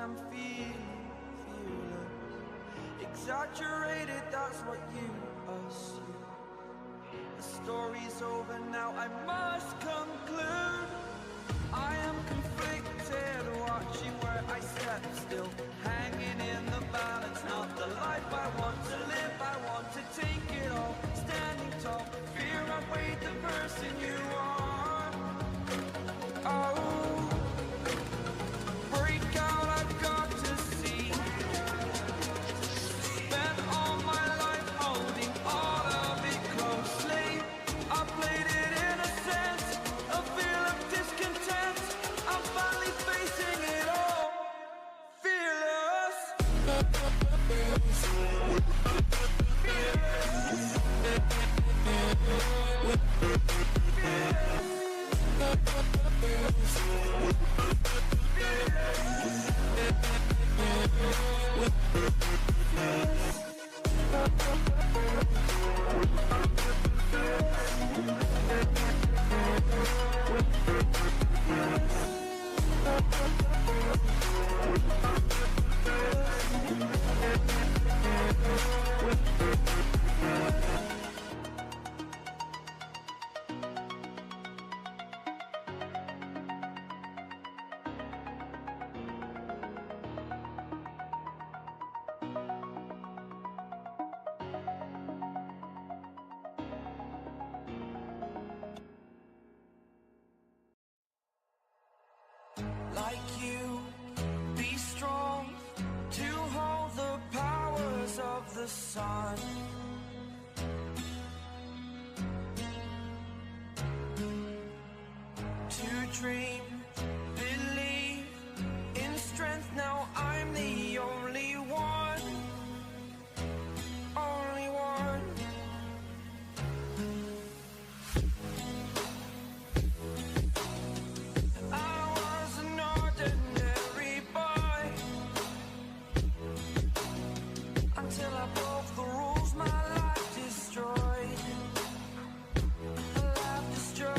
I'm fearless. Exaggerated, that's what you assume. The story's over now, I must conclude. I am conflicted, watching where I step still, hanging in the balance. Not the life I want to live, I want to take it all. Standing tall, fear outweighed the person you are. Oh, break out, I've got to see. Spent all my life holding all of it closely. I played it innocent, a feel of discontent. I'm finally facing it all, fearless. Like you, be strong to hold the powers of the sun. To dream, believe in strength. Now I'm the only one, only one. Until I broke the rules, my life destroyed. A life destroyed.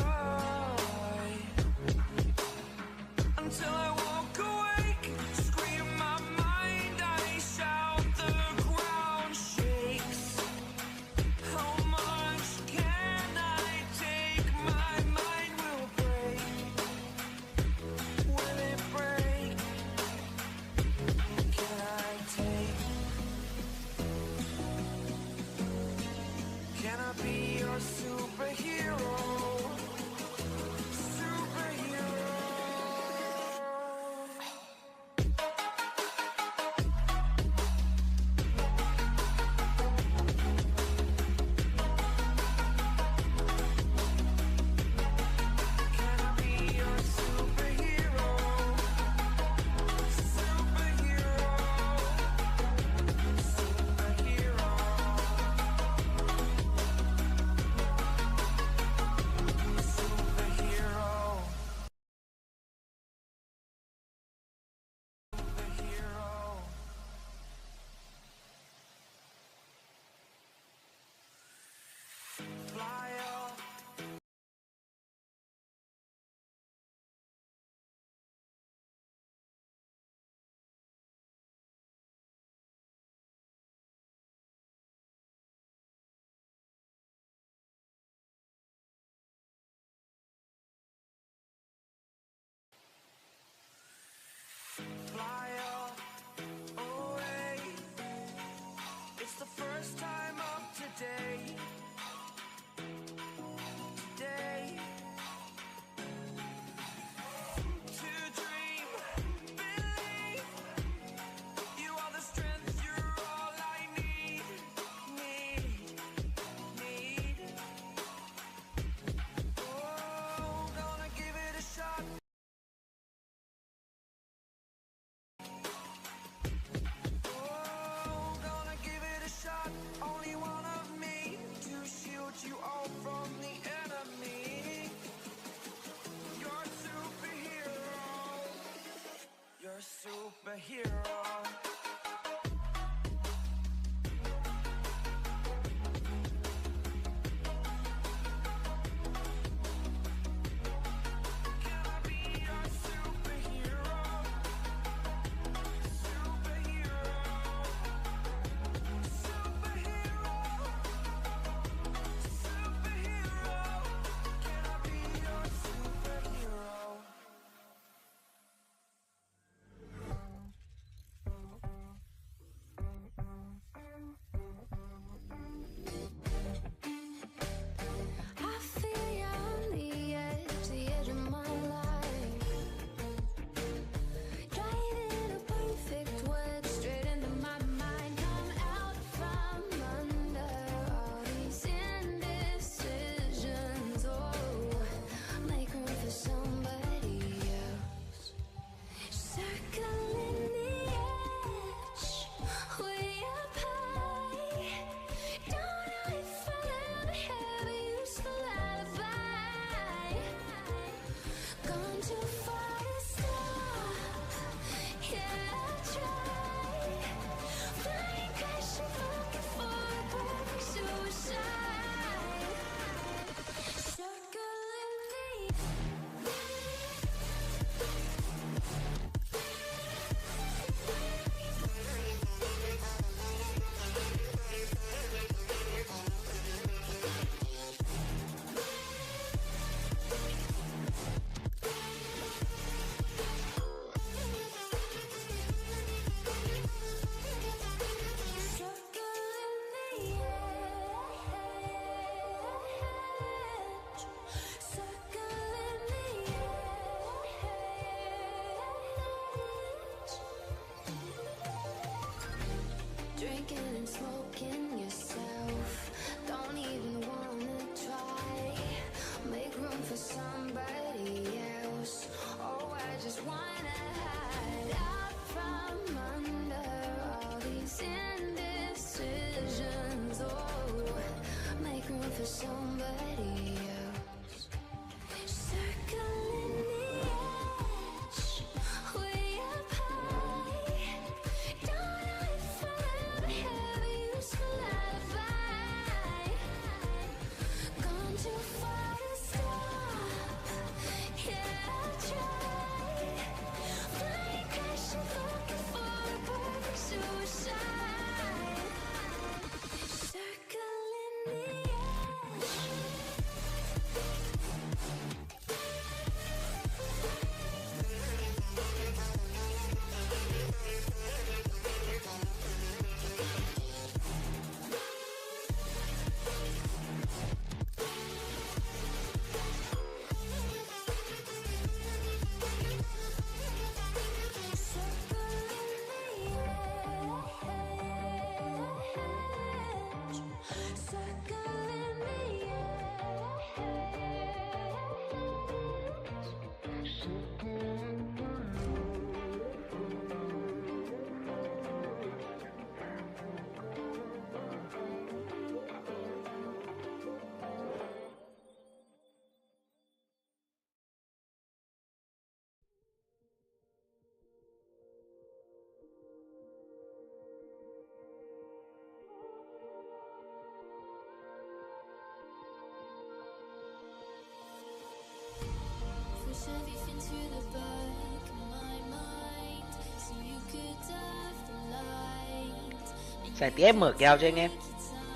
Xài tiếp mở kèo cho anh em.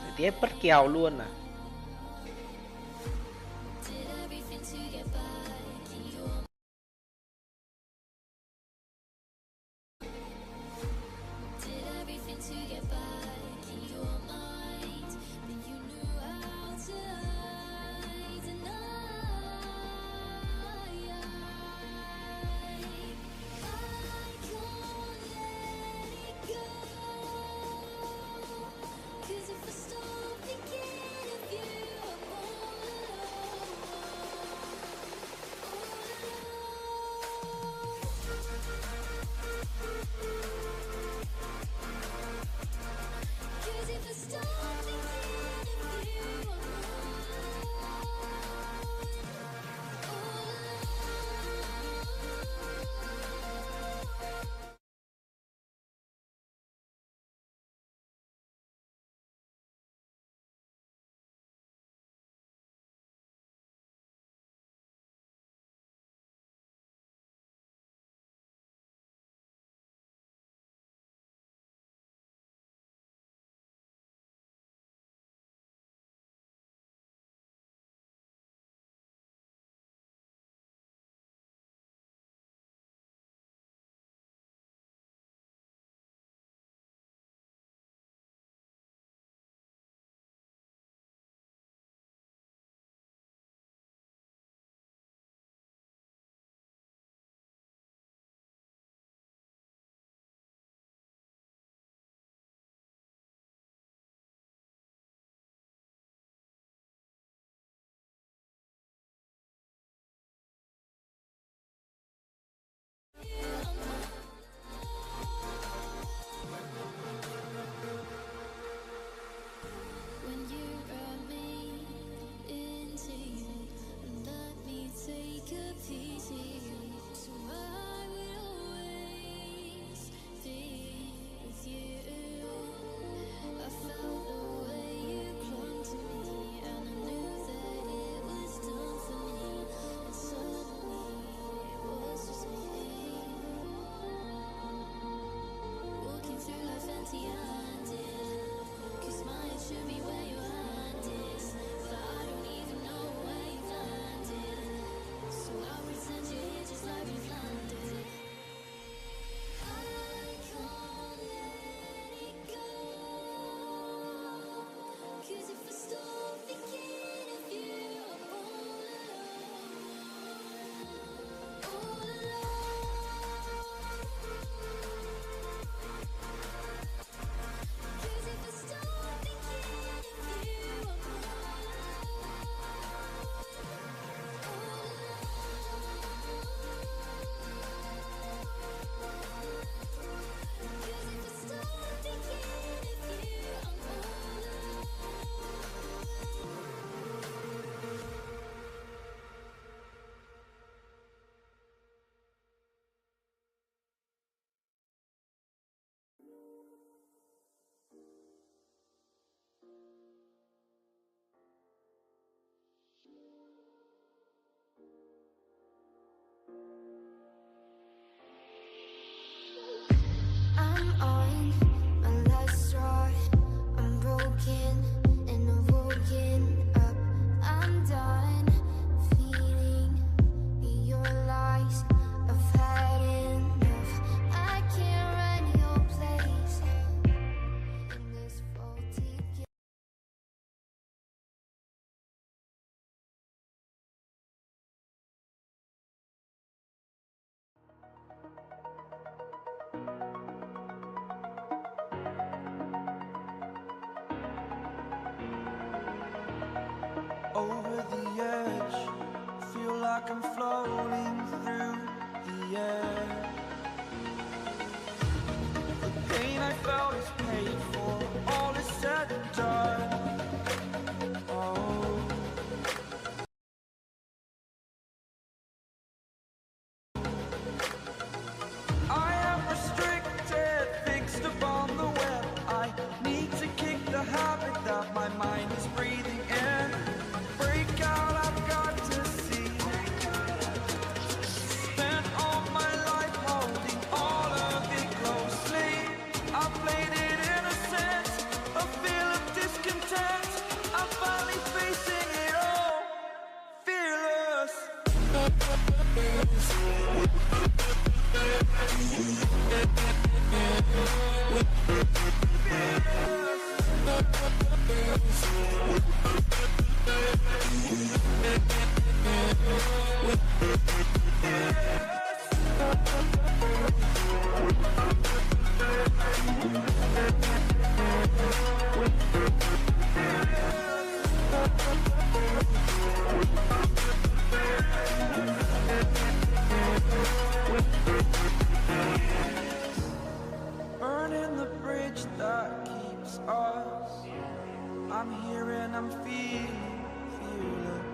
Xài tiếp bất kèo luôn à. Over the edge, feel like I'm floating through the air. The pain I felt is paid for, all is said and done. Oh, I am restricted, fixed upon the web. I need to kick the habit that my mind is breathing in. Break out, I've got to see. Burning the bridge that keeps us. I'm here and I'm feeling fearless.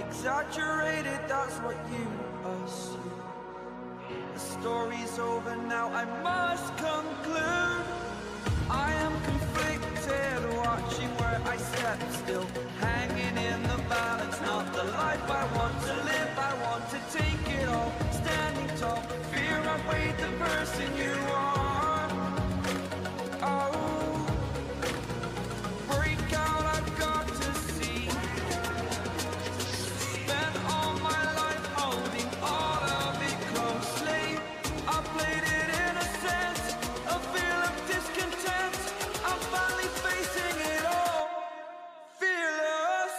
Exaggerated, that's what you assume. The story's over now, I must conclude. I am conflicted, watching where I step still, hanging in the balance. Not the life I want to live, I want to take it all. Standing tall, fear I weighed the person you are. Oh, break out, I've got to see. Spent all my life holding all of it closely. I played it in a sense, a feel of discontent. I'm finally facing it all, fearless.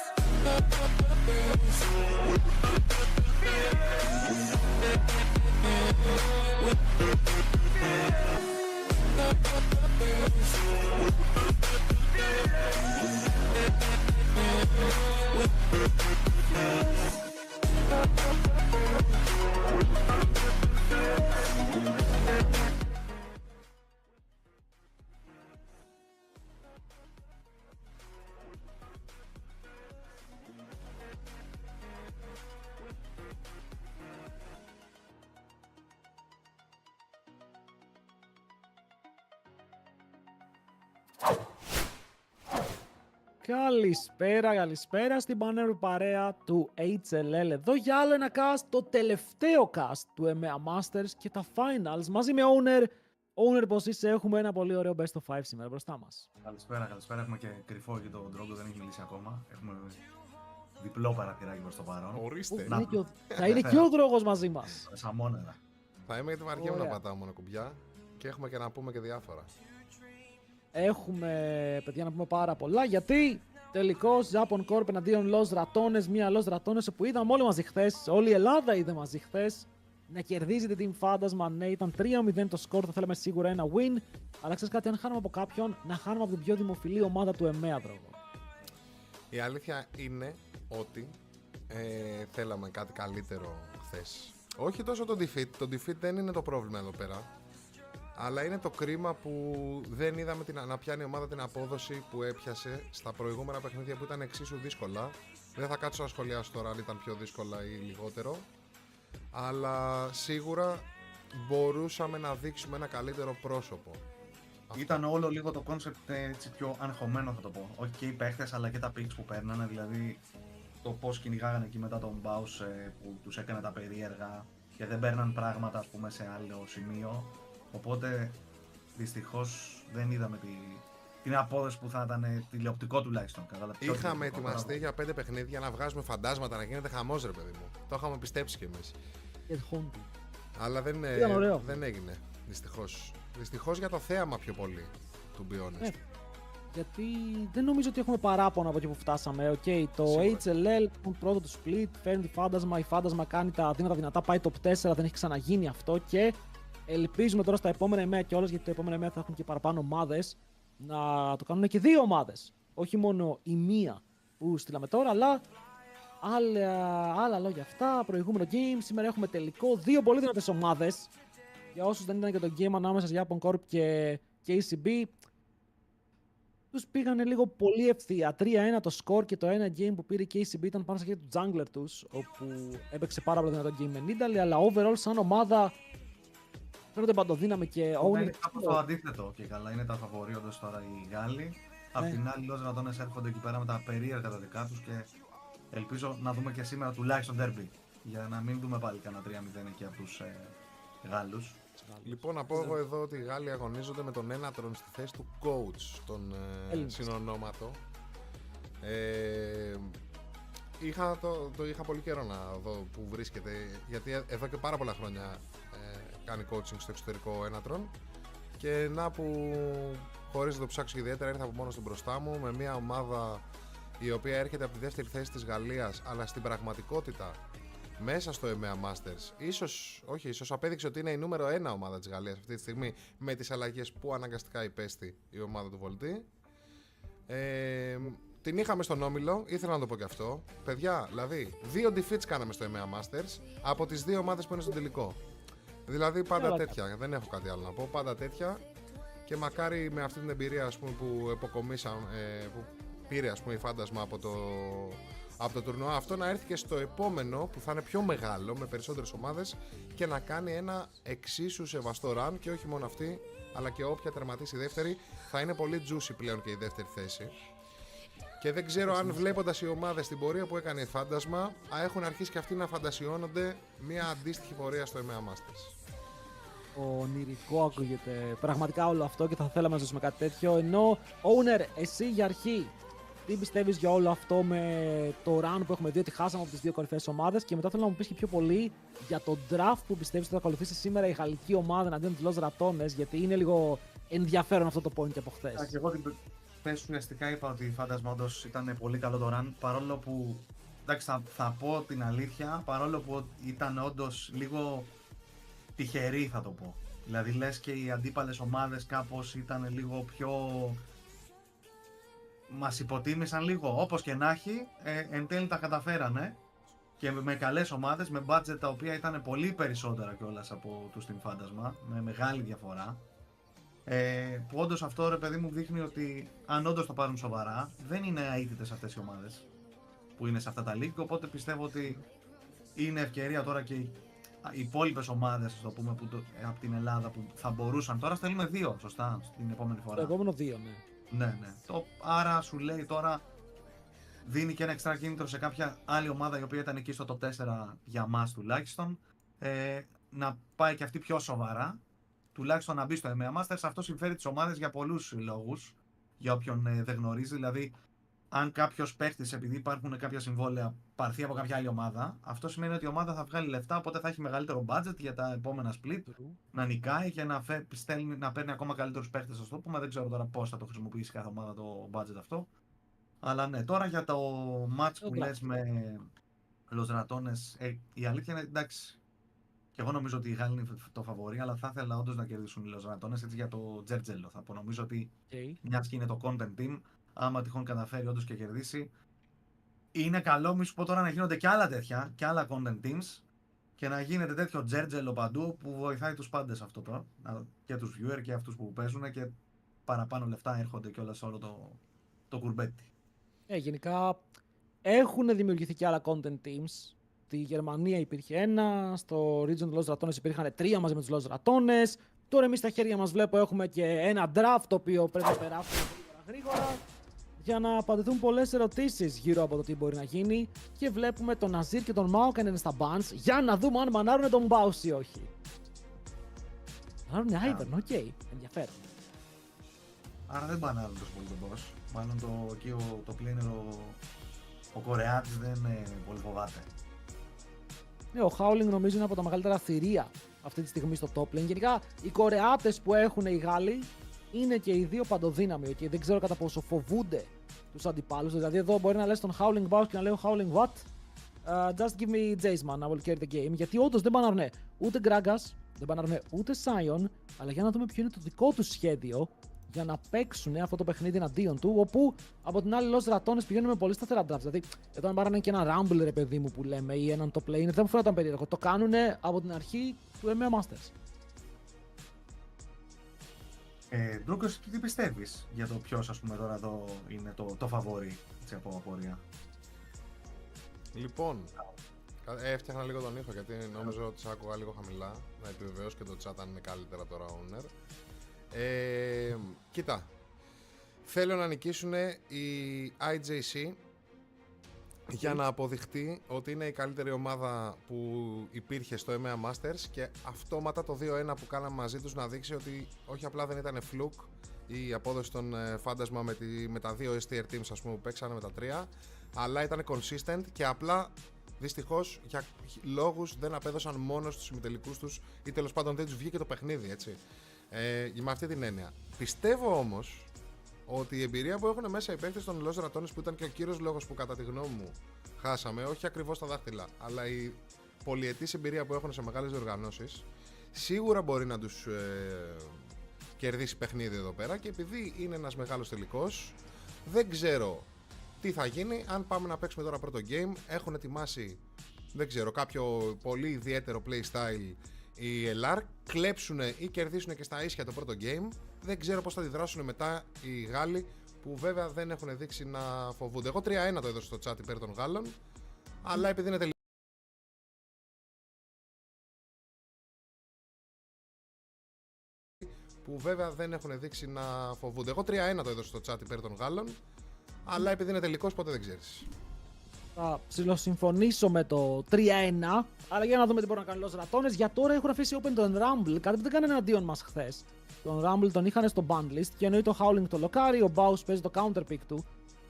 Καλησπέρα στην πανέρου παρέα του HLL. Εδώ για άλλο ένα cast, το τελευταίο cast του EMEA Masters και τα finals. Μαζί με Owner, πως είσαι, έχουμε ένα πολύ ωραίο best of 5 σήμερα μπροστά μας. Καλησπέρα. Έχουμε και κρυφό και τον Ντρόγκο, δεν έχει μιλήσει ακόμα. Έχουμε διπλό παραθυράκι προς το παρόν. Ορίστε. Θα είναι και ο Δρόγος μαζί μας. Σαμόνερα. Θα είμαι γιατί βαριέμαι να πατάω μόνο κουμπιά και έχουμε και να πούμε και διάφορα. Έχουμε, παιδιά, να πούμε πάρα πολλά γιατί τελικώς Japan Corp εναντίον Los Ratones, μία Los Ratones που είδαμε όλοι μαζί χθες, όλη η Ελλάδα είδε μαζί χθες να κερδίζει την Team Fantasma. Ναι, ήταν 3-0 το σκορ, θα θέλαμε σίγουρα ένα win. Αλλά ξέρεις κάτι, αν χάνουμε από κάποιον, να χάνουμε από την πιο δημοφιλή ομάδα του EMEA, Δρόγο. Η αλήθεια είναι ότι θέλαμε κάτι καλύτερο χθες. Όχι τόσο το defeat, το defeat δεν είναι το πρόβλημα εδώ πέρα. Αλλά είναι το κρίμα που δεν είδαμε να πιάνει η ομάδα την απόδοση που έπιασε στα προηγούμενα παιχνίδια που ήταν εξίσου δύσκολα. Δεν θα κάτσω να σχολιάσω τώρα αν ήταν πιο δύσκολα ή λιγότερο. Αλλά σίγουρα μπορούσαμε να δείξουμε ένα καλύτερο πρόσωπο. Ήταν όλο λίγο το concept έτσι πιο αγχωμένο, θα το πω. Όχι και οι παίχτες αλλά και τα picks που παίρνανε, δηλαδή το πώς κυνηγάγανε εκεί μετά τον Baus που τους έκανε τα περίεργα και δεν παίρναν πράγματα, ας πούμε, σε άλλο σημείο. Οπότε δυστυχώς δεν είδαμε την απόδοση που θα ήταν τηλεοπτικό τουλάχιστον. Είχαμε ετοιμαστεί για 5 παιχνίδια να βγάζουμε φαντάσματα, να γίνεται χαμός, ρε παιδί μου. Το είχαμε πιστέψει κι εμείς. Αλλά δεν έγινε, δυστυχώς. Δυστυχώς για το θέαμα πιο πολύ, to be honest. Γιατί δεν νομίζω ότι έχουμε παράπονα από εκεί που φτάσαμε. Το HLL, το πρώτο του split, φέρνει τη Fantasma. Η Fantasma κάνει τα δύνατα δυνατά, πάει top 4, δεν έχει ξαναγίνει αυτό και ελπίζουμε τώρα στα επόμενα ημέρα κιόλας, γιατί τα επόμενα ημέρα θα έχουν και παραπάνω ομάδες, να το κάνουν και 2 ομάδες. Όχι μόνο η μία που στείλαμε τώρα, αλλά άλλα λόγια αυτά. Προηγούμενο game, σήμερα έχουμε τελικό 2 πολύ δυνατές ομάδες. Για όσους δεν ήταν και το game ανάμεσα σε Japan Corp και KCB, τους πήγανε λίγο πολύ ευθεία. 3-1 το score και το ένα game που πήρε η KCB ήταν πάνω στα χέρια του jungler τους, όπου έπαιξε πάρα πολύ δυνατό game με Nidalee, αλλά overall σαν ομάδα φαίνονται παντοδύναμη και είναι κάπως το αντίθετο και καλά. Είναι τα φαβορί όντως τώρα οι Γάλλοι. Απ' την άλλη, οι Los Ratones έρχονται εκεί πέρα με τα περίεργα τα δικά τους και ελπίζω να δούμε και σήμερα τουλάχιστον derby. Για να μην δούμε πάλι κανένα 3-0 εκεί από τους Γάλλους. Λοιπόν, να πω εγώ εδώ ότι οι Γάλλοι αγωνίζονται με τον Ένατρον στη θέση του coach, τον συνονόματο. το είχα πολύ καιρό να δω που βρίσκεται, γιατί εδώ και πάρα πολλά χρόνια κάνει coaching στο εξωτερικό ένατρον και να που χωρίς να το ψάξω ιδιαίτερα ήρθα από μόνος του μπροστά μου με μια ομάδα η οποία έρχεται από τη δεύτερη θέση της Γαλλίας, αλλά στην πραγματικότητα μέσα στο EMEA Masters ίσως απέδειξε ότι είναι η νούμερο 1 ομάδα της Γαλλίας αυτή τη στιγμή με τις αλλαγές που αναγκαστικά υπέστη η ομάδα του Βολτή. Την είχαμε στον όμιλο, ήθελα να το πω και αυτό. Παιδιά, δηλαδή 2 defeats κάναμε στο EMEA Masters από τις 2 ομάδες που είναι στο τελικό. Δηλαδή πάντα τέτοια, δεν έχω κάτι άλλο να πω, πάντα τέτοια. Και μακάρι με αυτή την εμπειρία, ας πούμε, που που πήρε, ας πούμε, η Φάντασμα από το τουρνουά αυτό, να έρθει και στο επόμενο που θα είναι πιο μεγάλο με περισσότερες ομάδες και να κάνει ένα εξίσου σεβαστό run, και όχι μόνο αυτή αλλά και όποια τερματίσει δεύτερη. Θα είναι πολύ juicy πλέον και η δεύτερη θέση. Και δεν ξέρω αν βλέποντας οι ομάδες στην πορεία που έκανε η Φάντασμα έχουν αρχίσει και αυτοί να φαντασιώνονται μια αντίστοιχη πορεία στο EMEA Masters. Ονειρικό ακούγεται πραγματικά όλο αυτό και θα θέλαμε να ζήσουμε κάτι τέτοιο. Ενώ, Owner, εσύ για αρχή, τι πιστεύεις για όλο αυτό με το run που έχουμε δει ότι χάσαμε από τις 2 κορυφαίες ομάδες, και μετά θέλω να μου πεις και πιο πολύ για το draft που πιστεύεις ότι θα ακολουθήσει σήμερα η γαλλική ομάδα εναντίον της Los Ratones, γιατί είναι λίγο ενδιαφέρον αυτό το point από χθες. Και εγώ χθες ουσιαστικά είπα ότι η Φάντασμα όντως ήταν πολύ καλό το run, παρόλο που, εντάξει, θα πω την αλήθεια, παρόλο που ήταν όντως λίγο τυχερή, θα το πω. Δηλαδή λες και οι αντίπαλες ομάδες κάπως ήταν λίγο πιο... μας υποτίμησαν λίγο, όπως και να έχει, εν τέλει τα καταφέρανε και με καλές ομάδες, με budget τα οποία ήταν πολύ περισσότερα κιόλας από τους Team Φάντασμα, με μεγάλη διαφορά. Που όντως αυτό, ρε παιδί μου, δείχνει ότι αν όντως το πάρουν σοβαρά, δεν είναι αίτητες αυτές οι ομάδες που είναι σε αυτά τα league, οπότε πιστεύω ότι είναι ευκαιρία τώρα και οι υπόλοιπες ομάδες, ας το πούμε, από την Ελλάδα που θα μπορούσαν. Τώρα στέλνουμε 2, σωστά, στην επόμενη φορά. Το επόμενο 2, ναι. Ναι. Άρα σου λέει τώρα, δίνει και ένα εξτρά κίνητρο σε κάποια άλλη ομάδα η οποία ήταν εκεί στο top 4 για μας τουλάχιστον, να πάει και αυτή πιο σοβαρά, τουλάχιστον να μπει στο EMEA Masters. Αυτό συμφέρει τις ομάδες για πολλούς λόγους, για όποιον δεν γνωρίζει. Δηλαδή, αν κάποιος παίχτης, επειδή υπάρχουν κάποια συμβόλαια, πάρθει από κάποια άλλη ομάδα, αυτό σημαίνει ότι η ομάδα θα βγάλει λεφτά, οπότε θα έχει μεγαλύτερο budget για τα επόμενα split, να νικάει και να παίρνει ακόμα καλύτερους παίχτες, ας το πούμε. Δεν ξέρω τώρα πώς θα το χρησιμοποιήσει κάθε ομάδα το budget αυτό. Αλλά ναι, τώρα για το match που λες με Los Ratones, η αλήθεια είναι, εντάξει, και εγώ νομίζω ότι η Γάλλη είναι το φαβορί, αλλά θα ήθελα όντως να κερδίσουν οι Los Ratones, έτσι, για το τζέρτζελο. Θα πω, νομίζω ότι μιας και είναι το content team, άμα τυχόν καταφέρει όντως και κερδίσει, είναι καλό, μη σου πω τώρα, να γίνονται και άλλα τέτοια, και άλλα content teams, και να γίνεται τέτοιο τζέρτζελο παντού που βοηθάει τους πάντες αυτό τώρα, και τους viewer και αυτούς που παίζουν, και παραπάνω λεφτά έρχονται κιόλας σε όλο το κουρμπέτι. Γενικά έχουν δημιουργηθεί και άλλα content teams. Στη Γερμανία υπήρχε ένα, στο region του Los Ratones υπήρχαν 3 μαζί με τους Los Ratones. Τώρα εμείς στα χέρια μας βλέπω έχουμε και ένα draft το οποίο πρέπει να περάσουμε γρήγορα για να απαντηθούν πολλές ερωτήσεις γύρω από το τι μπορεί να γίνει, και βλέπουμε τον Ναζίρ και τον Μάουκ είναι στα bans για να δούμε αν μανάρουνε τον Μπάους ή όχι. Μανάρουνε Άιβερν, οκ, ενδιαφέρον. Άρα δεν μπανάρουν τόσο πολύ τον boss. Μάλλον το πλήνερο ο Κορεάτης δεν πολύ φοβάται. Ναι, ο Howling νομίζω είναι από τα μεγαλύτερα θηρία αυτή τη στιγμή στο top lane. Γενικά οι Κορεάτες που έχουν οι Γάλλοι είναι και οι δύο παντοδύναμοι. Okay? Δεν ξέρω κατά πόσο φοβούνται τους αντιπάλους. Δηλαδή εδώ μπορεί να λες τον Howling Bows και να λέει ο Howling what? Just give me Jace man, I will carry the game. Γιατί όντως δεν μπανάρουνε ούτε Gragas, δεν μπανάρουνε ούτε Sion, αλλά για να δούμε ποιο είναι το δικό τους σχέδιο για να παίξουν αυτό το παιχνίδι εναντίον του, όπου από την άλλη Los Ratones πηγαίνουν με πολύ σταθερά drafts. Δηλαδή, εδώ αν πάρανε και ένα Rumble, ρε παιδί μου, που λέμε, ή έναν top lane, δεν μου φαίνονταν περίεργο. Το κάνουν από την αρχή του EMEA Masters. Ντρούκος, τι πιστεύεις για το ποιος, ας πούμε, τώρα εδώ είναι το φαβόρι, έτσι, από απορία? Λοιπόν, έφτιαχνα λίγο τον ήχο γιατί νόμιζα ότι σ' άκουγα λίγο χαμηλά. Να επιβεβαιώσω και το chat αν είναι καλύτερα τώρα owner. Κοίτα, θέλω να νικήσουν οι IJC για να αποδειχτεί ότι είναι η καλύτερη ομάδα που υπήρχε στο EMEA Masters, και αυτόματα το 2-1 που κάναμε μαζί τους να δείξει ότι όχι απλά δεν ήταν fluke η απόδοση των Φάντασμα με τα δύο STR teams, ας πούμε, που παίξανε με τα 3, αλλά ήταν consistent και απλά δυστυχώς για λόγους δεν απέδωσαν μόνο στους συμμετελικούς τους ή τέλος πάντων δεν τους βγήκε το παιχνίδι, έτσι. Με αυτή την έννοια. Πιστεύω όμως ότι η εμπειρία που έχουν μέσα οι παίκτες των Los Ratones, που ήταν και ο κύριος λόγος που κατά τη γνώμη μου χάσαμε, όχι ακριβώς τα δάχτυλα, αλλά η πολυετής εμπειρία που έχουν σε μεγάλες διοργανώσεις, σίγουρα μπορεί να τους κερδίσει παιχνίδι εδώ πέρα, και επειδή είναι ένας μεγάλος τελικός, δεν ξέρω τι θα γίνει αν πάμε να παίξουμε τώρα πρώτο game. Έχουν ετοιμάσει, δεν ξέρω, κάποιο πολύ ιδιαίτερο playstyle οι LR, κλέψουν ή κερδίσουν και στα ίσια το πρώτο game. Δεν ξέρω πώς θα αντιδράσουν μετά οι Γάλλοι, που βέβαια δεν έχουν δείξει να φοβούνται. Εγώ 3-1 το έδωσα στο chat υπέρ των Γάλλων, αλλά επειδή είναι που βέβαια δεν έχουν δείξει να φοβούνται. Εγώ 3-1 το έδωσα στο chat υπέρ των Γάλλων, αλλά επειδή είναι τελικός ποτέ δεν ξέρεις. Θα ψιλοσυμφωνήσω με το 3-1, αλλά για να δούμε τι μπορούν να κάνουν οι Los Ratones. Για τώρα έχουν αφήσει open τον Rumble, κάτι που δεν κάνανε εναντίον μας χθες. Τον Rumble τον είχαν στο banlist και εννοεί το Howling το λοκάρι, ο Baus παίζει το counterpick του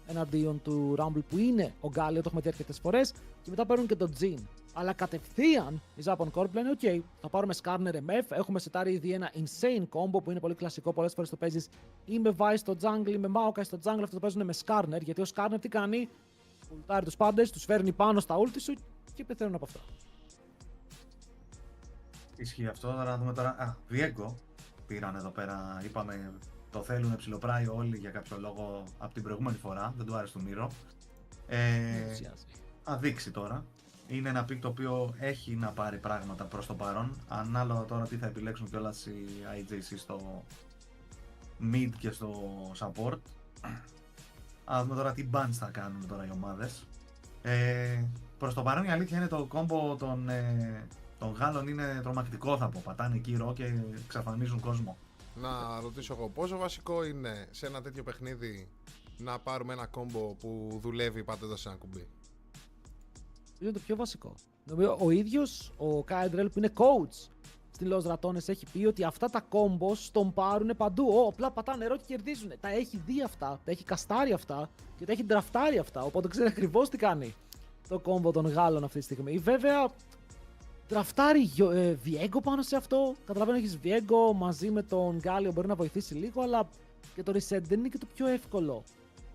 εναντίον του Rumble που είναι ο Γκάλιο, το έχουμε δει αρκετές φορές, και μετά παίρνουν και το Jin. Αλλά κατευθείαν η Japan Corp λένε: OK, θα πάρουμε Skarner MF. Έχουμε σετάρει ήδη ένα insane combo που είναι πολύ κλασικό. Πολλές φορές το παίζεις ή με Vice στο jungle ή με Maokai στο jungle. Αυτό το παίζουν με Skarner, γιατί ο Skarner τι κάνει? Πουλτάρει τους πάντες, τους φέρνει πάνω στα ulti σου και πεθαίνουν από αυτά. Ισχύει αυτό. Τώρα να δούμε τώρα. Viego πήραν εδώ πέρα. Είπαμε το θέλουν ψιλοπράει όλοι για κάποιο λόγο από την προηγούμενη φορά. Δεν του άρεσε το Μύρο. Θα δείξει τώρα. Είναι ένα pick το οποίο έχει να πάρει πράγματα προς το παρόν. Ανάλογα τώρα τι θα επιλέξουν κιόλας οι IJC στο mid και στο support. Α δούμε τώρα τι bans θα κάνουν τώρα οι ομάδες. Προς το παρόν η αλήθεια είναι το combo των Γάλλων είναι τρομακτικό, θα πω. Πατάνε κύρο και εξαφανίζουν κόσμο. Να ρωτήσω εγώ, πόσο βασικό είναι σε ένα τέτοιο παιχνίδι να πάρουμε ένα combo που δουλεύει πατώντας ένα κουμπί? Είναι το πιο βασικό. Ο ίδιος ο Κάιντρελ που είναι coach στην Los Ratones έχει πει ότι αυτά τα combos τον πάρουν παντού. Απλά πατάνε νερό και κερδίζουν. Τα έχει δει αυτά, τα έχει καστάρει αυτά και τα έχει ντραφτάρει αυτά. Οπότε ξέρει ακριβώς τι κάνει το combo των Γάλλων αυτή τη στιγμή. Βέβαια, ντραφτάρει Viego πάνω σε αυτό. Καταλαβαίνω έχεις Viego μαζί με τον Γκάλιο, μπορεί να βοηθήσει λίγο, αλλά και το reset δεν είναι και το πιο εύκολο.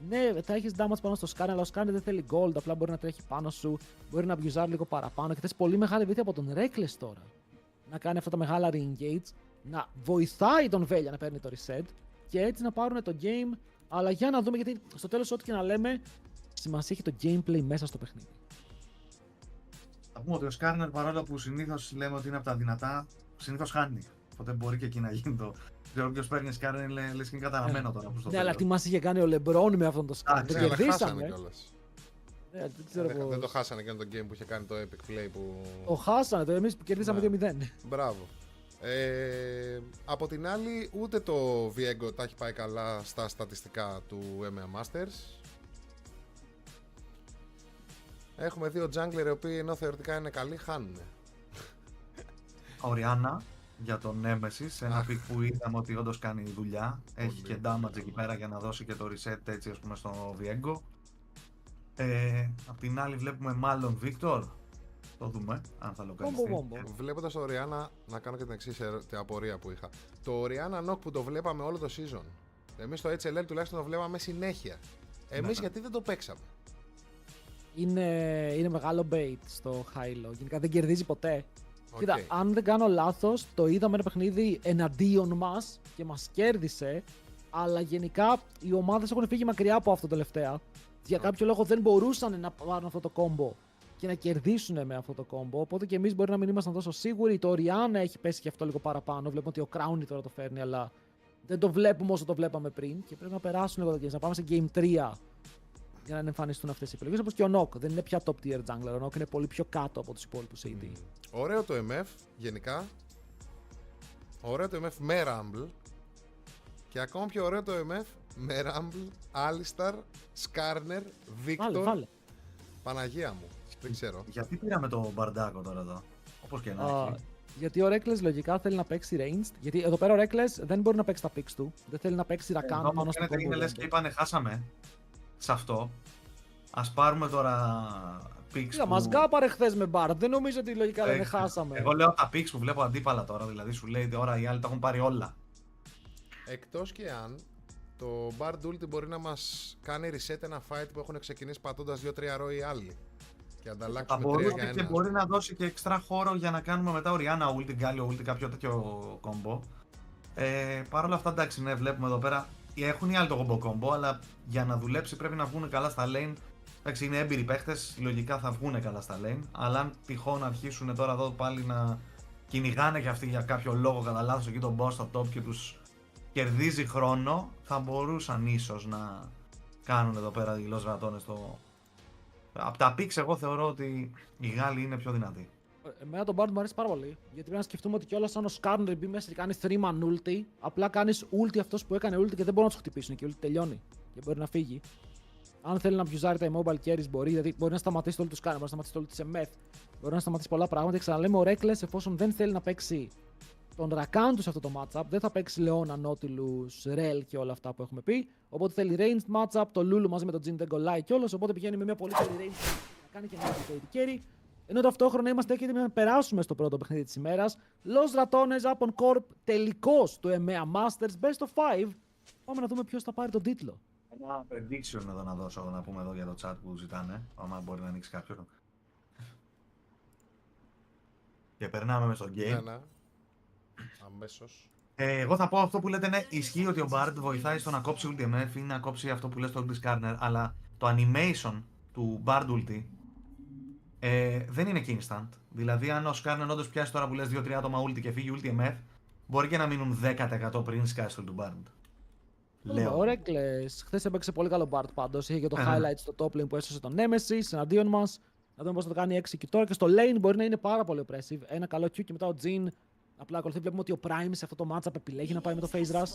Ναι, θα έχεις damage πάνω στο Skarner, αλλά ο Skarner δεν θέλει gold, απλά μπορεί να τρέχει πάνω σου, μπορεί να abusar λίγο παραπάνω και θες πολύ μεγάλη βοήθεια από τον Reckless τώρα. Να κάνει αυτά τα μεγάλα re-engage, να βοηθάει τον Velya να παίρνει το reset και έτσι να πάρουν το game. Αλλά για να δούμε, γιατί στο τέλος ό,τι και να λέμε, σημασία έχει το gameplay μέσα στο παιχνίδι. Θα πούμε ότι ο Skarner, παρόλο που συνήθως λέμε ότι είναι από τα δυνατά, συνήθως χάνει. Οπότε μπορεί και εκεί να γίνει το. Δεν ξέρω ποιος παίρνει Skarner, λες και είναι καταραμένο τώρα. Ναι, αλλά τι μας είχε κάνει ο LeBron με αυτόν τον Skarner. Δεν κερδίσαμε κιόλας. Δεν το χάσανε και το game που είχε κάνει το epic play που. Το χάσανε, εμείς που κερδίσαμε 2-0. Μπράβο. Από την άλλη, ούτε το Viego τα έχει πάει καλά στα στατιστικά του EMEA Masters. Έχουμε δύο jungler οι οποίοι ενώ θεωρητικά είναι καλοί, χάνουν. Οριάννα για τον Nemesis, ένα pick που είδαμε ότι όντως κάνει δουλειά. Έχει και damage εκεί πέρα για να δώσει και το reset έτσι, ας πούμε, στο Viego. Απ' την άλλη βλέπουμε μάλλον Victor. Το δούμε αν θα λοκαλιστεί. Βλέποντας το Orianna, να κάνω και την εξής απορία που είχα. Το Orianna knock που το βλέπαμε όλο το season, εμείς στο HLL τουλάχιστον το βλέπαμε συνέχεια. Εμείς γιατί δεν το παίξαμε? Είναι μεγάλο bait στο high-low. Γενικά δεν κερδίζει ποτέ. Κοίτα, αν δεν κάνω λάθος, το είδαμε ένα παιχνίδι εναντίον μας και μας κέρδισε. Αλλά γενικά οι ομάδες έχουν φύγει μακριά από αυτό τελευταία. Για κάποιο λόγο δεν μπορούσαν να πάρουν αυτό το combo και να κερδίσουν με αυτό το combo. Οπότε και εμείς μπορεί να μην ήμασταν τόσο σίγουροι. Το Orianna έχει πέσει και αυτό λίγο παραπάνω. Βλέπουμε ότι ο Crowny τώρα το φέρνει, αλλά δεν το βλέπουμε όσο το βλέπαμε πριν. Και πρέπει να περάσουν λίγο τα games, να πάμε σε Game 3 για να εμφανιστούν αυτές οι επιλογές. Όπως και ο Nock. Δεν είναι πια top tier jungler. Ο Nock είναι πολύ πιο κάτω από τους υπόλοιπους AD. Ωραίο το MF γενικά. Ωραίο το MF με Rumble. Και ακόμα πιο ωραίο το MF με Rumble, Alistar, Skarner, Victor. Βάλε. Παναγία μου. Δεν ξέρω. Γιατί πήραμε το μπαρντάκο τώρα εδώ? Όπως και να έχει. Γιατί ο Reckless λογικά θέλει να παίξει ranged. Γιατί εδώ πέρα ο Reckless δεν μπορεί να παίξει τα picks του. Δεν θέλει να παίξει Rakan πάνω στο combo. Είναι λες και είπανε χάσαμε σε αυτό. Ας πάρουμε τώρα picks Κοίτα, που... μας γκάπαρε χθες με Bard. Δεν νομίζω ότι λογικά λένε χάσαμε. Εγώ λέω τα picks που βλέπω αντίπαλα τώρα, δηλαδή σου λέει τώρα οι άλλοι τα έχουν πάρει όλα. Εκτός και αν το Bard Ulti μπορεί να μας κάνει reset ένα fight που έχουν ξεκινήσει πατώντας 2-3 ρο οι άλλοι. Και Θα ανταλλάξουμε 3 μπορούσε για 1. και μπορεί να δώσει και extra χώρο για να κάνουμε μετά Orianna ulti, Galio ulti, κάποιο τέτοιο combo. Παρ' όλα αυτά, εντάξει, ναι, βλέπουμε εδώ πέρα. Έχουν οι άλλοι το combo combo, αλλά για να δουλέψει πρέπει να βγουν καλά στα lane. Εντάξει, είναι έμπειροι παίχτες, λογικά θα βγουν καλά στα lane. Αλλά αν τυχόν αρχίσουν τώρα εδώ πάλι να κυνηγάνε και αυτοί για κάποιο λόγο κατά λάθος εκεί τον boss στο top και τους κερδίζει χρόνο, θα μπορούσαν ίσως να κάνουν εδώ πέρα οι Los Ratones το. Από τα picks εγώ θεωρώ ότι οι Γάλλοι είναι πιο δυνατοί. Εμένα τον Bard μου αρέσει πάρα πολύ. Γιατί πρέπει να σκεφτούμε ότι κιόλας αν ο Skarner μπει μέσα και κάνει 3-man ulti, απλά κάνεις ulti αυτός που έκανε ulti και δεν μπορούν να του χτυπήσουν και ulti τελειώνει. Και μπορεί να φύγει. Αν θέλει να μπιουζάρει τα immobile carries μπορεί, δηλαδή μπορεί να σταματήσει το ulti του Skarner, μπορεί να σταματήσει το ulti σε meth, μπορεί να σταματήσει πολλά πράγματα. Και ξαναλέμε, ο Reckless εφόσον δεν θέλει να παίξει τον Rakan του σε αυτό το matchup, δεν θα παίξει Leona, Nautilus, Rel και όλα αυτά που έχουμε πει. Οπότε θέλει ranged matchup, το Lulu μαζί με τον Jhin δεν κολλάει κιόλας, οπότε πηγαίνει με μια πολύ καλή range να κάνει και ένα AD carry. Ενώ ταυτόχρονα είμαστε έτοιμοι να περάσουμε στο πρώτο παιχνίδι της ημέρας. Los Ratones Upon Corp, τελικός του EMEA Masters Best of 5. Πάμε να δούμε ποιος θα πάρει τον τίτλο. Ένα prediction εδώ να δώσω, να πούμε εδώ για το chat που ζητάνε, άμα μπορεί να ανοίξει κάποιον. Και περνάμε μες στο game. Ναι. Αμέσως. Εγώ θα πω αυτό που λέτε, ναι, ισχύει ότι ο Bard βοηθάει στο να κόψει ulti MF ή να κόψει αυτό που λες το ulti Skarner, αλλά το animation του Bard ulti δεν είναι και instant. Δηλαδή, αν ο Skarner όντως πιάσει τώρα που λες 2-3 άτομα ulti και φύγει ulti MF, μπορεί και να μείνουν 10% πριν σκάσει το του Bard. Λέω. Ο Reckless χθες έπαιξε πολύ καλό Bard πάντως. Είχε και το highlight στο top lane που έσωσε τον Nemesis εναντίον μας. Να δούμε πώς θα το κάνει Executor. Και στο lane μπορεί να είναι πάρα πολύ oppressive. Ένα καλό Q και μετά ο Jhin απλά ακολουθεί. Βλέπουμε ότι ο Prime σε αυτό το matchup επιλέγει να πάει με το Phase Rush.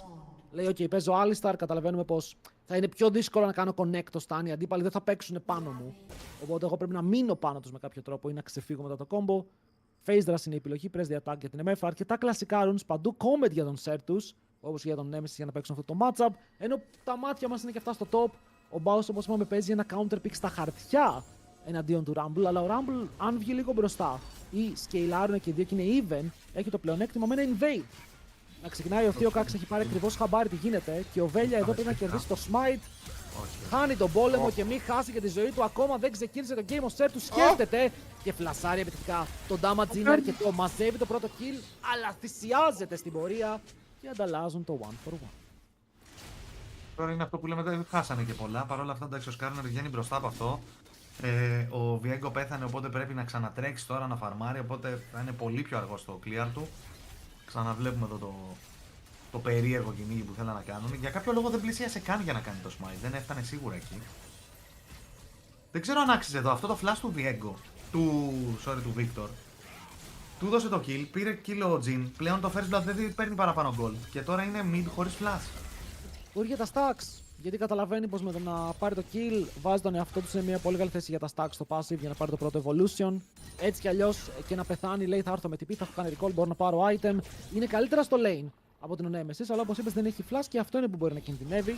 Λέει: OK, παίζω Alistar. Καταλαβαίνουμε πως θα είναι πιο δύσκολο να κάνω connect το stun. Οι αντίπαλοι δεν θα παίξουν πάνω μου. Οπότε εγώ πρέπει να μείνω πάνω τους με κάποιο τρόπο ή να ξεφύγω μετά το combo. Phase Rush είναι η επιλογή. Press the attack για την MF. Αρκετά κλασικά runes παντού. Comment για τον Sertus. Όπως και για τον Nemesis για να παίξουν αυτό το matchup. Ενώ τα μάτια μας είναι και αυτά στο top. Ο Baus, όπως είπαμε, παίζει ένα counter pick στα χαρτιά εναντίον του Rumble. Αλλά ο Rumble, αν βγει λίγο μπροστά ή σκεϊλάρουν και οι δύο και είναι even, έχει το πλεονέκτημα με ένα invade. Να ξεκινάει ο Theocax, έχει πάρει ακριβώς χαμπάρι τι γίνεται. Και ο Βέλια εδώ πρέπει να κερδίσει το smite. Χάνει τον πόλεμο και μην χάσει και τη ζωή του. Ακόμα δεν ξεκίνησε το game. Ο Ser του σκέφτεται και φλασάρει επιτυχικά. Το damage είναι αρκετό. Μαζεύει το πρώτο kill, αλλά θυσιάζεται στην πορεία. Και ανταλλάζουν το 1 for 1. Τώρα είναι αυτό που λέμε, δεν χάσανε και πολλά. Παρ' όλα αυτά, εντάξει, ο Skarner βγαίνει μπροστά από αυτό. Ο Viego πέθανε, οπότε πρέπει να ξανατρέξει τώρα να φαρμάρει. Οπότε θα είναι πολύ πιο αργό στο clear του. Ξαναβλέπουμε εδώ το περίεργο κυνήγι που θέλουν να κάνουν. Για κάποιο λόγο δεν πλησίασε καν για να κάνει το smite. Δεν έφτανε σίγουρα εκεί. Δεν ξέρω αν άξιζε εδώ αυτό το flash του Viego. Του Victor. Του δώσε το kill, πήρε kill ο Jhin, πλέον το first blood δεν παίρνει παραπάνω gold και τώρα είναι mid χωρίς flash. Μπορεί για τα stacks, γιατί καταλαβαίνει πως με το να πάρει το kill βάζει τον εαυτό του σε μια πολύ καλή θέση για τα stacks στο passive για να πάρει το πρώτο evolution. Έτσι κι αλλιώς και να πεθάνει λέει θα έρθω με TP, θα έχω κάνει recall, μπορώ να πάρω item. Είναι καλύτερα στο lane από την Nemesis, αλλά όπως είπες δεν έχει flash και αυτό είναι που μπορεί να κινδυνεύει.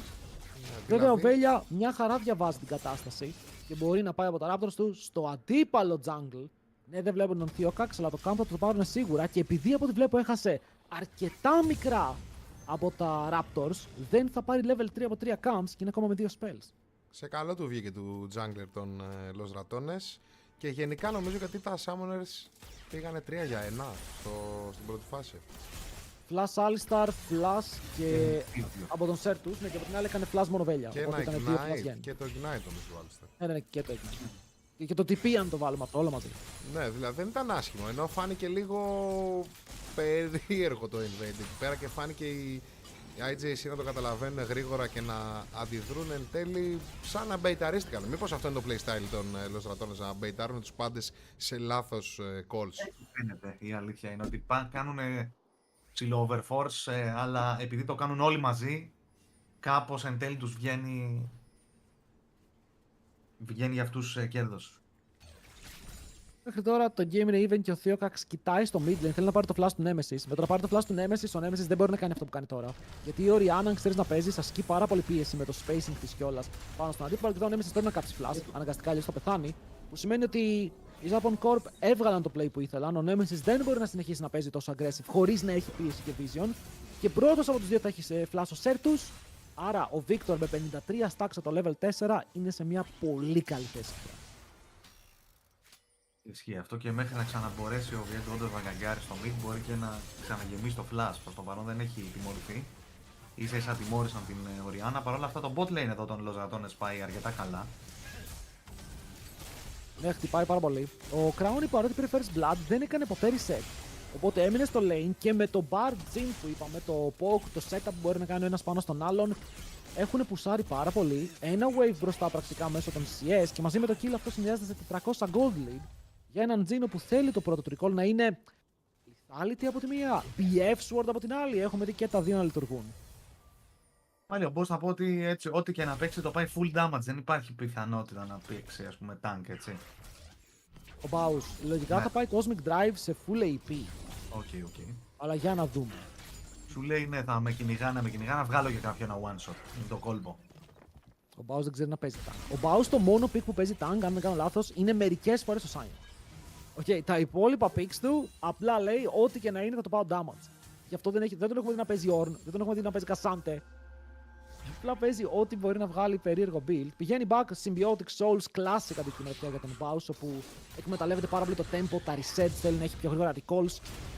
Βέβαια ο Βέλια μια χαρά διαβάζει την κατάσταση και μπορεί να πάει από τα Raptors του στο αντίπαλο jungle. Ναι, δεν βλέπουν τον Theocax, αλλά το camp θα το πάρουν σίγουρα και επειδή από ό,τι βλέπω έχασε αρκετά μικρά από τα Raptors, δεν θα πάρει level 3 από 3 camps και είναι ακόμα με 2 spells. Σε καλό του βγήκε του jungler των Los Ratones και γενικά νομίζω γιατί τα Summoners πήγανε 3 για 1 στην πρώτη φάση. Flash Alistar, Flash και από τον Sertus, ναι, και από την άλλη έκανε Flash μόνο Βέλια. Και ένα Ignite και το Ignite όμως του Alistar. Ναι, και το Ignite. Και το TP αν το βάλουμε αυτό, όλα μαζί. Ναι, δηλαδή δεν ήταν άσχημο, ενώ φάνηκε λίγο περίεργο το invade εκεί πέρα και φάνηκε οι IJC να το καταλαβαίνουν γρήγορα και να αντιδρούν εν τέλει σαν να μπεϊταρίστηκαν. Μήπως αυτό είναι το playstyle των Los Ratones, να μπεϊτάρουν τους πάντες σε λάθος calls. Φαίνεται, η αλήθεια είναι ότι κάνουν ψηλό overforce, αλλά επειδή το κάνουν όλοι μαζί, κάπως εν τέλει τους βγαίνει για αυτούς κέρδος. Μέχρι τώρα το game είναι even και ο Theocax κοιτάει στο mid lane, θέλει να πάρει το flash του Nemesis. Με το να πάρει το flash του Nemesis, ο Nemesis δεν μπορεί να κάνει αυτό που κάνει τώρα. Γιατί η Orianna, αν ξέρει να παίζει, ασκεί πάρα πολύ πίεση με το spacing τη κιόλα πάνω στον αντίπαλο και τώρα ο Nemesis πρέπει να κάψει flash. Αναγκαστικά αλλιώ θα πεθάνει. Που σημαίνει ότι οι Japan Corp έβγαλαν το play που ήθελαν. Ο Nemesis δεν μπορεί να συνεχίσει να παίζει τόσο aggressive χωρί να έχει πίεση και vision. Και πρώτο από του δύο θα έχει flash ο Sertus. Άρα ο Victor με 53 stacks από το level 4 είναι σε μια πολύ καλή θέση. Ισχύει αυτό και μέχρι να ξαναμπορέσει ο Βιέντο όντως να γκαγκάρει στο mid μπορεί και να ξαναγεμίσει το flash. Προς το παρόν δεν έχει τιμωρηθεί. Ίσα ίσα τιμώρησαν την Orianna. Παρ' όλα αυτά το bot lane εδώ των Λοζατώνες πάει αρκετά καλά. Ναι, χτυπάει πάρα πολύ. Ο Crown παρότι πήρε first blood δεν έκανε ποτέ reset. Οπότε έμεινε στο lane και με το bar gym που είπαμε, το poke, το setup που μπορεί να κάνει ο ένας πάνω στον άλλον, έχουν πουσάρει πάρα πολύ. Ένα wave μπροστά πρακτικά μέσω των CS και μαζί με το kill αυτό συνδυάζεται σε 400 gold lead για έναν Τζίνο που θέλει το πρώτο του recall να είναι lethality από τη μία, BF sword από την άλλη. Έχουμε δει και τα δύο να λειτουργούν. Πάλι ο boss να πω ότι έτσι, ό,τι και να παίξει το πάει full damage. Δεν υπάρχει πιθανότητα να παίξει ας πούμε tank έτσι. Ο Baus λογικά Ναι. θα πάει Cosmic Drive σε full AP. Οκ. Αλλά για να δούμε. Σου λέει ναι, θα με κυνηγά, να βγάλω και κάποιο ένα one shot. Είναι το κόλπο. Ο Baus δεν ξέρει να παίζει tank. Ο Baus το μόνο pick που παίζει tank, αν δεν κάνω λάθος, είναι μερικές φορές στο Sign. Okay, τα υπόλοιπα picks του απλά λέει ό,τι και να είναι θα το πάω damage. Γι' αυτό δεν τον έχουμε δει να παίζει Ornn, δεν τον έχουμε δει να παίζει Cassante. Απλά παίζει ό,τι μπορεί να βγάλει περίεργο build. Πηγαίνει back Symbiotic Souls Classic αντικειμενικά για τον Baus, όπου εκμεταλλεύεται πάρα πολύ το tempo, τα resets, θέλει να έχει πιο γρήγορα recalls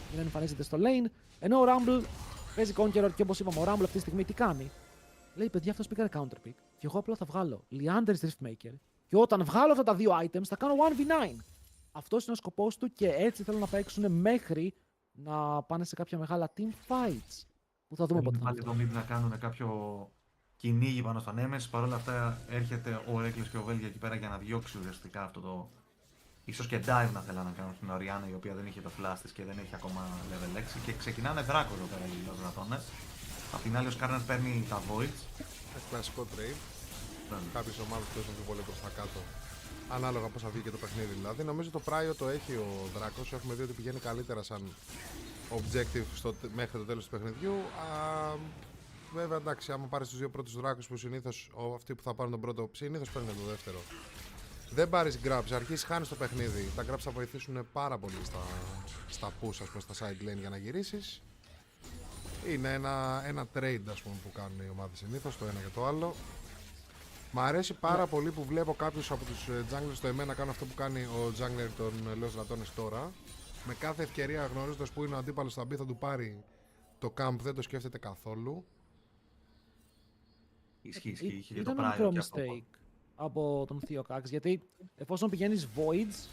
για να εμφανίζεται στο lane. Ενώ ο Rumble παίζει Conqueror και όπως είπαμε, ο Rumble αυτή τη στιγμή τι κάνει. Λέει παιδιά, αυτός πήγανε counter pick και εγώ απλά θα βγάλω Leander's Riftmaker και όταν βγάλω αυτά τα δύο items θα κάνω 1v9. Αυτός είναι ο σκοπός του και έτσι θέλουν να παίξουν μέχρι να πάνε σε κάποια μεγάλα team fights. Που θα δούμε πότε θα Πάλι το mid να κάνουν κάποιο κυνήγι πάνω στον Nemesis. Παρ' όλα αυτά έρχεται ο Reckless και ο Velge εκεί πέρα για να διώξει ουσιαστικά αυτό το. Ίσως και dive να θέλανε να κάνουν στην Orianna η οποία δεν είχε το flash της και δεν έχει ακόμα level 6. Και ξεκινάνε δράκο εδώ πέρα οι Λοζρατώνες. Απ' την άλλη ο Skarner παίρνει τα Voids. Κλασικό trade. Κάποιες ομάδες παίζουν πιο πολύ προς τα κάτω. Ανάλογα πώς θα βγει και το παιχνίδι δηλαδή. Νομίζω το Prio το έχει ο Δράκος. Έχουμε δει ότι πηγαίνει καλύτερα σαν objective μέχρι το τέλος του παιχνιδιού. Βέβαια εντάξει, άμα πάρεις τους δύο πρώτους Δράκους που συνήθως αυτοί που θα πάρουν τον πρώτο συνήθως παίρνουν το δεύτερο. Δεν πάρεις grabs, αρχίσεις χάνεις το παιχνίδι. Τα grabs θα βοηθήσουν πάρα πολύ στα push, ας πούμε, στα side lane για να γυρίσεις. Είναι ένα trade ας πούμε, που κάνουν οι ομάδες συνήθως, το ένα και το άλλο. Μ' αρέσει πάρα πολύ που βλέπω κάποιους από τους junglers στο εμένα να κάνουν αυτό που κάνει ο jungler των Los Ratones τώρα. Με κάθε ευκαιρία γνωρίζοντας που είναι ο αντίπαλος θα μπει, θα του πάρει το camp, δεν το σκέφτεται καθόλου. Ισχύει, είχε και το Ήταν ένα Prio μικρό και αυτό. mistake από τον Theocax, γιατί εφόσον πηγαίνεις Voids,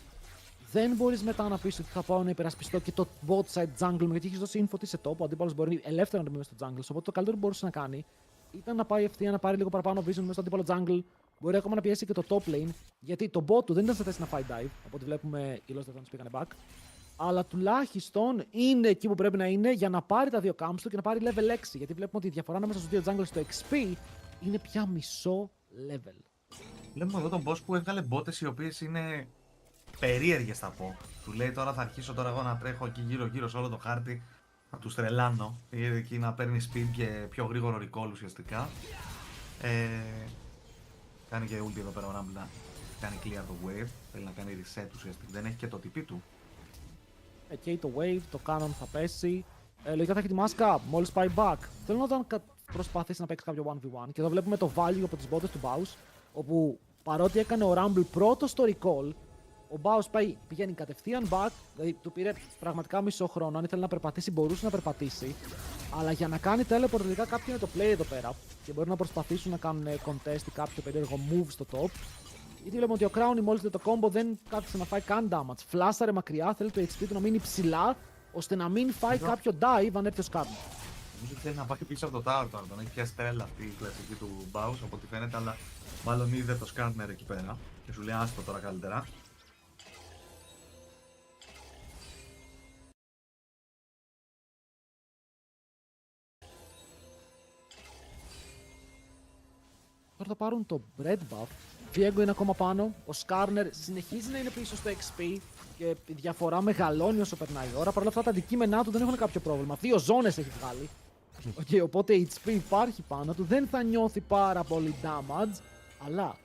δεν μπορείς μετά να πεις ότι θα πάω να υπερασπιστώ και το bot side jungle μου, γιατί έχεις δώσει info σε top, ο αντίπαλος μπορεί ελεύθερα να μπει μέσα στο jungle, οπότε το καλύτερο που μπορούσε να κάνει ήταν να πάει ευθεία, να πάρει λίγο παραπάνω vision μέσα στο αντίπαλο jungle, μπορεί ακόμα να πιέσει και το top lane, γιατί το bot του δεν ήταν σε θέση να φάει dive, από ό,τι βλέπουμε οι Lost Dragons πήγανε back, αλλά τουλάχιστον είναι εκεί που πρέπει να είναι για να πάρει τα δύο camps του και να πάρει level 6, γιατί βλέπουμε ότι η διαφορά ανάμεσα στους δύο jungles στο XP είναι πια μισό level. Βλέπουμε εδώ τον boss που έβγαλε μπότες οι οποίες είναι περίεργες θα πω. Του λέει τώρα θα αρχίσω τώρα εγώ να τρέχω εκεί γύρω-γύρω σε όλο το χάρτη, να τους τρελάνω. Είδε εκεί να παίρνει speed και πιο γρήγορο recall ουσιαστικά. Κάνει και ulti εδώ πέρα ο Rumble να κάνει clear το wave. Θέλει να κάνει reset ουσιαστικά. Δεν έχει και το TP του. Και το wave, το cannon θα πέσει. Λογικά θα έχει τη μάσκα μόλις πάει back. Θέλω να δω αν προσπαθήσει να παίξει κάποιο 1v1. Και εδώ βλέπουμε το value από τις μπότες του Baus, όπου παρότι έκανε ο Rumble πρώτο στο recall, ο Baus πηγαίνει κατευθείαν back, δηλαδή του πήρε πραγματικά μισό χρόνο. Αν ήθελε να περπατήσει, μπορούσε να περπατήσει. Αλλά για να κάνει teleport, τελικά κάποιο είναι το play εδώ πέρα. Και μπορεί να προσπαθήσουν να κάνουν contest ή κάποιο περίεργο move στο top. Γιατί βλέπουμε ότι ο Crown μόλις δει το combo δεν κάθισε να φάει καν damage. Φλάσαρε μακριά, θέλει το HP του να μείνει ψηλά, ώστε να μην φάει κάποιο dive αν έρθει ο Skarner. Νομίζω ότι θέλει να πάει πίσω από το tower τώρα. Τον έχει πιάσει τρέλα αυτή η κλασική του Baus από ό,τι φαίνεται, αλλά μάλλον είδε το Skarner εκεί πέρα. Και σου λέει άστο τώρα καλύτερα. Τώρα θα πάρουν το bread buff, Viego είναι ακόμα πάνω. Ο Skarner συνεχίζει να είναι πίσω στο XP και η διαφορά μεγαλώνει όσο περνάει η ώρα. Παρ' όλα αυτά τα αντικείμενά του δεν έχουν κάποιο πρόβλημα. 2 ζώνες έχει βγάλει. Okay, οπότε HP υπάρχει πάνω του. Δεν θα νιώθει πάρα πολύ damage. Αλλά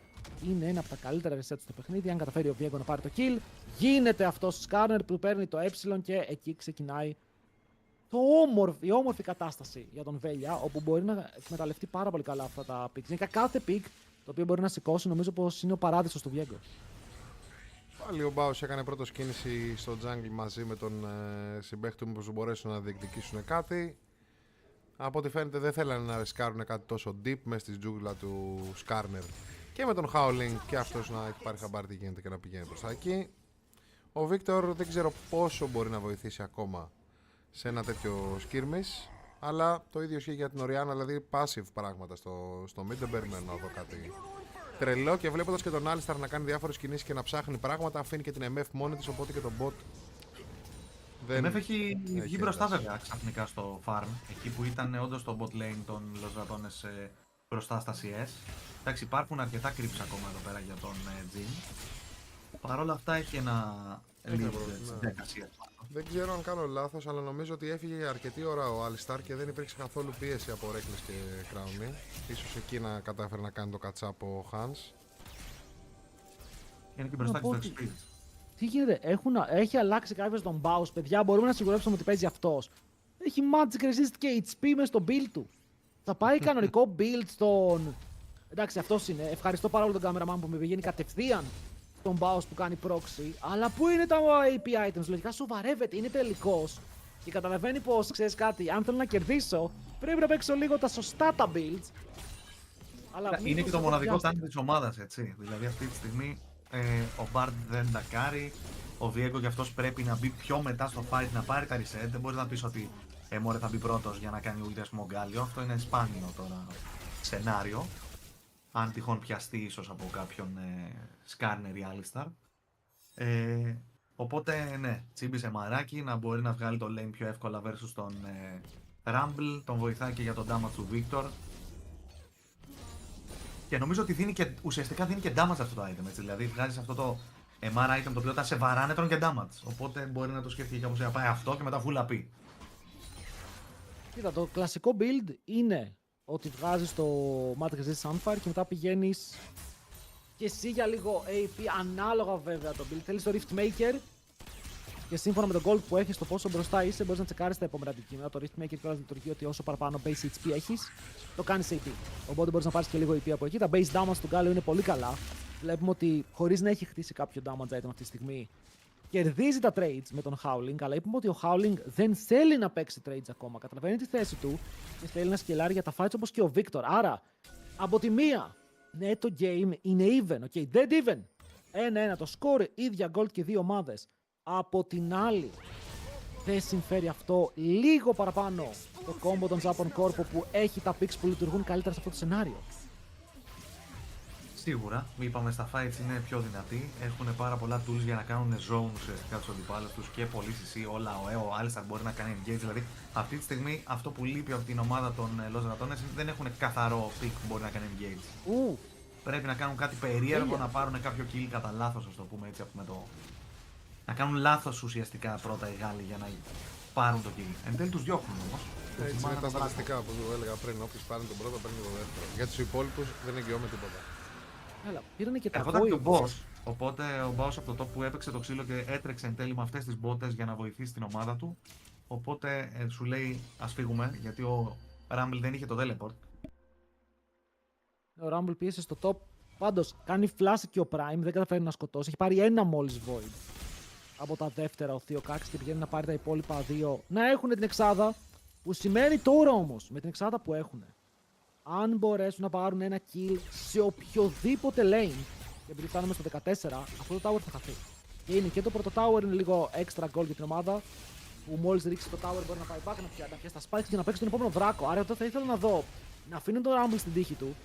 είναι ένα από τα καλύτερα reset στο παιχνίδι. Αν καταφέρει ο Viego να πάρει το kill, γίνεται αυτός ο Skarner που παίρνει το E και εκεί ξεκινάει η όμορφη κατάσταση για τον Βέλια, όπου μπορεί να εκμεταλλευτεί πάρα πολύ καλά αυτά τα picks. Γενικά κάθε pick το οποίο μπορεί να σηκώσει, νομίζω πως είναι ο παράδεισος του Viego. Πάλι ο Μπάους έκανε πρώτος κίνηση στο jungle μαζί με τον συμπαίχτη μου, πως μπορέσουν να διεκδικήσουν κάτι. Από ό,τι φαίνεται δεν θέλανε να ρισκάρουν κάτι τόσο deep μέσα στη τζούγκλα του Skarner και με τον Howling και αυτός να έχει πάρει χαμπάρι τι γίνεται και να πηγαίνει προς τα εκεί. Ο Victor δεν ξέρω πόσο μπορεί να βοηθήσει ακόμα σε ένα τέτοιο skirmish, αλλά το ίδιο ισχύει για την Orianna, δηλαδή passive πράγματα στο mid, δεν περιμένω να δω κάτι τρελό και βλέποντας και τον Alistar να κάνει διάφορες κινήσεις και να ψάχνει πράγματα, αφήνει και την MF μόνη της, οπότε και τον bot δεν έχει βγει μπροστά βέβαια ξαφνικά στο farm, εκεί που ήταν όντως στο bot lane των Los Ratones μπροστά στα CS. Εντάξει, υπάρχουν αρκετά creeps ακόμα εδώ πέρα για τον Jhin. Παρ' όλα αυτά έχει ένα lead στις 10 CS. Δεν ξέρω αν κάνω λάθος, αλλά νομίζω ότι έφυγε για αρκετή ώρα ο Alistar και δεν υπήρξε καθόλου πίεση από Reckless και Crowny. Ίσως εκεί να κατάφερε να κάνει το catch-up ο Hans. Είναι και μπροστά της στο XP. Τι γίνεται, έχει αλλάξει κάποιος τον Baus, παιδιά, μπορούμε να σιγουρέψουμε ότι παίζει αυτός. Έχει magic resist και HP μες στο build του. Θα πάει κανονικό build στον... Εντάξει, αυτός είναι. Ευχαριστώ πάρα πολύ τον cameraman που με πηγαίνει κατευθείαν στον Baus που κάνει proxy. Αλλά πού είναι τα AP items, λογικά σοβαρεύεται, είναι τελικός. Και καταλαβαίνει πως, ξέρεις κάτι, αν θέλω να κερδίσω, πρέπει να παίξω λίγο τα σωστά τα builds. Αλλά είναι και το μοναδικό tank της ομάδας, έτσι. Δηλαδή αυτή τη στιγμή ο Bard δεν τακάρει, ο Viego και αυτός πρέπει να μπει πιο μετά στο fight, να πάρει τα reset. Δεν μπορεί να πεις ότι μωρέ θα μπει πρώτος για να κάνει ulti ας πούμε ο Γκάλιο. Αυτό είναι σπάνιο τώρα σενάριο. Αν τυχόν πιαστεί ίσως από κάποιον Skarner ή Alistar. Οπότε ναι, τσίμπησε μαράκι να μπορεί να βγάλει το lane πιο εύκολα versus τον Rumble. Τον βοηθάει και για τον damage του Victor. Και νομίζω ότι ουσιαστικά δίνει και damage αυτό το item, έτσι. Δηλαδή βγάζεις αυτό το MR item το οποίο τα σε βαράνε τρώνε και damage. Οπότε μπορεί να το σκεφτεί κάπως να πάει αυτό και μετά full AP. Κοίτα, το κλασικό build είναι ότι βγάζεις το Matrix Resist Sunfire και μετά πηγαίνεις και εσύ για λίγο AP, ανάλογα βέβαια το build. Θέλεις το Rift Maker και σύμφωνα με τον gold που έχεις, το πόσο μπροστά είσαι, μπορείς να τσεκάρεις τα επόμενα αντικείμενα. Το Rift Maker κιόλας λειτουργεί ότι όσο παραπάνω base HP έχεις, το κάνεις AP. Οπότε μπορείς να πάρεις και λίγο AP από εκεί. Τα base damage του Γκάλιο είναι πολύ καλά. Βλέπουμε ότι χωρίς να έχει χτίσει κάποιο damage item αυτή τη στιγμή, κερδίζει τα trades με τον Howling, αλλά είπαμε ότι ο Howling δεν θέλει να παίξει trades ακόμα. Καταλαβαίνει τη θέση του και θέλει να σκελάρει για τα fights όπως και ο Victor. Άρα, από τη μία, ναι, το game είναι even, okay, dead even. 1-1 το score, ίδια gold και δύο ομάδες. Από την άλλη, δεν συμφέρει αυτό λίγο παραπάνω το combo των Japan Corpo που έχει τα picks που λειτουργούν καλύτερα σε αυτό το σενάριο. Σίγουρα, είπαμε στα fights είναι πιο δυνατοί. Έχουν πάρα πολλά tools για να κάνουν zone ουσιαστικά τους αντιπάλους τους και πολύ CC, όλα ο Alistar μπορεί να κάνει engage. Δηλαδή, αυτή τη στιγμή αυτό που λείπει από την ομάδα των Los Ratones δεν έχουν καθαρό pick που μπορεί να κάνει engage. Πρέπει να κάνουν κάτι περίεργο, να πάρουν κάποιο kill κατά λάθος, ας το πούμε έτσι. Να κάνουν λάθος ουσιαστικά πρώτα οι Γάλλοι για να πάρουν το kill. Εν τέλει τους διώχνουν όμως. Έτσι είναι τα στατιστικά που έλεγα πριν. Όποιος πάρει τον πρώτο, παίρνει το δεύτερο. Για τους υπόλοιπους δεν εγγυώμαι τίποτα. Έλα, πήρανε και τα ερχόταν και ο boss, οπότε ο boss από το top που έπαιξε το ξύλο και έτρεξε εν τέλει με αυτές τις μπότες για να βοηθήσει την ομάδα του. Οπότε σου λέει ας φύγουμε, γιατί ο Rumble δεν είχε το teleport. Ο Rumble πίεσε στο top, πάντως κάνει flash και ο Prime, δεν καταφέρει να σκοτώσει, έχει πάρει ένα μόλις void. Από τα δεύτερα ο Θείο Κάξ και πηγαίνει να πάρει τα υπόλοιπα δύο να έχουν την εξάδα, που σημαίνει τώρα όμως με την εξάδα που έχουν, αν μπορέσουν να πάρουν ένα kill σε οποιοδήποτε lane, και επειδή φτάνουμε στο 14, αυτό το tower θα χαθεί. Και είναι και το πρώτο tower, είναι λίγο extra goal για την ομάδα, που μόλις ρίξει το tower μπορεί να πάει back, να πιάσει τα spikes και να παίξει τον επόμενο δράκο. Άρα εδώ θα ήθελα να δω να αφήνει τον Rumble στην τύχη του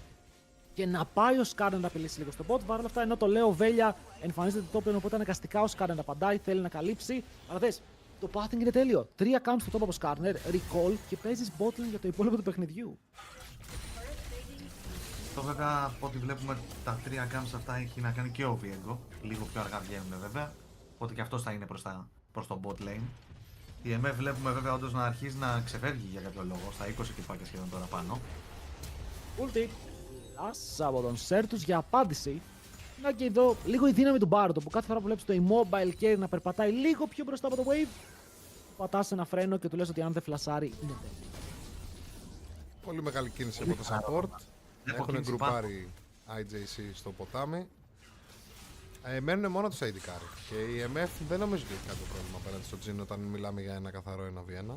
και να πάει ο Skarner να απειλήσει λίγο στο bot. Παρ' όλα αυτά, ενώ το λέω Βέλια εμφανίζεται το top lane, οπότε αναγκαστικά ο Skarner απαντάει, θέλει να καλύψει. Αλλά δες, το pathing είναι τέλειο. 3 counts στο top από Skarner, recall και παίζεις bot lane για το υπόλοιπο του παιχνιδιού. Αυτό βέβαια από ό,τι βλέπουμε τα 3 camps αυτά έχει να κάνει και ο Viego. Λίγο πιο αργά βγαίνουν βέβαια. Οπότε και αυτός θα είναι προς το bot lane. Η MF βλέπουμε βέβαια όντως να αρχίζει να ξεφεύγει για κάποιο λόγο. Στα 20 κυπάκια σχεδόν τώρα πάνω. Ulti. Λάσα από τον Σέρτους για απάντηση. Να και εδώ λίγο η δύναμη του Μπάρντο που κάθε φορά που βλέπεις το immobile carry να περπατάει λίγο πιο μπροστά από το wave, πατάς ένα φρένο και του λες ότι αν δεν φλασάρει είναι τέλειο. Πολύ μεγάλη κίνηση από το support. Έχουν γκρουπάρει IJC στο ποτάμι. Μένουν μόνο τους AD carry. Και η MF δεν νομίζω ότι έχει κάποιο πρόβλημα απέναντι στο Jhin όταν μιλάμε για ένα καθαρό 1v1.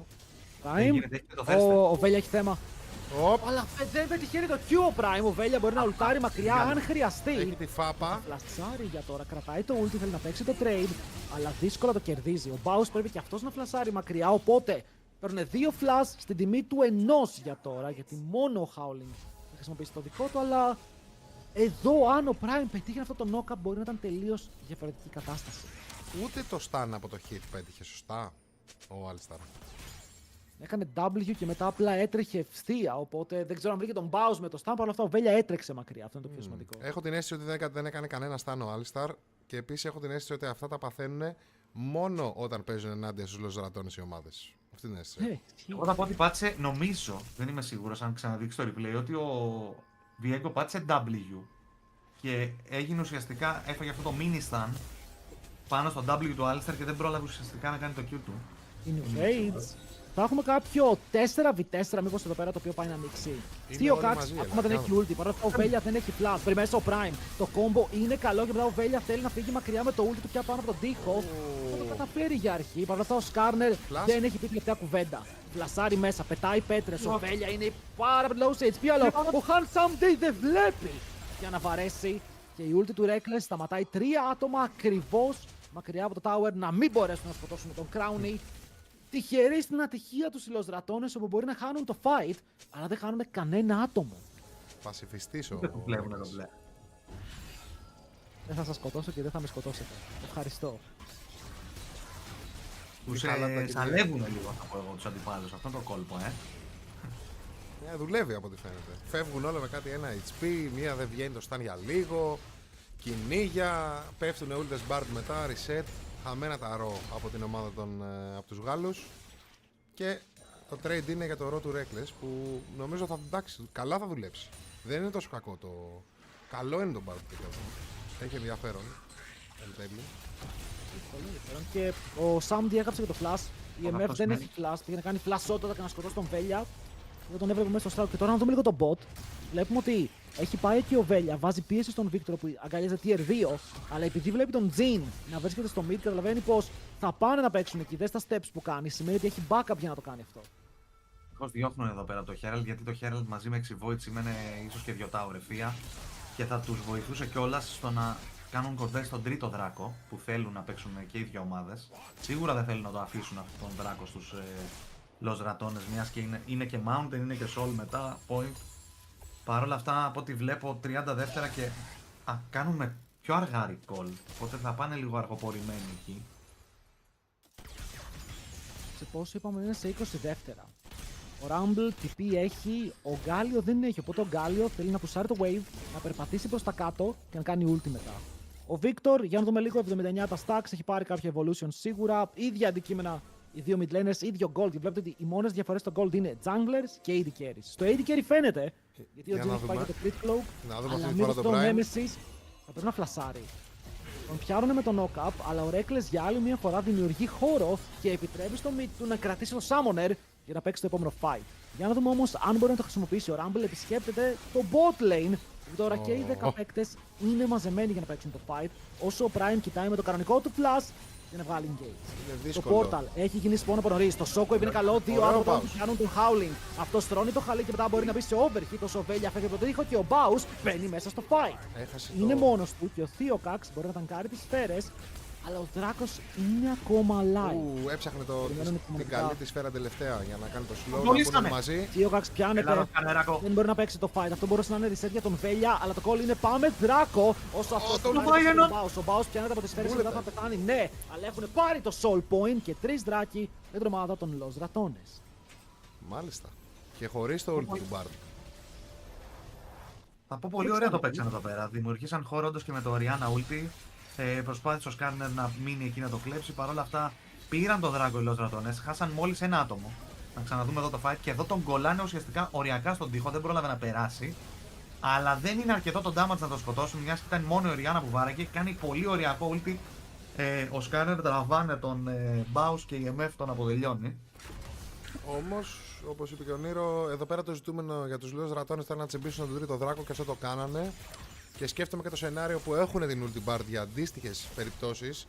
Prime. Ο Βέλια έχει θέμα. Αλλά δεν πετυχαίνει το Q ο Prime. Ο Βέλια μπορεί να ουλτάρει μακριά αν χρειαστεί. Έχει τη φάπα. Φλασάρει για τώρα. Κρατάει το ulti, θέλει να παίξει το trade. Αλλά δύσκολα το κερδίζει. Ο Baus πρέπει και αυτός να φλασάρει μακριά. Οπότε παίρνουν 2 flash στην τιμή του 1 για τώρα. Γιατί μόνο ο Howling θα χρησιμοποιήσει το δικό του. Αλλά εδώ αν ο Prime πετύχει αυτό το knock-up μπορεί να ήταν τελείως διαφορετική κατάσταση. Ούτε το stun από το hit πέτυχε σωστά ο Alistar. Έκανε W και μετά απλά έτρεχε ευθεία. Οπότε δεν ξέρω αν βρήκε τον Baus με το stun. Παρ' όλα αυτά ο Βέλια έτρεξε μακριά. Αυτό είναι το πιο σημαντικό. Έχω την αίσθηση ότι δεν έκανε κανένα stun ο Alistar. Και επίσης έχω την αίσθηση ότι αυτά τα παθαίνουν μόνο όταν παίζουν ενάντια στους λοζρατώνες οι ομάδες. Αυτή είναι η αίσθηση. Εγώ θα πω ότι πάτησε, νομίζω, δεν είμαι σίγουρος αν ξαναδείξει το replay, ότι ο Viego πάτησε W και έγινε ουσιαστικά, έφαγε αυτό το mini stun πάνω στο W του Alistar και δεν πρόλαβε ουσιαστικά να κάνει το Q του. Είναι Raids. Θα έχουμε κάποιο 4v4 μήπως εδώ πέρα το οποίο πάει να ανοίξει. Στίο Κάξ, ακόμα δεν έχει ulti, παρόλο που ο Βέλια δεν έχει flash. Περιμένει στο Prime. Το combo είναι καλό και μετά ο Βέλια θέλει να φύγει μακριά με το ulti του πια πάνω από τον τοίχο. Θα το καταφέρει για αρχή. Παρόλο αυτά ο Σκάρνερ δεν έχει πει τελευταία κουβέντα. Φλασάρει μέσα, πετάει πέτρες. Ο Βέλια είναι πάρα πολύ low σε HP, αλλά ο Handsome Day δεν βλέπει για να βαρέσει. Και η ulti του Reckless σταματάει 3 άτομα ακριβώς μακριά από το tower να μην μπορέσουν να σκοτώσουν τον Crowny. Τυχεροί στην ατυχία τους οι λοζρατώνες όπου μπορεί να χάνουν το fight, αλλά δεν χάνουν κανένα άτομο. Πασιφιστής ο βλέπουν εδώ μπλε. Δεν θα σας σκοτώσω και δεν θα με σκοτώσετε. Ευχαριστώ. Τους σαλεύουν λίγο θα πω εγώ τους αντιπάλους. Αυτό είναι το κόλπο, δουλεύει από ό,τι φαίνεται. Φεύγουν όλα με κάτι 1 HP, μία δεν βγαίνει το stun για λίγο. Κυνήγια, πέφτουν ούλτες μπάρτ μετά, reset. Χαμένα τα ρο από την ομάδα από τους Γάλλους. Και το trade είναι για το ρο του Reckless που νομίζω θα εντάξει, καλά θα δουλέψει. Δεν είναι τόσο κακό το... Καλό είναι το μπάρτ που έχει ενδιαφέρον. Και ο Sam διέκαψε και το flash. Η MF δεν έχει flash, πήγε να κάνει flash auto και να σκοτώσει τον Βέλια. Δεν τον έβλεπε μέσα στο start. Και τώρα να δούμε λίγο τον bot. Βλέπουμε ότι έχει πάει εκεί ο Βέλια, βάζει πίεση στον Victor που αγκαλιάζεται tier 2. Αλλά επειδή βλέπει τον Jhin να βρίσκεται στο mid, καταλαβαίνει πως θα πάνε να παίξουν εκεί. Δες τα steps που κάνει. Σημαίνει ότι έχει backup για να το κάνει αυτό. Ευτυχώς διώχνουν εδώ πέρα το Herald, γιατί το Herald μαζί με 6 void σημαίνει ίσως και 2 tower ευφία. Και θα τους βοηθούσε κιόλας στο να κάνουν κορδές στον τρίτο δράκο που θέλουν να παίξουν και οι δύο ομάδες. Σίγουρα δεν θέλουν να το αφήσουν αυτόν τον δράκο στους λοζρατώνες, μιας και είναι και mountain, είναι και soul μετά, point. Παρ' όλα αυτά, από ό,τι βλέπω, 30 δεύτερα και κάνουν με πιο αργά recall, οπότε θα πάνε λίγο αργοπορημένοι εκεί. Σε πόσο είπαμε είναι σε 20 δεύτερα. Ο Rumble TP έχει, ο Γκάλιο δεν έχει, οπότε ο Γκάλιο θέλει να πουσάρει το wave, να περπατήσει προς τα κάτω και να κάνει ulti μετά. Ο Victor, για να δούμε λίγο, 79 τα stacks, έχει πάρει κάποια evolution σίγουρα, ίδια αντικείμενα οι δύο mid laners, ίδιο gold. Βλέπετε ότι οι μόνες διαφορές στο gold είναι junglers και AD carries. Στο AD carry φαίνεται, γιατί ο Jhin έχει πάει για το crit cloak, αλλά μήπως το Nemesis θα πρέπει να φλασάρει. Τον πιάνουν με το knock-up, αλλά ο Reckless για άλλη μια φορά δημιουργεί χώρο και επιτρέπει στο mid του να κρατήσει το summoner για να παίξει το επόμενο fight. Για να δούμε όμως αν μπορεί να το χρησιμοποιήσει. Ο Rumble επισκέπτεται το bot lane. Τώρα και οι 10 παίκτες είναι μαζεμένοι για να παίξουν το fight. Όσο ο Prime κοιτάει με το κανονικό του flash για να βγάλει engage. Το portal έχει γίνει spawn από νωρίς. Το Shockwave είναι καλό. Δύο άτομα που πιάνουν τον Howling. Αυτό στρώνει το χαλί και μετά μπορεί να μπει σε overhit. Ο Σοβέλια φεύγει από το τείχο και ο Baus μπαίνει μέσα στο fight. Είναι μόνος του και ο Theocax μπορεί να ταγκάρει τις σφαίρες. Αλλά ο Δράκος είναι ακόμα alive. Έψαχνε την καλή τη σφαίρα τελευταία για να κάνει το slow. Να πούνε μαζί. Theocax πιάνεται. Δεν μπορεί να παίξει το fight. Αυτό μπορούσε να είναι reset για τον Βέλια. Αλλά το call είναι πάμε Δράκο. Όσο αυτό τον Baus. Ο Baus πιάνεται από τις σφαίρες και μετά θα πεθάνει. Ναι, αλλά έχουν πάρει το soul point και 3 δράκοι με την ομάδα των Los Ratones. Μάλιστα. Και χωρίς το ult του Bard. Θα πω πολύ ωραία το παίξαν εδώ πέρα. Δημιουργήσαν χώρο όντως και με το Orianna Ulti. Προσπάθησε ο Σκάρνερ να μείνει εκεί να το κλέψει. Παρ' όλα αυτά πήραν το Δράγκο οι Λοζρατώνες. Χάσαν μόλις ένα άτομο. Να ξαναδούμε εδώ το fight. Και εδώ τον κολλάνε ουσιαστικά οριακά στον τοίχο. Δεν πρόλαβε να περάσει. Αλλά δεν είναι αρκετό το damage να το σκοτώσουν. Μιας και ήταν μόνο η Orianna που βάραγε. Κάνει πολύ ωριακό ulti. Ο Σκάρνερ τραβάνε τον Baus και η MF τον αποτελειώνει. Όμως, όπως είπε και ο Νίρο, εδώ πέρα το ζητούμενο για τους Λεos Ρατώνες ήταν να τσιμπήσουν τον τρίτο δράκο και αυτό το κάνανε. Και σκέφτομαι και το σενάριο που έχουν την ulti bar για αντίστοιχες περιπτώσεις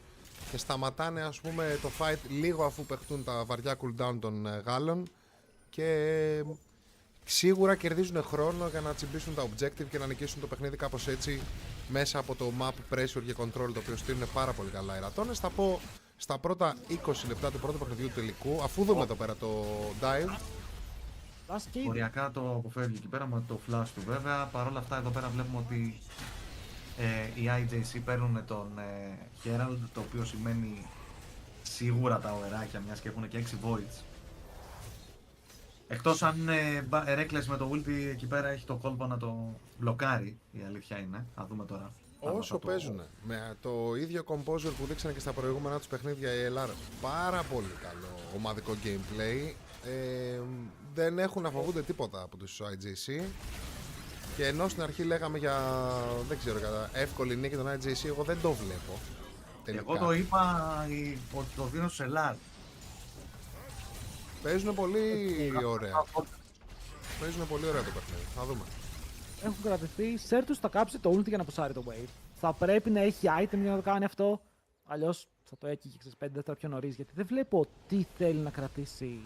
και σταματάνε ας πούμε το fight λίγο αφού παιχτούν τα βαριά cooldown των Γάλλων και σίγουρα κερδίζουν χρόνο για να τσιμπήσουν τα objective και να νικήσουν το παιχνίδι κάπως έτσι μέσα από το map pressure και control το οποίο στείλουν πάρα πολύ καλά οι Ρατώνες. Θα πω στα πρώτα 20 λεπτά του πρώτου παιχνιδιού του τελικού, αφού δούμε εδώ πέρα το dive. Οριακά το αποφεύγει εκεί πέρα με το flash του βέβαια. Παρ' όλα αυτά εδώ πέρα βλέπουμε ότι οι IJC παίρνουν τον Herald, το οποίο σημαίνει σίγουρα τα οεράκια μιας και έχουν και 6 voids. Εκτός αν Reckless με το ulti εκεί πέρα έχει το κόλπο να το μπλοκάρει, η αλήθεια είναι. Θα δούμε τώρα. Όσο παίζουν με το ίδιο composer που δείξανε και στα προηγούμενα τους παιχνίδια η LR, πάρα πολύ καλό ομαδικό gameplay, δεν έχουν να φοβούνται τίποτα από τους IJC και ενώ στην αρχή λέγαμε για, δεν ξέρω, κατά εύκολη νίκη των IJC, εγώ δεν το βλέπω τελικά. Εγώ το είπα ότι το δίνω στους LR. Παίζουν πολύ ωραία. Παίζουν πολύ ωραία το παιχνίδι, θα δούμε. Έχουν κρατηθεί. Σέρτους θα κάψει το ulti για να ποσάρει το wave. Θα πρέπει να έχει item για να το κάνει αυτό. Αλλιώς θα το έκυγε 5 δεύτερα πιο νωρίς. Γιατί δεν βλέπω τι θέλει να κρατήσει.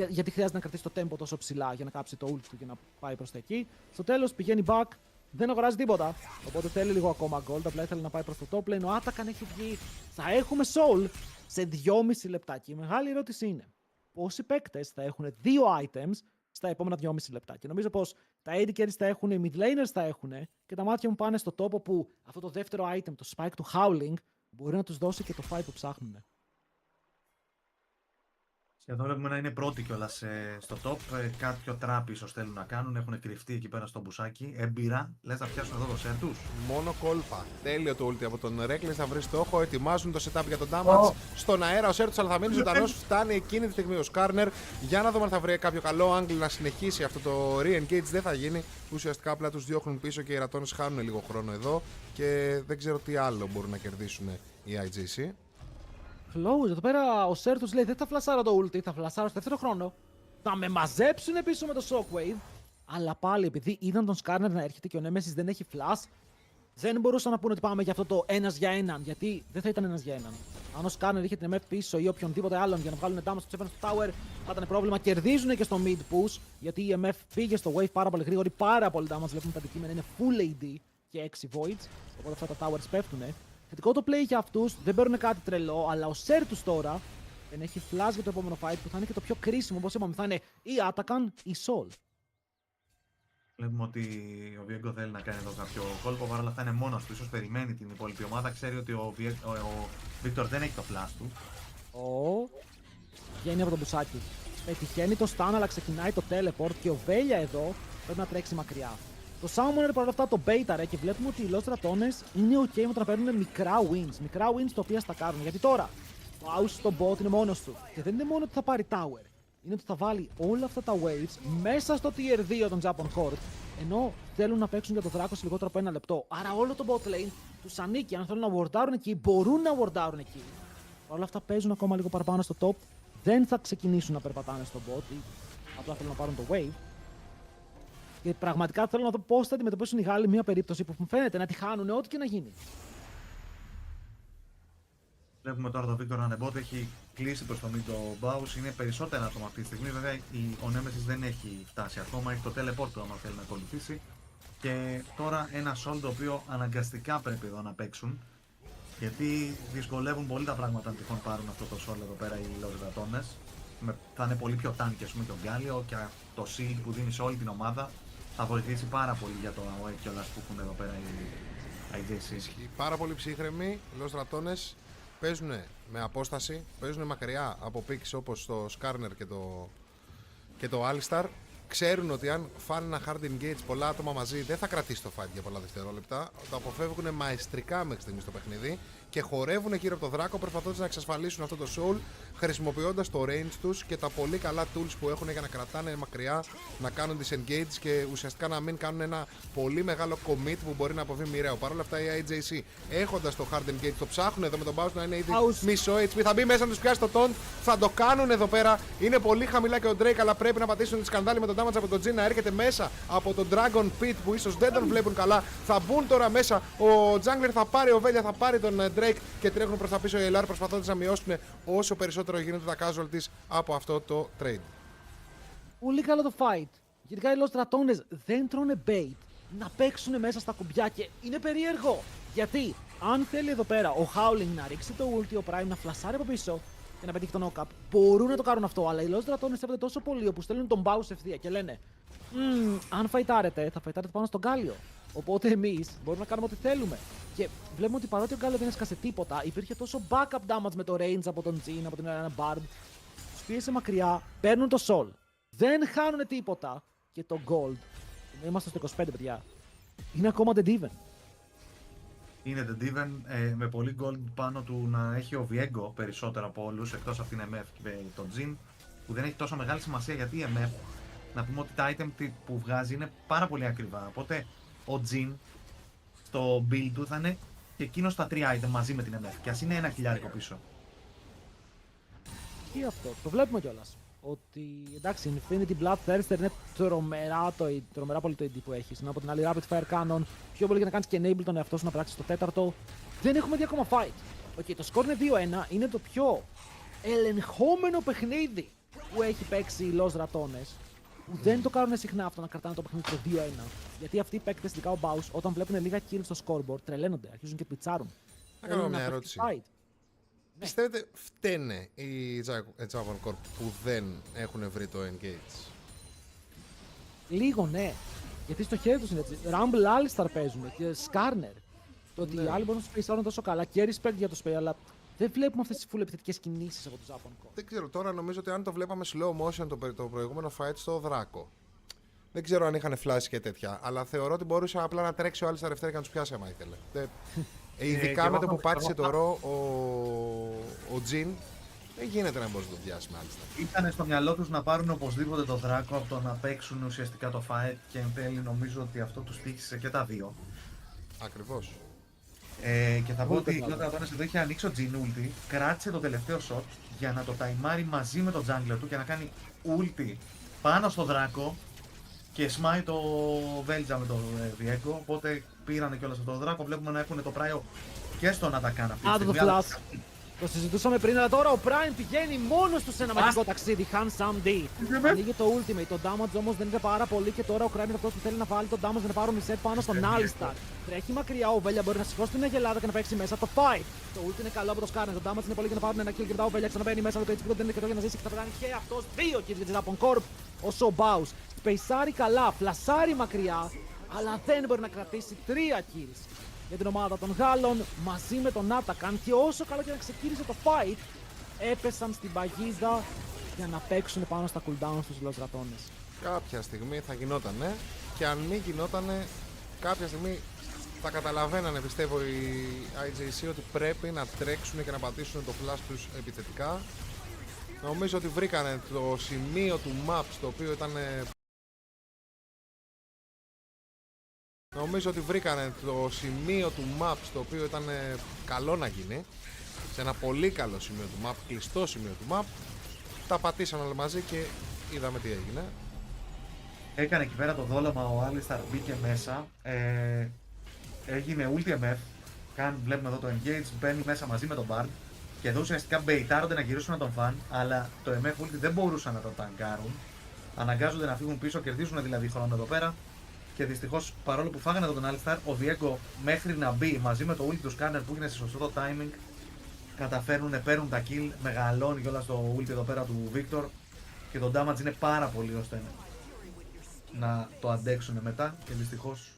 Γιατί χρειάζεται να κρατήσει το tempo τόσο ψηλά για να κάψει το ulti του και να πάει προς τα εκεί. Στο τέλος πηγαίνει back. Δεν αγοράζει τίποτα. Οπότε θέλει λίγο ακόμα gold. Απλά ήθελε να πάει προς το top lane. Ο Atakan έχει βγει. Θα έχουμε soul σε 2,5 λεπτά. Και η μεγάλη ερώτηση είναι πόσοι παίκτες θα έχουν 2 items στα επόμενα 2,5 λεπτά. Και νομίζω πως τα AD carries θα έχουν, οι mid laners θα έχουν και τα μάτια μου πάνε στο τόπο που αυτό το δεύτερο item, το spike του Howling, μπορεί να τους δώσει και το fight που ψάχνουν. Εδώ βλέπουμε να είναι πρώτοι κιόλας στο top. Κάποιο trap ίσως θέλουν να κάνουν. Έχουν κρυφτεί εκεί πέρα στο μπουσάκι. Έμπειρα. Λες να πιάσουν εδώ το σερ τους. Μόνο κόλπα. Τέλειο το ulti από τον Reckless. Θα βρει στόχο. Ετοιμάζουν το setup για τον damage. Στον αέρα ο σερ τους, αλλά θα μείνει ζωντανός. Φτάνει εκείνη τη στιγμή ο Σκάρνερ. Για να δούμε αν θα βρει κάποιο καλό angle να συνεχίσει αυτό το re-engage. Δεν θα γίνει. Ουσιαστικά απλά τους διώχνουν πίσω και οι Ρατώνες χάνουν λίγο χρόνο εδώ. Και δεν ξέρω τι άλλο μπορούν να κερδίσουν οι IJC. Close, εδώ πέρα ο Σέρτους λέει δεν θα φλασάρω το ulti, θα φλασάρω στο δεύτερο χρόνο. Θα με μαζέψουν πίσω με το shockwave. Αλλά πάλι επειδή είδαν τον Σκάρνερ να έρχεται και ο Nemesis δεν έχει flash, δεν μπορούσαν να πούνε ότι πάμε για αυτό το ένας για έναν. Γιατί δεν θα ήταν ένας για έναν. Αν ο Σκάρνερ είχε την MF πίσω ή οποιονδήποτε άλλον για να βγάλουν damage στο tower, θα ήταν πρόβλημα. Κερδίζουν και στο mid push. Γιατί η MF πήγε στο wave πάρα πολύ γρήγορη, πάρα πολύ damage. Βλέπουμε τα αντικείμενα είναι full AD και 6 voids. Οπότε αυτά τα towers πέφτουν. Θετικό το play για αυτούς, δεν παίρνουν κάτι τρελό, αλλά ο Σέρτους τώρα δεν έχει flash για το επόμενο fight που θα είναι και το πιο κρίσιμο. Όπως είπαμε, θα είναι ή Atakan ή Sol. Βλέπουμε ότι ο Βιέγκο θέλει να κάνει εδώ κάποιο κόλπο. Παρ' όλα αυτά είναι μόνος του. Ίσως περιμένει την υπόλοιπη ομάδα. Ξέρει ότι ο Βίκτορ δεν έχει το flash του. Βγαίνει από το μπουσάκι. Πετυχαίνει το stun, αλλά ξεκινάει το teleport και ο Βέλια εδώ πρέπει να τρέξει μακριά. Το Summoner παρόλα αυτά το bait και βλέπουμε ότι οι Lost Ρατώνες είναι ok με το να παίρνουν μικρά wins. Μικρά wins τα οποία στακάρουν. Γιατί τώρα ο Aus στο bot είναι μόνος του. Και δεν είναι μόνο ότι θα πάρει tower. Είναι ότι θα βάλει όλα αυτά τα waves μέσα στο tier 2 των Japan Court. Ενώ θέλουν να παίξουν για το Δράκο σε λιγότερο από 1 λεπτό. Άρα όλο το bot lane τους ανήκει. Αν θέλουν να wardάρουν εκεί, μπορούν να wardάρουν εκεί. Όλα αυτά παίζουν ακόμα λίγο παραπάνω στο top. Δεν θα ξεκινήσουν να περπατάνε στο bot ή απλά θέλουν να πάρουν το wave. Και πραγματικά θέλω να δω πώς θα αντιμετωπίσουν οι Γάλλοι μια περίπτωση που μου φαίνεται να τη χάνουν ό,τι και να γίνει. Βλέπουμε τώρα τον Βίκτορ Ανεμπότ έχει κλείσει προς το mid το Baus. Είναι περισσότερα άτομα αυτή τη στιγμή. Βέβαια ο Nemesis δεν έχει φτάσει ακόμα. Έχει το teleport του άμα θέλει να ακολουθήσει. Και τώρα ένα Sol το οποίο αναγκαστικά πρέπει εδώ να παίξουν. Γιατί δυσκολεύουν πολύ τα πράγματα αν τυχόν πάρουν αυτό το Sol εδώ πέρα οι Λοζρατώνες. Θα είναι πολύ πιο tanky ας πούμε και ο Γκάλιο και το shield που δίνει σε όλη την ομάδα θα βοηθήσει πάρα πολύ για το AOE κιόλας που έχουν εδώ πέρα οι IJC. Πάρα πολύ ψύχρεμοι, οι Λοζρατώνες παίζουν με απόσταση, παίζουν μακριά από picks όπως το Σκάρνερ και το Alistar ξέρουν ότι αν φάνε ένα hard engage πολλά άτομα μαζί δεν θα κρατήσει το fight για πολλά δευτερόλεπτα. Το αποφεύγουν μαεστρικά μέχρι στιγμή στο παιχνίδι και χορεύουν γύρω από το δράκο προσπαθώντας να εξασφαλίσουν αυτό το soul χρησιμοποιώντας το range τους και τα πολύ καλά tools που έχουν για να κρατάνε μακριά, να κάνουν disengage και ουσιαστικά να μην κάνουν ένα πολύ μεγάλο commit που μπορεί να αποβεί μοιραίο. Παρ' όλα αυτά η IJC έχοντας το hard engage το ψάχνουν εδώ με τον Baus να είναι ήδη μισό HP. Θα μπει μέσα να τους πιάσει το taunt, θα το κάνουν εδώ πέρα. Είναι πολύ χαμηλά και ο Drake, αλλά πρέπει να πατήσουν τη σκανδάλη με τον damage από τον Jin να έρχεται μέσα από τον Dragon Pit που ίσως δεν τον βλέπουν καλά. Θα μπουν τώρα μέσα. Ο Jungler θα πάρει, ο Velya θα πάρει τον Drake και τρέχουν προς τα πίσω οι LR προσπαθώντας να μειώσουν όσο περισσότερο γίνονται τα casualties από αυτό το trade. Πολύ καλό το fight. Γιατί οι στρατώνες δεν τρώνε bait να παίξουν μέσα στα κουμπιά και είναι περίεργο. Γιατί αν θέλει εδώ πέρα ο Howling να ρίξει το ulti, ο Prime να φλασάρει από πίσω και να πετύχει τον knock-up, μπορούν να το κάνουν αυτό. Αλλά οι Lost στρατώνες έπρεπε τόσο πολύ όπου στέλνουν τον Baus ευθεία και λένε αν φαϊτάρετε, θα φαϊτάρετε πάνω στον Γκάλιο. Οπότε εμείς μπορούμε να κάνουμε ό,τι θέλουμε. Και βλέπουμε ότι παρότι ο Γκάλιο δεν έσκασε τίποτα, υπήρχε τόσο backup damage με το range από τον Jin, από την Arena Bard. Τους πίεσε μακριά, παίρνουν το soul. Δεν χάνουν τίποτα. Και το gold. Είμαστε στο 25, παιδιά. Είναι ακόμα the diven. Είναι the diven με πολύ gold πάνω του να έχει ο Viego περισσότερο από όλους εκτός από την MF και τον Jin, που δεν έχει τόσο μεγάλη σημασία γιατί η MF, να πούμε ότι τα item που βγάζει είναι πάρα πολύ ακριβά. Οπότε ο Jin στο build του θα είναι και εκείνο στα 3 item μαζί με την MF. Και ας είναι ένα χιλιάρικο πίσω. Τι αυτό, το βλέπουμε κιόλας. Ότι εντάξει, Infinity Bloodthirster είναι τρομερά πολύ το AD που έχεις. Από την άλλη, Rapid Fire Cannon, πιο πολύ για να κάνεις και enable τον εαυτό σου να πράξεις το τέταρτο. Δεν έχουμε δει ακόμα fight. Το score είναι 2-1, είναι το πιο ελεγχόμενο παιχνίδι που έχει παίξει οι Lost Ratones. Που δεν το κάνουν συχνά αυτό να κρατάνε το παιχνίδι στο 2-1. Γιατί αυτοί οι παίκτες, ειδικά ο Baus, όταν βλέπουν λίγα kills στο scoreboard, τρελαίνονται, αρχίζουν και πιτσάρουν. Να κάνω μια ερώτηση. Πιστεύετε φταίνε οι Javan Corp που δεν έχουν βρει το engage? Λίγο ναι. Γιατί στο χέρι τους είναι έτσι. Rumble Alistar παίζουν και Skarner. Το ότι οι άλλοι μπορούν να τους τόσο καλά και respect για το spray, αλλά δεν βλέπουμε αυτές τις full επιθετικές κινήσεις από τους Japan Corp. Δεν ξέρω, τώρα νομίζω ότι αν το βλέπαμε slow motion το προηγούμενο fight στο Δράκο. Δεν ξέρω αν είχαν φλάσει και τέτοια, αλλά θεωρώ ότι μπορούσε απλά να τρέξει ο Alistar ευθέρα και να τους πιάσει άμα ήθελε. Ειδικά με το που πάτησε το ρο ο Jin, δεν γίνεται να μπορεί να το πιάσει μάλιστα. Ήταν στο μυαλό τους να πάρουν οπωσδήποτε το δράκο από το να παίξουν ουσιαστικά το fight και εν τέλει νομίζω ότι αυτό τους τύχησε και τα δύο. Ακριβώς. Και θα πω ότι ο Drattones εδώ είχε ανοίξει ο Jin ulti, κράτησε το τελευταίο shot για να το ταϊμάρει μαζί με τον jungler του και να κάνει ulti πάνω στο δράκο και σμάει το Velja με το Viego, οπότε πήρανε κιόλας αυτό το δράκο. Βλέπουμε να έχουν το πράιο και στον Ατακάν αυτή τη στιγμή. Το συζητούσαμε πριν, αλλά τώρα ο Prime πηγαίνει μόνος του σε ένα μαγικό ταξίδι. Handsome D. Ανοίγει το ultimate, το damage όμως δεν είναι πάρα πολύ και τώρα ο Prime είναι αυτός που θέλει να βάλει το damage για να πάρει μισέ πάνω στον Alistar. Τρέχει μακριά, ο Velya μπορεί να σηκώσει την αγελάδα και να παίξει μέσα το fight. Το ult είναι καλό από το Skarner, το damage είναι πολύ για να πάρουν ένα kill και μετά ο Velya ξαναμπαίνει μέσα από το HP που δεν είναι αρκετό για να ζήσει και θα κάνει και αυτός 2 kills για τη Japan Corp. Όσο ο Baus σπεϊσάρει καλά, φλασάρει μακριά, αλλά δεν μπορεί να κρατήσει 3 kills για την ομάδα των Γάλλων μαζί με τον Άτακαν και όσο καλό και να ξεκίνησε το fight έπεσαν στην παγίδα για να παίξουν πάνω στα cooldowns τους Lost Ratones. Κάποια στιγμή θα γινότανε και αν μην γινότανε κάποια στιγμή θα καταλαβαίνανε πιστεύω οι IJC ότι πρέπει να τρέξουν και να πατήσουν το flash τους επιθετικά. Νομίζω ότι βρήκανε το σημείο του map στο οποίο ήταν καλό να γίνει, σε ένα πολύ καλό σημείο του map, κλειστό σημείο του map. Τα πατήσαν όλα μαζί και είδαμε τι έγινε. Έκανε εκεί πέρα το δόλωμα, ο Alistar μπήκε μέσα, έγινε ulti MF, βλέπουμε εδώ το engage, μπαίνει μέσα μαζί με τον Bard και εδώ ουσιαστικά μπεϊτάρονται να γυρίσουν να τον φαν, αλλά το MF ulti δεν μπορούσαν να το ταγκάρουν, αναγκάζονται να φύγουν πίσω, κερδίζουν δηλαδή χρόνο εδώ πέρα. Και δυστυχώς παρόλο που φάγανε τον Alistar, ο Viego μέχρι να μπει μαζί με το ulti του Skarner που είναι σε σωστό το timing, καταφέρνουν, παίρνουν τα kill, μεγαλώνει κιόλας το ulti εδώ πέρα του Victor και το damage είναι πάρα πολύ ώστε να το αντέξουν μετά και δυστυχώς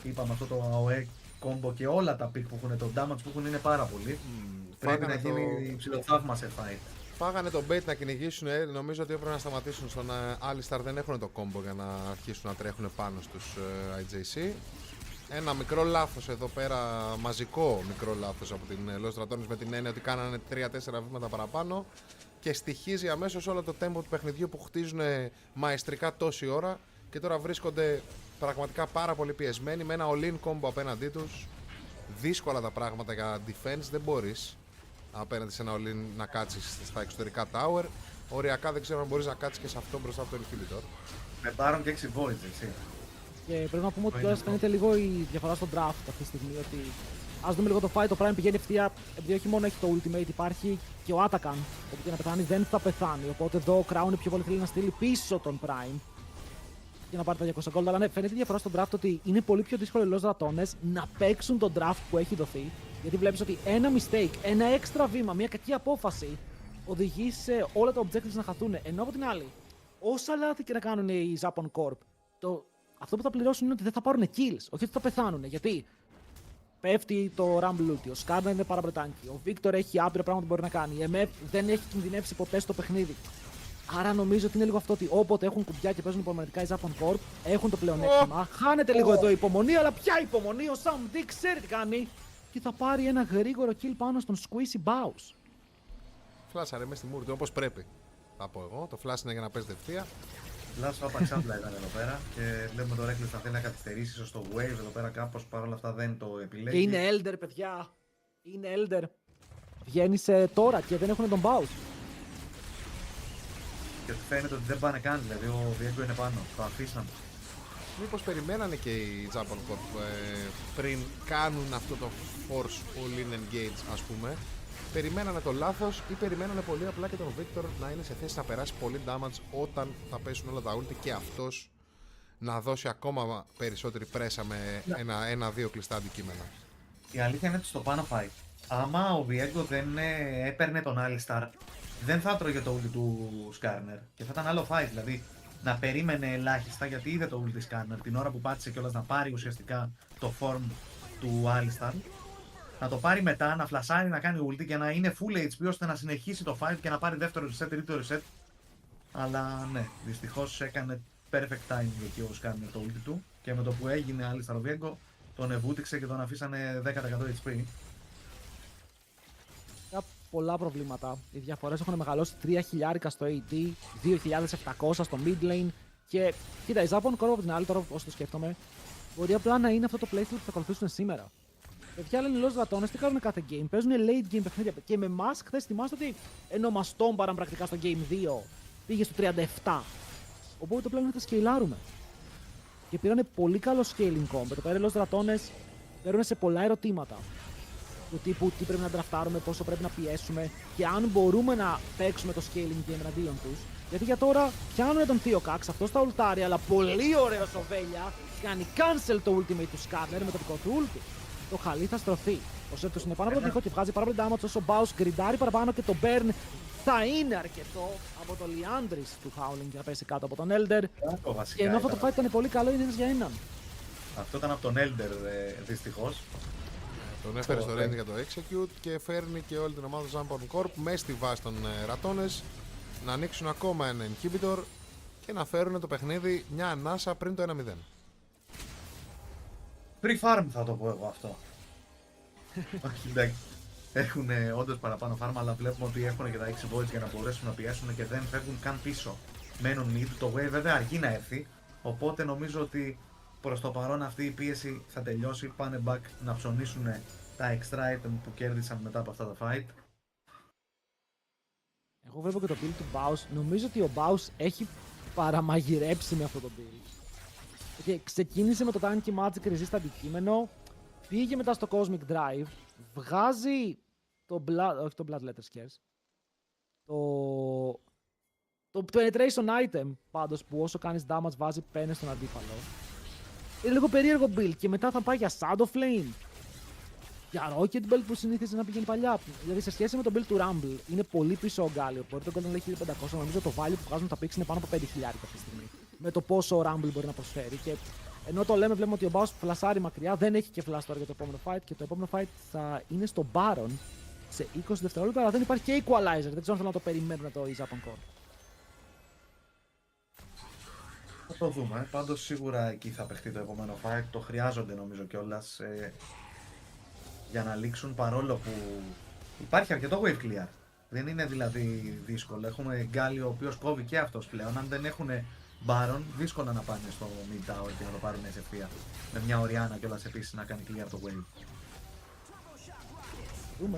είπαμε αυτό το AOE combo και όλα τα pick που έχουν, το damage που έχουν είναι πάρα πολύ. Πρέπει να γίνει ψηλοθαύμα σε fight. Φάγανε τον bait να κυνηγήσουν, νομίζω ότι έπρεπε να σταματήσουν στον Alistar, δεν έχουν το combo για να αρχίσουν να τρέχουν πάνω στους IJC. Ένα μικρό λάθος εδώ πέρα, μαζικό μικρό λάθος από την Los Dratones, με την έννοια ότι κάνανε 3-4 βήματα παραπάνω και στοιχίζει αμέσως όλο το tempo του παιχνιδιού που χτίζουν μαεστρικά τόση ώρα και τώρα βρίσκονται πραγματικά πάρα πολύ πιεσμένοι με ένα all-in combo απέναντί τους. Δύσκολα τα πράγματα για defense, δεν μπορείς απέναντι σε ένα all-in να κάτσεις στα εξωτερικά tower. Οριακά δεν ξέρω αν μπορείς να κάτσεις και σε αυτό μπροστά από το inhibitor. Με πάρουν και 6 voids, έτσι. Και πρέπει να πούμε ότι τώρα φαίνεται λίγο η διαφορά στο draft αυτή τη στιγμή. Ότι ας δούμε λίγο το fight, το Prime πηγαίνει ευθεία. Επειδή όχι μόνο έχει το ultimate, υπάρχει και ο Atakan. Οπότε να πεθάνει δεν θα πεθάνει. Οπότε εδώ ο Crown πιο πολύ θέλει να στείλει πίσω τον Prime για να πάρει τα 200 gold. Αλλά ναι, φαίνεται η διαφορά στο draft ότι είναι πολύ πιο δύσκολο οι Los Dratones να παίξουν τον draft που έχει δοθεί. Γιατί βλέπεις ότι ένα mistake, ένα έξτρα βήμα, μια κακή απόφαση οδηγεί σε όλα τα objectives να χαθούν. Ενώ από την άλλη, όσα λάθη και να κάνουν οι Japan Corp, αυτό που θα πληρώσουν είναι ότι δεν θα πάρουν kills, όχι ότι θα πεθάνουν. Γιατί πέφτει το Rumble Ulti, ο Skarner είναι παραπρετάνκι, ο Victor έχει άπειρα πράγματα που μπορεί να κάνει, η MF δεν έχει κινδυνεύσει ποτέ στο παιχνίδι. Άρα νομίζω ότι είναι λίγο αυτό ότι όποτε έχουν κουμπιά και παίζουν υπομονετικά οι Japan Corp, έχουν το πλεονέκτημα. Χάνεται λίγο εδώ η υπομονή, αλλά ποια υπομονή, ο Sam D ξέρει τι κάνει και θα πάρει ένα γρήγορο kill πάνω στον Squeezy Bows. Φλάσαρε μέσα στη μούρη του όπως πρέπει, θα πω εγώ. Το flash είναι για να παίζει ευθεία. Λάσο απαξάμπλα ήταν εδώ πέρα και βλέπουμε το Reckless να θέλει να καθυστερήσει, ίσως το Wave εδώ πέρα κάπως, παρόλα αυτά δεν το επιλέγει. Και είναι Elder, παιδιά. Είναι Elder. Βγαίνει τώρα και δεν έχουν τον Bows. Και φαίνεται ότι δεν πάνε καν, δηλαδή ο Diego είναι πάνω, το αφήσαν. Μήπως περιμένανε και οι Japan Corp πριν κάνουν αυτό το force all-in engage, ας πούμε. Περιμένανε το λάθος ή περιμένανε πολύ απλά και τον Victor να είναι σε θέση να περάσει πολύ damage όταν θα πέσουν όλα τα ulti και αυτός να δώσει ακόμα περισσότερη πρέσα με ένα-δύο κλειστά αντικείμενα. Η αλήθεια είναι ότι στο πάνω fight, άμα ο Diego δεν έπαιρνε τον Alistar, δεν θα έτρωγε το ulti του Skarner και θα ήταν άλλο fight, δηλαδή να περίμενε ελάχιστα γιατί είδε το ulti Skarner την ώρα που πάτησε κιόλας να πάρει ουσιαστικά το form του Alistar. Να το πάρει μετά, να φλασάρει, να κάνει ulti και να είναι full HP ώστε να συνεχίσει το fight και να πάρει δεύτερο reset, τρίτο reset. Αλλά ναι, δυστυχώς έκανε perfect timing εκεί ο Skarner το ulti του και με το που έγινε Alistar ο Viego τον ευούτυξε και τον αφήσανε 10% HP. Πολλά προβλήματα. Οι διαφορές έχουν μεγαλώσει 3.000 στο AD, 2.700 στο mid lane και κοίτα, η Japan Corp από την άλλη, τώρα όσο το σκέφτομαι, μπορεί απλά να είναι αυτό το playthrough που θα ακολουθήσουν σήμερα. Παιδιά λένε οι Los Dratones τι κάνουν κάθε game, παίζουν late game παιχνίδια και με μας χθες θυμάστε ότι ενώ μας τόμπαραν πρακτικά στο game 2 πήγε στο 37. Οπότε το πλέον θα σκεϊλάρουμε. Και πήρανε πολύ καλό scaling comp. Το πέρα οι Los Dratones παίρνουν σε πολλά ερωτήματα. Του τύπου τι πρέπει να ντραφτάρουμε, πόσο πρέπει να πιέσουμε και αν μπορούμε να παίξουμε το scaling game εναντίον τους. Γιατί για τώρα πιάνουν τον Theo Cax, αυτό στα ουλτάρια, αλλά πολύ ωραίο ο Βέλια κάνει cancel το ultimate του Skarner με το δικό του ulti. Το χαλί θα στρωθεί. Ο Σέρτος είναι πάνω από το δικό και βγάζει πάρα πολύ damage όσο ο Baus γκριντάρει παραπάνω και το burn θα είναι αρκετό από το Liandris του Howling για να πέσει κάτω από τον Elder. Και ενώ αυτό το fight ήταν πολύ καλό, είναι ένας για έναν. Αυτό ήταν από τον Elder δυστυχώς. Τον έφερε στο range για το execute και φέρνει και όλη την ομάδα του Japan Corp μέσα στη βάση των Ratones να ανοίξουν ακόμα ένα inhibitor και να φέρουν το παιχνίδι μια ανάσα πριν το 1-0. Pre-farm θα το πω εγώ αυτό. Όχι, εντάξει. Έχουν όντως παραπάνω farm, αλλά βλέπουμε ότι έχουν και τα 6 voids για να μπορέσουν να πιέσουν και δεν φεύγουν καν πίσω. Μένουν mid, το wave βέβαια αργεί να έρθει, οπότε νομίζω ότι προς το παρόν αυτή η πίεση θα τελειώσει, πάνε back να ψωνίσουν τα extra item που κέρδισαν μετά από αυτά τα fight. Εγώ βλέπω και το build του Baus, νομίζω ότι ο Baus έχει παραμαγειρέψει με αυτό το build. Και ξεκίνησε με το Tanky Magic Resist αντικείμενο, πήγε μετά στο Cosmic Drive, βγάζει το Blood, όχι το Blood Letter Scares, το Penetration Item πάντως που όσο κάνεις damage βάζει πένες στον αντίπαλο. Είναι λίγο περίεργο build και μετά θα πάει για Shadow Flame, για Rocket Belt που συνήθιζε να πηγαίνει παλιά. Δηλαδή σε σχέση με το build του Rumble είναι πολύ πίσω ο Γκάλιο, μπορεί το Golden λέει 1500, νομίζω το value που βγάζουν τα picks είναι πάνω από 5.000 αυτή τη στιγμή. Με το πόσο ο Rumble μπορεί να προσφέρει. Και ενώ το λέμε, βλέπουμε ότι ο Baus φλασάρει μακριά, δεν έχει και flash τώρα για το επόμενο fight και το επόμενο fight θα είναι στο Baron. σε 20 δευτερόλεπτα, αλλά δεν υπάρχει και equalizer. Δεν ξέρω αν θέλω να το περιμένουν το Japan Core. Θα το δούμε. Πάντως σίγουρα εκεί θα παιχτεί το επόμενο fight. Το χρειάζονται νομίζω κιόλας για να λήξουν, παρόλο που υπάρχει αρκετό wave clear. Δεν είναι δηλαδή δύσκολο. Έχουμε Γκάλιο ο οποίος κόβει και αυτός πλέον. Αν δεν έχουν Baron, δύσκολα να πάνε στο mid tower και να το πάρουν σε ευθεία. Με μια Οριάννα κιόλας επίσης να κάνει clear το wave.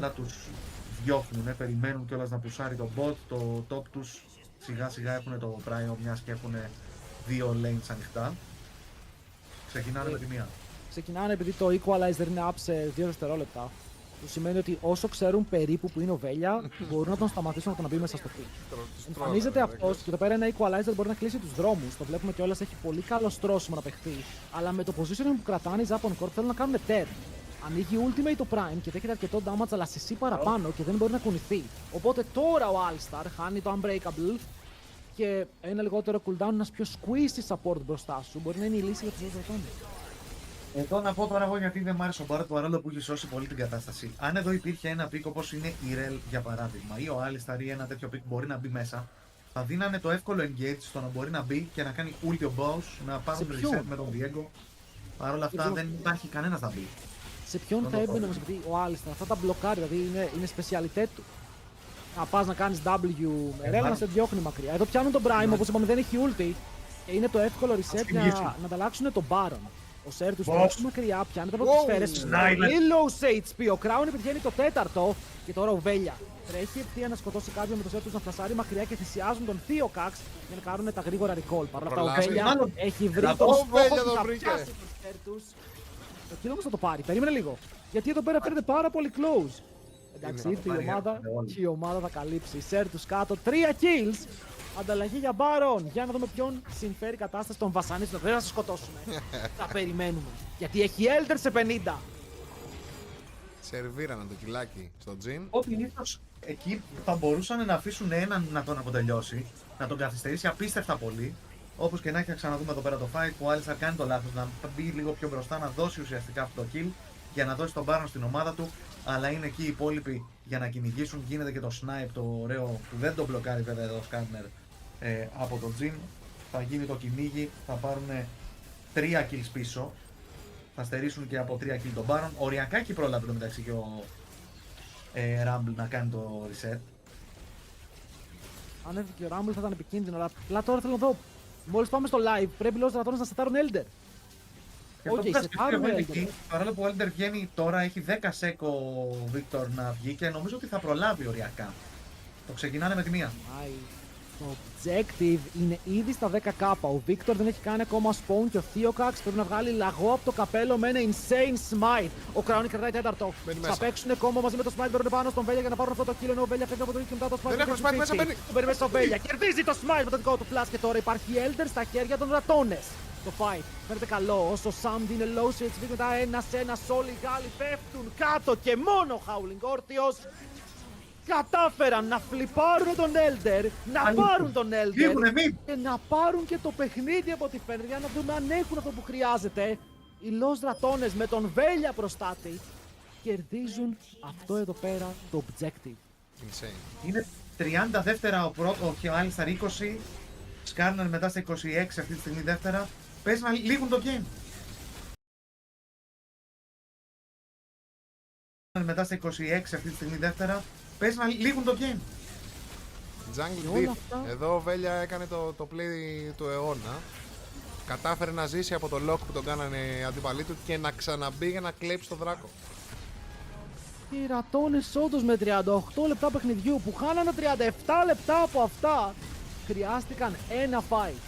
Να τους διώχνουν, περιμένουν κιόλας να πουσάρει το bot, το top τους. Σιγά σιγά έχουν το prio, μιας και έχουν δύο lanes ανοιχτά. Ξεκινάνε με τη μία. Ξεκινάνε επειδή το equalizer είναι up σε 2 δευτερόλεπτα. Που σημαίνει ότι όσο ξέρουν περίπου που είναι ο Βέλια, μπορούν να τον σταματήσουν να τον μπει μέσα στο team. Εμφανίζεται αυτό και εδώ πέρα ένα equalizer μπορεί να κλείσει τους δρόμους. Το βλέπουμε κιόλας, έχει πολύ καλό στρώσιμο να παιχτεί. Αλλά με το positioning που κρατάνε οι Japan Corp θέλουν να κάνουν turn. Ανοίγει ultimate το prime και δέχεται αρκετό damage, αλλά σε C παραπάνω και δεν μπορεί να κουνηθεί. Οπότε τώρα ο Alistar χάνει το unbreakable και ένα λιγότερο cooldown, ένας πιο squeezy support μπροστά σου μπορεί να είναι η λύση για τους δύο δρακόνες. Εδώ να πω τώρα εγώ γιατί δεν μ' άρεσε ο Barret, παρόλο που έχει σώσει πολύ την κατάσταση. Αν εδώ υπήρχε ένα πικ όπως είναι η Rel για παράδειγμα, ή ο Alistar ή ένα τέτοιο πικ μπορεί να μπει μέσα, θα δίνανε το εύκολο engage στο να μπορεί να μπει και να κάνει ulti ο boss, να πάρουν reset με τον Diego. Παρ' όλα αυτά δεν υπάρχει κανένας να μπει. Σε ποιον θα έμπαινε όμως, γιατί ο Alistar αυτά τα μπλοκάρει, δηλαδή είναι σπεσιαλιτέ του. Να πας να κάνεις W με Rel να σε διώχνει μακριά. Εδώ πιάνουν τον Prime, όπως είπαμε δεν έχει ulti και είναι το εύκολο reset για να ανταλλάξουν τον Baron. Ο Σέρ τους τρέχει μακριά, πιάνει τα πρώτα σφαίρες. Πολύ low σε HP, ο Crown πετυχαίνει το τέταρτο και τώρα ο Βέλια τρέχει ευθεία να σκοτώσει κάποιον με το Σέρ τους να φλασάρει μακριά και θυσιάζουν τον Θείο Καξ για να κάνουν τα γρήγορα recall. Παρ' όλα αυτά ο Βέλια έχει βρει τον στόχο που θα πιάσει τον Σέρ τους. Το kill όμως θα το πάρει, περίμενε λίγο. Γιατί εδώ πέρα φαίνεται πάρα πολύ close. Εντάξει, ήρθε η ομάδα και η ομάδα θα καλύψει. Σέρ τους κάτω, 3 kills. Ανταλλαγή για Baron. Για να δούμε ποιον συμφέρει η κατάσταση. Τον βασανίσουν. Δεν θα σε σκοτώσουμε. Θα περιμένουμε. Γιατί έχει Elder σε 50. Σερβίρανε το κιλάκι στο Τζιν. Ότι ίσως εκεί θα μπορούσαν να αφήσουν έναν να τον αποτελειώσει, να τον καθυστερήσει απίστευτα πολύ. Όπως και να έχει, θα ξαναδούμε εδώ πέρα το fight που ο Alistar κάνει το λάθος να μπει λίγο πιο μπροστά, να δώσει ουσιαστικά αυτό το kill για να δώσει τον Baron στην ομάδα του. Αλλά είναι εκεί οι υπόλοιποι για να κυνηγήσουν. Γίνεται και το snipe το ωραίο που δεν τον μπλοκάρει βέβαια εδώ ο Skarner από τον Jin. Θα γίνει το κυνήγι, θα πάρουν 3 kills πίσω. Θα στερήσουν και από 3 kill τον Baron. Οριακά εκεί πρόλαβε το μεταξύ και ο Rumble να κάνει το reset. Αν έφυγε ο Rumble θα ήταν επικίνδυνο, αλλά απλά τώρα θέλω να δω. Μόλις πάμε στο live, πρέπει λόγω στρατώνες να σετάρουν Elder. Όχι, παρόλο που ο Elder βγαίνει τώρα, έχει 10 sec ο Victor να βγει και νομίζω ότι θα προλάβει οριακά. Το ξεκινάνε με τη μία. Το objective είναι ήδη στα 10k. Ο Victor δεν έχει κάνει ακόμα spawn και ο Theocax πρέπει να βγάλει λαγό από το καπέλο με ένα insane smite. Ο Crown κρατάει τέταρτο. Θα παίξουν κόμμα μαζί με το smite, μπαίνουν πάνω στον Βέλια για να πάρουν αυτό το kill. Ενώ ο Βέλια φεύγει από το ring και μετά το smite. Δεν έχουν smite μέσα, μπαίνει. Τον παίρνει μέσα στο Βέλια. Κερδίζει το smite με το δικό του flash και τώρα υπάρχει Elder στα χέρια των ρατώνες. Το fight φαίνεται καλό όσο Sam είναι low σε HP μετά ένα όλοι οι Γάλλοι πέφτουν κάτω και μόνο Howling όρθιος. Κατάφεραν να φλιπάρουν τον Elder, να πάρουν τον Elder και να πάρουν και το παιχνίδι από τη φαίνεται για να δούμε αν έχουν αυτό που χρειάζεται. Οι Lost Ratones με τον Βέλια προστάτη κερδίζουν αυτό εδώ πέρα το objective. Insane. Είναι 30 δεύτερα ο πρώτο και ο Alistar 20. Skarner μετά στα 26 αυτή τη στιγμή δεύτερα. Πες να λήγουν το game. Μετά στα 26 αυτή τη στιγμή δεύτερα. Πες να λήγουν το game. Jungle Deep. Εδώ ο Βέλια έκανε το play του αιώνα. Κατάφερε να ζήσει από το lock που τον κάνανε οι αντιπαλοί του και να ξαναμπεί για να κλέψει το δράκο. Και οι Ρατώνες όντως με 38 λεπτά παιχνιδιού που χάνανε 37 λεπτά από αυτά χρειάστηκαν ένα fight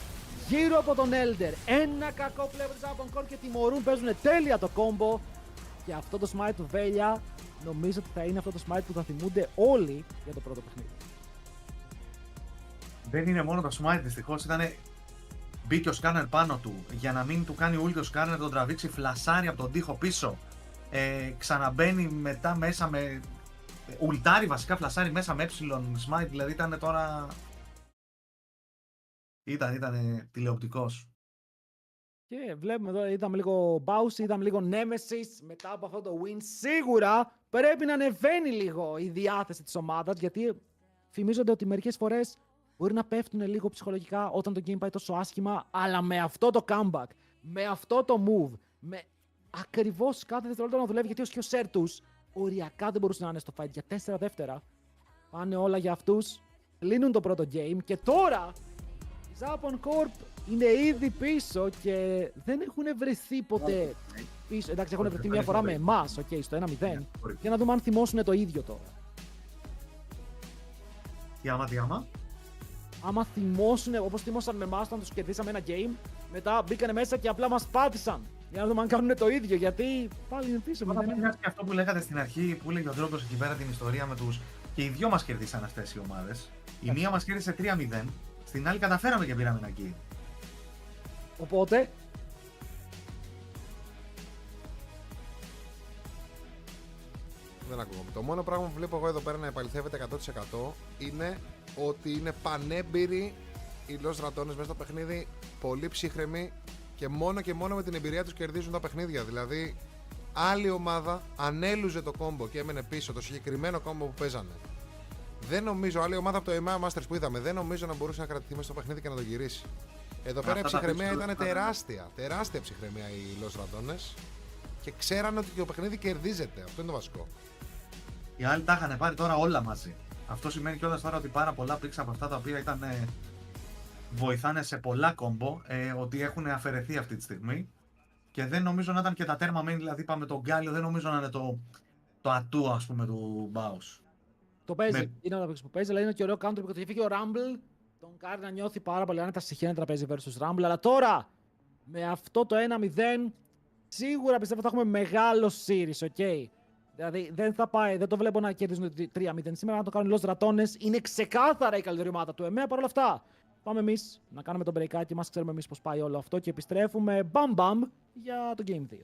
γύρω από τον Elder. Ένα κακό πλέον από τον Core και τιμωρούν, παίζουν τέλεια το combo. Και αυτό το smite του Βέλια νομίζω ότι θα είναι αυτό το smite που θα θυμούνται όλοι για το πρώτο παιχνίδι. Δεν είναι μόνο το smite, δυστυχώς μπήκε ο Skarner πάνω του για να μην του κάνει ult ο Skarner, τον τραβήξει, φλασάρει από τον τοίχο πίσω. Ξαναμπαίνει μετά μέσα με ουλτάρι, βασικά φλασάρει μέσα με smite, δηλαδή ήταν τώρα... Ήταν τηλεοπτικός. Και βλέπουμε εδώ, είδαμε λίγο Bounce, είδαμε λίγο Nemesis. Μετά από αυτό το win, σίγουρα πρέπει να ανεβαίνει λίγο η διάθεση της ομάδας. Γιατί θυμίζονται ότι μερικές φορές μπορεί να πέφτουν λίγο ψυχολογικά όταν το game πάει τόσο άσχημα. Αλλά με αυτό το comeback, με αυτό το move, με ακριβώς κάθε δευτερόλεπτο να δουλεύει. Γιατί ως και ο Sertus οριακά δεν μπορούσε να είναι στο fight για 4 δεύτερα. Πάνε όλα για αυτούς. Λύνουν το πρώτο game και τώρα η Japan Corp είναι ήδη πίσω και δεν έχουν βρεθεί ποτέ πίσω. Εντάξει, έχουν βρεθεί μια φορά με εμάς, στο 1-0. Και να δούμε αν θυμώσουν το ίδιο τώρα. Τι άμα. Άμα θυμώσουν όπως θυμώσαν με εμάς όταν τους κερδίσαμε ένα game, μετά μπήκανε μέσα και απλά μας πάτησαν. Για να δούμε αν κάνουν το ίδιο, γιατί πάλι είναι πίσω. Και αυτό που λέγατε στην αρχή, που έλεγε ο Δρόγκος εκεί πέρα την ιστορία με τους. Και οι δυο μας κερδίσαν αυτές οι ομάδες. Η μία μας κέρδισε 3-0, στην άλλη καταφέραμε και πήραμε ένα kill. Οπότε. Δεν ακούγομαι. Το μόνο πράγμα που βλέπω εγώ εδώ πέρα να επαληθεύεται 100% είναι ότι είναι πανέμπειροι οι Los Ratones μέσα στο παιχνίδι, πολύ ψύχρεμοι και μόνο με την εμπειρία τους κερδίζουν τα παιχνίδια. Δηλαδή, άλλη ομάδα ανέλουζε το κόμπο και έμενε πίσω το συγκεκριμένο κόμπο που παίζανε. Δεν νομίζω, άλλη ομάδα από το EMEA Masters που είδαμε, δεν νομίζω να μπορούσε να κρατηθεί μέσα στο παιχνίδι και να το γυρίσει. Εδώ πέρα η ψυχραιμία ήταν τεράστια. Τεράστια ψυχραιμία οι Los Ratones και ξέρανε ότι το παιχνίδι κερδίζεται. Αυτό είναι το βασικό. Οι άλλοι τα είχαν πάρει τώρα όλα μαζί. Αυτό σημαίνει κιόλας τώρα ότι πάρα πολλά πίξ από αυτά τα οποία ήταν, βοηθάνε σε πολλά κόμπο, ότι έχουν αφαιρεθεί αυτή τη στιγμή. Και δεν νομίζω να ήταν και τα τέρμα main, δηλαδή πάμε τον Γκάλιο, δεν νομίζω να είναι το ατού, ας πούμε, του Baus. Το παίζει, είναι ένα που παίζει, αλλά είναι και ωραίο counter που φύγει ο Rumble. Τον κάνει να νιώθει πάρα πολύ άνετα συχαίνεται να παίζει versus Rumble. Αλλά τώρα, με αυτό το 1-0, σίγουρα πιστεύω θα έχουμε μεγάλο series, ok. Δηλαδή δεν θα πάει, δεν το βλέπω να κερδίζουν 3-0 σήμερα, να το κάνουν Los Ratones. Είναι ξεκάθαρα η καλύτερη ομάδα του EMEA. Παρ' όλα αυτά, πάμε εμείς να κάνουμε τον breakάκι μας, ξέρουμε εμείς πώς πάει όλο αυτό και επιστρέφουμε μπαμ για το Game 2.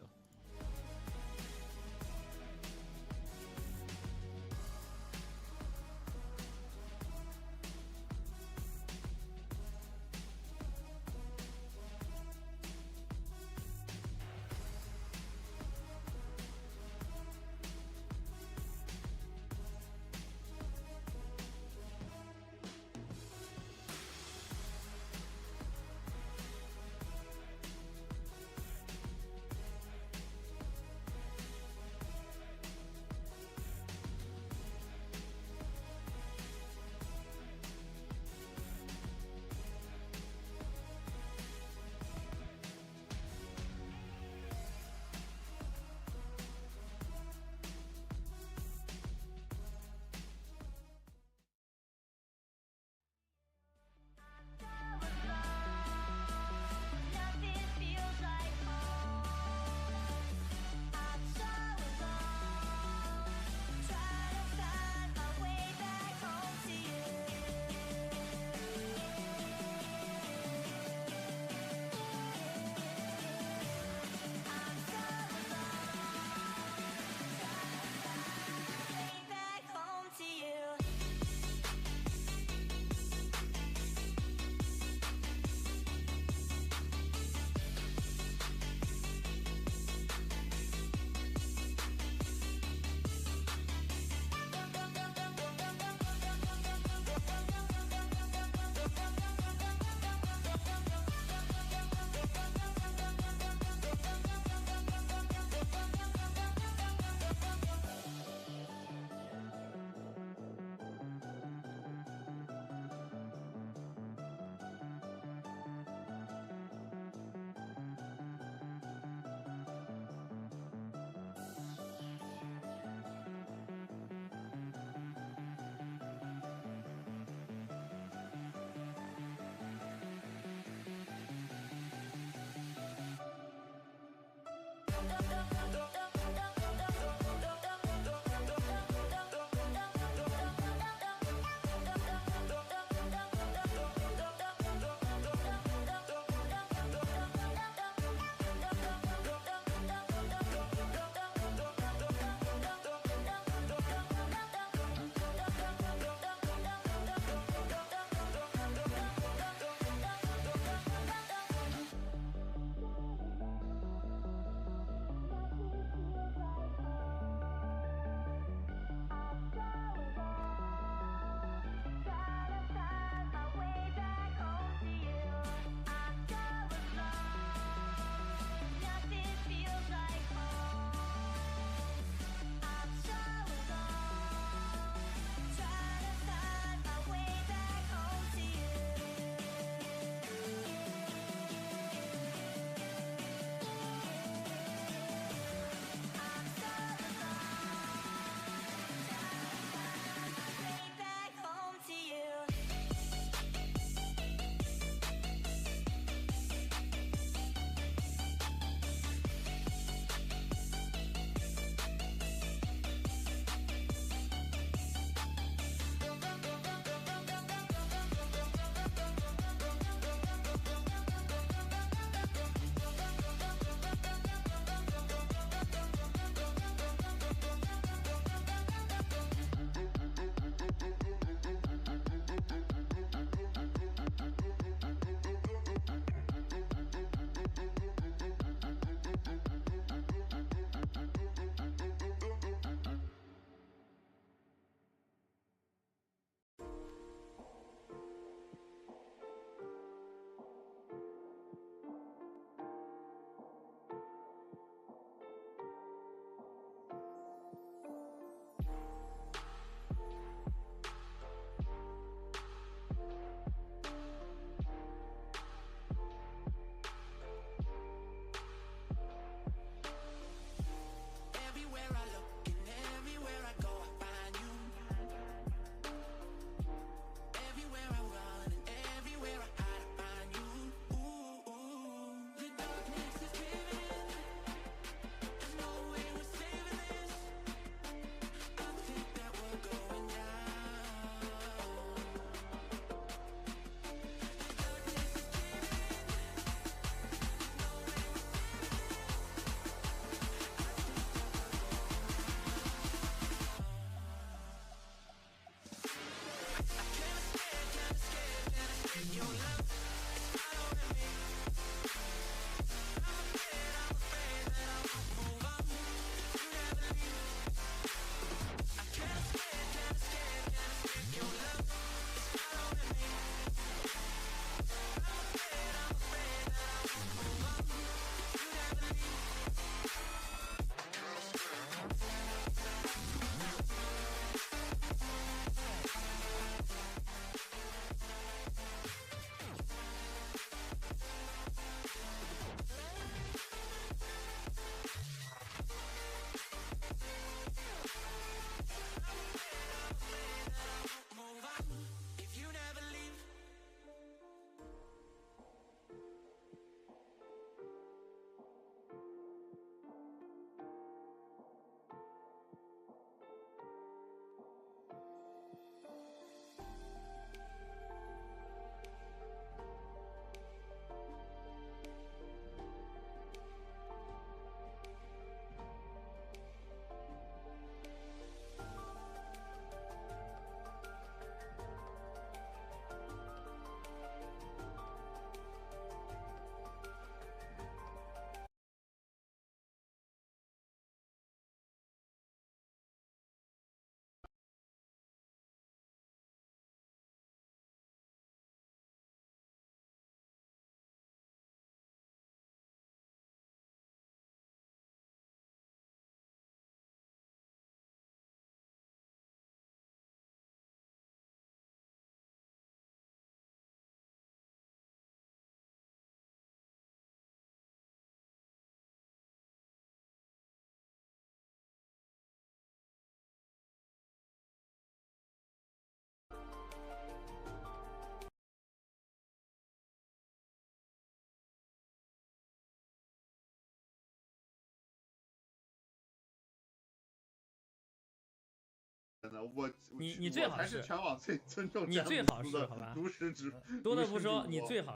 你最好是全网最尊重詹姆斯的如实指多的不说，你最好。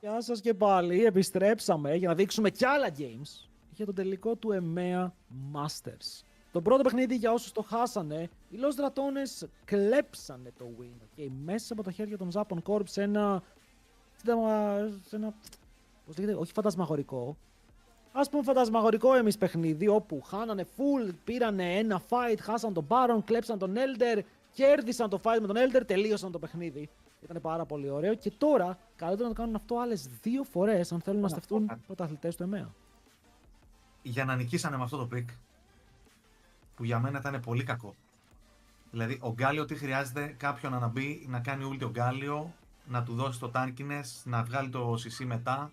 Γεια σας και πάλι, επιστρέψαμε για να δείξουμε κι άλλα games για το τελικό του EMEA Masters. Το πρώτο παιχνίδι, για όσους το χάσανε, οι Los Ratones κλέψανε το win και μέσα από τα χέρια των Japan Corp σε ένα πώς λέγεται, όχι φαντασμαγορικό, ας πούμε φαντασμαγορικό εμείς παιχνίδι, όπου χάνανε full, πήρανε ένα fight, χάσαν τον Baron, κλέψαν τον Elder, κέρδισαν το fight με τον Elder, τελείωσαν το παιχνίδι. Ήταν πάρα πολύ ωραίο και τώρα καλύτερα να το κάνουν αυτό άλλες 2 φορές αν θέλουν να στεφτούν πρωταθλητές του EMEA. Για να νικήσανε με αυτό το pick, που για μένα ήταν πολύ κακό. Δηλαδή, ο Γκάλιο τι χρειάζεται, κάποιον να μπει, να κάνει ulti ο Γκάλιο, να του δώσει το tankiness, να βγάλει το CC μετά.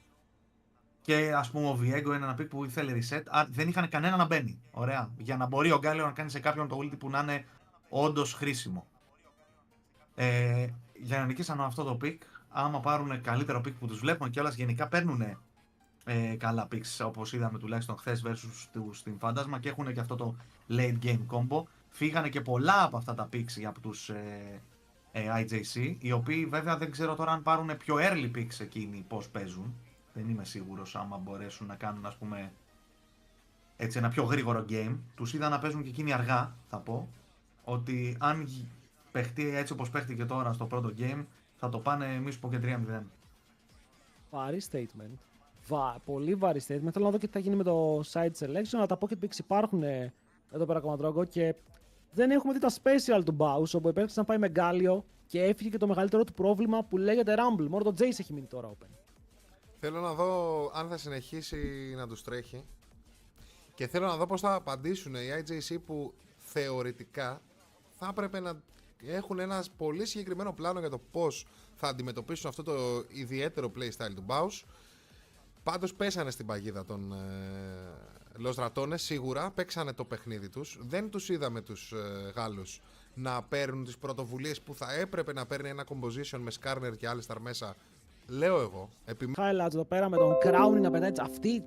Και ας πούμε ο Viego είναι ένα pick που ήθελε reset. Δεν είχαν κανένα να μπαίνει. Ωραία. Για να μπορεί ο Γκάλιο να κάνει σε κάποιον το ulti που να είναι όντως χρήσιμο. Για να νικήσανε αυτό το pick, άμα πάρουν καλύτερο pick που τους βλέπουμε κιόλας, γενικά παίρνουν καλά picks, όπως είδαμε τουλάχιστον χθες versus στην Φάντασμα, και έχουν και αυτό το late game combo. Φύγανε και πολλά από αυτά τα picks για τους IJC, οι οποίοι βέβαια δεν ξέρω τώρα αν πάρουν πιο early picks εκείνοι πώς παίζουν. Δεν είμαι σίγουρος άμα μπορέσουν να κάνουν, ας πούμε, έτσι ένα πιο γρήγορο game. Τους είδα να παίζουν και εκείνοι αργά, θα πω, ότι αν παιχτεί έτσι όπως παίχτηκε τώρα στο πρώτο game, θα το πάνε μη σου πω και 3-0. Βαρύ statement. Πολύ βαρύ statement. Θέλω να δω και τι θα γίνει με το side selection, αλλά τα pocket picks υπάρχουν εδώ πέρα ακόμα και δεν έχουμε δει τα special του Baus, όπου επέλεξε να πάει με Γκάλιο και έφυγε και το μεγαλύτερο του πρόβλημα που λέγεται Rumble. Μόνο το Jace έχει μείνει τώρα open. Θέλω να δω αν θα συνεχίσει να τους τρέχει και θέλω να δω πώς θα απαντήσουν οι IJC, που θεωρητικά θα έπρεπε να έχουν ένα πολύ συγκεκριμένο πλάνο για το πώς θα αντιμετωπίσουν αυτό το ιδιαίτερο playstyle του Baus. Πάντως πέσανε στην παγίδα των Los Ratones, σίγουρα παίξανε το παιχνίδι τους. Δεν τους είδαμε τους Γάλλους να παίρνουν τις πρωτοβουλίες που θα έπρεπε να παίρνει ένα composition με Skarner και Alistar μέσα. Λέω εγώ. Highlights εδώ πέρα με τον Crowny να πετάει αυτή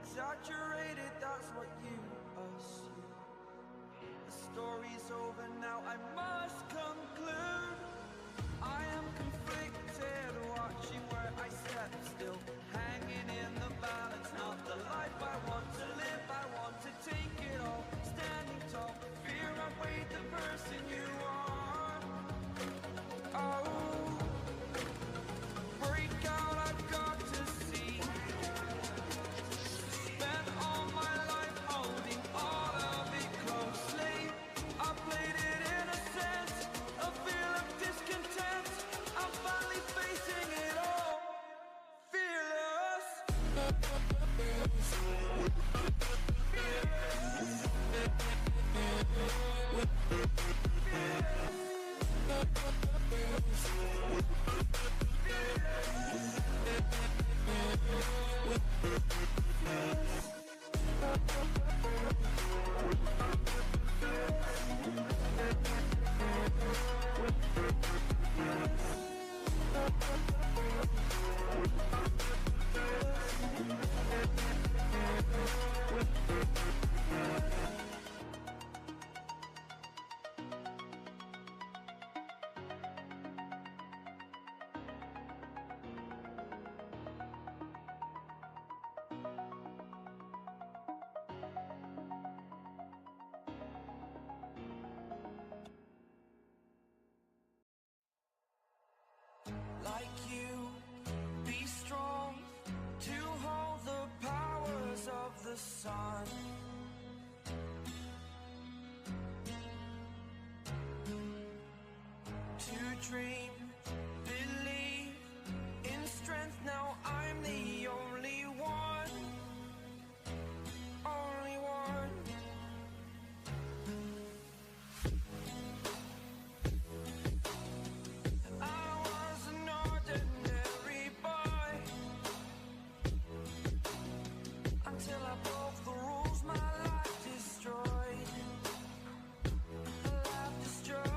exaggerated, that's what you assume. The story's over now, I must conclude. I am conflicted, watching where I step still, hanging in the balance. Not the life I want to live, I want to take it all, standing tall. Fear I weighed the person you are. Oh, break out, I've got to see. Spent all my life holding all of it closely. I played it in a sense, a feel of discontent. I'm finally facing it all, fearless. Like you, be strong to hold the powers of the sun. To dream, believe in strength. Now I'm the only one, only one. I was an ordinary boy until I broke the rules. My life destroyed, life destroyed.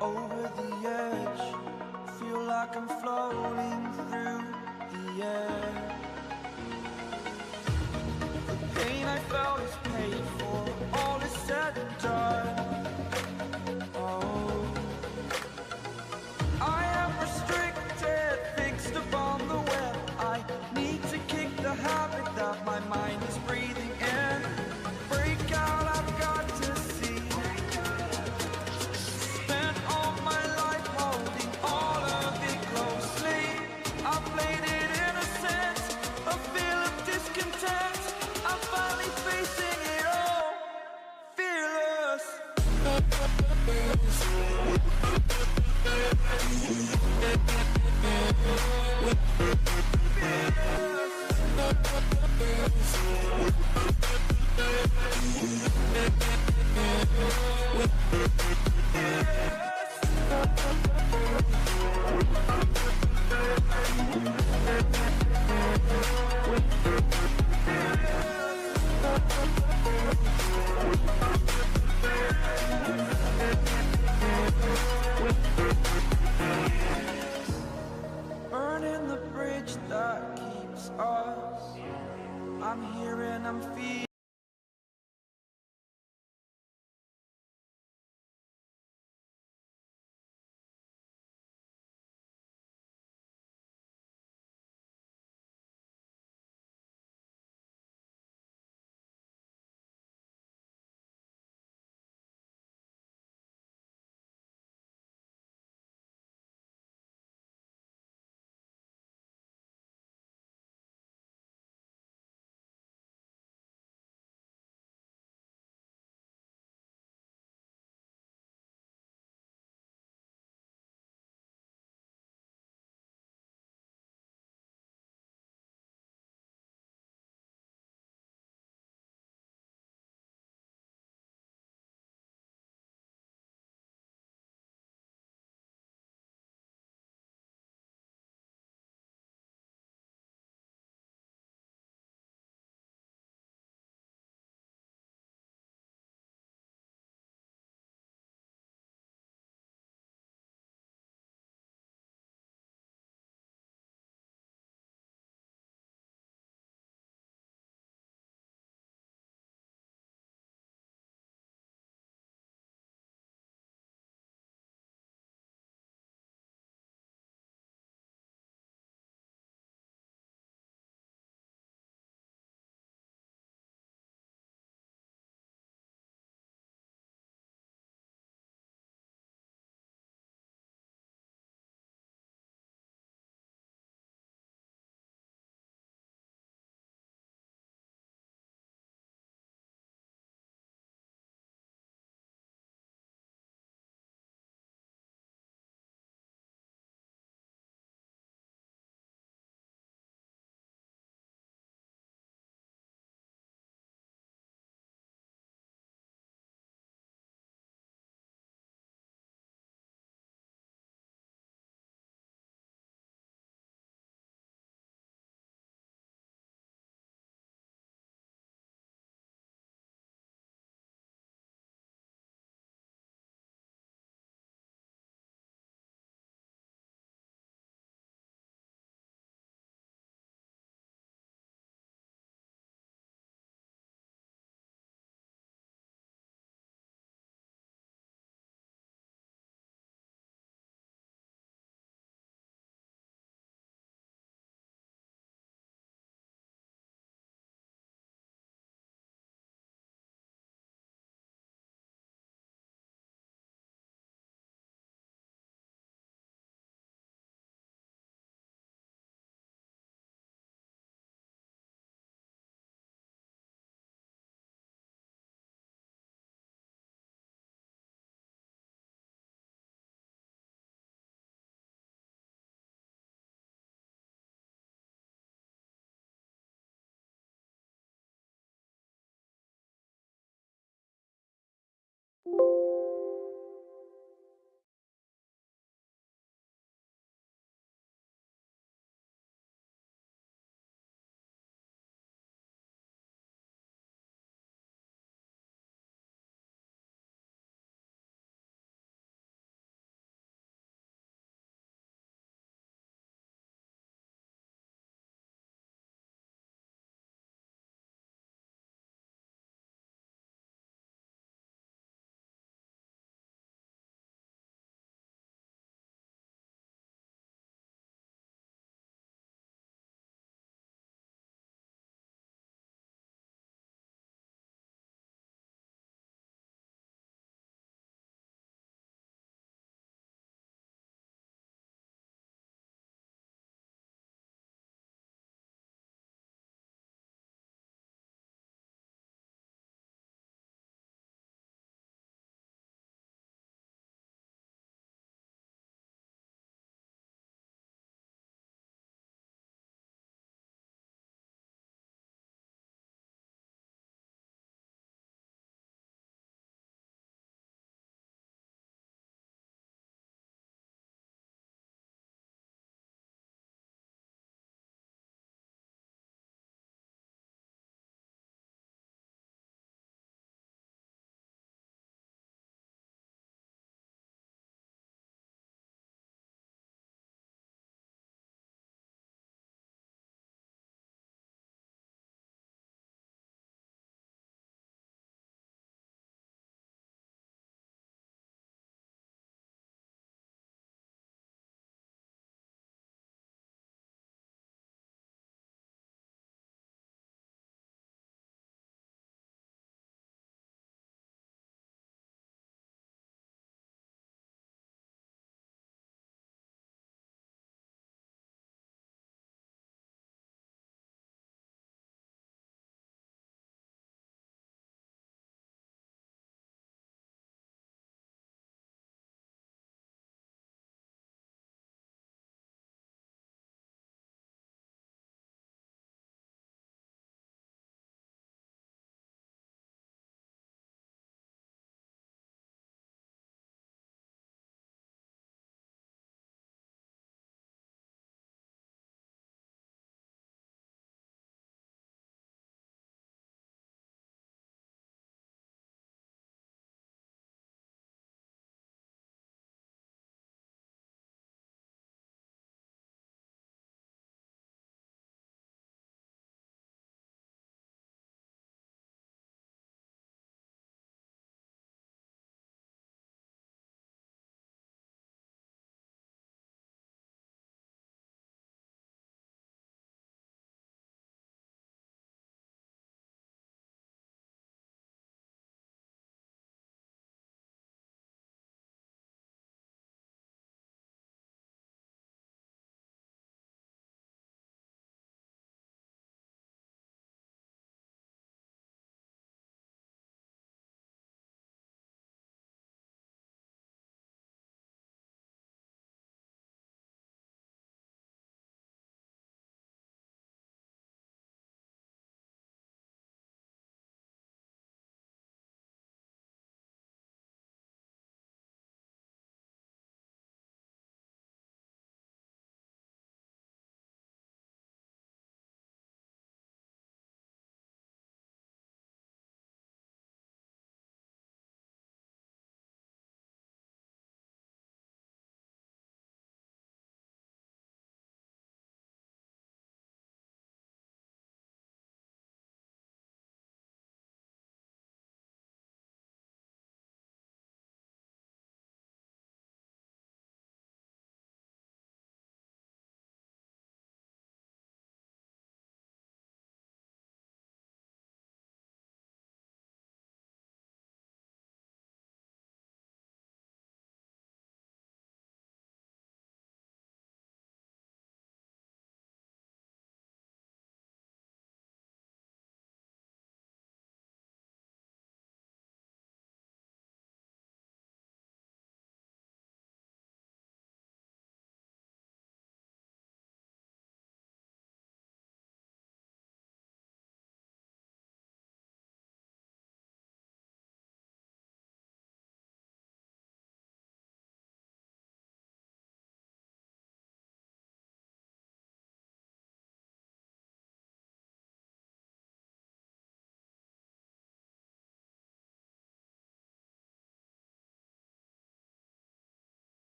over the edge. Feel like I'm floating through the air. The pain I felt is paid for, all is said and done. Oh, I am restricted, fixed upon the web. I need to kick the habit that my mind is breathing in. Break out, I've got to see. Spent all my life holding all of it closely. Burning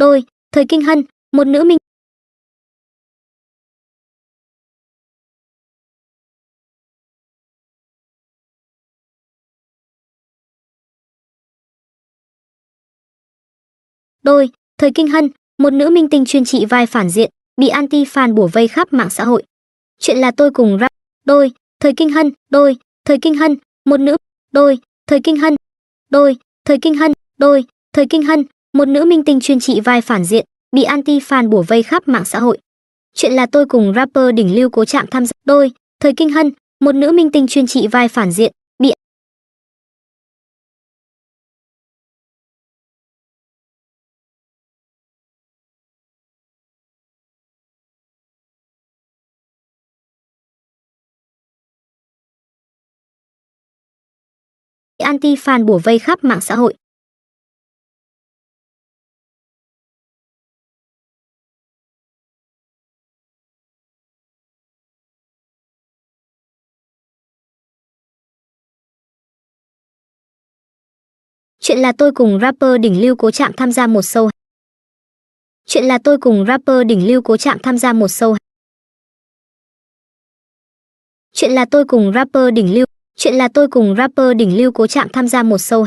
Đôi, thời kinh hân, một nữ minh. Đôi, thời kinh hân, một nữ minh tinh chuyên trị vai phản diện, bị anti-fan bủa vây khắp mạng xã hội. Chuyện là tôi cùng rap. Đôi, thời kinh hân, đôi, thời kinh hân, một nữ. Đôi, thời kinh hân. Đôi, thời kinh hân, đôi, thời kinh hân, một nữ minh tinh chuyên trị vai phản diện, bị anti-fan bủa vây khắp mạng xã hội. Chuyện là tôi cùng rapper đỉnh lưu Cố Trạm tham gia. Đôi, thời kinh hân, một nữ minh tinh chuyên trị vai phản diện, bị. Anti-fan bủa vây khắp mạng xã hội. Chuyện là tôi cùng rapper đỉnh lưu Cố Trạm tham gia một show. Chuyện là tôi cùng rapper đỉnh lưu Cố Trạm tham gia một show. Chuyện là tôi cùng rapper đỉnh lưu. Chuyện là tôi cùng rapper đỉnh lưu Cố Trạm tham gia một show.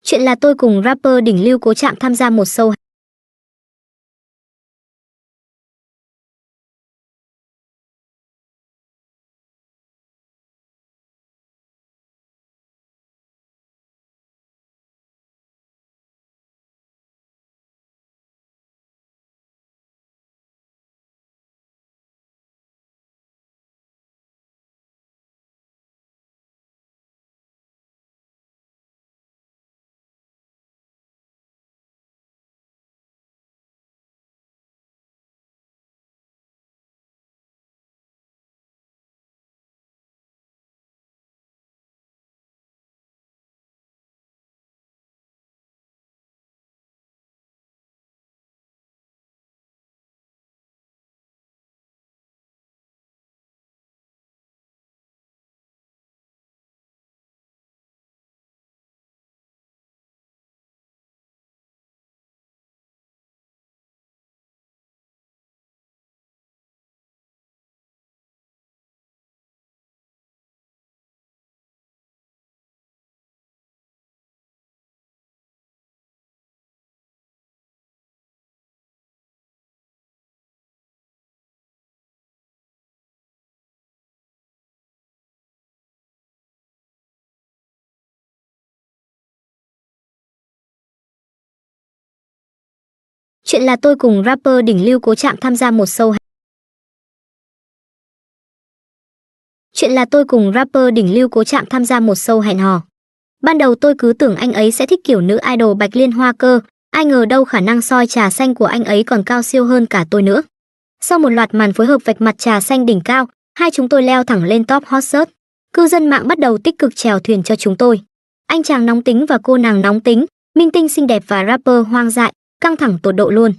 Chuyện là tôi cùng rapper đỉnh lưu Cố Trạm tham gia một show. Chuyện là tôi cùng rapper đỉnh lưu Cố Trạm tham gia một show. Chuyện là tôi cùng rapper đỉnh lưu Cố Trạm tham gia một show hẹn hò. Ban đầu tôi cứ tưởng anh ấy sẽ thích kiểu nữ idol Bạch Liên Hoa cơ, ai ngờ đâu khả năng soi trà xanh của anh ấy còn cao siêu hơn cả tôi nữa. Sau một loạt màn phối hợp vạch mặt trà xanh đỉnh cao, hai chúng tôi leo thẳng lên top hot search. Cư dân mạng bắt đầu tích cực chèo thuyền cho chúng tôi. Anh chàng nóng tính và cô nàng nóng tính, minh tinh xinh đẹp và rapper hoang dại, căng thẳng tột độ luôn.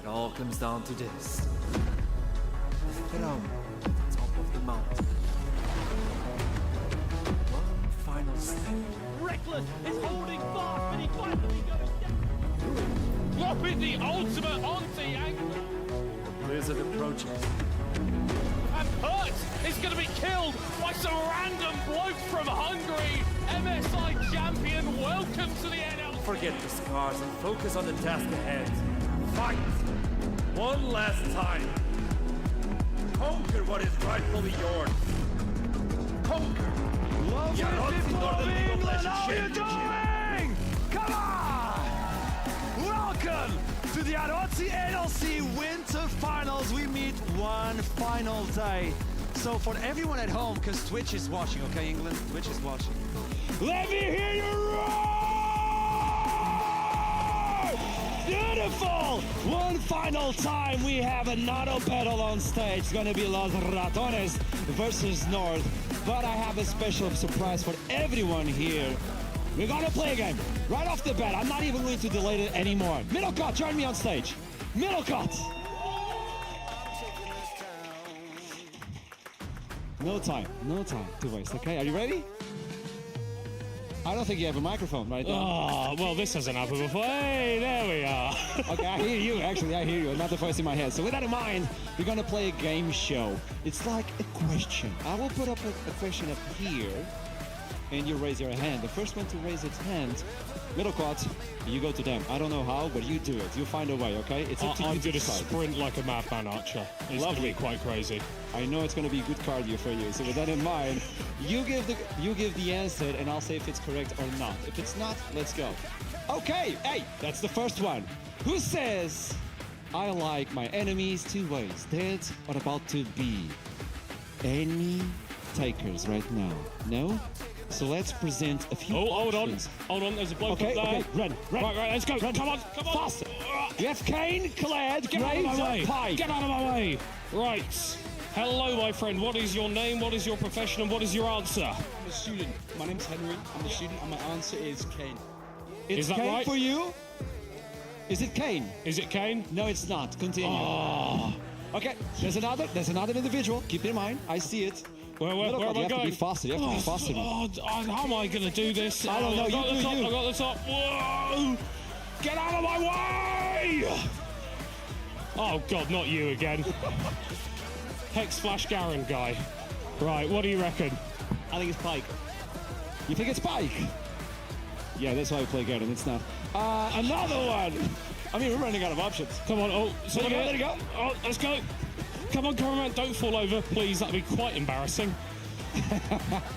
It all comes down to this. The throne at the top of the mountain. One final step. Reckless is holding fast, but he finally goes down. What is the ultimate anti-angle? The blizzard approaches. And Hurt is going to be killed by some random bloke from Hungary. MSI champion, welcome to the NLC. Forget the scars and focus on the task ahead. Fight! One last time. Conquer what is rightfully yours. Conquer! How are you doing? Come on! Welcome to the Arotsi NLC Winter Finals. We meet one final day. So for everyone at home, because Twitch is watching, okay, England? Twitch is watching. Let me hear you roar! Beautiful! One final time, we have another battle on stage. It's gonna be Los Ratones versus North. But I have a special surprise for everyone here. We're gonna play a game right off the bat. I'm not even going to delay it anymore. Middle cut, join me on stage. Middle cut. No time to waste, okay? Are you ready? I don't think you have a microphone right now. Oh, well, this hasn't happened before. Hey, there we are. Okay, I hear you, actually, I hear you. Not the voice in my head. So with that in mind, we're gonna play a game show. It's like a question. I will put up a question up here, and you raise your hand. The first one to raise its hand, middle cut, you go to them. I don't know how, but you do it. You find a way, okay? It's up to you. I'm to going to decide. sprint like a madman, Archer. It's going to be quite crazy. I know it's going to be good cardio for you. So with that in mind, you give the answer, and I'll say if it's correct or not. If it's not, let's go. Okay, hey, that's the first one. Who says I like my enemies two ways, dead or about to be? Any takers right now? No? So let's present a few options. Hold on, there's a bloke Okay, up there. okay, run. Right, let's go. Run. Come on. Faster. You have Kane, Clad, Get out of my way. Pike. Get out of my way. Right. Hello, my friend. What is your name? What is your profession? And what is your answer? I'm a student. My name's Henry. I'm a student, and my answer is Kane. It's that Kane right? for you? Is it Kane? Is it Kane? No, it's not. Continue. Oh. Okay, there's another individual. Keep in mind. I see it. Where am I You have going? to be faster. You have to be faster. How am I going to do this? I don't know. I got the top. Whoa! Get out of my way! Oh, God, not you again. Hex Flash Garen guy. Right, what do you reckon? I think it's Pike. You think it's Pike? Yeah, that's why we play Garen. It's not. Another one. I mean, we're running out of options. Come on. Oh, There you go. Oh, let's go. Come on, cameraman, don't fall over, please. That'd be quite embarrassing.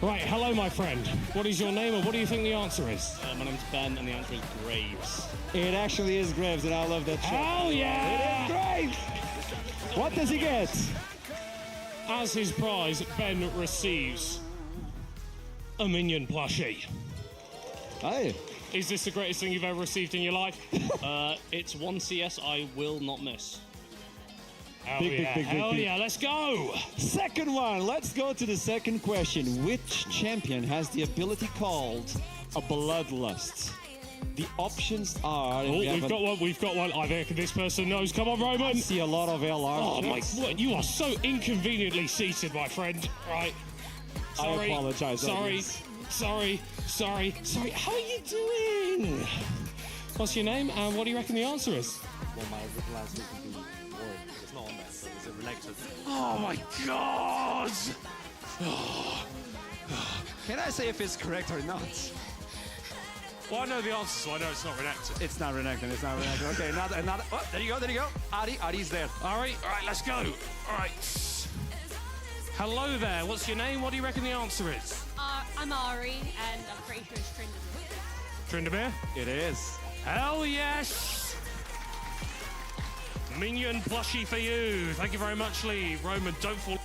Right, hello, my friend. What is your name, and what do you think the answer is? My name's Ben, and the answer is Graves. It actually is Graves, and I love that shot. Hell yeah! It is Graves! What does he get? As his prize, Ben receives a minion plushie. Hey. Is this the greatest thing you've ever received in your life? It's one CS I will not miss. Hell yeah, let's go! Second one, let's go to the second question. Which champion has the ability called a bloodlust? The options are... Oh, we've got one. I think this person knows. Come on, Roman! I see a lot of LR. Oh, my... What, you are so inconveniently seated, my friend. Right. Sorry. I apologize. Sorry. How are you doing? What's your name, and what do you reckon the answer is? Well, my last name would be Warren. It's not on there, so is it related? Oh, my God! Can I say if it's correct or not? Well, I know the answer, so I know it's not Renekton. It's not Renekton. Okay, another. Oh, there you go. Ari's there. All right, let's go. All right. Hello there. What's your name? What do you reckon the answer is? I'm Ari, and I'm pretty sure it's Tryndamere? It is. Hell yes! Minion plushie for you. Thank you very much, Lee. Roman, don't fall...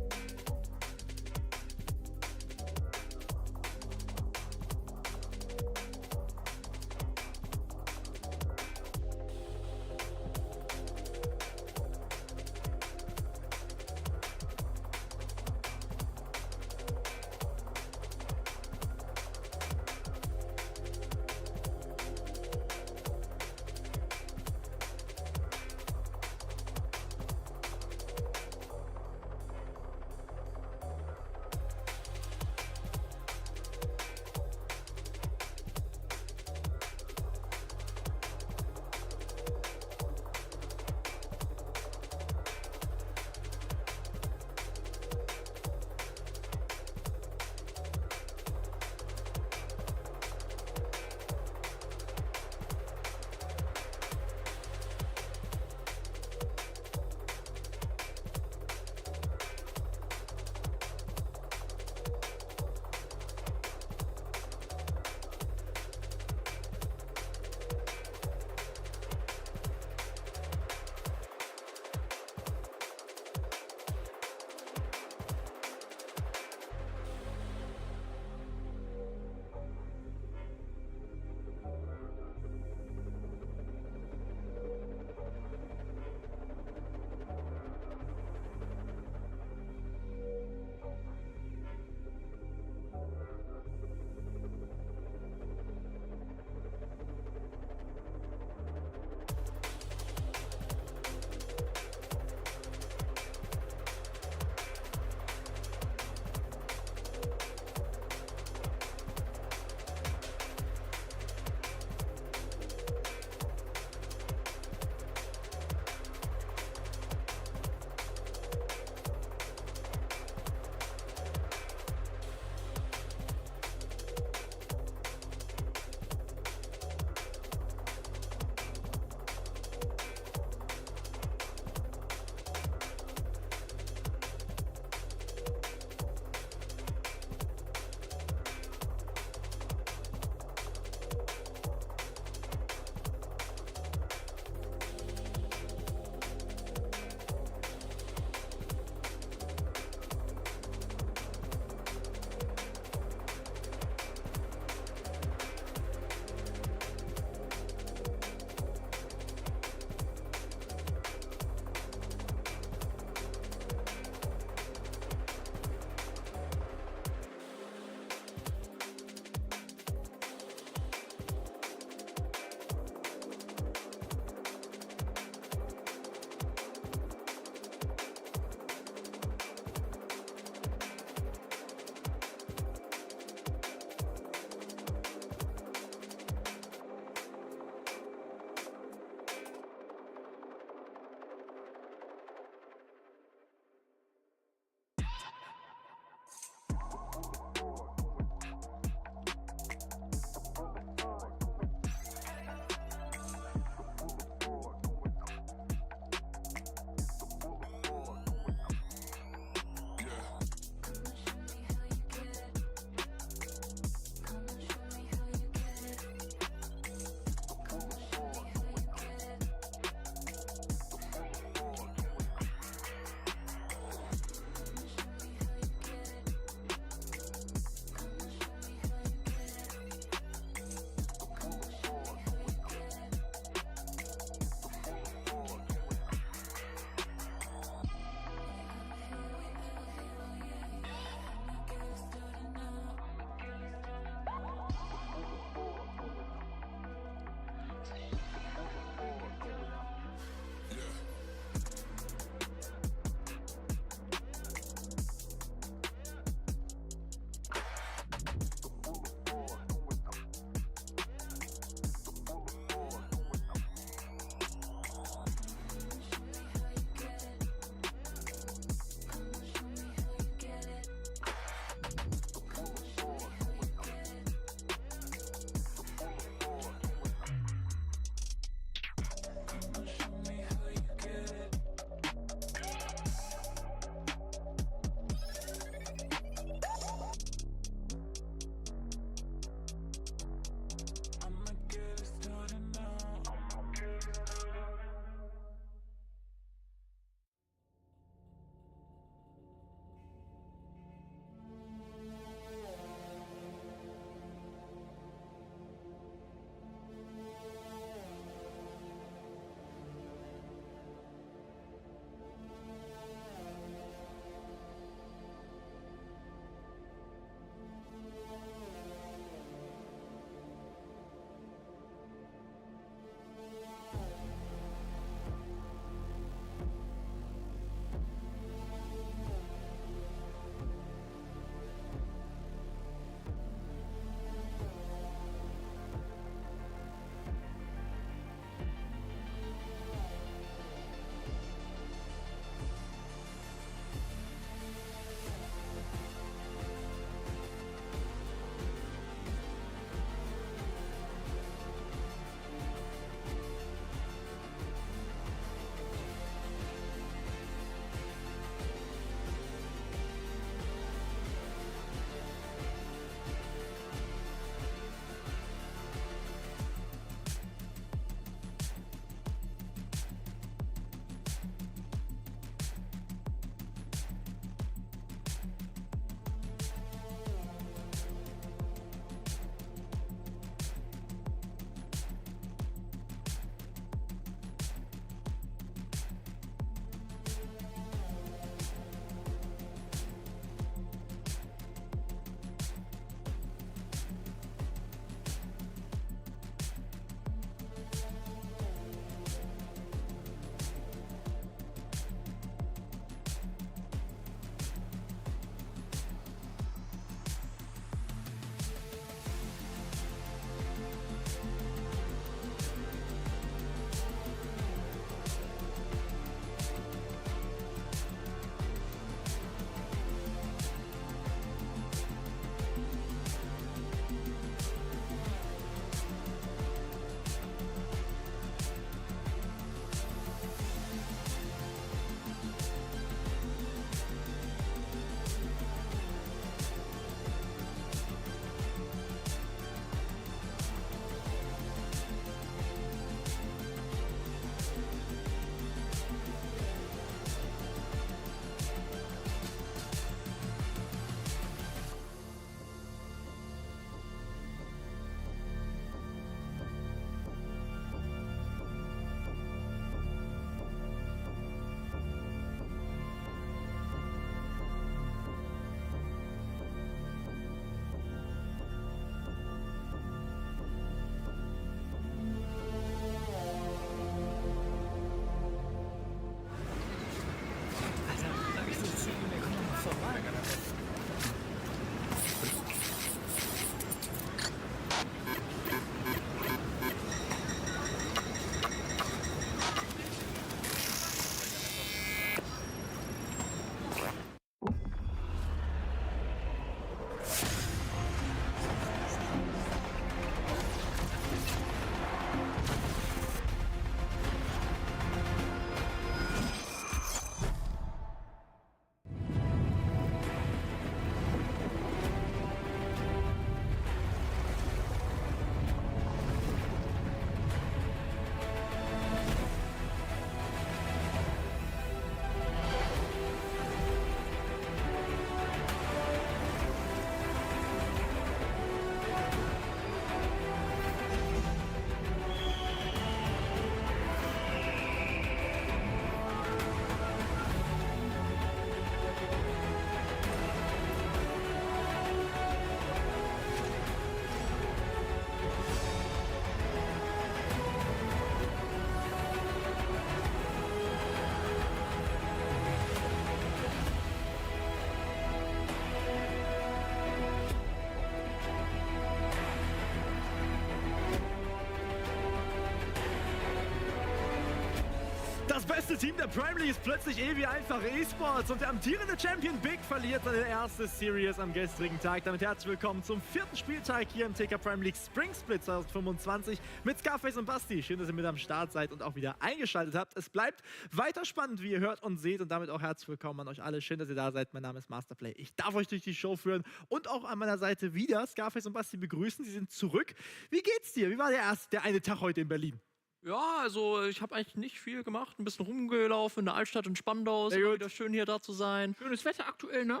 beste Team der Prime League ist plötzlich Evi einfach E-Sports und der amtierende Champion Big verliert seine erste Series am gestrigen Tag. Damit herzlich willkommen zum 4. Spieltag hier im TK Prime League Spring Split 2025 mit Scarface und Basti. Schön, dass ihr mit am Start seid und auch wieder eingeschaltet habt. Es bleibt weiter spannend, wie ihr hört und seht, und damit auch herzlich willkommen an euch alle. Schön, dass ihr da seid. Mein Name ist Masterplay. Ich darf euch durch die Show führen und auch an meiner Seite wieder Scarface und Basti begrüßen. Sie sind zurück. Wie geht's dir? Wie war der eine Tag heute in Berlin? Ja, also ich habe eigentlich nicht viel gemacht. Ein bisschen rumgelaufen in der Altstadt in Spandau. Ist immer wieder schön hier da zu sein. Schönes Wetter aktuell, ne?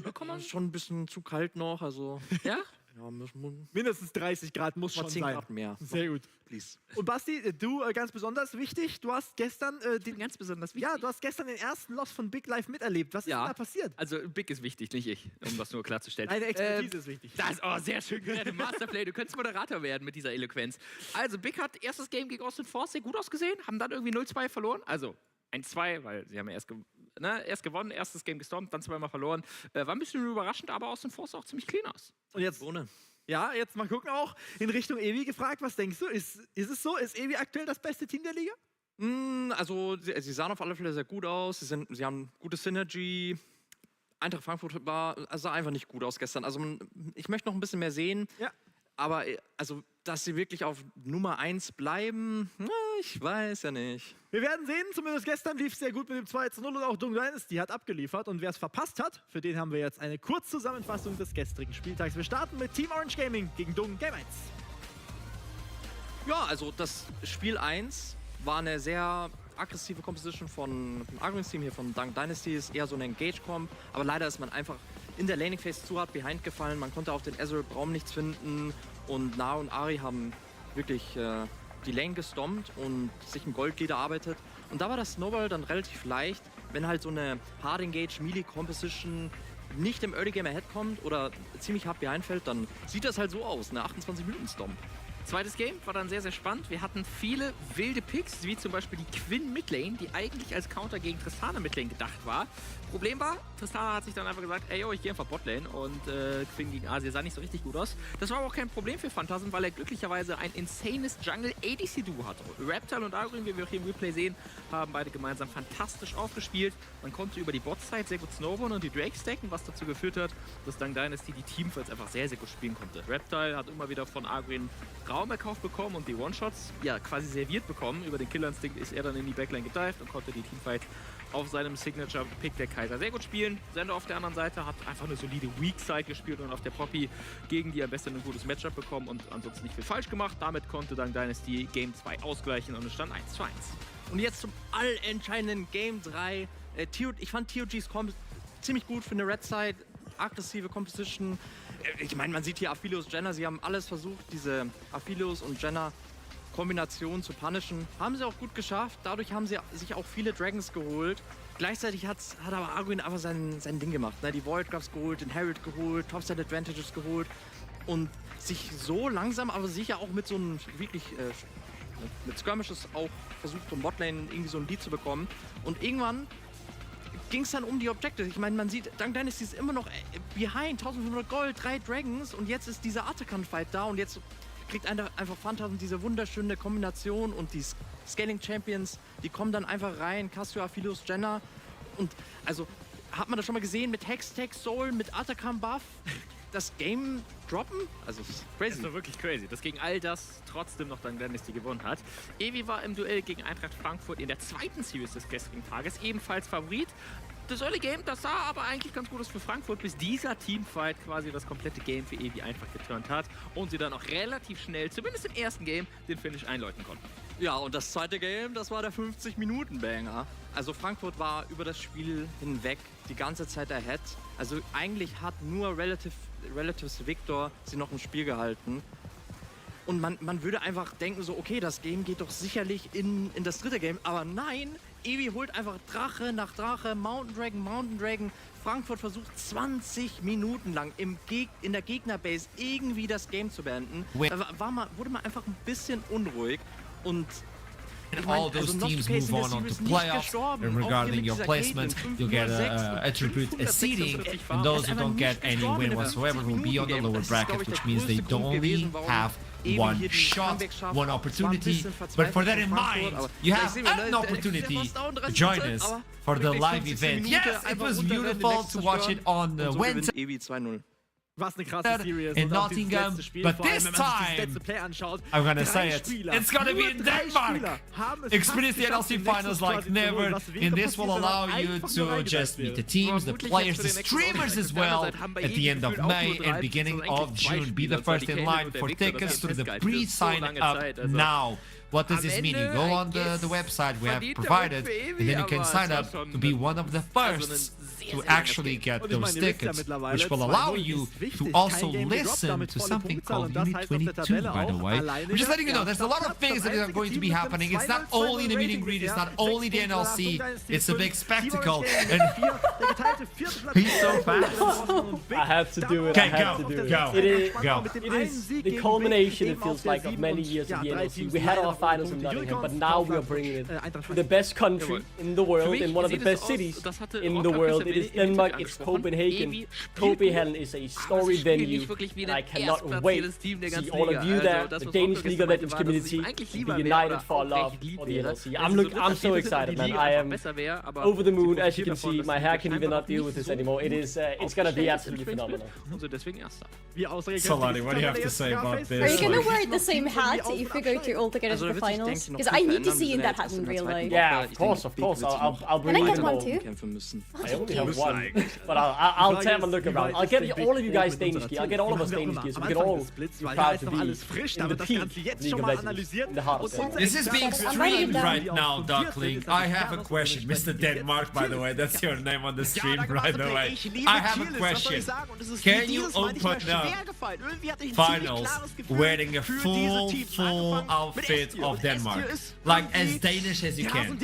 Da kann man schon ein bisschen zu kalt noch, also. Ja? Ja, mindestens 30 Grad muss schon 10 sein. Grad mehr. Sehr gut. Please. Und Basti, du ganz besonders wichtig, du hast gestern ganz besonders wichtig. Ja, du hast gestern den ersten Loss von Big live miterlebt. Was ist da passiert? Also Big ist wichtig, nicht ich, um das nur klarzustellen. Deine Expertise ist wichtig. Das ist sehr schön gerettet. Masterplay, du könntest Moderator werden mit dieser Eloquenz. Also Big hat erstes Game gegen Austin Force sehr gut ausgesehen, haben dann irgendwie 0-2 verloren, also 1-2, weil sie haben ja erst gewonnen, erstes Game gestormt, dann zweimal verloren. War ein bisschen überraschend, aber Austin Force auch ziemlich clean aus. Und jetzt Ja, jetzt mal gucken auch in Richtung Evi gefragt, was denkst du? Ist es so? Ist Evi aktuell das beste Team der Liga? Also, sie sahen auf alle Fälle sehr gut aus. Sie haben gute Synergy. Eintracht Frankfurt sah einfach nicht gut aus gestern. Also, ich möchte noch ein bisschen mehr sehen. Ja. Aber, also, dass sie wirklich auf Nummer 1 bleiben, ich weiß ja nicht. Wir werden sehen, zumindest gestern lief es sehr gut mit dem 2-0 und auch Dung Dynasty hat abgeliefert. Und wer es verpasst hat, für den haben wir jetzt eine Kurzzusammenfassung des gestrigen Spieltags. Wir starten mit Team Orange Gaming gegen Dung Game 1. Ja, also das Spiel 1 war eine sehr aggressive Composition von Arguins Team hier von Dung Dynasty, ist eher so eine Engage-Comp, aber leider ist man einfach in der Laning Phase zu hart behind gefallen. Man konnte auf den Azure-Raum nichts finden und Na und Ari haben wirklich die Lane gestompt und sich im Goldlead erarbeitet. Und da war das Snowball dann relativ leicht, wenn halt so eine Hard Engage Melee Composition nicht im Early Game ahead kommt oder ziemlich hart behind fällt, dann sieht das halt so aus, eine 28-Minuten-Stomp. Zweites Game war dann sehr, sehr spannend. Wir hatten viele wilde Picks, wie zum Beispiel die Quinn Midlane, die eigentlich als Counter gegen Tristana Midlane gedacht war. Problem war, Tristana hat sich dann einfach gesagt, ey yo, ich gehe einfach Botlane und Quinn gegen Asia sah nicht so richtig gut aus. Das war aber auch kein Problem für Phantasm, weil er glücklicherweise ein insanes Jungle ADC-Duo hatte. Reptile und Arguin, wie wir auch hier im Replay sehen, haben beide gemeinsam fantastisch aufgespielt. Man konnte über die Bot-Side sehr gut snowballen und die Drake stacken, was dazu geführt hat, dass Dung Dynasty die Teamfights einfach sehr, sehr gut spielen konnte. Reptile hat immer wieder von Arguin Raum erkauft bekommen und die One-Shots ja quasi serviert bekommen. Über den Killerinstinkt ist er dann in die Backline gedived und konnte die Teamfight auf seinem Signature-Pick der Kaiser sehr gut spielen. Sender auf der anderen Seite hat einfach eine solide Weak-Side gespielt und auf der Poppy gegen die am besten ein gutes Matchup bekommen und ansonsten nicht viel falsch gemacht. Damit konnte dann Dynasty Game 2 ausgleichen und es stand 1:1. Und jetzt zum allentscheidenden Game 3. Ich fand TOG's Comp ziemlich gut für eine Red-Side. Aggressive Composition. Ich meine, man sieht hier Aphelios, Jenna, sie haben alles versucht, diese Aphelios und Jenna Kombination zu punishen. Haben sie auch gut geschafft. Dadurch haben sie sich auch viele Dragons geholt. Gleichzeitig hat aber Arguin einfach sein Ding gemacht. Ne? Die Void Gloves geholt, den Herald geholt, Topside Advantages geholt und sich so langsam, aber sicher auch mit so einem wirklich mit Skirmishes auch versucht, um Botlane irgendwie so ein Lead zu bekommen. Und irgendwann ging es dann um die Objectives. Ich meine, man sieht, Dung Dynasty ist immer noch behind, 1500 Gold, 3 Dragons und jetzt ist dieser Artican-Fight da und jetzt kriegt einfach Phantasm diese wunderschöne Kombination und die Scaling Champions, die kommen dann einfach rein, Cassio, Aphelios, Jenna und also hat man das schon mal gesehen mit Hextech, Soul, mit Artican Buff, das Game droppen? Also crazy. Das war wirklich crazy, dass gegen all das trotzdem noch dann Dynasty gewonnen hat. Evi war im Duell gegen Eintracht Frankfurt in der zweiten Series des gestrigen Tages ebenfalls Favorit. Das Early Game, das sah aber eigentlich ganz gut aus für Frankfurt, bis dieser Teamfight quasi das komplette Game für Evi einfach geturnt hat und sie dann auch relativ schnell, zumindest im ersten Game, den Finish einläuten konnten. Ja, und das zweite Game, das war der 50-Minuten-Banger. Also Frankfurt war über das Spiel hinweg die ganze Zeit ahead. Also eigentlich hat nur Relatives Victor sie noch im Spiel gehalten. Und man würde einfach denken so, okay, das Game geht doch sicherlich in das dritte Game. Aber nein, Evi holt einfach Drache nach Drache, Mountain Dragon. Frankfurt versucht 20 Minuten lang in der Gegnerbase irgendwie das Game zu beenden. Da wurde man einfach ein bisschen unruhig. Und and all those teams move on to playoffs. And regarding your placement, you'll get an attribute, a seeding, and those who don't get any win whatsoever will be on the lower bracket, which means they don't only have one shot, one opportunity. But for that in mind, you have an opportunity to join us for the live event. Yes, it was beautiful to watch it on Wednesday. Was eine krasse Series in Nottingham, but this time, I'm gonna say it, it's gonna be in Denmark! Experience the NLC finals like never, and this will allow you to just meet the teams, the players, the streamers as well at the end of May and beginning of June. Be the first in line for tickets through the pre-sign up now. What does this mean? You go on the website we have provided, and then you can sign up to be one of the first to actually get those tickets, which will allow you to also listen to something called Unit 22, by the way. We're just letting you know, there's a lot of things that are going to be happening. It's not only the meet and greet, it's not only the NLC, it's a big spectacle. And he's so fast. I have to do it. Okay, It is the culmination, it feels like, of many years of the NLC. We had our finals in Nottingham, but now we are bringing it to the best country in the world, in one of the best cities in the world. It is Denmark, it's Copenhagen. Copenhagen is a storied venue, and I cannot wait to see all of you there, the Danish League of Legends community, be united for love for the NLC. I'm so excited, man. I am over the moon, as you can see. My hair can even not deal with this anymore. It's gonna be absolutely phenomenal. Solani, what do you have to say about this? Are you gonna wear the same hat if we go to all together to the finals? Because I need to see in that hat in real life. Yeah, of course. I'll bring Can I you get them one all. too? I only have one, but I'll have a look around. I'll get all of you guys Danish gear. I'll get all of us Danish gear, so we can all be proud to be in the peak League of Legends, in the heart of Denmark. This is being streamed right now, Duckling. I have a question. Mr. Denmark, by the way, that's your name on the stream, by the way. I have a question. Can you open up finals wearing a full outfit of Denmark? Like as Danish as you can.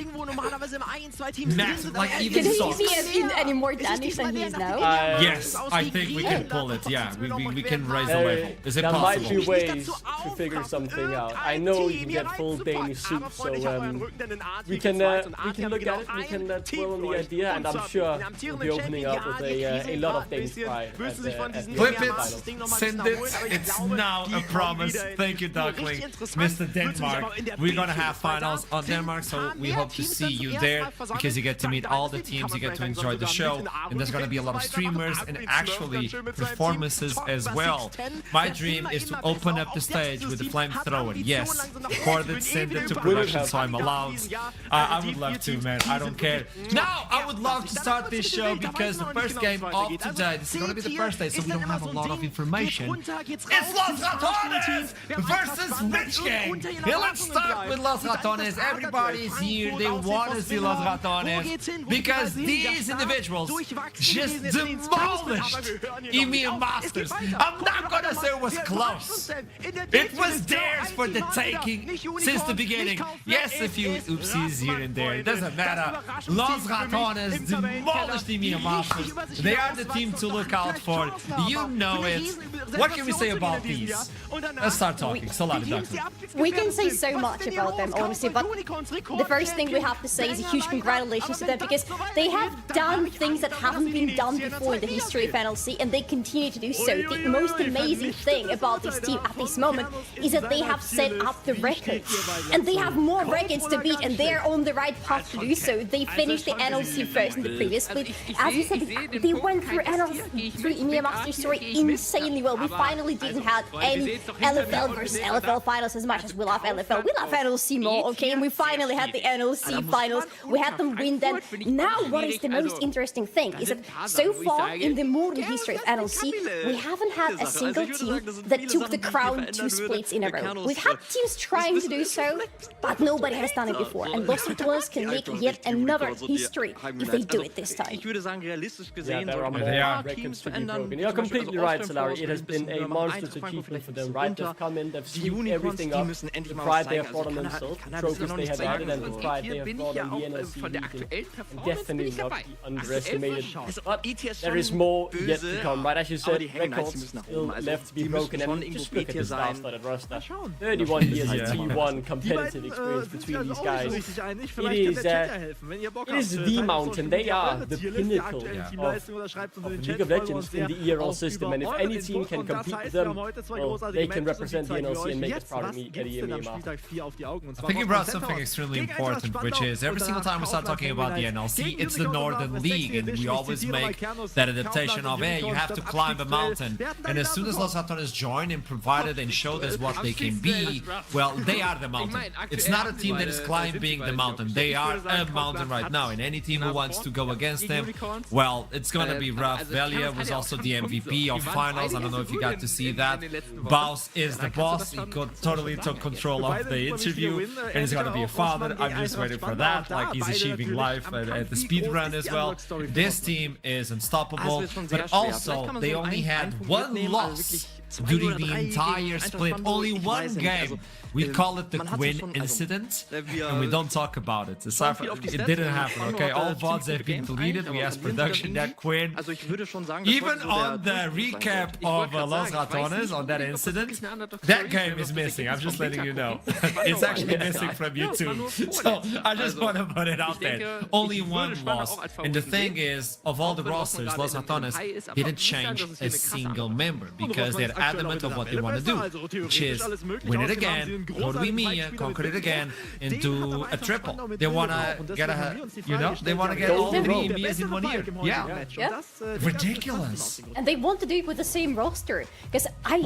Massive, like even socks. Can he be any more Danish than he is now? Yes, I think we can pull it. Yeah, we can raise the level. Is it there possible? might be ways to figure something out. I know you can get full Danish suits, so we can look at it. We can dwell on the idea, and I'm sure we'll be opening up with a lot of Danish pride at the Flip it, finals. send it. It's now a promise. Thank you, Duckling. Mr. Denmark, we're gonna have finals on Denmark, so we hope to see you there because you get to meet all the teams, you get to enjoy the show, and there's gonna be a lot of streamers and actually performances as well. My dream is to open up the stage with the flamethrower. Yes, record it, send it to production, so I'm allowed. I would love to, man. I don't care. Now, I would love to start this show because the first game of today, this is gonna be the first day, so we don't have a lot of information. It's Los Ratones versus Rich Gang. Now let's start with Los Ratones. Everybody's here. They want to see Los Ratones because these individuals just demolished EMEA Masters. I'm not gonna say it was close. It was theirs for the taking since the beginning. Yes, a few oopsies here and there. It doesn't matter. Los Ratones demolished EMEA Masters. They are the team to look out for. You know it. What can we say about these? Let's start talking. Solani, Duckling. We can say so much about them, honestly, but the first thing we have to say is a huge congratulations to them because they have done things that haven't been done before in the history of NLC, and they continue to do so. The most amazing thing about this team at this moment is that they have set up the records, and they have more records to beat, and they're on the right path to do so. They finished the NLC first in the previous split. As we said, they went through EMEA Master story insanely well. We finally didn't have any LFL versus LFL finals as much as we love LFL. We love NLC more, okay? And we finally had the NLC finals. We had them win them. Now, what is the most interesting thing is that so far in the modern history of NLC, we haven't had a single team that took the crown 2 splits in a row. We've had teams trying to do so, but nobody has done it before. And Los Ratones can make yet another history if they do it this time. Yeah, there are more records to be broken. You're completely right, Solari. It has been a monstrous achievement for them, right? They've come in, they've swept everything up. The pride they have brought on themselves, the trophies they have added, and the pride they have brought on the NLC meeting. And definitely not be underestimated. But there is more yet to come, right? As you said, records still left to be broken. And just look at the star-studded roster. 31 years of T1 competitive experience between these guys. It is the mountain. They are the pinnacle of League of Legends in the ERL system, and if any team can compete with them, well, they can represent the NLC and make us proud of me at EMEA. I think you brought something extremely important, which is every single time we start talking about the NLC, it's the Northern League, and we always make that adaptation of, hey, you have to climb a mountain. And as soon as Los Ratones join and provided and showed us what they can be, well, they are the mountain. It's not a team that is climbing the mountain. They are a mountain right now, and any team who wants to go against them, well, it's gonna be rough. Velia was also the MVP of finals. I don't know if you got to see that. Baus is the boss. He totally took control of the interview, and he's gonna be a father. I'm just waiting for that. Like, he's achieving life at the speed run as well. This team is unstoppable, but also they only had one loss during the entire split. Only one game. We call it the Quinn incident, and we don't talk about it. It didn't happen, okay? All VODs have been deleted. We asked production that Quinn. Even on the recap of Los Ratones, on that incident, that game is missing. I'm just letting you know. It's actually missing from YouTube. So I just want to put it out there. Only one loss. And the thing is, of all the rosters, Los Ratones didn't change a single member because they're adamant of what they want to do, which is win it again, go to EMEA, conquer it again, and do a triple. They want to get they want to get all 3 EMEAs in 1 year. Yeah. Ridiculous. And they want to do it with the same roster, because I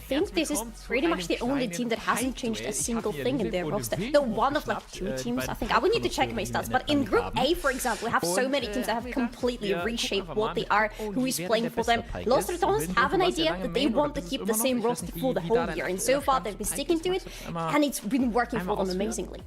think this is pretty much the only team that hasn't changed a single thing in their roster. The one of like 2 teams, I think. I would need to check my stats, but in Group A, for example, we have so many teams that have completely reshaped what they are, who is playing for them. Los Ratones have an idea that they want to keep the same roster for the whole year, and so far they've been sticking to it, and it's been working for them amazingly.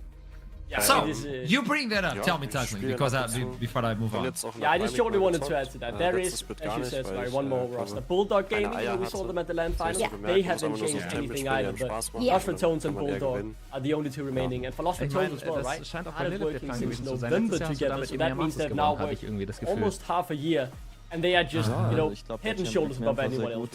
Yeah, so, you bring that up, tell me, Tuckling, because before I move on. Yeah, I just shortly wanted to add to that. There is, as you said, sorry, one more roster. Bulldog Gaming, we saw them at the LAN final. Yeah. They haven't changed anything either, but Los Ratones and Bulldog are the only 2 remaining. And for Los Ratones as well, right? They've been working since November together, so that means they've now worked almost half a year. And they are just, head and shoulders above anyone else.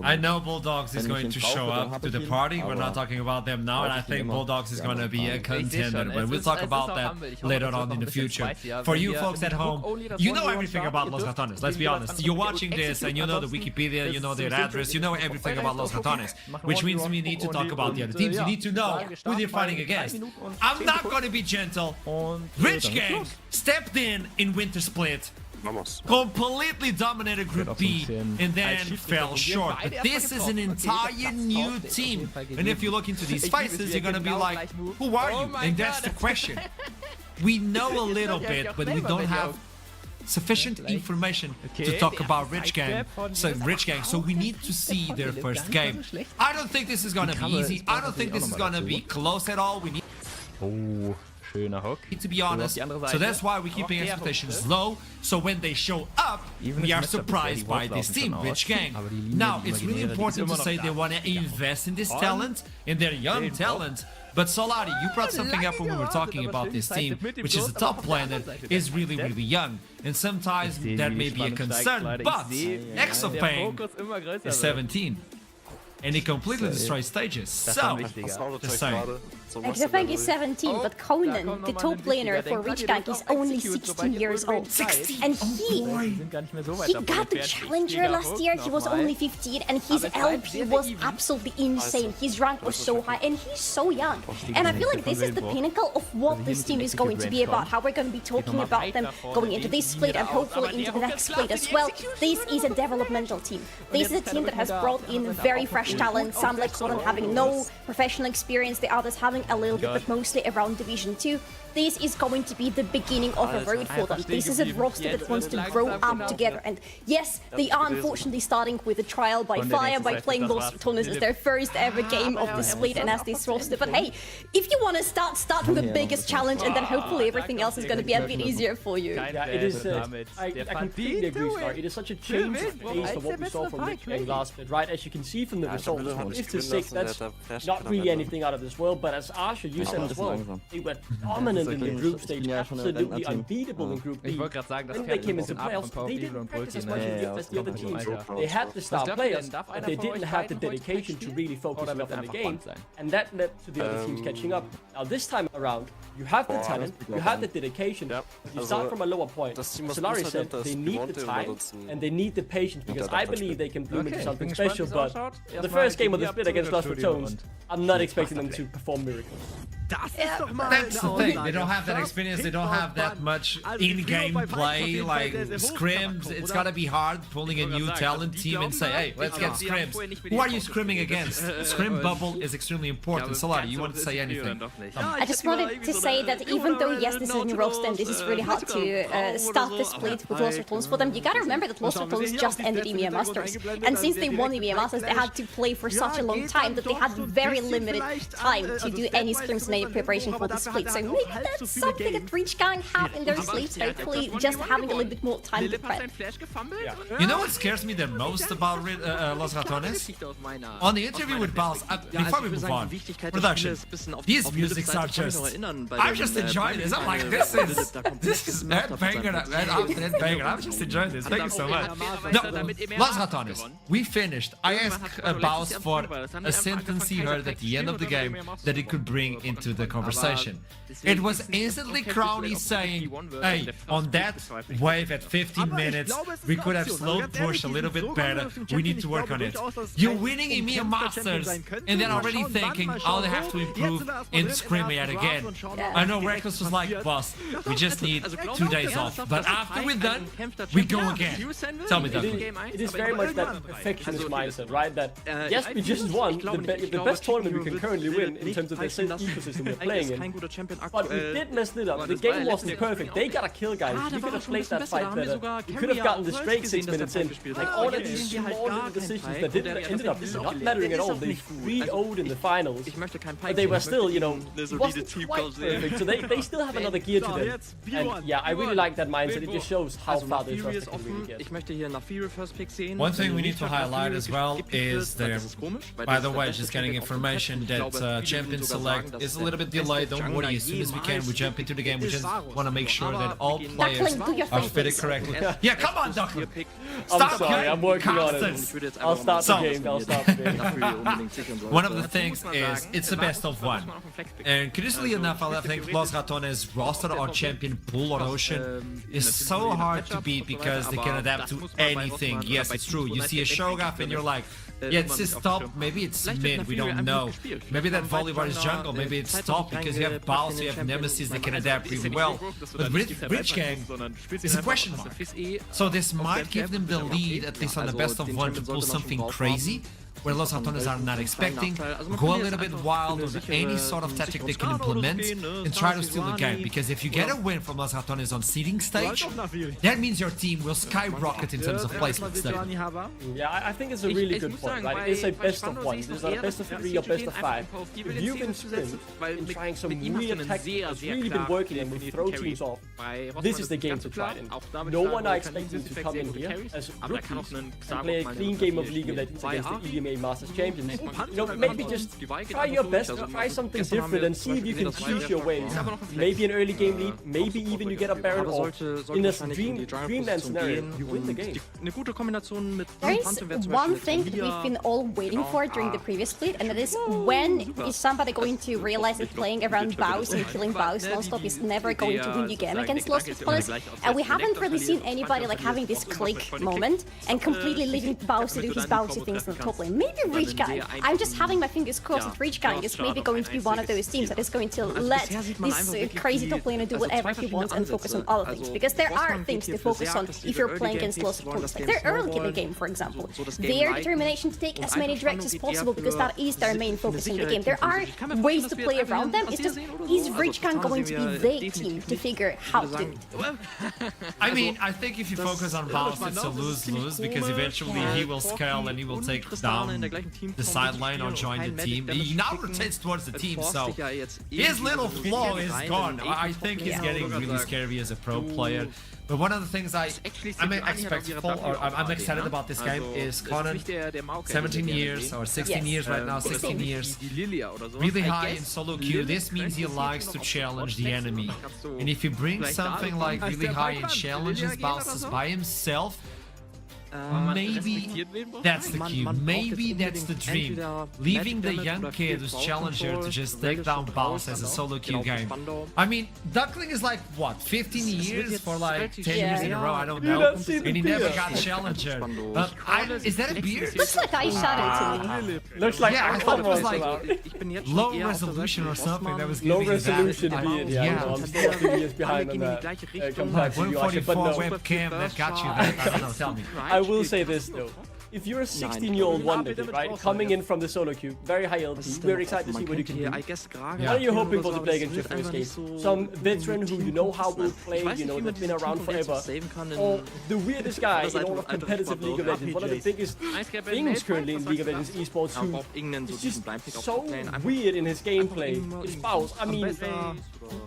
I know Bulldogs is going to show up to the party. We're not talking about them now, and I think Bulldogs is going to be a contender. But we'll talk about that later on in the future. For you folks at home, you know everything about Los Ratones. Let's be honest. You're watching this, and you know the Wikipedia, you know their address, you know everything about Los Ratones. Which means we need to talk about the other teams. You need to know who they're fighting against. I'm not going to be gentle. Rich Gang stepped in Winter Split. Completely dominated Group B and then fell short. But this is an entire new team. And if you look into these faces, you're gonna be like, who are you? And that's the question. We know a little bit, but we don't have sufficient information to talk about Rich Gang. So we need to see their first game. I don't think this is gonna be easy. I don't think this is gonna be close at all. We need to be honest, so that's why we're keeping expectations low, so when they show up, we are surprised by this team, Rich Gang. Now, it's really important to say they want to invest in this talent, in their young talent, but Solari, you brought something up when we were talking about this team, which is a top player that is really, really young, and sometimes that may be a concern, but Exopain is 17. And he completely destroys stages. So, just saying. Exopain is 17, but Conan, the top laner for Rich Gang, is only 16 years old. 16? And he got the Challenger last year, he was only 15, and his LP was absolutely insane. His rank was so high, and he's so young. And I feel like this is the pinnacle of what this team is going to be about, how we're going to be talking about them going into this split and hopefully into the next split as well. This is a developmental team. This is a team that has brought in very fresh talent, some like Conan having no professional experience, the others having a little bit, but mostly around Division 2. This is going to be the beginning of a road for them. This is a roster that wants to grow up together. And yes, they are unfortunately starting with a trial by fire by playing Los Ratones as their first ever game of the split and as this roster. But hey, if you want to start with the biggest challenge, and then hopefully everything else is going to be a bit easier for you. Yeah, it is. I completely agree, Star. It is such a change of pace of what we saw from Rich Gang last split, right? As you can see from the results, 5-6, that's not really anything out of this world. But as Asher, you said as well, they were dominant dominant in the group stage, absolutely unbeatable in Group B. When they came into playoffs, they didn't practice as much as the other teams. They had the star players, but they didn't have the dedication to really focus enough on the game, and that led to the other teams catching up. Now this time around, you have the talent, you have the dedication, you start from a lower point. Solari said they need the time and they need the patience, because I believe they can bloom into something special, but the first game of the split against Lost Tones, I'm not expecting them to perform miracles. That's the thing, they don't have that experience, they don't have that much in-game play, like scrims. It's gotta be hard pulling a new talent team and say, hey, let's get scrims. Who are you scrimming against? Scrim bubble is extremely important. Solari, you want to say anything? I just wanted to say that even though, yes, this is in Roast and this is really hard to start the split with Lost Tones for them, you gotta remember that Lost Tones just ended EMEA Masters. And since they won EMEA Masters, they had to play for such a long time that they had very limited time to do any scrims and any preparation for the split. So maybe that's something that Reach Gang have in their sleeves, hopefully just having a little bit more time to prep. You know what scares me the most about Los Ratones? On the interview with Bals, before we move on, production, these musics are just, I'm just enjoying this. I'm like, this is headbanger after headbanger. I'm just enjoying this. Thank you so much. No, Los Ratones, we finished. I asked Bals for a sentence he heard at the end of the game that he could bring into the conversation. It was instantly Crowny saying, hey, on that wave at 15 minutes, we could have slow pushed a little bit better. We need to work on it. You're winning EMEA Masters, and then already thinking, oh, they have to improve in scrim yet again. I know Reckless was like, boss, we just need 2 days off. But after we're done, we go again. Tell me that. It is very much that perfectionist mindset, right? That, yes, we just won the best tournament we can currently win in terms of the ecosystem we're playing in. But we did mess it up. The game wasn't perfect. They got a kill, guys. We could have played that fight better. We could have gotten this break 6 minutes in. Like all of these small little decisions that ended up not mattering at all. They 3-0'd in the finals. But they were still, you know, it wasn't quite perfect. So they still have another gear to them. And yeah, I really like that mindset. It just shows how far this roster can really get. One thing we need to highlight as well is there, by the way, just getting information that Champion Select is a little bit delayed. Don't worry, as soon as we can, we jump into the game. We just want to make sure that all players are fitted correctly. Yeah, come on, Duckling! I'm sorry, I'm working on it. I'll start the game, I'll start the game. One of the things is, it's the best of one. And curiously enough, I think Los Ratones roster or champion pool or ocean is so hard to beat because they can adapt to anything. Yes, it's true. You see a Shogath and you're like, yeah, it's his top, maybe it's mid, we don't know. Maybe that Volivar is jungle, maybe it's top because you have Baus, you have Nemesis that can adapt really well. But with Rich Gang, it's a question mark. So this might give them the lead, at least on the best of one, to pull something crazy, where Los Ratones are not expecting, go a little bit wild on any sort of tactic they can implement and try to steal the game. Because if you get a win from Los Ratones on seeding stage, that means your team will skyrocket in terms of placements. Yeah, I think it's a really good point, right? It is a best of one. There's not a best of 3 or best of 5. If you've been sprint and trying some weird tactics that's really been working and will throw teams off, this is the game to try it in. No one are expecting to come in here as rookies and play a clean game of League of Legends against the EMEA Masters Champions. You know, maybe just try your best, try something different and see if you can choose your ways. Maybe an early game lead, maybe even you get a Baron, or in a dreamland scenario, you win the game. There is one thing that we've been all waiting for during the previous split, and that is, when is somebody going to realize that playing around Baus and killing Baus non-stop is never going to win you game against Lost Ratones? And we haven't really seen anybody like having this click moment and completely leaving Baus to do his bouncy things in the top lane. Maybe Reach Gang. I'm just having my fingers crossed that Reach Gang is maybe going to be one of those teams that is going to let this crazy top laner do whatever he wants and focus on other things. Because there are things to focus on if you're playing against Lost Ratones. Like their early in the game, for example. Their determination to take as many directs as possible because that is their main focus in the game. There are ways to play around them. It's just, is Reach Gang going to be the team to figure how to do it? I mean, I think if you focus on Baus, it's a lose-lose because eventually he will scale and he will take down the sideline or join the team. He now rotates towards the team, so his little flow is gone. I think he's getting really scary as a pro player. But one of the things I'm excited about this game is Conan, 17 years or 16 years right now, 16 years, really high in solo queue. This means he likes to challenge the enemy. And if he brings something like really high in challenges, bounces by himself, maybe that's the cue, maybe that's the dream. Leaving the young kid who's challenger to just take down boss as a solo queue game. I mean, Duckling is like, what, 15 years for like 10 years in a row, I don't know. And he never got challenger. Is that a beard? Looks like eyeshadow to me. Looks like, yeah, I thought it was like low resolution or something that was giving low resolution that. beard, yeah. I'm still a few years behind on that. Compared to you, 144 webcam that got you that, I don't know, tell me. I will say this though. If you're a 16-year-old wonder kid, right, coming in from the solo queue, very high LP, we're excited to see what you can do. What are you hoping for to play against your first game? Some veteran who you know how will play, you know, that's been around forever, or the weirdest guy in all of competitive League of Legends, one of the biggest things currently in League of Legends esports who is just so weird in his gameplay. His spouse, I mean,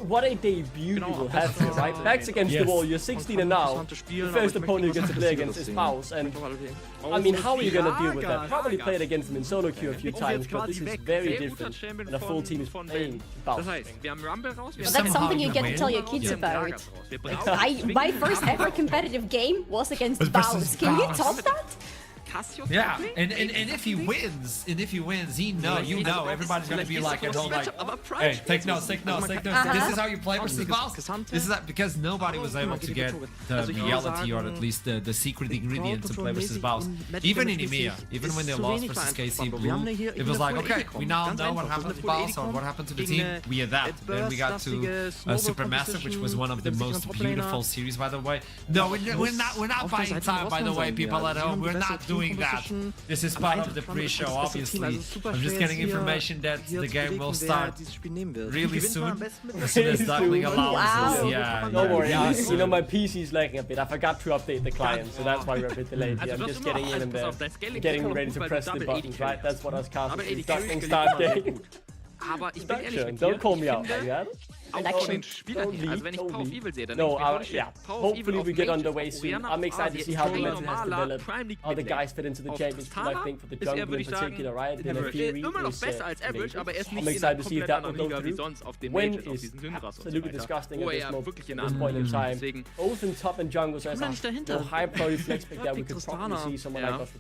what a debut you will have here, right? Backs against the wall, you're 16 and now, the first opponent you get to play against is spouse, and I mean, how are you going to deal with that? Probably played against him in solo queue a few times, but this is very different. And a full team is playing bounce. That's something you get to tell your kids about. My first ever competitive game was against Bounce. Can you top that? Yeah, and if he wins, he know, everybody's gonna be like at home like, hey, take notes. This is how you play versus boss. This is that because nobody was able to get the reality or at least the secret ingredient to play versus boss. Even in EMEA, even when they lost versus KC Blue, it was like, okay, we now know what happened to boss or what happened to the team. We adapt. Then we got to Supermassive, which was one of the most beautiful series, by the way. No, we're not buying time, by the way, people at home. We're not doing that. This is part of the pre-show, obviously. I'm just getting information that the game will start really soon, as soon as Duckling allows us. Yeah, don't worry, you know, my PC's lagging a bit. I forgot to update the client, so that's why we're a bit delayed. Yeah, I'm just getting in and there, getting ready to press the buttons, right? That's what us casters do. Duckling start game. Don't call me out, man. Hopefully we get underway soon. I'm excited to see how the meta has developed, how the guys fit into the championship. I think for the jungle in particular, right? In the theory I'm excited to see if that will go through. Win is absolutely disgusting at this point in time. Both in top and jungle, so there's a high priority flex pick that we could probably see someone like us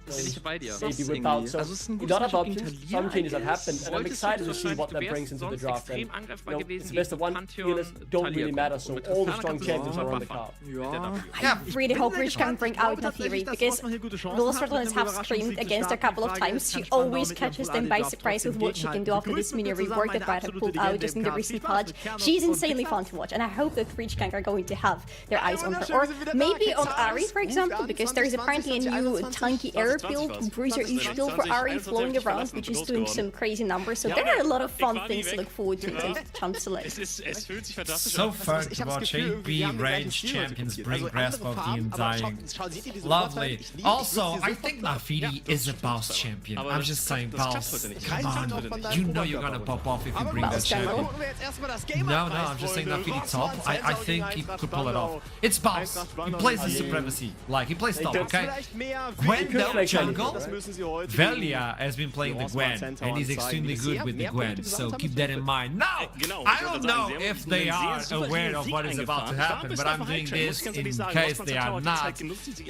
maybe without. So a lot of options, some changes have happened, and I'm excited to see what that brings into the draft. And it's the best of one. Healers don't really matter, so all the strong champions are on the card. I really hope Rich can bring out the theory, because those Switzerlanders have screamed against her a couple of times. She always catches them by surprise with what she can do after this mini rework that Riot have pulled out just in the recent patch. She's insanely fun to watch, and I hope that Rich Gang are going to have their eyes on her. Or maybe on Ahri, for example, because there's apparently a new tanky air build, bruiser-ish build for Ahri flowing around, which is doing some crazy numbers. So there are a lot of fun things to look forward to in terms of champ select. So fun to watch 8B range champions bring Grasp of the Undying. Lovely. Also, I think Nafiri is a boss champion. I'm just saying, boss, come on. You know you're gonna pop off if you bring that champion. No, I'm just saying Nafiri top. I think he could pull it off. It's boss. He plays the supremacy. Like, he plays top, okay? Gwen though, jungle. Velia has been playing the Gwen, and he's extremely good with the Gwen, so keep that in mind. Now, I don't know if they are aware of what is about to happen, but I'm doing this in case they are not.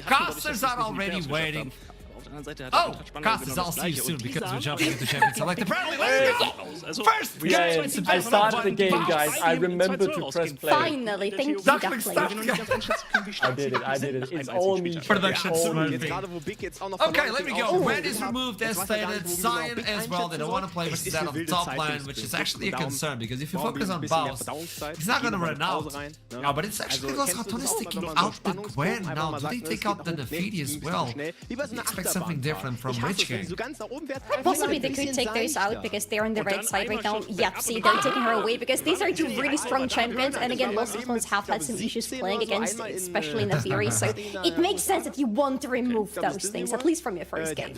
Casters are already waiting. Oh, Casters, I'll see you soon because we're jumping into Champion Select. Apparently, let's go! First game! I started the game, guys. I remember to press play. Finally, thank you, Duckling. I did it. It's all me. Production okay, let me go. Red is removed as stated. Cyan as well. They don't want to play versus that on the top lane, which is actually a concern because if you focus on Baus, he's not going to run out. No, but it's actually Los Ratones taking out the Gwen now. Do they take out the Nafiri as well? Expect some something different from Rich Gang. Possibly they could take those out because they're on the right side right now. Yep, see, they're taking her away because these are two really strong champions, and again, Lost Clones have had some issues playing against, especially in the theory, so it makes sense that you want to remove those things, at least from your first game.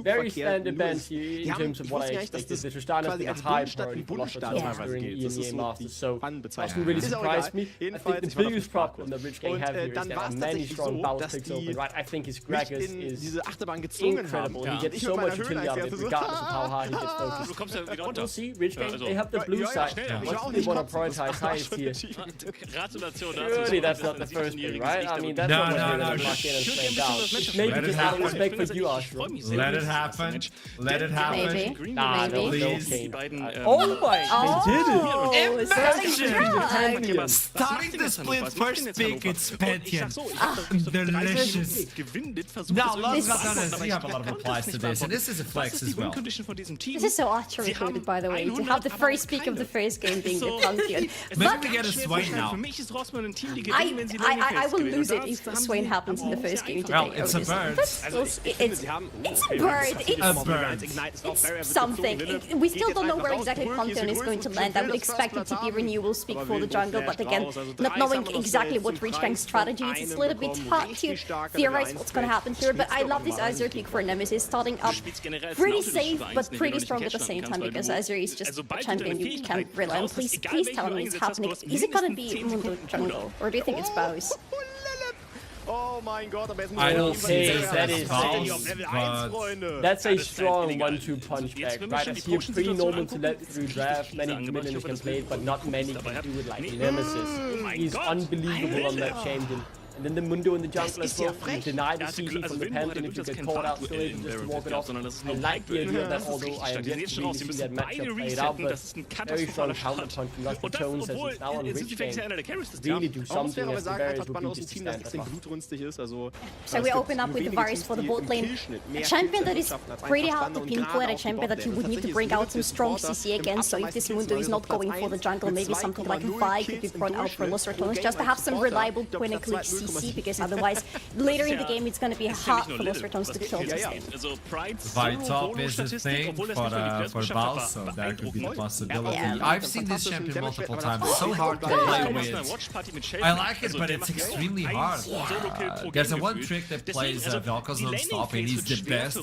Very standard bench in terms of what I expected. The Tristana has been a high priority for Lost Clones during EMEA Masters, so that doesn't really surprise me. I think the biggest problem that Rich Gang have here is there are many strong bounce picks open, right? I think his Gragas is incredible. He gets so much utility out of it, regardless of how hard he gets focused. We'll see, Rich Gang, they have the blue side. What do they want to prioritize highest here? Surely that's not the first pick, right? I mean, that's not what they're going to mark in and slam down. It's maybe just out of respect for you, Ashram. Let it happen. Let it happen. Maybe. Nah, please. Oh my! They did it! Imagine! Starting the split first pick, it's Pantheon. Delicious. Now, Lost Clones, we have a lot of replies to this, and this is a flex as well. This is so archery coded, by the way, to have the first pick of the first game being the Pantheon. Maybe we get a Swain now. I will lose it if Swain happens in the first game today. Well, it's a bird. It's a bird. It's something. We still don't know where exactly Pantheon is going to land. I would expect it to be renewal speak for the jungle, but again, not knowing exactly what Rich Gang's strategy is, it's a little bit hard to theorize what's going to happen here, but I love this Azure pick for Nemesis, starting up pretty safe, but pretty strong at the same time, because Azure is just a champion you can't rely on. Please tell me it's happening. Is it going to be Mundo jungle, or do you think it's Bows? I don't see that is but that's a strong 1-2 punch back, right? As here, pretty normal to let through draft. Many minions can play it, but not many can do it like Nemesis. He's unbelievable on that champion. And then the Mundo in the jungle as well. You deny the CG from the Pantheon if you get caught out, still able just to walk it off. I like the idea of that, although I am yet to really see that matchup played out, but very strong counter punch from Lost Clones as it's now on Rich Gang. Really do something as the Varus would be just standard. So we open up with the Varus for the bot lane. A champion that is pretty hard to pinpoint, a champion that you would need to bring out some strong CC against, so if this Mundo is not going for the jungle, maybe something like Vi could be brought out for Lost Clones, just to have some reliable twin-click CC. Because otherwise, later in the game, it's going to be hard for Lost Clones to kill this game. Vi top is a thing for Val, so that could be the possibility. Yeah. I've seen this champion multiple times. It's so hard to play with. I like it, but it's extremely hard. There's a one trick that plays Vel'Koz non-stop, and he's the best.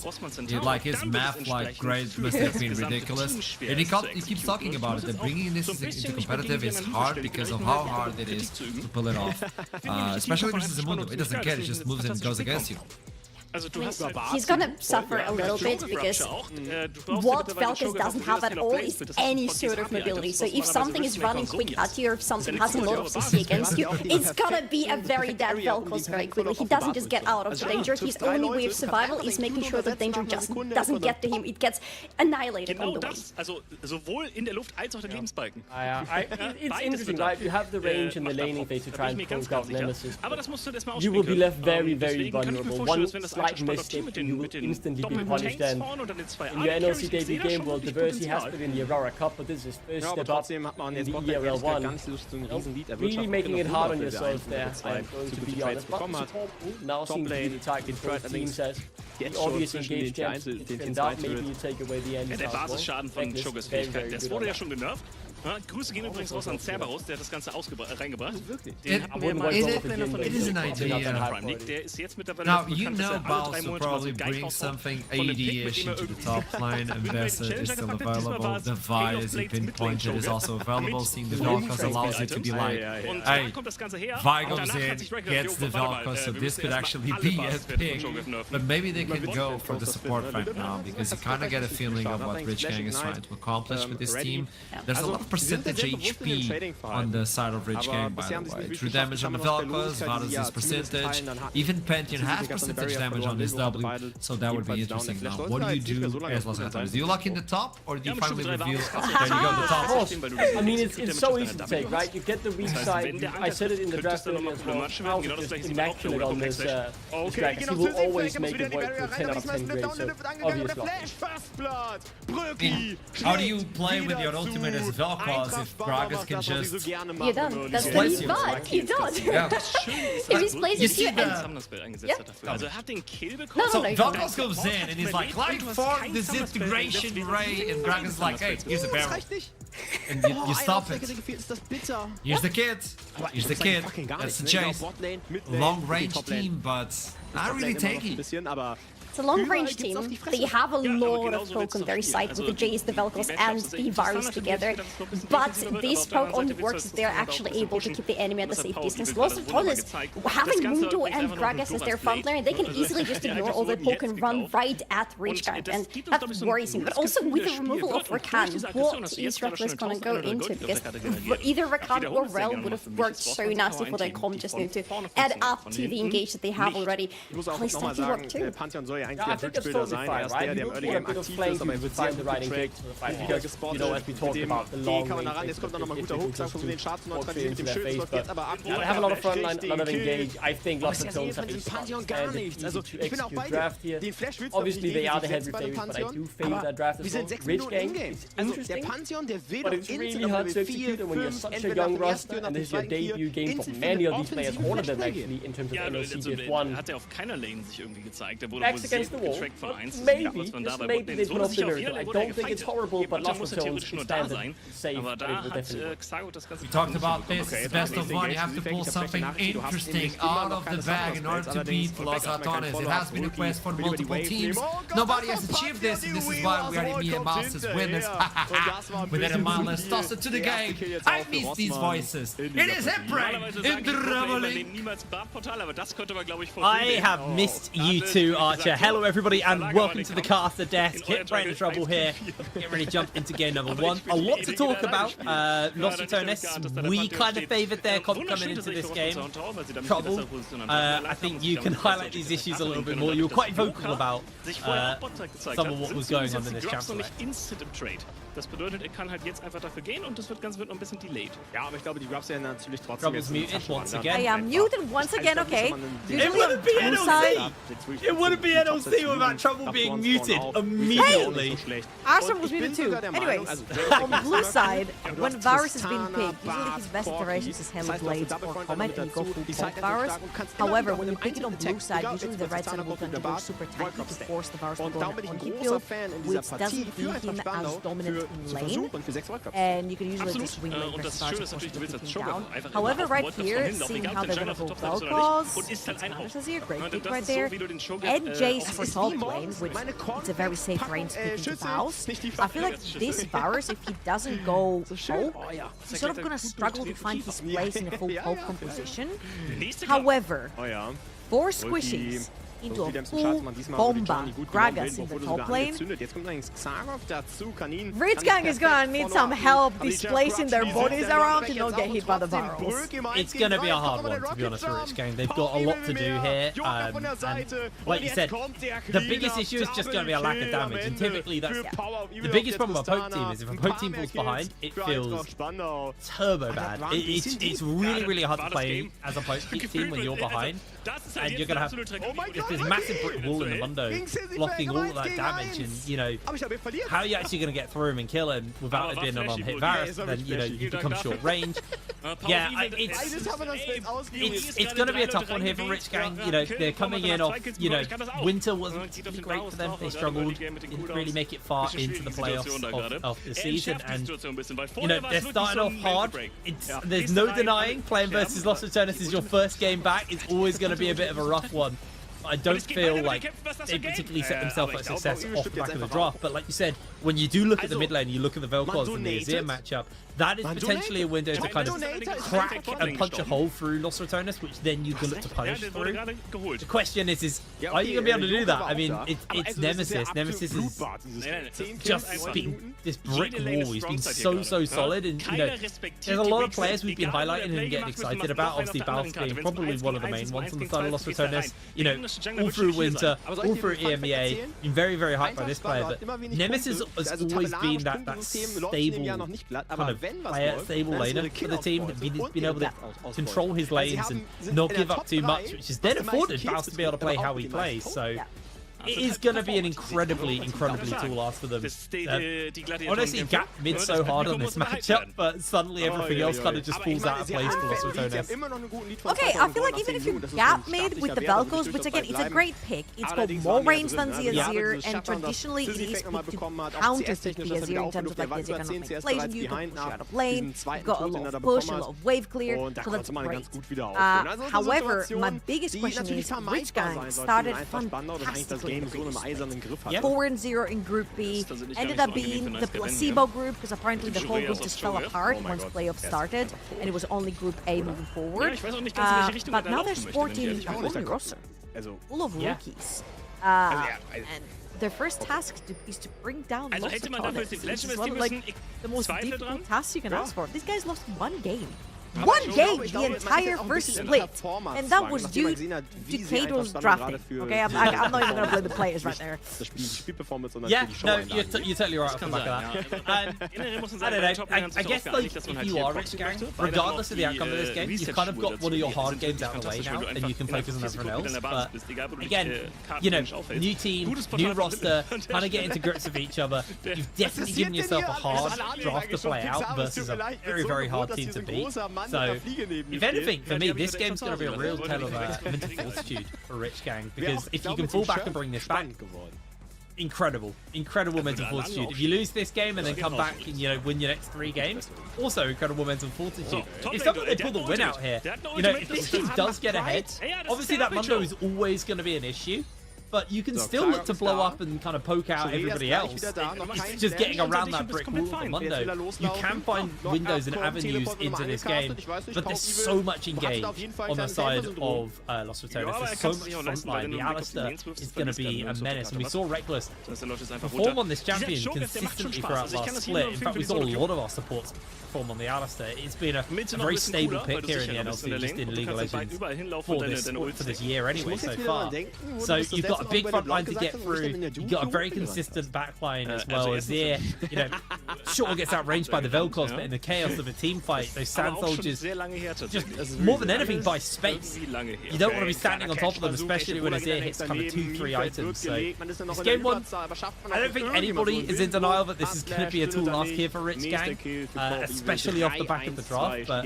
Like his math, like grade must have been ridiculous. And he keeps talking about it. That bringing this into competitive is hard because of how hard it is to pull it off, especially versus the Mundo. It doesn't care, it just moves and goes against you. He's gonna suffer a little bit because what Vel'Koz doesn't have at all is any sort of mobility. So if something is running quick at you or if something has a lot of CC against you, it's gonna be a very dead Vel'Koz very quickly. He doesn't just get out of the danger. His only way of survival is making sure that danger just doesn't get to him. It gets annihilated on the way. It's interesting, right? You have the range in the laning phase to try and poke out Nemesis. You will be left very, very vulnerable. One slight mistake and you will instantly be punished. And in your NLC debut game, well, Diversi has put in the Aurora Cup, but this is first step up in the ERL 1. Really making it hard on yourself there, I'm going to be honest. But now seems to be the target both teams as the obvious engaged gems. And that maybe you take away the end as well. Very, very good. Grüße gehen übrigens raus an Cerberus, der hat das Ganze reingebracht. It is an idea. Now, you know Baus will probably bring something 80-ish into the top line, and Vesset is still available. The Vi, as you pinpointed, is also available. Seeing the Vel'Koz allows it to be like, hey, Vi goes in, gets the Vel'Koz, so this could actually be a pick. But maybe they can go for the support right now, because you kind of get a feeling of what Rich Gang is trying to accomplish with this team. There's a lot of percentage HP on the side of Rich Gang, by the way. True damage on the Vel'Koz, Varus' percentage, even Pantheon has percentage damage on this W, so that would be interesting now. What do you do as Lost Clones? Do you lock in the top, or do you finally reveal, there you go, the top? I mean, it's so easy to take, right? You get the weak side, I said it in the draft earlier as well, House is just immaculate on this Gragas. He will always make it work for 10 out of 10 grade, so obviously. How do you play with your ultimate as Vel'Koz? because if Gragas can just... You're done. That's what he's done. You're done. Yeah. If he's placing you and... So Vel'Koz goes in and he's like, light form disintegration ray, and Gragas is like, hey, here's a barrel. And you stop it. Here's the kid. He's the kid. That's the chase. Long range team, but not really tanky. It's a long-range team. They have a lot of poke on their side with the Jace, the Vel'Koz, and the Varus together. But this poke only works if they're actually able to keep the enemy at a safe distance. Lost of Torres, having Mundo and Gragas as their front laner, they can easily just ignore all the poke and run right at Rage-Guard, and that worries me. But also with the removal of Rakan, what is Reckless gonna go into? Because either Rakan or Rel would have worked so nasty for their comp just now to add up to the engage that they have already. At least that could work too. I think that's totally fine, right? You want a bit of playing with find the right engage for the fight, because, you know, as we talked about, the long range is into their face, but they have a lot of frontline, a lot of engage. I think lots of tones have been easy to execute draft here. Obviously, they are the heavy favorites, but I do favor that draft as well. Rich Gang is interesting, but it's really hard to execute, and when you're such a young roster, and this is your debut game for many of these players, all of them actually, in terms of NLC Div 1. Backs against the wall. Maybe, just maybe they put off the miracle. I don't think it's horrible, but Lost of Tones stands safe. We talked about this, best of one, you have to pull something interesting out of the bag in order to beat Los Atones. It has been a quest for multiple teams. Nobody has achieved this, and this is why we are EMEA Masters winners. With that in mind, let's toss it to the game. I miss these voices. It is Hipbrain in Traveling. I have missed you too, Archer. Hello everybody and welcome to the caster desk. Hipbrain in trouble here. Get ready to jump into game number one. A lot to talk about. Los Atones, we kind of favoured their comp coming into this game. Trouble, I think you can highlight these issues a little bit more. You were quite vocal about some of what was going on in this chapter. Das bedeutet, kann halt jetzt einfach dafür gehen und das Ganze wird noch ein bisschen delayed. Ja, aber ich glaube, die Grubs werden natürlich trotzdem jetzt muted once again. I am muted once again, okay. It wouldn't be NLC! It wouldn't be NLC without Trouble being muted immediately. Arsenal was muted too. Anyways, on the blue side, when Varus has been picked, usually his best iterations is Halo Blades or Comet and you go full pop Varus. However, when you pick it on blue side, usually the right side will tend to go super tanky to force the Varus to go on hit build, which doesn't leave him as dominant in lane, and you can usually just win lane versus Varus to push down. However, right here, seeing how they're gonna go Vel'Koz, this is a great pick right there, and Jace for top lane, which it's a very safe range picking to Faust. I feel like this Varus, if he doesn't go poke, he's sort of gonna struggle to find his place in a full poke composition. However, 4 squishies into a full bomba Gragas in the top lane. Ritzgang is gonna need some help displacing their bodies around to not get hit by the Varus. It's gonna be a hard one, to be honest, for Ritzgang. They've got a lot to do here, and like you said, the biggest issue is just gonna be a lack of damage, and typically that's the biggest problem with a poke team is if a poke team falls behind, it feels turbo bad. It's really, really hard to play as a poke team when you're behind, and you're gonna have this massive brick wall in the Mundo blocking all of that damage, and you know, how are you actually going to get through him and kill him without it being a one-hit Varus? Then you know, you become short range. Yeah, it's going to be a tough one here for Ritzgang. You know, they're coming in off, you know, winter wasn't particularly great for them. They struggled, didn't really make it far into the playoffs of the season, and you know, they're starting off hard. There's no denying playing versus Los Atones is your first game back. It's always going to be a bit of a rough one. I don't feel like they particularly set themselves up for success off the back of the draft, but like you said, when you do look at the mid lane, you look at the Vel'Koz and the Azir matchup, that is potentially a window to kind of crack and punch a hole through Los Atones, which then you can look to punish through. The question is are you going to be able to do that? I mean, it's Nemesis. Nemesis is just been this brick wall. He's been so solid, and you know, there's a lot of players we've been highlighting and getting excited about. Obviously, Balth being probably one of the main ones on the side of Los Atones. You know, all through winter, all through EMEA, been very, very hyped by this player, but Nemesis has always been that stable kind of player, stable laner for the team, been able to control his lanes and not give up too much, which has then afforded Faust to be able to play how he plays. So it is going to be an incredibly tall ask for them. Honestly, Gap mid so hard on this matchup, but suddenly everything else kind of just falls out of place for Los Ratones. Okay, I feel like even if you Gap mid with the Velcos, which again, it's a great pick, it's got more range than the Azir, and traditionally it is picked to counter the Azir in terms of like the Azir cannot make inflation, you can push out of lane, you've got a lot of push, a lot of wave clear, so that's great. However, my biggest question is, Rich Gang started fantastically in 4-0 in Group B, ended up being the placebo group, because apparently the whole group just fell apart once playoffs started, and it was only Group A moving forward. But now they're sporting a whole new roster, full of rookies. And their first task is to bring down Los Ratones, which is one of like, the most difficult tasks you can ask for. These guys lost one game. One game the entire first split, and that was due to Kato's drafting. Okay, I'm not even gonna blame the players right there. Yeah, no, you're totally right off the back of that. I don't know. I guess like if you are Rich Gang, regardless of the outcome of this game, you've kind of got one of your hard games out of the way now, and you can focus on everyone else. But again, you know, new team, new roster, kind of getting to grips with each other. You've definitely given yourself a hard draft to play out versus a very hard team to beat. So, if anything, for me, this game's going to be a real tale of mental fortitude for Rich Gang, because if you can fall back and bring this back, incredible mental fortitude. If you lose this game and then come back and, you know, win your next 3 games, also incredible mental fortitude. If they pull the win out here, you know, if this team does get ahead, obviously that Mundo is always going to be an issue. But you can still look to blow up and kind of poke out everybody else. It's just getting around that brick wall of Mundo. You can find windows and avenues into this game, but there's so much engaged on the side of Los Ratones. There's so much frontline. The Alistar is going to be a menace. And we saw Reckless perform on this champion consistently throughout last split. In fact, we saw a lot of our supports perform on the Alistar. It's been a very stable pick here in the NLC, just in League of Legends for this year anyway so far. So you've got a big front line to get through. You've got a very consistent back line as well. Azir, you know, sure gets outranged by the Velcos, but in the chaos of a team fight, those Sand Soldiers just more than anything by space. You don't want to be standing on top of them, especially when Azir hits kind of 2-3 items. So this game one, I don't think anybody is in denial that this is going to be a tall ask here for Rich Gang, especially off the back of the draft. But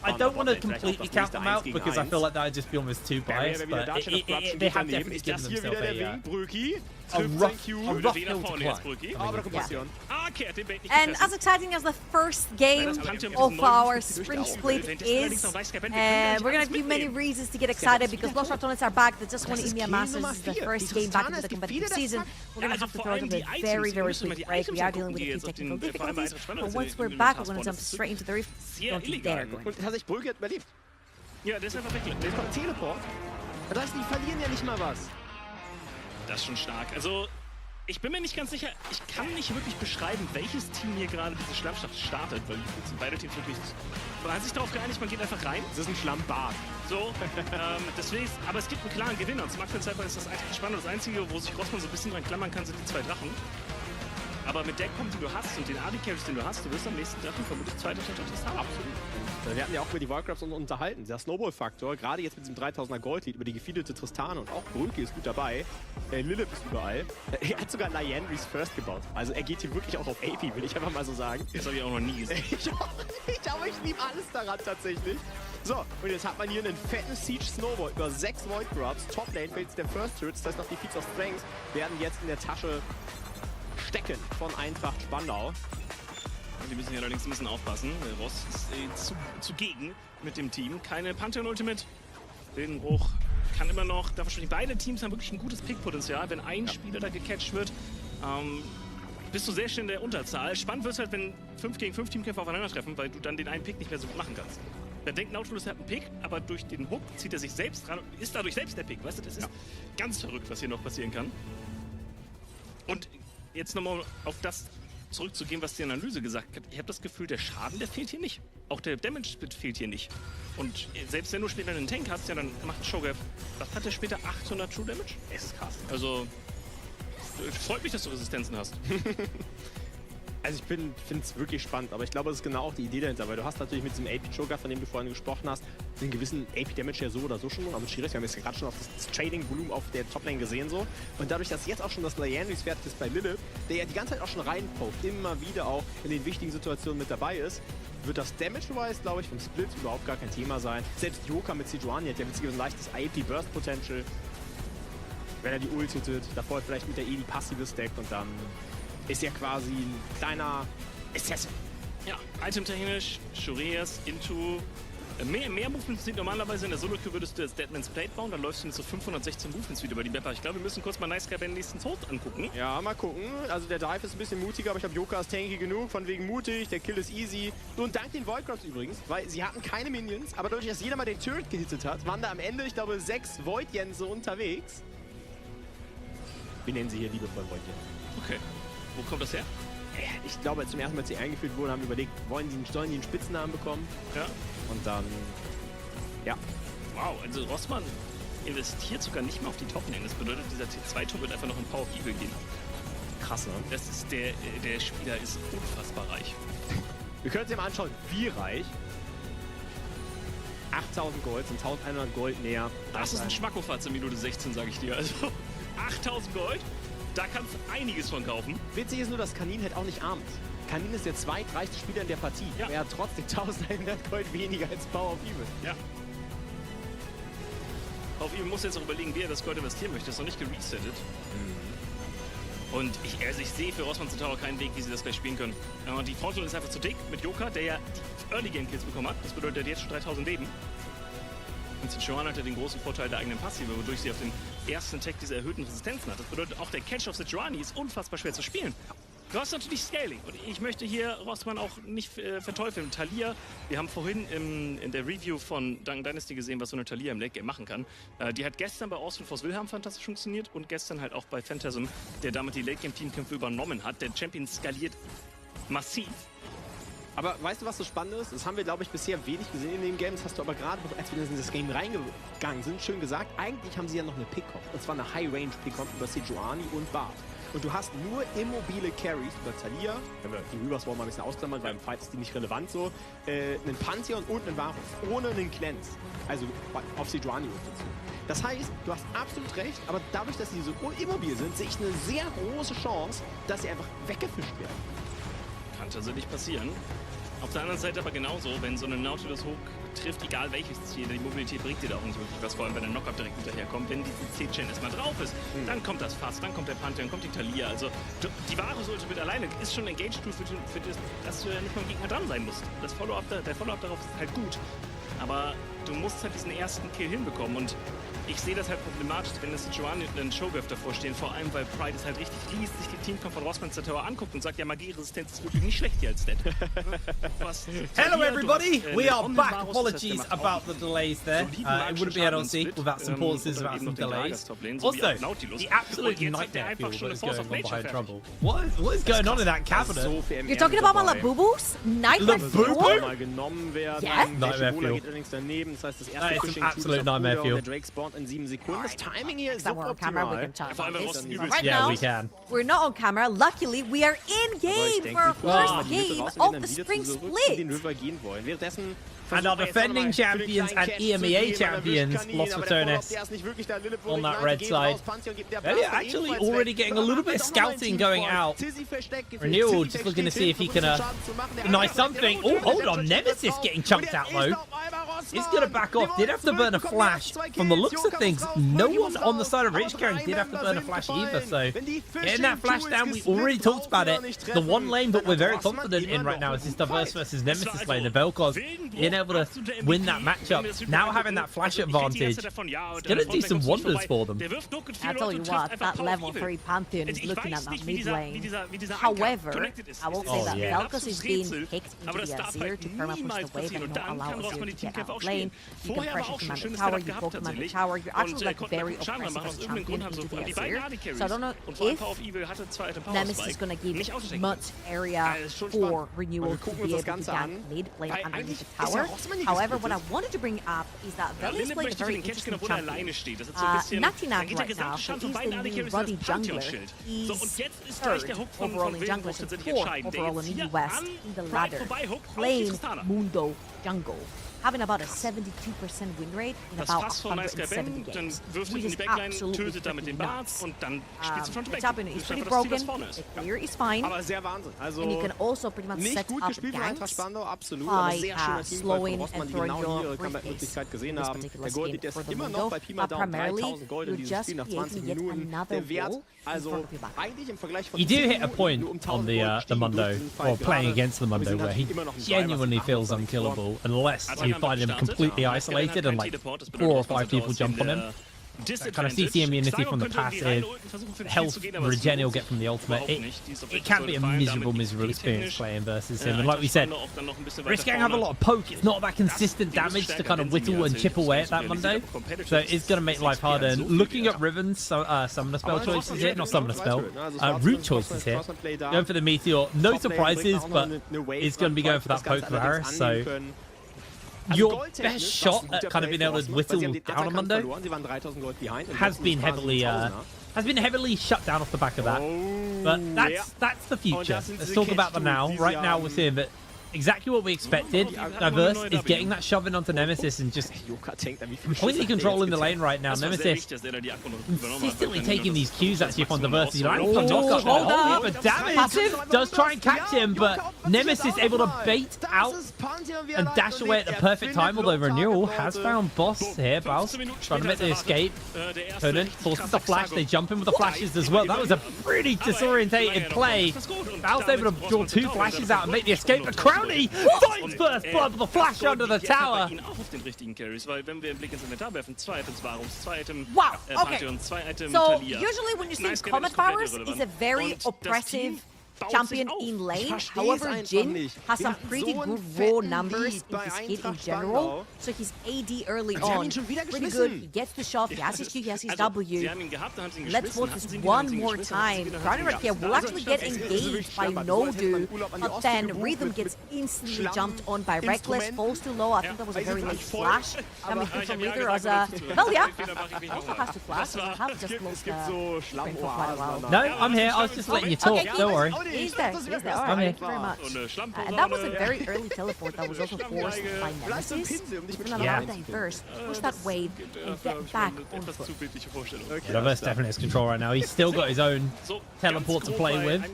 I don't want to completely count them out because I feel like that would just be almost too biased. But they have definitely given themselves a rough hill to climb. And as exciting as the first game of our spring split is, we're going to have many reasons to get excited because Los Ratones are back. They just won EMEA Masters. This is the first game back into the competitive season. We're going to have to throw it a very quick break. We are dealing with a few technical difficulties, but once we're back, we're going to jump straight into the rift. Don't you dare go in. Und hat sich Brügge überlebt. Ja, der ist einfach weg. Jetzt kommt Teleport. Das heißt, die verlieren ja nicht mal was. Das ist schon stark. Also, ich bin mir nicht ganz sicher, ich kann nicht wirklich beschreiben, welches Team hier gerade diese Schlammschlacht startet, weil beide Teams wirklich... Man hat sich darauf geeinigt, man geht einfach rein. Das ist ein Schlammbad. So, deswegen, aber es gibt einen klaren Gewinner. Und zum aktuellen Zeitpunkt ist das eigentlich spannend. Das Einzige, wo sich Rossmann so ein bisschen dran klammern kann, sind die 2 Drachen. Aber mit der Comp, die du hast und den AD-Carries, den du hast, du wirst am nächsten Drachen vermutlich 2 Tristan haben. Absolut. Wir hatten ja auch über die Warcrafts unterhalten. Der Snowball-Faktor, gerade jetzt mit diesem 3000er Gold-Lead, über die gefeedete Tristane und auch Brülke ist gut dabei. Lilith ist überall. Er hat sogar Liandry's First gebaut. Also er geht hier wirklich auch auf AP, will ich einfach mal so sagen. Das habe ich auch noch nie gesehen. Aber ich liebe alles daran tatsächlich. So, und jetzt hat man hier einen fetten Siege Snowball über 6 Void Grubs. Top Lane fehlt der First Turret, das heißt noch die Feats of Strength werden jetzt in der Tasche stecken von Eintracht Spandau. Die müssen hier allerdings ein bisschen aufpassen. Ross ist zugegen mit dem Team. Keine Pantheon-Ultimate. Wildenbruch kann immer noch. Da wahrscheinlich beide Teams haben wirklich ein gutes Pick-Potenzial. Wenn ein Spieler da gecatcht wird, bist du sehr schnell in der Unterzahl. Spannend wird es halt, wenn 5 gegen 5 Teamkämpfer aufeinandertreffen, weil du dann den einen Pick nicht mehr so gut machen kannst. Da denkt Nautilus, er hat einen Pick, aber durch den Hook zieht er sich selbst ran und ist dadurch selbst der Pick. Weißt du, das ist ganz verrückt, was hier noch passieren kann. Und jetzt nochmal auf das zurückzugehen, was die Analyse gesagt hat. Ich habe das Gefühl, der Schaden, der fehlt hier nicht. Auch der Damage-Split fehlt hier nicht. Und selbst wenn du später einen Tank hast, ja, dann macht Shogun, was hat der später? 800 True Damage? Es ist krass. Also, freut mich, dass du Resistenzen hast. Also ich finde es wirklich spannend, aber ich glaube, das ist genau auch die Idee dahinter, weil du hast natürlich mit diesem AP-Joker, von dem du vorhin gesprochen hast, den gewissen AP-Damage ja so oder so schon, aber schwierig. Wir haben jetzt gerade schon auf das Trading-Volumen auf der Top-Lane gesehen so. Und dadurch, dass jetzt auch schon das Leandris fertig ist bei Lilith, der ja die ganze Zeit auch schon reinpokt, immer wieder auch in den wichtigen Situationen mit dabei ist, wird das Damage-wise, glaube ich, vom Split überhaupt gar kein Thema sein. Selbst Joker mit Sejuani hat ja ein leichtes AP-Burst-Potential. Wenn er die Ult hittet, davor vielleicht mit der die Passive stackt und dann ist ja quasi ein kleiner Assassin. Ja, itemtechnisch, Shureas, Into. Mehr Movements sind normalerweise in der Solo-Queue würdest du jetzt Deadman's Plate bauen, dann läufst du mit so 516 Movements wieder über die Map. Ich glaube, wir müssen kurz mal Nice Guy bei den nächsten Tod angucken. Ja, mal gucken. Also der Dive ist ein bisschen mutiger, aber ich habe Joker ist tanky genug, von wegen mutig, der Kill ist easy. Und dank den Void-Grubs übrigens, weil sie hatten keine Minions, aber dadurch, dass jeder mal den Turret gehittet hat, waren da am Ende, ich glaube, 6 Void-Jense unterwegs. Wir nennen sie hier liebevoll Void-Jense. Okay. Wo kommt das her? Ich glaube, zum ersten Mal, als sie eingeführt wurden, haben wir überlegt, sollen die einen Spitznamen bekommen? Ja. Und dann, ja. Wow, also Rossmann investiert sogar nicht mehr auf die Top-Lane. Das bedeutet, dieser T2-Turm wird einfach noch in Power of Evil gehen. Krass, ne? Das ist der Spieler ist unfassbar reich. Wir können uns ja mal anschauen, wie reich. 8000 Gold sind 1100 Gold näher. Das ist ein Schmackofatz in Minute 16, sage ich dir. Also 8000 Gold. Da kannst du einiges von kaufen. Witzig ist nur, dass Kanin halt auch nicht arm ist. Kanin ist der zweitreichste Spieler in der Partie. Ja. Er hat trotzdem 1100 Gold weniger als Power of Evil. Ja. Auf Evil muss jetzt auch überlegen, wie er das Gold investieren möchte. Das ist noch nicht geresettet. Und ich sehe für Rossmann Tower keinen Weg, wie sie das gleich spielen können. Die Frontline ist einfach zu dick mit Joker, der ja die Early Game Kills bekommen hat. Das bedeutet, er hat jetzt schon 3000 Leben. Und Sejuani hat ja den großen Vorteil der eigenen Passive, wodurch sie auf den ersten Tag diese erhöhten Resistenzen hat. Das bedeutet, auch der Catch auf Sejuani ist unfassbar schwer zu spielen. Du hast natürlich Scaling und ich möchte hier Rossmann auch nicht verteufeln. Talia, wir haben vorhin in der Review von Dunk Dynasty gesehen, was so eine Talia im Late Game machen kann. Die hat gestern bei Austin Force Wilhelm fantastisch funktioniert und gestern halt auch bei Phantasm, der damit die Late Game Teamkämpfe übernommen hat. Der Champion skaliert massiv. Aber weißt du, was so spannend ist? Das haben wir, glaube ich, bisher wenig gesehen in dem Game. Das hast du aber gerade, als wir in das Game reingegangen sind, schön gesagt. Eigentlich haben sie ja noch eine Pick-Off. Und zwar eine High-Range-Pick-Off über Sejuani und Bart. Und du hast nur immobile Carries über Talia. Wenn wir die Reavers mal ein bisschen ausklammern, weil im Fight ist die nicht relevant so. Einen Pantheon und einen Varus. Ohne einen Cleanse. Also auf Sejuani dazu. Das heißt, du hast absolut recht, aber dadurch, dass sie so immobil sind, sehe ich eine sehr große Chance, dass sie einfach weggefischt werden. Kann tatsächlich passieren. Auf der anderen Seite aber genauso, wenn so eine Nautilus Hook trifft, egal welches Ziel, die Mobilität bringt dir da auch nicht wirklich was, vor allem wenn der Knockup direkt hinterherkommt. Wenn diese C-Chain erstmal drauf ist, dann kommt das Fass, dann kommt der Pantheon, kommt die Talia. Also die Varus Ultimate alleine ist schon ein Engage-Tool für das, dass du ja nicht mal am Gegner dran sein musst. Der Follow-up darauf ist halt gut. Aber du musst halt diesen ersten Kill hinbekommen und ich sehe das halt problematisch, wenn das Sejuani und ein Shogun davor stehen, vor allem weil Pride es halt richtig liest, sich die Teamkampf von Rossmann Tower anguckt und sagt, ja, Magieresistenz ist wirklich nicht schlecht hier als Dead. Hello everybody, we are back. Apologies about the delays there. It wouldn't be NLC without some pauses, without some delays. Also, the absolute nightmare fuel that is going on behind Trouble. What is going on in that cabinet? You're talking about my Labubus? Nightmare fuel? Yeah. Nightmare fuel. That is some absolute nightmare fuel. In 7 Sekunden. Das Timing hier ist so optimal. Right Yeah, now, we can. We're not on camera. Luckily, we are in game for our first game of the spring split. And our defending champions and EMEA champions, Los Fatones, on that red side. They're actually already getting a little bit of scouting going out. Renewal just looking to see if he can deny something. Oh, hold on. Nemesis getting chunked out, though. He's going to back off. Did have to burn a flash. From the looks of things, no one on the side of Rich Carry did have to burn a flash either. So getting that flash down, we already talked about it. The one lane that we're very confident in right now is this Diverse versus Nemesis lane. The Vel'Koz being able to win that matchup. Now having that flash advantage, it's going to do some wonders for them. I tell you what, that level 3 Pantheon is looking at that mid lane. However, I will say that Vel'Koz is being picked into the Azir to perma push the wave and not allow Azir to get out. lane. You can pressure command the tower, you poke command the tower. You're actually like very oppressive as a champion into the Azir. So I don't know if Nemesis is going to give much area for Renewal to be able to gank mid lane underneath the tower. However, what I wanted to bring up is that Veli is playing a very interesting champion. Natinak right now, who is the new Ruddy jungler, he's third overall in junglers and fourth overall in the US in the ladder, playing Mundo jungle, having about a 72% win rate in about 170 games, which is absolutely freaking nuts. The champion is pretty broken, the clear is fine, and you can also pretty much set up ganks by slowing and throwing your briefcase in this particular skin for the Mundo. Primarily, you're just creating yet another wall in front of your back. You do hit a point on the Mundo, or playing against the Mundo, where he genuinely feels unkillable unless you find him completely isolated and like 4 or 5 people jump on him. Kind of CC immunity from the passive, health regen he'll get from the ultimate. It can be a miserable experience playing versus him. And like we said, Riskang have a lot of poke. It's not that consistent damage to kind of whittle and chip away at that Mundo. So it's going to make life harder. And looking at Riven's summoner spell choices here, not summoner spell, root choices here. Going for the Meteor, no surprises, but it's going to be going for that poke for Harris. So your best shot at kind of being able to whittle down a Mundo has been heavily shut down off the back of that. But that's the future. Let's talk about the now. Right now we're seeing that exactly what we expected. Diverse is getting that shove in onto Nemesis and just completely controlling the lane right now. Nemesis consistently taking these cues actually from Diverse. Like, hold up, but damage does try and catch him, but Nemesis able to bait out and dash away at the perfect time, although Renewal has found Boss here. Baus trying to make the escape. Conan forces the flash. They jump in with the flashes as well. That was a pretty disorientated play. Baus able to draw 2 flashes out and make the escape. But Crowney finds first blood with the flash under the tower. Wow, okay. So usually when you see Comet Virus, is a very oppressive champion in lane. However, Jin has some pretty good raw numbers in his hit in general. So his AD early on, pretty good. He gets the shot, he has his Q, he has his W. Let's watch this one more time. Crowder right here will actually get engaged by Nodu, but then Rhythm gets instantly jumped on by Reckless, falls too low. I think that was a very late flash coming through from Leader as a... Well, yeah, also has to flash. I have just lost the frame for quite a while. No, I'm here. I was just letting you talk. Don't worry. He's there. All right, thank you very much. And that was a very early teleport that was also forced by Nemesis. Even allowed Diverse to push that wave and get back on foot. Yeah, Diverse definitely has control right now. He's still got his own teleport to play with.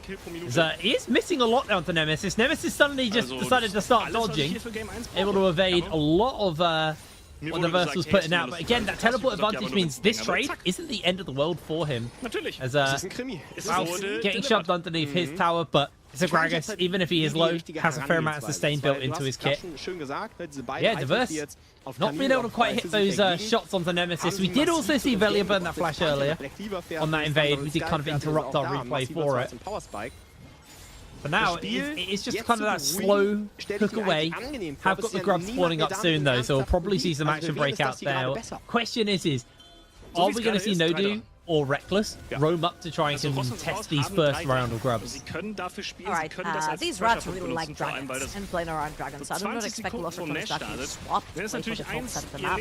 He is missing a lot down to Nemesis. Nemesis suddenly just decided to start dodging, able to evade a lot of what Diverse was putting out. But again, that teleport advantage means this trade isn't the end of the world for him. As Baus getting shoved underneath his tower, but it's a Gragas, even if he is low, has a fair amount of sustain built into his kit. Yeah, Diverse not being able to quite hit those shots onto Nemesis. We did also see Velia burn that flash earlier on that invade. We did kind of interrupt our replay for it. But now, it's just kind of that slow cook away. Have got the grub spawning up soon, though, so we'll probably see some action break out there. Question is are we going to see Nodu or Reckless roam up to try and contest these first round of grubs? Alright, these rats really like dragons and playing around dragons, so I do not expect lots of times to actually swap play for the top side of the map.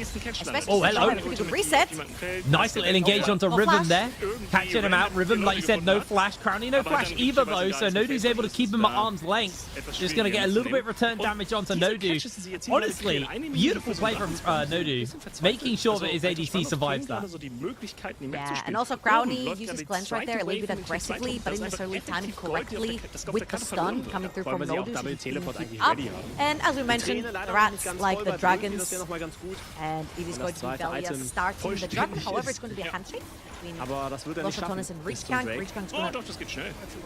Oh, hello. Reset. Nice little engage onto Riven there. Catching him out. Riven, like you said, no flash. Crowny, no flash either, though, so Nodu's able to keep him at arm's length. Just going to get a little bit of return damage onto Nodu. Honestly, beautiful play from Nodu, making sure that his ADC survives that. Yeah, and also Crowny uses cleanse right there a little bit aggressively, but didn't necessarily time it correctly with the stun coming through from Nodu, so he's keep up. And as we mentioned, the rats like the dragons, and it is going to be Velia starting the dragon. However, it's going to be a handshake between Loshatonis and Riskang. Riskang's going to go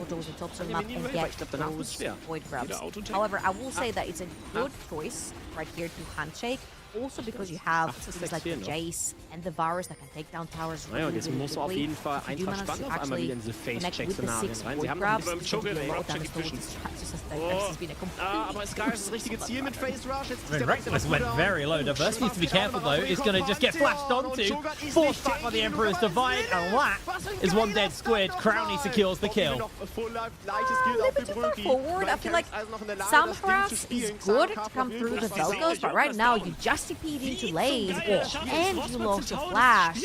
towards the top of the map and get those void grabs. However, I will say that it's a good choice right here to handshake, also because you have things like the Jace and the Varus that can take down towers Naja, und jetzt really muss auf quickly. jeden Fall If you do Eintracht manage spannend to auf einmal wieder in actually diese connect with the Face-Check-Szenarien 6 rein. Sie void haben grabs, beim it's going to Choker be a lot of Dropcheck damage towards dazwischen. his It's just that Vex has been a complete... Aber Sky ist das richtige Ziel mit Face Rush. Jetzt I mean, Reckless went very low. Diverse needs to be careful though. It's going to just get flashed onto, forced back by the Emperor's Divide, and that is one dead squid. Crowny secures the kill. A little bit too far forward. I feel like some harass is good to come through the Velcos, but right now you just TP'd into lane and you lost your flash.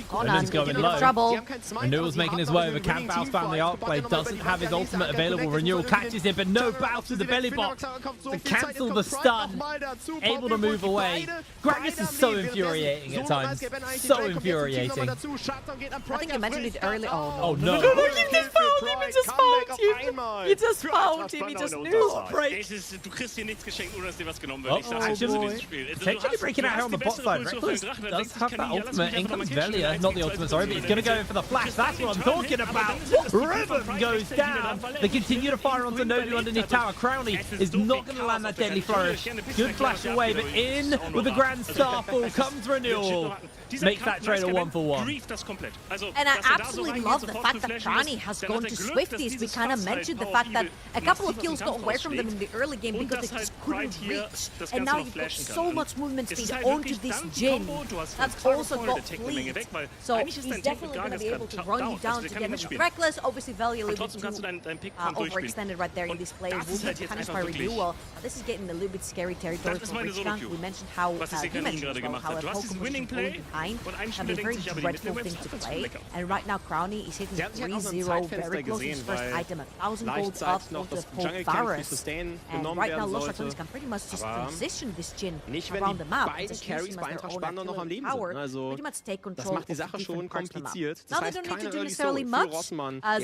Conan's going low. Trouble. Renewal's making his way over. Can Baus found the arc blade, doesn't have his ultimate available. Renewal catches it, but no Baus with the belly box to cancel the stun. Able to move away. Gragas is so infuriating at times. So infuriating. I think I mentioned it earlier. Oh no. You just found him, he just found you! You just found him, he just knew! Du kriegst hier nichts geschenkt, ohne dass dir was genommen wird. Ich sag's dir in diesem Spiel. Potentially breaking out here on the bot side. Reckless does have that ultimate. In comes Velia. Not the ultimate, sorry, but he's going to go in for the flash. That's what I'm talking about. Ribbon goes down. They continue to fire onto Nobu underneath tower. Crowley is not going to land that deadly flourish. Good flash away, but in with the Grand Starfall comes Renewal. Makes that trade a 1-for-1. And I absolutely love the fact that Crowny has gone to Swifties. We kind of mentioned the fact that a couple of kills got away from them in the early game because they just couldn't reach. And now you've got so much movement speed onto this Jhin. That's also got fleet. So he's definitely going to be able to run you down together with Reckless. Obviously, Velia a little bit too overextended right there in this play. Will be punished by Renewal. This is getting a little bit scary territory for Richland. We mentioned how, you mentioned as well, how a Pokemon winning play can be a very dreadful thing to play. And right now, Crowny is hitting 3-0 very close to his first item, 1,000 gold up onto the Pope Varus. And right now, Los Ratones can pretty much just position this Jhin around the map and just use him as their own killing power. Pretty much take control of the different parts of the map. Now they don't need to do necessarily much, as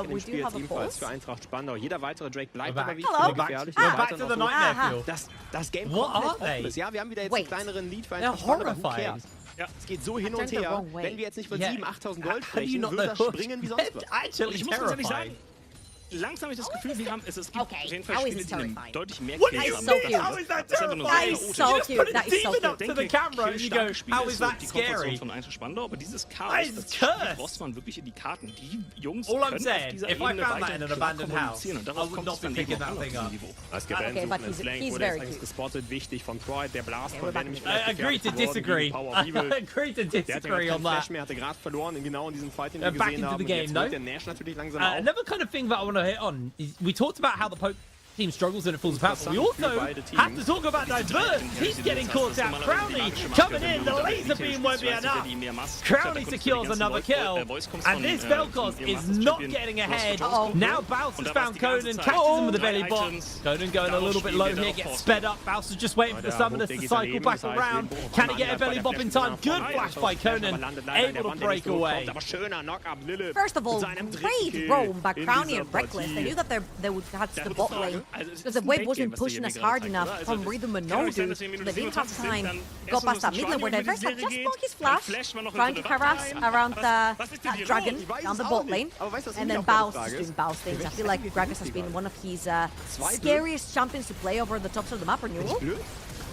we do have a pulse. Jeder weitere Drake bleibt aber wie gefährlich. Back to the nightmare field. Das Game What are they? Ja, wir haben wieder jetzt einen kleineren Lead für They're horrifying. Ja, es geht so hin und her. Wenn wir jetzt nicht von 7.000, 8.000 Gold sprechen, würde das springen wie sonst was. Ich muss ganz ehrlich sagen, langsam habe ich das Gefühl, wir haben es gibt auf jeden Fall Spiele, die einen deutlich mehr What Kills is haben. so cute? Das ist einfach nur That is so cute. That is so cute. To the camera and you go, how is that die scary? Komfortzone von Eintracht Spandau, aber dieses Chaos, das braucht man wirklich in die Karten. Die Jungs All I'm können auf saying, dieser if I Ebene found that weiter in an klar abandoned house, kommunizieren und I darauf would kommt not es be dann picking eben auch that noch thing auf up. diesem Niveau. Okay, but he's very cute. gespottet, wichtig von Troy, der Blast von nämlich I agree to disagree. I agree to disagree on that. Er hatte gerade verloren, genau in diesem Fight, den wir Back gesehen into haben. the game, no? Der Nash natürlich langsam auf. Another kind of thing that I want to hit on is we talked about how the Poke team struggles and it falls apart, but we also have to talk about Diverse. He's getting caught out. Crowley coming in, the laser beam won't be enough. Crowley secures another kill, and this Vel'Koz is not getting ahead. Now Baus has found Conan, catches him with the belly box. Conan going a little bit low here, gets sped up. Baus is just waiting for the summoners to cycle back around. Can he get a belly bop in time? Good flash by Conan, able to break away. First of all, great roam by Crowny and Reckless. They knew that they would catch the bot lane because the wave wasn't pushing us hard enough from Rhythm and Nodu, so they didn't have time to go past that mid lane where Diverse had just blocked his flash, trying to harass around that dragon down the bot lane, and then Baus is doing Baus things. I feel like Gragas has been one of his scariest champions to play over the tops of the map. Renewal.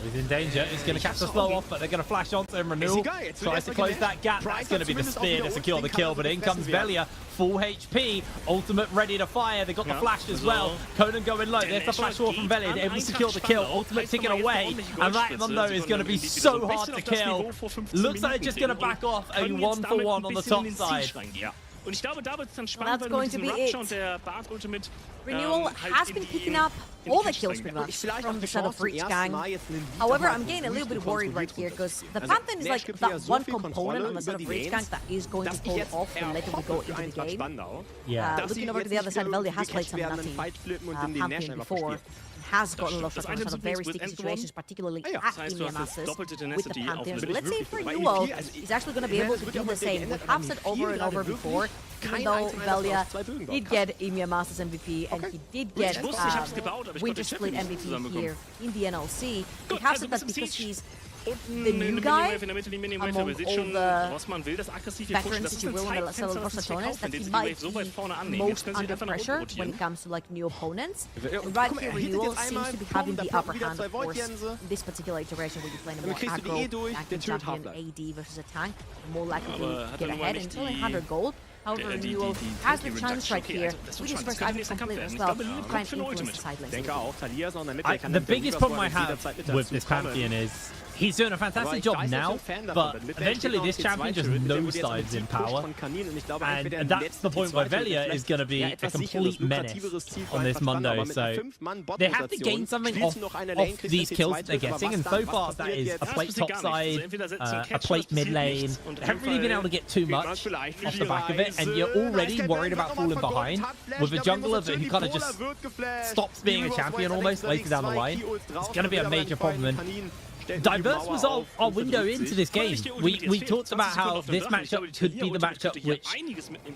He's in danger. He's going to catch the slow off, but they're going to flash onto him. Renewal tries to close that gap. That's going to be the spear to secure the kill, but in comes Velia, full HP, ultimate ready to fire. They got the flash as well. Conan going low. There's the flash wall from Velia. They're able to secure the kill. Ultimate ticking away, and that one though is going to be so hard to kill. Looks like they're just going to back off a 1-for-1 on the top side. Und ich glaube, da wird es dann spannend, That's wenn going to mit be diesem it. Rapture und der Bart Ultimate Renewal has been picking up all the kills pretty much from the side of Reach Gang. However, I'm getting a little bit worried right here because the Pantheon is like that one component on the side of Reach Gang that is going to pull off the later we go into the game. Yeah. Looking over to the other side, Velia has played some nutty Pantheon before. Has gotten a lot of sort of very sticky situations, particularly at Emia Masses with the Pantheons. But let's see if Renewal is actually going to be able to do the same. We have said over and over before, even though Velia did get Emia Masses MVP and he did get Winter Split MVP here in the NLC, we have said that because he's the new guy among all the veterans, if you will, in the Rostratones, that he might be most under pressure when it comes to like new opponents. And right here, Renewal seems to be having the upper hand, of course, in this particular iteration where you're playing a more aggro tanking champion AD versus a tank, more likely to get ahead, and it's only 100 gold. However, Renewal has the chance right here with his first item complete as well to try and influence the side lanes. The biggest problem I have with this Pantheon is he's doing a fantastic job now, but eventually this champion just nosedives in power, and that's the point where Velia is going to be a complete menace on this Mundo, so they have to gain something off these kills that they're getting, and so far that is a plate topside, a plate mid lane. They haven't really been able to get too much off the back of it, and you're already worried about falling behind with a jungler who kind of just stops being a champion almost later down the line. It's going to be a major problem. And Diverse was our window into this game. We talked about how this matchup could be the matchup which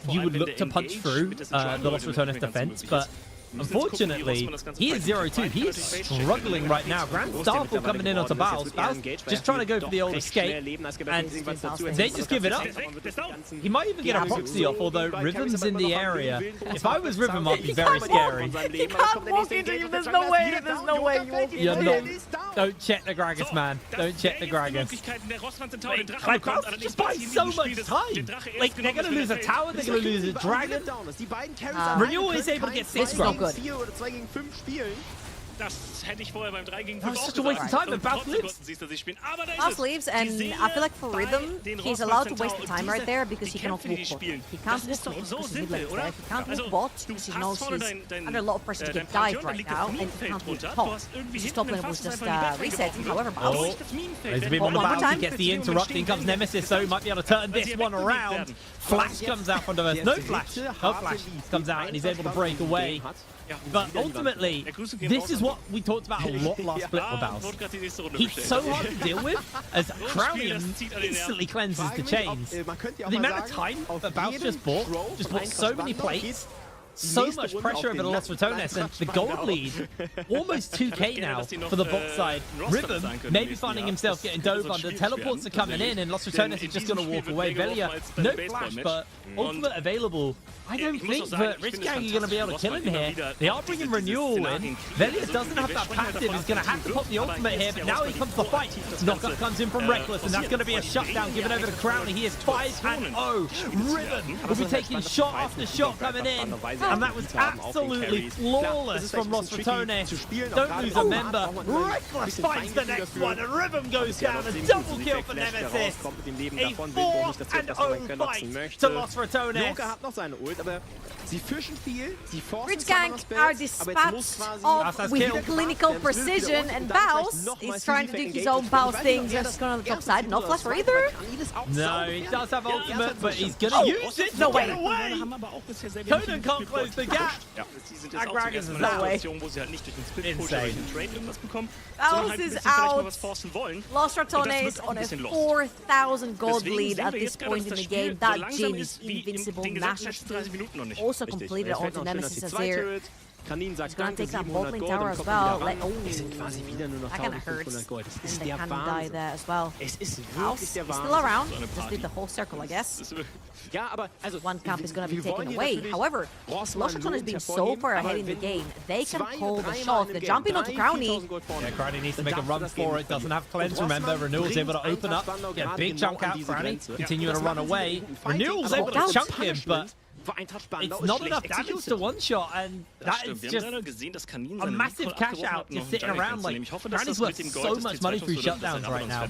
you would look to punch through the Los Ratones defense, but unfortunately, he is 0-2. He is struggling right now. Grand Starfall coming in onto Baus. Baus just trying to go for the old escape, and they just give it up. He might even get a proxy off, although Rhythm's in the area. If I was Rhythm, I'd be very scary. He can't walk into him. There's no way. There's no way you walk into him. Don't check the Gragas, man. Don't check the Gragas. Like, Baus just buys so much time. Like, they're going to lose a tower. They're going to lose a dragon. Renewal is able to get 6 grubs. Good. Das hätte ich vorher beim 3 gegen 5 auch such a waste of time, but Baus leaves. Baus leaves, and I feel like for Rhythm, he's allowed to waste the time right there because he cannot walk bot. He can't walk mid because his mid lane is dead. He can't walk bot because he knows he's under a lot of pressure to get dived right now, and he can't walk top because his top lane was just resetting. However, Baus... There's a bit on the Baus, he gets the interrupt, in comes Nemesis, so he might be able to turn this one around. Flash comes out from Diverse. No Flash. No Flash comes out, and he's able to break away. But ultimately, this is what we talked about a lot last split with Baus. He's so hard to deal with, as Crownium instantly cleanses the chains. The amount of time that Baus just bought so many plates, so much pressure over the Los Ratones, and the gold lead, almost 2k now for the bot side. Rhythm maybe finding himself getting dove under. Teleports are coming in, and Los Ratones is just going to walk away. Velia, no flash, but ultimate available. I don't think that Rich Gang are going to be able to kill him here. They are bringing Renewal in. Velia doesn't have that passive. He's going to have to pop the ultimate here, but now he comes to fight. Knockup comes in from Reckless, and that's going to be a shutdown given over to Crowley. He is 5-0. Rhythm will be taking shot after shot coming in, and that was absolutely flawless from Los Ratones. Don't lose a member. Reckless finds the next one, and Rhythm goes down. A double kill for Nemesis. A 4-0 fight to Los Ratones. Aber sie fischen viel, sie forcen Rich Gang are dispatched off with clinical precision, and Baus is trying to do his own Baus things. Just going on the top side. No flash for either. No, he does have ultimate, but he's going to use it. No way. Conan can't close the gap. Agrag is no way. Insane. Baus is out. Los Ratones on a 4,000 gold lead at this point in the game. That Jin is invincible. Nashor's also completed onto Nemesis as there. He's gonna take that bot lane tower as well. That kinda hurts. And they can die there as well. Baus is still around. Just did the whole circle, I guess. One camp is gonna be taken away. However, Los Ratones being so far ahead in the game, they can call the shot. They're jumping onto Crowny. Yeah, Crowny needs to make a run for it. Doesn't have cleanse, remember. Renewal's able to open up, get a big chunk out. Crowny continuing to run away. Renewal's able to chunk him, but it's not enough damage to one-shot, and that is just a massive cash out just sitting around. Like, Crowny's worth so much money through shutdowns right now.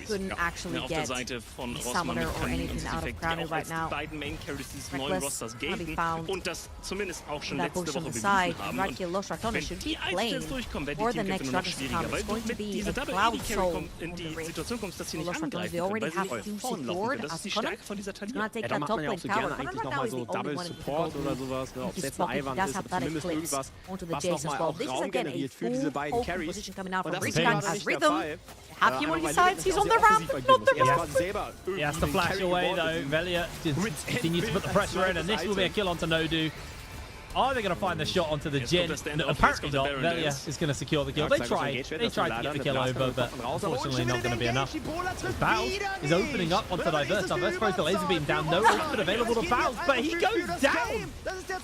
Couldn't actually get a summoner or anything out of Crowny right now. Reckless gonna be found in that bush on the side. Right here, Los Ratones should be playing for the next Dragons to come. It's going to be a Cloud Soul on the rig. Los Ratones, they already have 2 secured. Conan gonna take that top lane tower. Conan right now is the only one in the gold lead. His pocket does have that eclipse onto the Jace as well. This is again a full open position coming out from Rich Gang as Rhythm. Have him on his sides, he's on the ramp, not the ramp. He has to flash away though. Velia just continues to put the pressure in, and this will be a kill onto Nodu. Are they going to find the shot onto the Jin? No, apparently not. Velia is going to secure the kill. They tried to get the kill over, but unfortunately not going to be enough. Bows is opening up onto Diverse. Diverse throws the laser beam down. No ultimate available to Bows, but he goes down.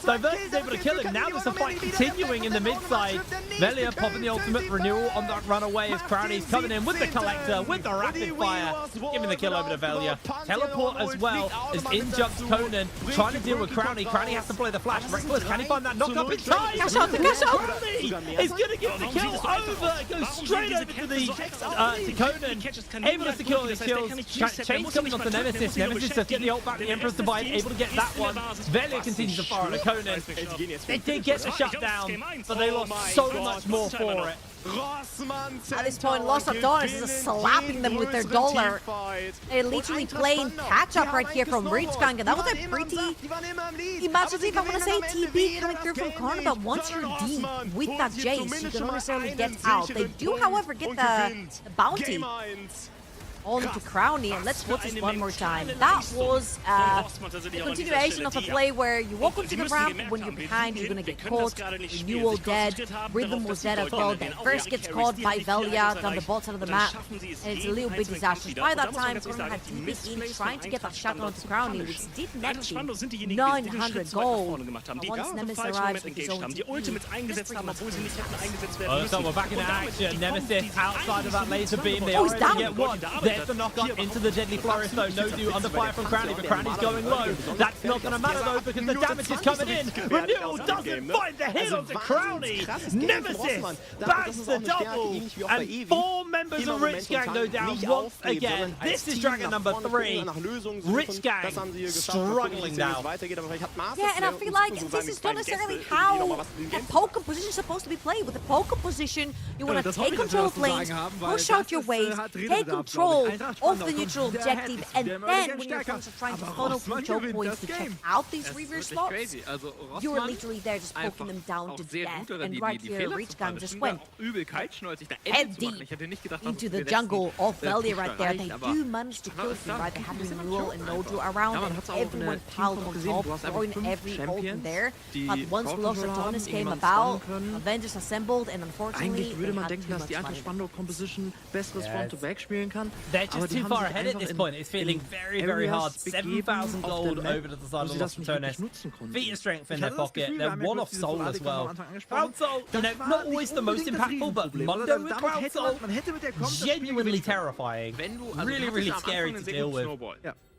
Diverse is able to kill him. Now there's a fight continuing in the mid side. Velia popping the ultimate renewal on that runaway as Crowley's coming in with the collector, with the rapid fire, giving the kill over to Velia. Teleport as well as in jumps Conan, trying to deal with Crowley. Crowley has to play the flash. Reckless, can he find that knock up in time? Crowley is going to get the kill over. Goes straight over to Conan. Able to secure the kills. Chains coming onto Nemesis. Nemesis just get the ult back. The Emperor's Divide able to get that one. Velia continues to fire at Conan. They did get the shutdown, but they lost so much more for it. At this point, Los Adonis is slapping them with their dollar. They're literally playing catch-up right here from Ritzgang, and that was a pretty imaginative, I want to say, TP coming through from corner, but once you're deep with that Jace, you don't necessarily get out. They do, however, get the bounty on to Crowley, and let's watch this one more time. That was a continuation of a play where you walk onto the ramp, when you're behind, you're going to get caught. Renewal dead, Rhythm was dead as well. Then first gets caught by Velia down the bottom side of the map, and it's a little bit disastrous. By that time, Corona had TP in, trying to get that shot onto Crowley, which did net him 900 gold. Once Nemesis arrives with his own so we're back in action. Nemesis outside of that laser beam. They already get one. There's the knock up into the Deadly Flourish though. No do under fire from Crowley, but Crowley's going low. That's not going to matter though because the damage is coming in. Renewal doesn't find the hit onto Crowley. Nemesis bags the double. And 4 members of Ritzgang go down once again. This is Dragon number 3. Ritzgang struggling now. Yeah, and I feel like this is not necessarily how a poker position is supposed to be played. With a poker position, you want to take control of lanes, push out your waves, take control of the neutral objective, and then when your opponents are trying to funnel through choke points to check out these reverse slots, you're literally there just poking them down to death. And right here, Ritzgang just went head deep into the jungle of Velia right there. They do manage to kill him, right? They have Renewal and Nodu around, and everyone piled on top, throwing every ult in there. But once Los Ratones came about, Avengers assembled, and unfortunately, they had too much money. They're just too far ahead at this point. It's feeling very, very hard. 7,000 gold over to the side of Los Ratones. Feat of strength in their pocket. They're one off soul as well. Cloud Soul, you know, not always the most impactful, but Mundo with Cloud Soul, genuinely terrifying. Really, really scary to deal with.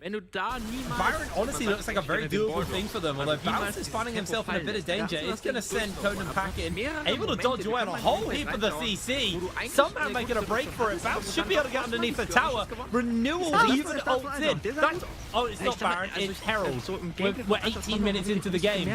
Byron honestly looks like a very doable thing for them, although Bounce is finding himself in a bit of danger. It's going to send Conan packing, able to dodge away on a whole heap of the CC. Somehow making a break for it. Bounce should be able to get underneath the tower. Renewal even ults in. Oh, it's not Baron, it's Herald. We're 18 minutes into the game.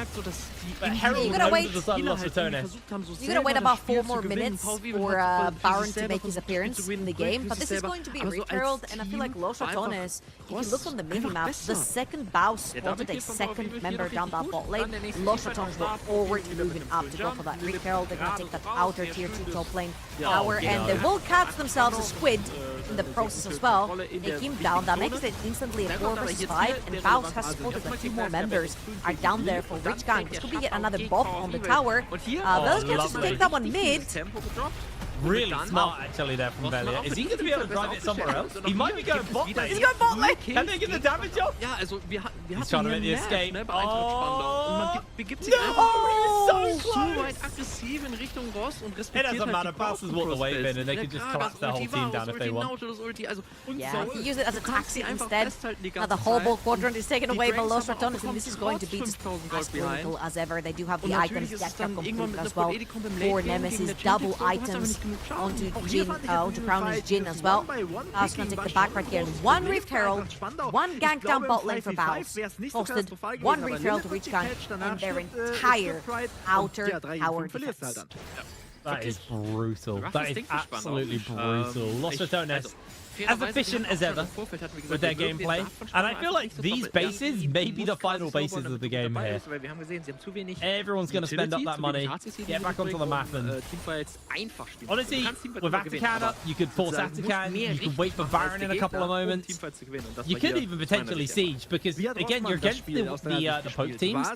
But Herald over the side of Los Ratones. You're going to wait about 4 more minutes for Baron to make his appearance in the game, but this is going to be Rift Herald, and I feel like Los Ratones, if you look on the minimap, the second Bao spotted a second member down that bot lane, Los Ratones were already moving up to go for that Rift Herald. They're going to take that outer tier 2 top lane tower, and they will catch themselves a squid in the process as well. Take him down. That makes it instantly a 4 versus 5, and Baus has spotted that 2 more members are down there for Ritzgang. This could be yet another buff on the tower. Velas gets to take that one mid. Really smart actually there from Velia. Is he going to be able to drive it somewhere else? He might be going bot lane. He's going bot lane. Can they get the damage off? He's trying to make the escape. Oh, no! So weit aggressiv in Richtung Ross und respektiert. It doesn't matter. Baus has walked away in and they can just collapse their whole team down if they want. Yeah, he used it as a taxi instead. Now the whole quadrant is taken away by Los Ratones, and this is going to be just as critical as ever. They do have the items decked up completely as well for Nemesis. Double items onto Jin, onto Crowley's Jin as well. Baus gonna take the back right here. 1 Rift Herald, 1 gank down bot lane for Baus. Posted 1 Rift Herald to Ritzgang, and their entire outer tower defense. That is brutal. That is absolutely brutal. Los Ratones as efficient as ever with their gameplay. And I feel like these bases may be the final bases of the game here. Everyone's going to spend up that money, get back onto the map, and honestly, with Atakan, you could force Atakan, you could wait for Baron in a couple of moments. You could even potentially siege, because again, you're against the Poke teams.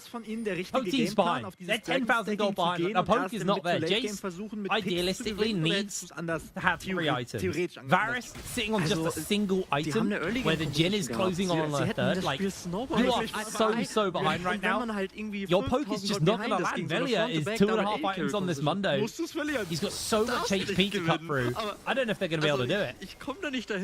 Poke team's behind. They're 10,000 gold behind. Now Poke is not there. Jace idealistically needs to have 3 items. Varus sitting on just a single item, where the Jhin is closing on a third. Like, you are so behind right now. Your Poke is just not going to land. Velia is 2.5 items on this Mundo. He's got so much HP to cut through. I don't know if they're going to be able to do it.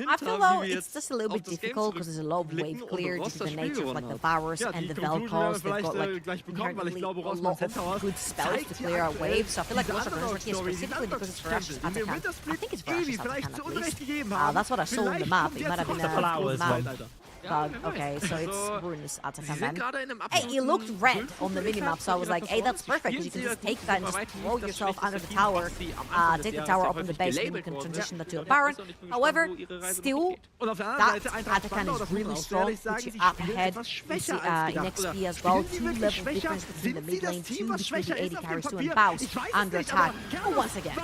I feel though it's just a little bit difficult because there's a lot of wave clear due to the nature of like the Varus and the Vel'Koz. They've got like inherently a lot of good spells to clear out waves. So I feel like Lush are here specifically because it's Varus's Atakan. I think it's Varus's Atakan at least. That's what I saw on the map. It might have been a flowers map. Okay, so it's Ruinous Atakan then. Hey, it looked red on the minimap, so I was like, hey, that's perfect, because you can just take that and just throw yourself under the tower, take the tower up in the base, and you can transition that to a Baron. However, still, that Atakan is really strong, puts you up ahead. You see in XP as well, 2 level difference between the mid lane, 2 between the AD carries, 2 and Baus under attack. But once again.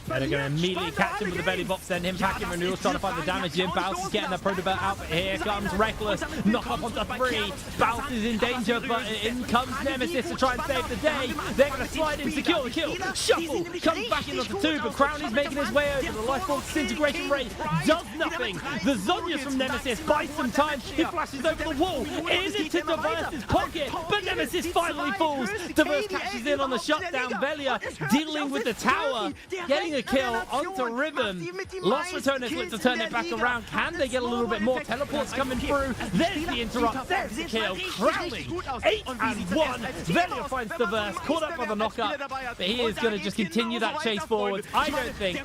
They're going to immediately catch him with the belly box, then him packing Renewal's trying to find the damage in. Baus is getting the Protobelt out, but here comes Reckless, knock up onto 3. Baus is in danger, but in comes Nemesis to try and save the day. They're going to slide in, secure the kill. Shuffle comes back in onto 2, but Crowley's making his way over. The Lifeball disintegration rate does nothing. The Zhonya's from Nemesis buys some time. He flashes over the wall, into Diverse's pocket, but Nemesis finally falls. Diverse catches in on the shutdown. Velia dealing with the tower, getting a kill onto Ribbon. Lost Returners look to turn it back around. Can they get a little bit more? Teleports coming through. There's the interrupt. There's the kill. Crowley 8 and 1. Velia finds Diverse, caught up by the knockup, but he is going to just continue that chase forward. I don't think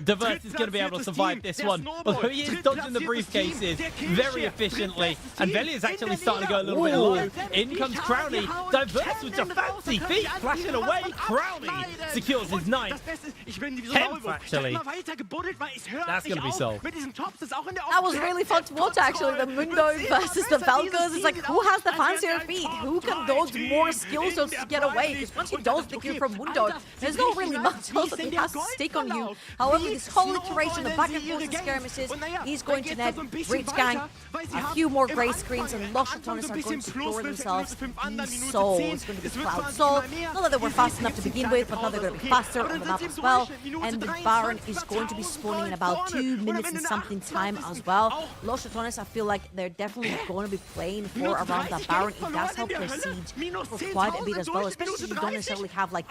Diverse is going to be able to survive this one, although he is dodging the briefcases very efficiently, and Velia is actually starting to go a little bit low. In comes Crowley. Diverse with a fancy feet, flashing away. Crowley secures his 9th. 10th, actually. That's going to be sold. That was really fun to watch, actually. The Mundo versus the Vel'Koz. It's like, who has the fancier feet? Who can dodge more skills to get away? Because once you dodge the kill from Mundo, there's not really much else that he has to stick on you. However, this whole iteration, the back and forth skirmishes, he's going to net Rich Gang, a few more grey screens, and Lush Returners are going to secure themselves these souls. It's going to be Cloud Soul. Not that they were fast enough to begin with, but now they're going to be faster on the map as well. And the Baron is going to be spawning in about 2 minutes and something time as well. Lush Returners, I feel like they're definitely going to be playing for around that Baron. It does help their siege for quite a bit as well, especially if you don't necessarily have like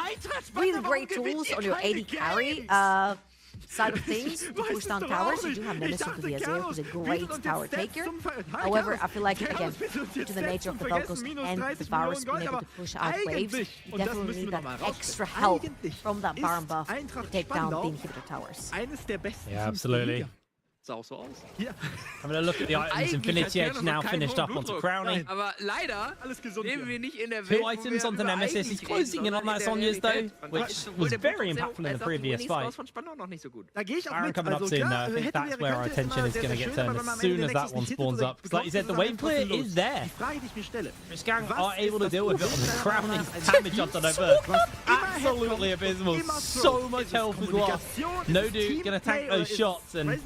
really great tools on your AD carry side of things to push down towers. You do have Nemesis with the Azir, who's a great tower taker. However, I feel like, again, due to the nature of the Vel'Koz and the Varus being able to push out waves, you definitely need that extra help from that Baron buff to take down the inhibitor towers. Yeah, absolutely. Having a look at the items, Infinity Edge now finished up onto Crowley. 2 items onto Nemesis. He's closing in on that Sonya's though, which was very impactful in the previous fight. Baron coming up soon though. I think that's where our attention is going to get turned as soon as that one spawns up. Because like you said, the wave clear is there. Rich Gang are able to deal with it on the Crowley's damage onto Diverse. Absolutely abysmal. So much health as well. No dude going to tank those shots, and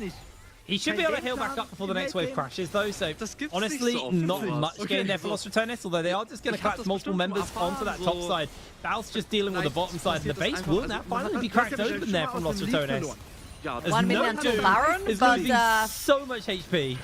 he should be able to heal back up before the next wave crashes, though, so honestly, not much gain there for Lost Returners, although they are just going to collapse multiple members onto that top side. Baus just dealing with the bottom side, and the base will now finally be cracked open there from Lost Returners. 1 million to Baron, but so much HP.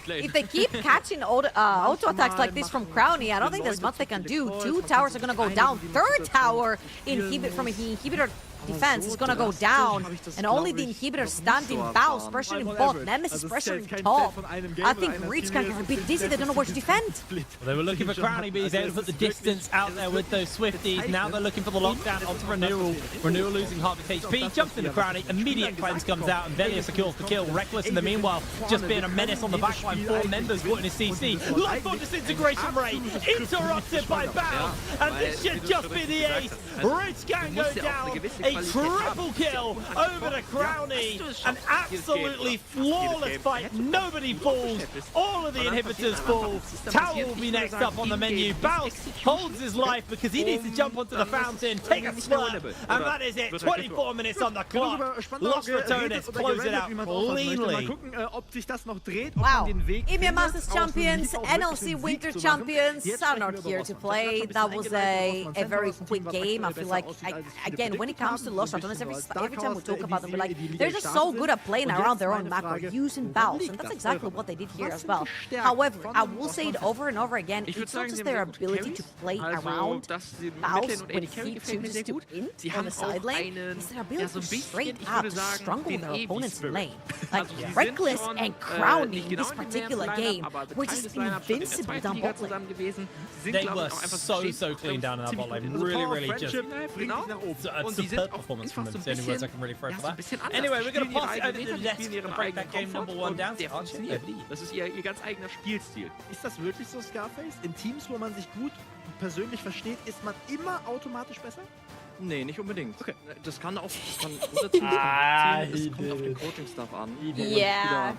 If they keep catching auto attacks like this from Crowley, I don't think there's much they can do. 2 towers are going to go down. 3rd tower from an inhibitor defense is gonna go down, and only the inhibitor standing. Baus pressuring bot, Nemesis pressuring top. I think Reach can get a bit dizzy, they don't know where to defend. Well, they were looking for Crowley, but he's able to put the distance out there with those Swifties. Now they're looking for the lockdown onto Renewal. Renewal losing half its HP, jumps into Crowley, immediate cleanse comes out, and Velia secures the kill. Reckless in the meanwhile, just being a menace on the backline. 4 members caught in his CC. Lifeball disintegration rate, interrupted by Baus, and this should just be the ace. Rich Gang go down. A triple kill over to Crowny. An absolutely flawless fight. Nobody falls. All of the inhibitors fall. Tower will be next up on the menu. Baus holds his life because he needs to jump onto the fountain, take a slurp, and that is it. 24 minutes on the clock. Lost Ratonis close it out cleanly. Wow. EMEA Masters Champions, NLC Winter Champions are not here to play. That was a very quick game. I feel like, again, when it comes to Lost Ratonis, every time we talk about them, we're like, they're just so good at playing around their own macro, using Baus, and that's exactly what they did here as well. However, I will say it over and over again, it's not just their ability to play around Baus when he chooses to win on the side lane, it's their ability to straight up strangle their opponents in lane. Like, Reckless and Crowny in this particular game were just invincible down bot lane. They were so clean down in that bot lane. Really just a superb performance from them. It's the only words I can really throw for that. Anyway, we're going to pass it over to the desk and break that game number 1 down to Archie. Das ist ihr ganz eigener Spielstil. Ist das wirklich so, Scarface? In Teams, wo man sich gut persönlich versteht, ist man immer automatisch besser? Nee, nicht unbedingt. Okay. Das kann auch unser Team sein. Das kommt auf den Coaching-Stuff an. Yeah.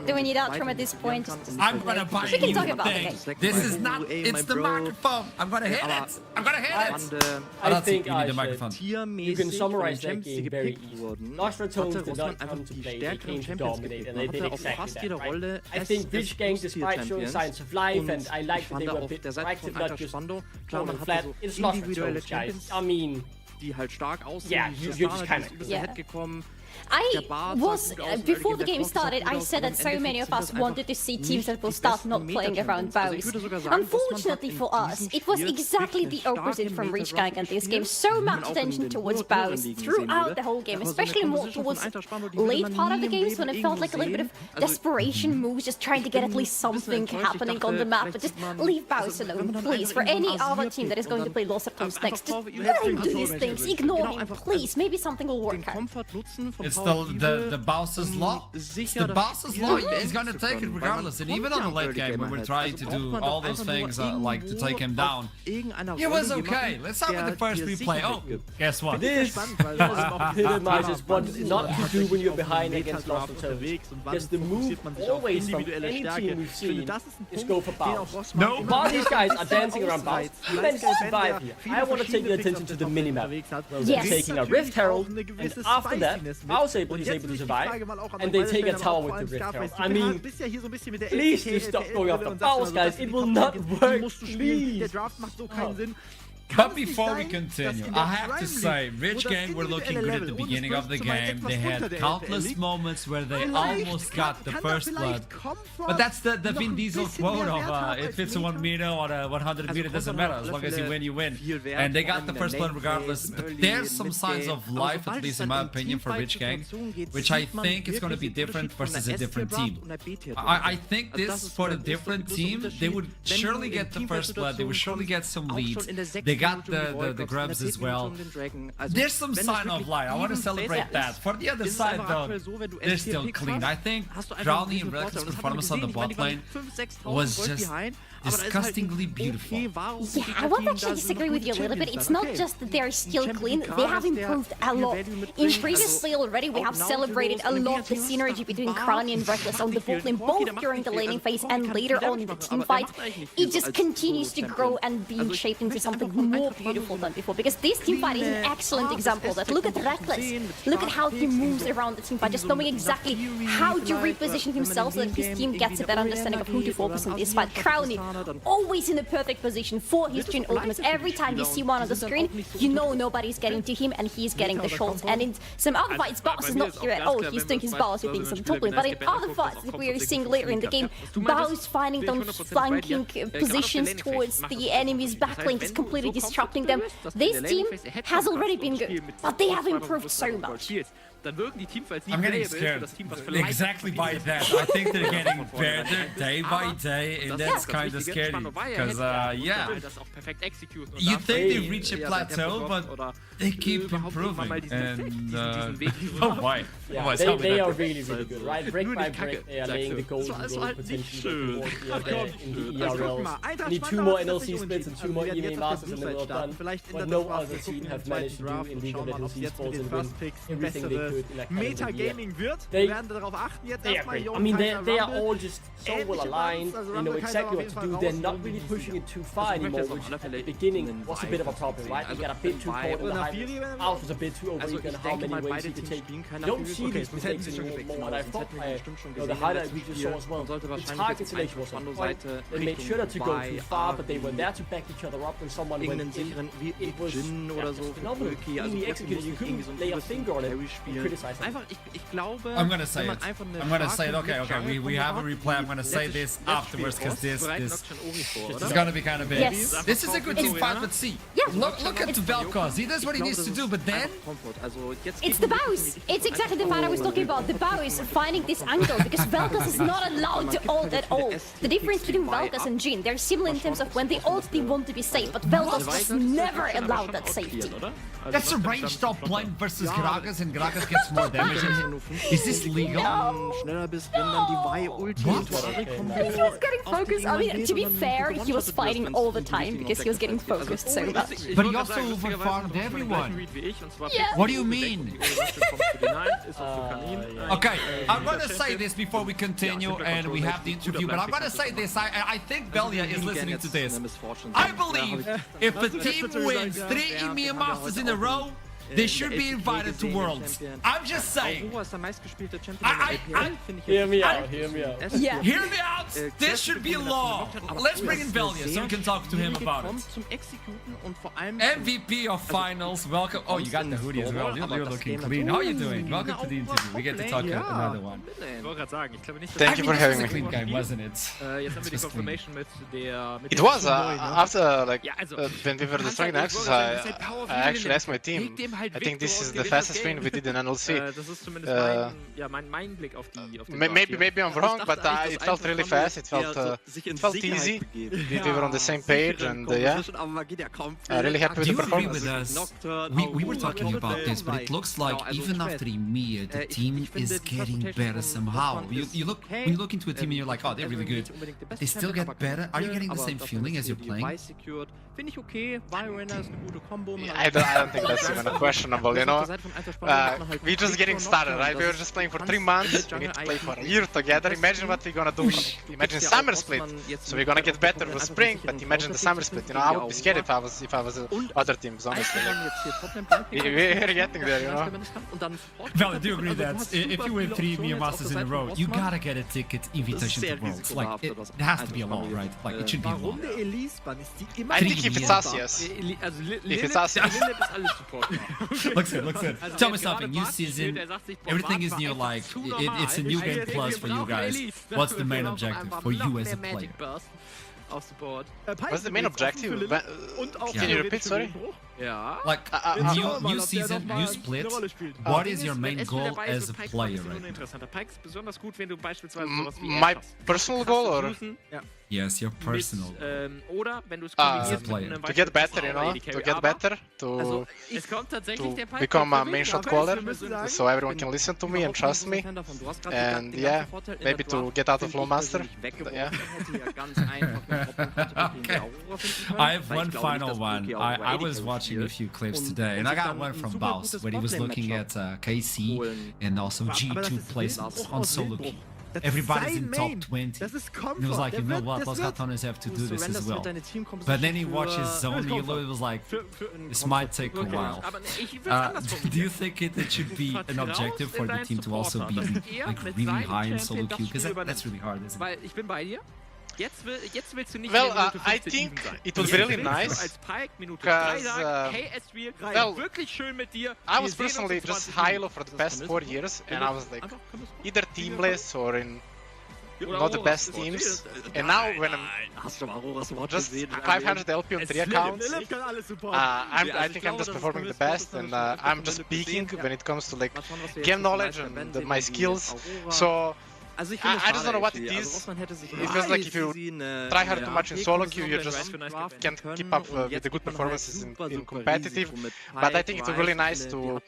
Do we need Outram at this point? I'm gonna buy we can you talk the about thing. it. This is not, it's the microphone. I'm gonna hit it. I'm gonna hit it. I think you need the microphone. You can summarize that game very easily. Lost Ratonis did not come to play, they came to dominate, and they did exactly that, right? I think Bridge Gang, despite showing signs of life, and I like that they were a bit proactive, not just falling flat, it's Lost Ratonis, guys. I mean, die halt stark aussehen. Yeah, you're just kind of yeah. I was, before the game started, I said that so many of us wanted to see teams that will start not playing around Baus. Unfortunately for us, it was exactly the opposite from Reach Gang in this game. So much attention towards Baus throughout the whole game, especially more towards late part of the games when it felt like a little bit of desperation moves, just trying to get at least something happening on the map. But just leave Baus alone, please. For any other team that is going to play Lost Ratonis next, just let him do his things. Ignore him, please. Maybe something will work out. It's the Baus's law. The Baus's law. He's gonna take it regardless. And even on the late game, when we're trying to do all those things like to take him down, it was okay. Let's start with the first replay. Oh, guess what? This epitomizes what not to do when you're behind against Lost Ratonis. Because the move always from any team we've seen is go for Baus. No. While these guys are dancing around Baus, you managed to survive here. I want to take your attention to the minimap. They're taking a Rift Herald, and after that, Baus is able to survive, and they take a tower with the Rift Herald. I mean, please just stop going after Baus, guys. It will not work, please. But before we continue, I have to say, Rich Gang were looking good at the beginning of the game. They had countless moments where they almost got the first blood. But that's the Vin Diesel quote of if it's a 1 meter or a 100 meter, doesn't matter. As long as you win, you win. And they got the first blood regardless. But there's some signs of life, at least in my opinion, for Rich Gang, which I think is going to be different versus a different team. I think this, for a different team, they would surely get the first blood. They would surely get some leads. They got the grubs as well. There's some sign of life. I want to celebrate that. For the other side though, they're still clean. I think Crowny and Reckless' performance on the bot lane was just disgustingly beautiful. Yeah, I want to actually disagree with you a little bit. It's not just that they're still clean, they have improved a lot. In previously already, we have celebrated a lot the synergy between Crowny and Reckless on the bot lane, both during the laning phase and later on in the team fight. It just continues to grow and be shaped into something more beautiful than before, because this team fight is an excellent example of that. Look at Reckless, look at how he moves around the team fight, just knowing exactly how to reposition himself so that his team gets a better understanding of who to focus on this fight. Crowny, always in the perfect position for his twin ultimates. Every time you see one on the screen, you know nobody's getting to him and he's getting the shots. And in some other fights, Baus is not here at all. He's doing his Baus with things on the top lane. But in other fights that we are seeing later in the game, Baus finding those flanking positions towards the enemy's backlane, just completely disrupting them. This team has already been good, but they have improved so much. dann wirken die Teamfights nie I'm getting playable für scared. das Team, was vielleicht Exactly by that. I think they're getting better day by day, and that's kind of scary. Because, yeah. You think they reach a plateau, but they keep improving. And, oh, why? Yeah, they are really, really good, right? Brick by brick, they are laying the golden goal potential in the ERLs. Need 2 more NLC splits and 2 more EMA Masters and then we're done. What no other team have managed to do in League of Legends esports and win everything they could in that Metagaming wird. Wir werden darauf achten jetzt erstmal. I mean, they are all just so well aligned. They know exactly what to do. They're not really pushing it too far anymore, which at the beginning was a bit of a problem, right? They got a bit too caught in the hype. Out was a bit too overeager in how many ways he could take. You don't see these mistakes anymore. And I thought the highlight we just saw as well. The target selection was on point. They made sure not to go too far, but they were there to back each other up when someone went in. It was phenomenal. Really executed. You couldn't lay a finger on it and criticize it. I'm gonna say it. I'm gonna say it. Okay. We have a replay. I'm gonna say this afterwards because this is gonna be kind of big. Yes. This is a good team fight, but see, look at Vel'Koz. He does what he needs to do, but then it's the bows. It's exactly the part I was talking about. The bows finding this angle because Vel'Koz is not allowed to ult at all. The difference between Vel'Koz and Jhin, they're similar in terms of when they ult, they want to be safe, but Vel'Koz just never allowed that safety. That's a ranged top blind versus Gragas, and Gragas gets more damage. Is this legal? He was getting focused. I mean, to be fair, he was fighting all the time because he was getting focused so much. But he also overfarmed everyone. Yeah. What do you mean? Okay, I'm gonna say this before we continue and we have the interview, but I'm gonna say this. I think Belia is listening to this. I believe if a team wins 3 EMEA Masters in a row, they should be invited to Worlds. I'm just saying. Hear me out. Yeah. Hear me out. This should be law. Let's bring in Velia so we can talk to him about it. MVP of finals. Welcome. Oh, you got the hoodie as well. You're looking clean. How are you doing? Welcome to the interview. We get to talk another one. Thank you for having me. Clean game, wasn't it? It was after like when we were destroying the Nexus, I actually asked my team. I think this is the fastest win we did in NLC. Maybe I'm wrong, but it felt really fast. It felt easy. We were on the same page, and yeah, really happy with the performance. Do you agree with us? We were talking about this, but it looks like even after EMEA, the team is getting better somehow. You look into a team and you're like, oh, they're really good. They still get better. Are you getting the same feeling as you're playing? I don't think that's even a questionable, you know. We're just getting started, right? We were just playing for 3 months. We need to play for a year together. Imagine what we're gonna do. Imagine summer split. So we're gonna get better for spring, but imagine the summer split. You know, I would be scared if I was other teams, honestly. We're getting there, you know. Val, do you agree that if you win 3 EMEA Masters in a row, you gotta get a ticket invitation to Worlds? Like, it has to be a law, right? Like, it should be a law. I think if it's us, yes. If it's us, yes. Looks good. Tell me something, new season, everything is new, like, it's a new game plus for you guys. What's the main objective for you as a player? What's the main objective? Can you repeat, sorry? Like, new season, new split, what is your main goal as a player right now? My personal goal, or? Yes, your personal as a player. To get better, you know, to get better, to become a main shot caller, so everyone can listen to me and trust me, and yeah, maybe to get out of Low Master, yeah. Okay. I have one final one. I was watching a few clips today, and I got one from Baus, when he was looking at KC and also G2 placements on solo queue. Everybody's in top 20. And he was like, you know what, Los Gatones have to do this as well. But then he watches Zone Elo, it was like, this might take a while. Do you think it should be an objective for the team to also be like really high in solo queue? Because that's really hard, isn't it? Well, I think it would be really nice, because, well, I was personally just high elo for the past 4 years, and I was like either teamless or in not the best teams. And now when I'm just 500 LP on 3 accounts, I think I'm just performing the best, and I'm just peaking when it comes to like game knowledge and my skills. So I just don't know what it is. It feels like if you try hard too much in solo queue, you just can't keep up with the good performances in competitive. But I think it's really nice to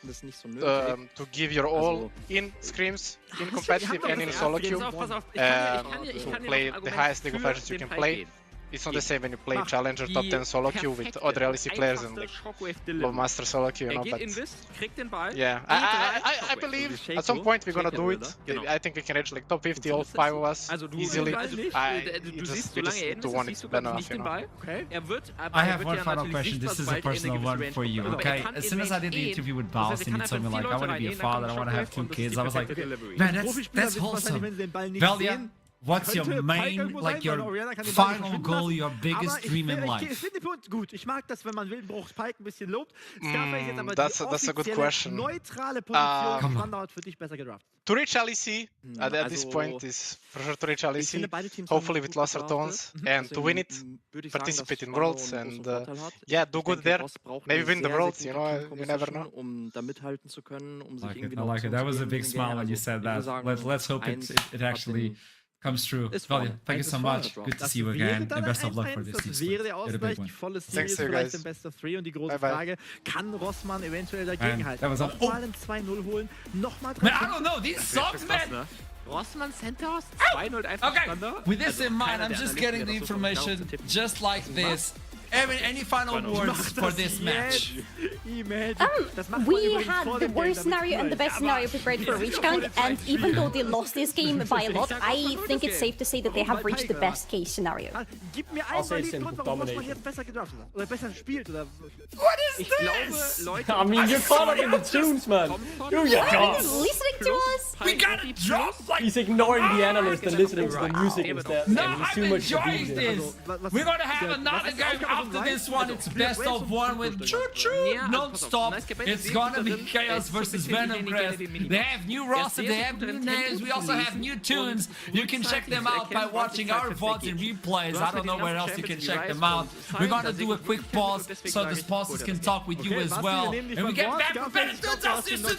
give your all in scrims, in competitive and in solo queue, to play the highest League of Legends you can play. It's not the same when you play Challenger top 10 solo queue with other LEC players and like low master solo queue, you know, but yeah, I believe at some point we're gonna do it. I think we can reach like top 50, all 5 of us, easily. We just need to want it bad enough, you know. I have one final question. This is a personal one for you, okay? As soon as I did the interview with Baus and he told me like, I want to be a father, I want to have 2 kids, I was like, man, that's wholesome. Valiant, what's your main, like your final goal, your biggest dream in life? That's a good question. To reach LEC at this point is for sure to reach LEC, hopefully with lesser tones, and to win it, participate in Worlds, and yeah, do good there. Maybe win the Worlds, you know, you never know. I like it. That was a big smile when you said that. Let's hope it actually comes true. Valiant, thank you so much. Good to see you again, and best of luck for this season. Thanks to you guys. Bye-bye. Kann Rossmann eventuell dagegenhalten? That was all. Nochmal ein 2-0 holen, nochmal Man, I don't know, these songs, man! Rossmann Centers 2-0 einfach Okay, with this in mind, I'm just getting the information just like this. Any final words for this match? We had the worst scenario and the best scenario prepared for reach count, and even though they lost this game by a lot, I think it's safe to say that they have reached the best case scenario. I'll say simple domination. What is this? I mean, you're caught up in the tunes, man. Do you listening to us? We got it dropped like... He's ignoring the analyst and listening to the music instead. No, I'm enjoying this. We're gonna have another game after this one. It's best of 1 with choo-choo non-stop. It's gonna be Chaos versus Venom Crest. They have new roster, they have new names, we also have new tunes. You can check them out by watching our VODs and replays. I don't know where else you can check them out. We're gonna do a quick pause so the sponsors can talk with you as well. And we get back for better tunes season.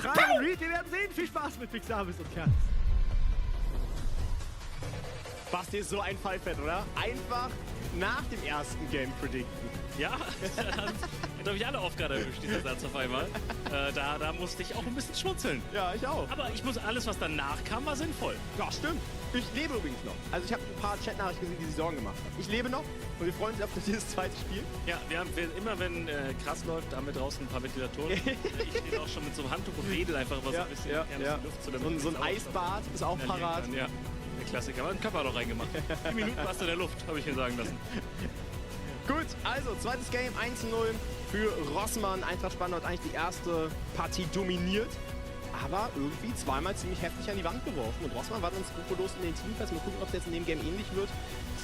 Viel Spaß mit Pixabis und Kern. Basti ist so ein Fallfett, oder? Einfach nach dem ersten Game predikten. Ja, glaube ich alle Aufgabe erwischt, dieser Satz auf einmal. Da musste ich auch ein bisschen schmunzeln. Ja, ich auch. Aber ich muss alles, was danach kam, war sinnvoll. Ja, stimmt. Ich lebe übrigens noch. Also ich habe ein paar Chatnachrichten gesehen, die sie Sorgen gemacht haben. Ich lebe noch und wir freuen uns auf dieses zweite Spiel. Ja, immer wenn krass läuft, haben wir draußen ein paar Ventilatoren. Ich stehe auch schon mit so einem Handtuch und wedel einfach immer so ein bisschen die Luft zu dem. So ein Eisbad ist auch parat. Ja, der Klassiker. Aber einen Körper noch reingemacht. 10 Minuten warst du in der Luft, habe ich mir sagen lassen. Gut, also zweites Game, 1-0 für Rossmann. Eintracht Spandau hat eigentlich die erste Partie dominiert, aber irgendwie zweimal ziemlich heftig an die Wand geworfen. Und Rossmann war dann skrupellos in den Teamfights. Mal gucken, ob es jetzt in dem Game ähnlich wird.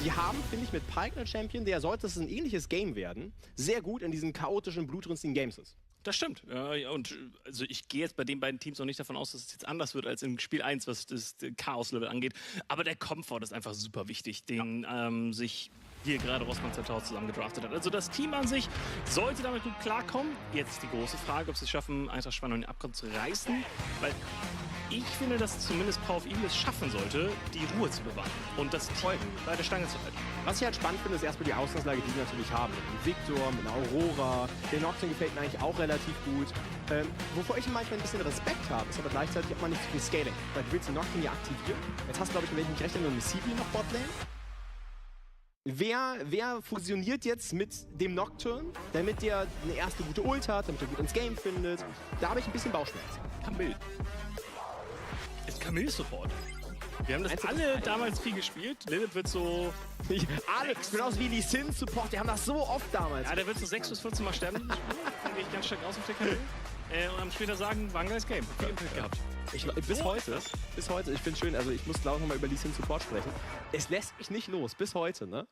Sie haben, finde ich, mit Pike Champion, der sollte es ein ähnliches Game werden, sehr gut in diesen chaotischen, blutrünstigen Games ist. Das stimmt. Ja, und also ich gehe jetzt bei den beiden Teams noch nicht davon aus, dass es jetzt anders wird als im Spiel 1, was das Chaos-Level angeht. Aber der Komfort ist einfach super wichtig, den sich hier gerade Rossmann 2000 zusammen gedraftet hat. Also das Team an sich sollte damit gut klarkommen. Jetzt ist die große Frage, ob sie es schaffen, Eintracht Spandau in den Abgrund zu reißen. Weil ich finde, dass zumindest VfI es schaffen sollte, die Ruhe zu bewahren und das Team bei der Stange zu halten. Was ich halt spannend finde, ist erstmal die Ausgangslage, die sie natürlich haben. Mit Victor, mit einer Aurora, der Nocturne gefällt mir eigentlich auch relativ gut. Wovor ich manchmal ein bisschen Respekt habe, ist aber gleichzeitig auch mal nicht so viel Scaling. Weil du willst den Nocturne ja aktivieren. Jetzt hast du, glaube ich, wenn ich mich recht erinnere, eine Mississippi noch Botlane. Wer fusioniert jetzt mit dem Nocturne, damit der eine erste gute Ult hat, damit er gut ins Game findet? Da habe ich ein bisschen Bauchschmerzen. Camille. Ist Camille Support. Wir haben das alle damals viel gespielt. Lilith wird so... Alex, genauso wie Lee Sin Support, die haben das so oft damals. Ja, der wird so 6 bis 14 Mal sterben. Finde ich ganz stark aus auf der Camille. Und dann später sagen, war ein geiles Game. Viel Impact gehabt. Bis heute, ich finde schön, also ich muss glaube ich nochmal über Lee Sin Support sprechen. Es lässt mich nicht los, bis heute, ne?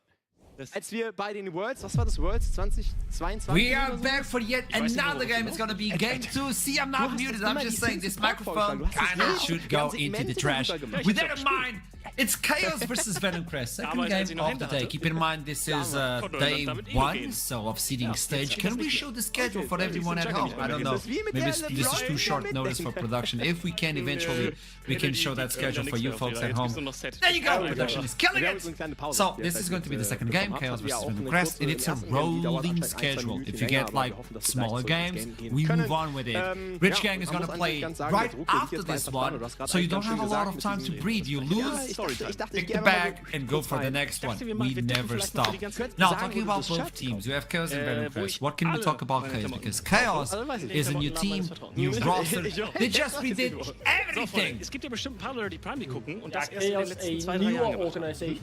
Als wir bei den Worlds, was war das, Worlds 2022? We are back for yet another game. It's gonna be game 2. See, I'm not muted. I'm just saying this microphone kinda should go into the trash. With that in mind, it's Chaos versus Venomcrest. Second game of the day. Keep in mind this is day 1, so of seeding stage. Can we show the schedule for everyone at home? I don't know. Maybe this is too short notice for production. If we can eventually, we can show that schedule for you folks at home. There you go. Production is killing it. So this is going to be the second game, Chaos versus Venomcrest, and it's a rolling schedule. If you get like smaller games, we move on with it. Rich Gang is gonna play right after this one, so you don't have a lot of time to breathe. You lose, pick the bag, and go for the next one. We never stop. Now, talking about both teams, you have Chaos and Venomcrest. What can we talk about Chaos? Because Chaos is a new team, new roster. They just redid everything. Es gibt ja bestimmt ein paar Leute, die Prime gucken und das erst in den letzten 2-3 Jahren.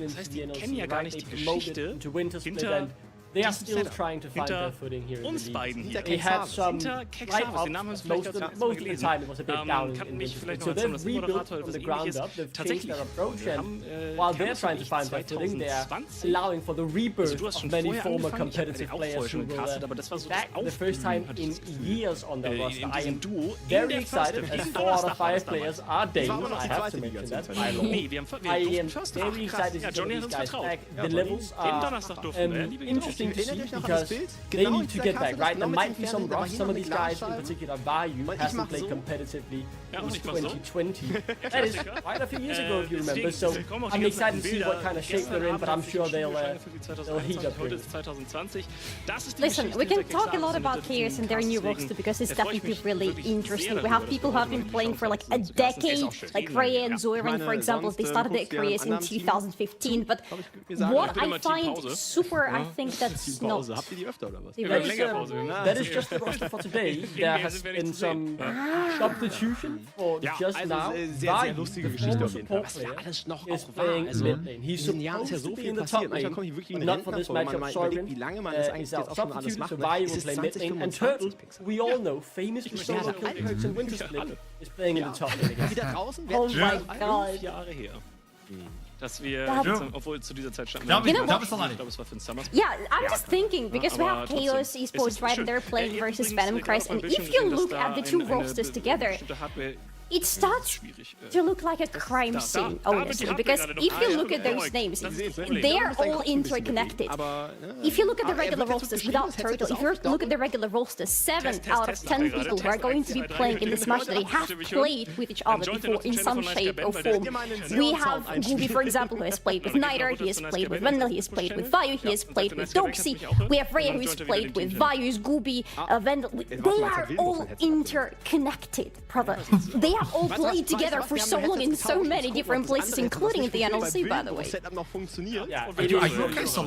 Das heißt, die kennen ja gar nicht die Geschichte hinter they are still trying to find their footing here in the league. They had some right up, most of the time it was a bit down in the so they've rebuilt from the ground up, they've changed their approach, and while they're trying to find their footing, they're allowing for the rebirth of many former competitive players who will back the first time in years on their roster. I am very excited, as 4 out of 5 players are Danes, I have to mention that. I am very excited to see these guys back. The levels are interesting to see because they need to get back, right? There might be some rust. Some of these guys, in particular Vayu, hasn't played competitively since 2020. That is quite a few years ago, if you remember. So I'm excited to see what kind of shape they're in, but I'm sure they'll heat up here. Listen, we can talk a lot about Chaos and their new roster because it's definitely really interesting. We have people who have been playing for like a decade, like Rhea and Zoran, for example. They started their careers in 2015, but what I find super, I think that's not. That is just the roster for today. There has been some substitution for just now. Vayu, the former support player, is playing mid lane. He's supposed to be in the top lane, but not for this matchup. Sorin is out substituted, so Vayu will play mid lane. And Turtle, we all know, famous for solo kill perks and Winter Split, is playing in the top lane again. Oh my god. Dass wir, obwohl zu dieser Zeit standen. You know ich glaube, es war für den Summer. Yeah, I'm just thinking, because we have Chaos Esports right there playing versus Venomcrest, and if you look at the two rosters together, it starts to look like a crime scene, honestly, because if you look at those names, they're all interconnected. If you look at the regular rosters without Turtle, if you look at the regular rosters, 7 out of 10 people who are going to be playing in this match, they have played with each other before in some shape or form. We have Gooby, for example, who has played with Niter, he has played with Vendel, he has played with Vayu, he has played with Doxy. We have Rhea, who has played with Vayu, Gooby, Vendel. They are all interconnected, brother. They have all played together for so long in so many different places, including the NLC, by the way. Yeah, it is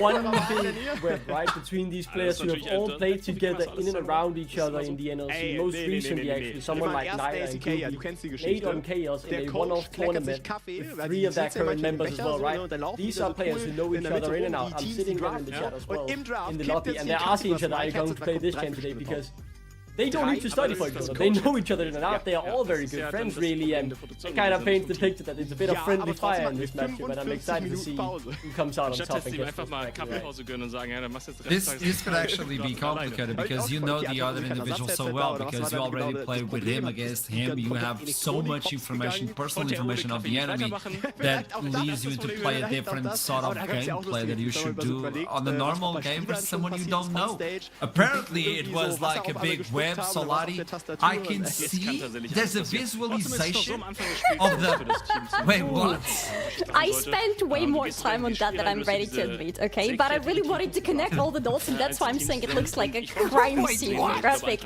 one big web, right, between these players who have all played together in and around each other in the NLC. Most recently, actually, someone like Niter and Gooby played on Chaos in a one-off tournament with 3 of their current members as well, right? These are players who know each other in and out. I'm sitting there in the chat as well, in the lobby, and they're asking each other, are you going to play this game today? Because they don't need to study for each other. They know each other in and out. They are all very good friends, really, and it kind of paints the picture that it's a bit of friendly fire in this match, but I'm excited to see who comes out on top and gets This could actually be complicated because you know the other individual so well, because you already played with him, against him. You have so much information, personal information of the enemy, that leads you to play a different sort of gameplay that you should do on a normal game versus someone you don't know. Apparently, it was like a big web. Solari, I can see there's a visualization of the. Wait, what? I spent way more time on that than I'm ready to admit, okay? But I really wanted to connect all the dots, and that's why I'm saying it looks like a crime scene graphic.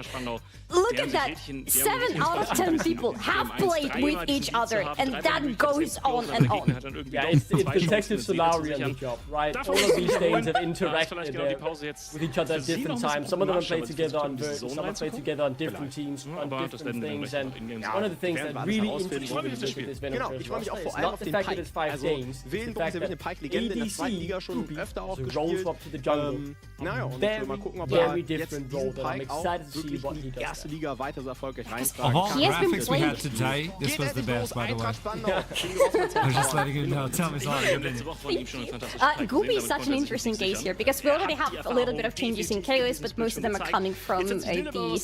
Look at that! 7 out of 10 people have played with each other, and that goes on and on. Yeah, it's Detective Solari on the job, right? All of these things have interacted with each other at different times. Some of them have played together on versions, some have played together on different teams, on different things, and one of the things that really interests me with this Venom is not the fact that it's 5 games, Wildenbruch ist ja eine Pike-Legende in der zweiten Liga schon öfter auch gespielt. Naja, und mal gucken, ob er jetzt diesen Pike auch wirklich in die erste Liga weiter so erfolgreich reintragen kann. Of all graphics we had today, this was the best, by the way. I'm just letting you know. Tell me something. Gubi is such an interesting case here, because we already have a little bit of changes in KOS, but most of them are coming from the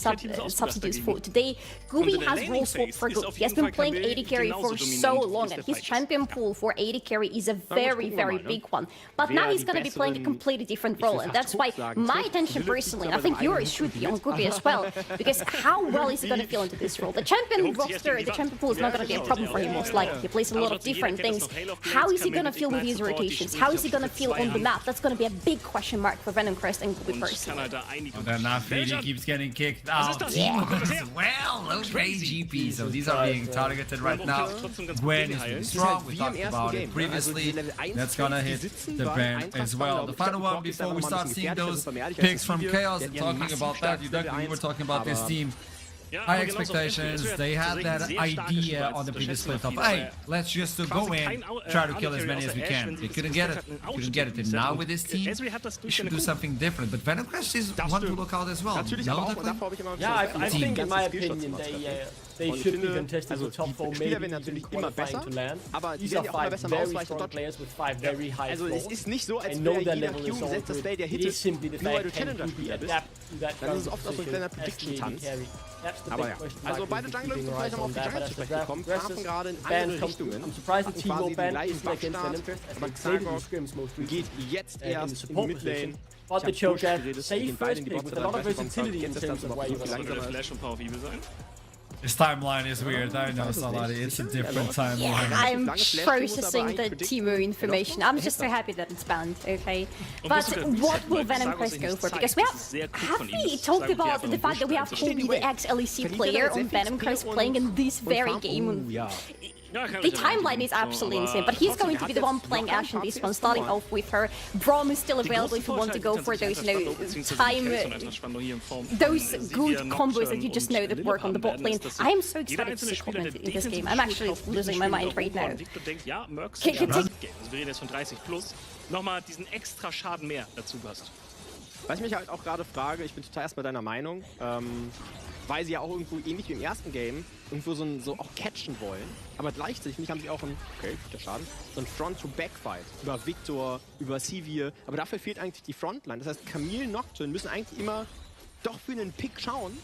substitutes for today. Gubi has role swap for good. He has been playing AD carry for so long, and his champion pool for AD carry is a very, very big one. But now he's going to be playing a completely different role, and that's why my attention personally, and I think yours should be on Gubi as well, because how well is he going to feel into this role? The champion roster, the champion pool is not going to be a problem for him, most likely. He plays a lot of different things. How is he going to feel with his rotations? How is he going to feel on the map? That's going to be a big question mark for Venom Crest and Gubi personally. And now Fady keeps getting kicked out as well. Okay, GP. So these are being targeted right now. Gwen is really strong. We talked about it previously. That's gonna hit the ban as well. The final one before we start seeing those picks from Chaos and talking about that. You were talking about this team. High expectations, they had that idea on the previous split of, hey, let's just go in, try to kill as many as we can. They couldn't get it. And now with this team, we should do something different. But Venom Crest is one to look out as well. Yeah, I think in my opinion, they should be contesting the top 4, maybe even qualifying to land. These are 5 very strong players with 5 very high scores. I know their level is all good. It is simply the fact can Gubi adapt to that current position as the AD carry. That's the big question mark. Also beide Jungler zum Beispiel auf die Jungle zurechtgekommen, trafen gerade in andere Richtungen. I'm surprised the Team War ban is against Venom Crest, as they played in the scrims most recently. Geht jetzt erst in die Midlane. But they chose that safe first pick with a lot of versatility in terms of where you want. His timeline is weird, I know, somebody. It's a different timeline. Yeah, I'm processing the Timo information. I'm just so happy that it's banned, okay? But what will Venom Crest go for? Because have we talked about the fact that we have Kobe, the ex-LEC player, on Venom Crest playing in this very game? The timeline is absolutely insane, but he's going to be the one playing Ashe in this one, starting off with her. Braum is still available if you want to go for those, those good combos that you just know that work on the bot lane. I am so excited to see Covenant in this game. I'm actually losing my mind right now. Nochmal diesen extra Schaden mehr dazu hast. Was ich mich halt auch gerade frage, ich bin total erstmal deiner Meinung, weil sie ja auch irgendwo ähnlich wie im ersten Game irgendwo so auch catchen wollen. Aber gleichzeitig haben sie auch der Schaden, so ein Front-to-Back-Fight über Victor, über Sivir. Aber dafür fehlt eigentlich die Frontline. Das heißt, Camille, Nocturne müssen eigentlich immer doch für einen Pick schauen.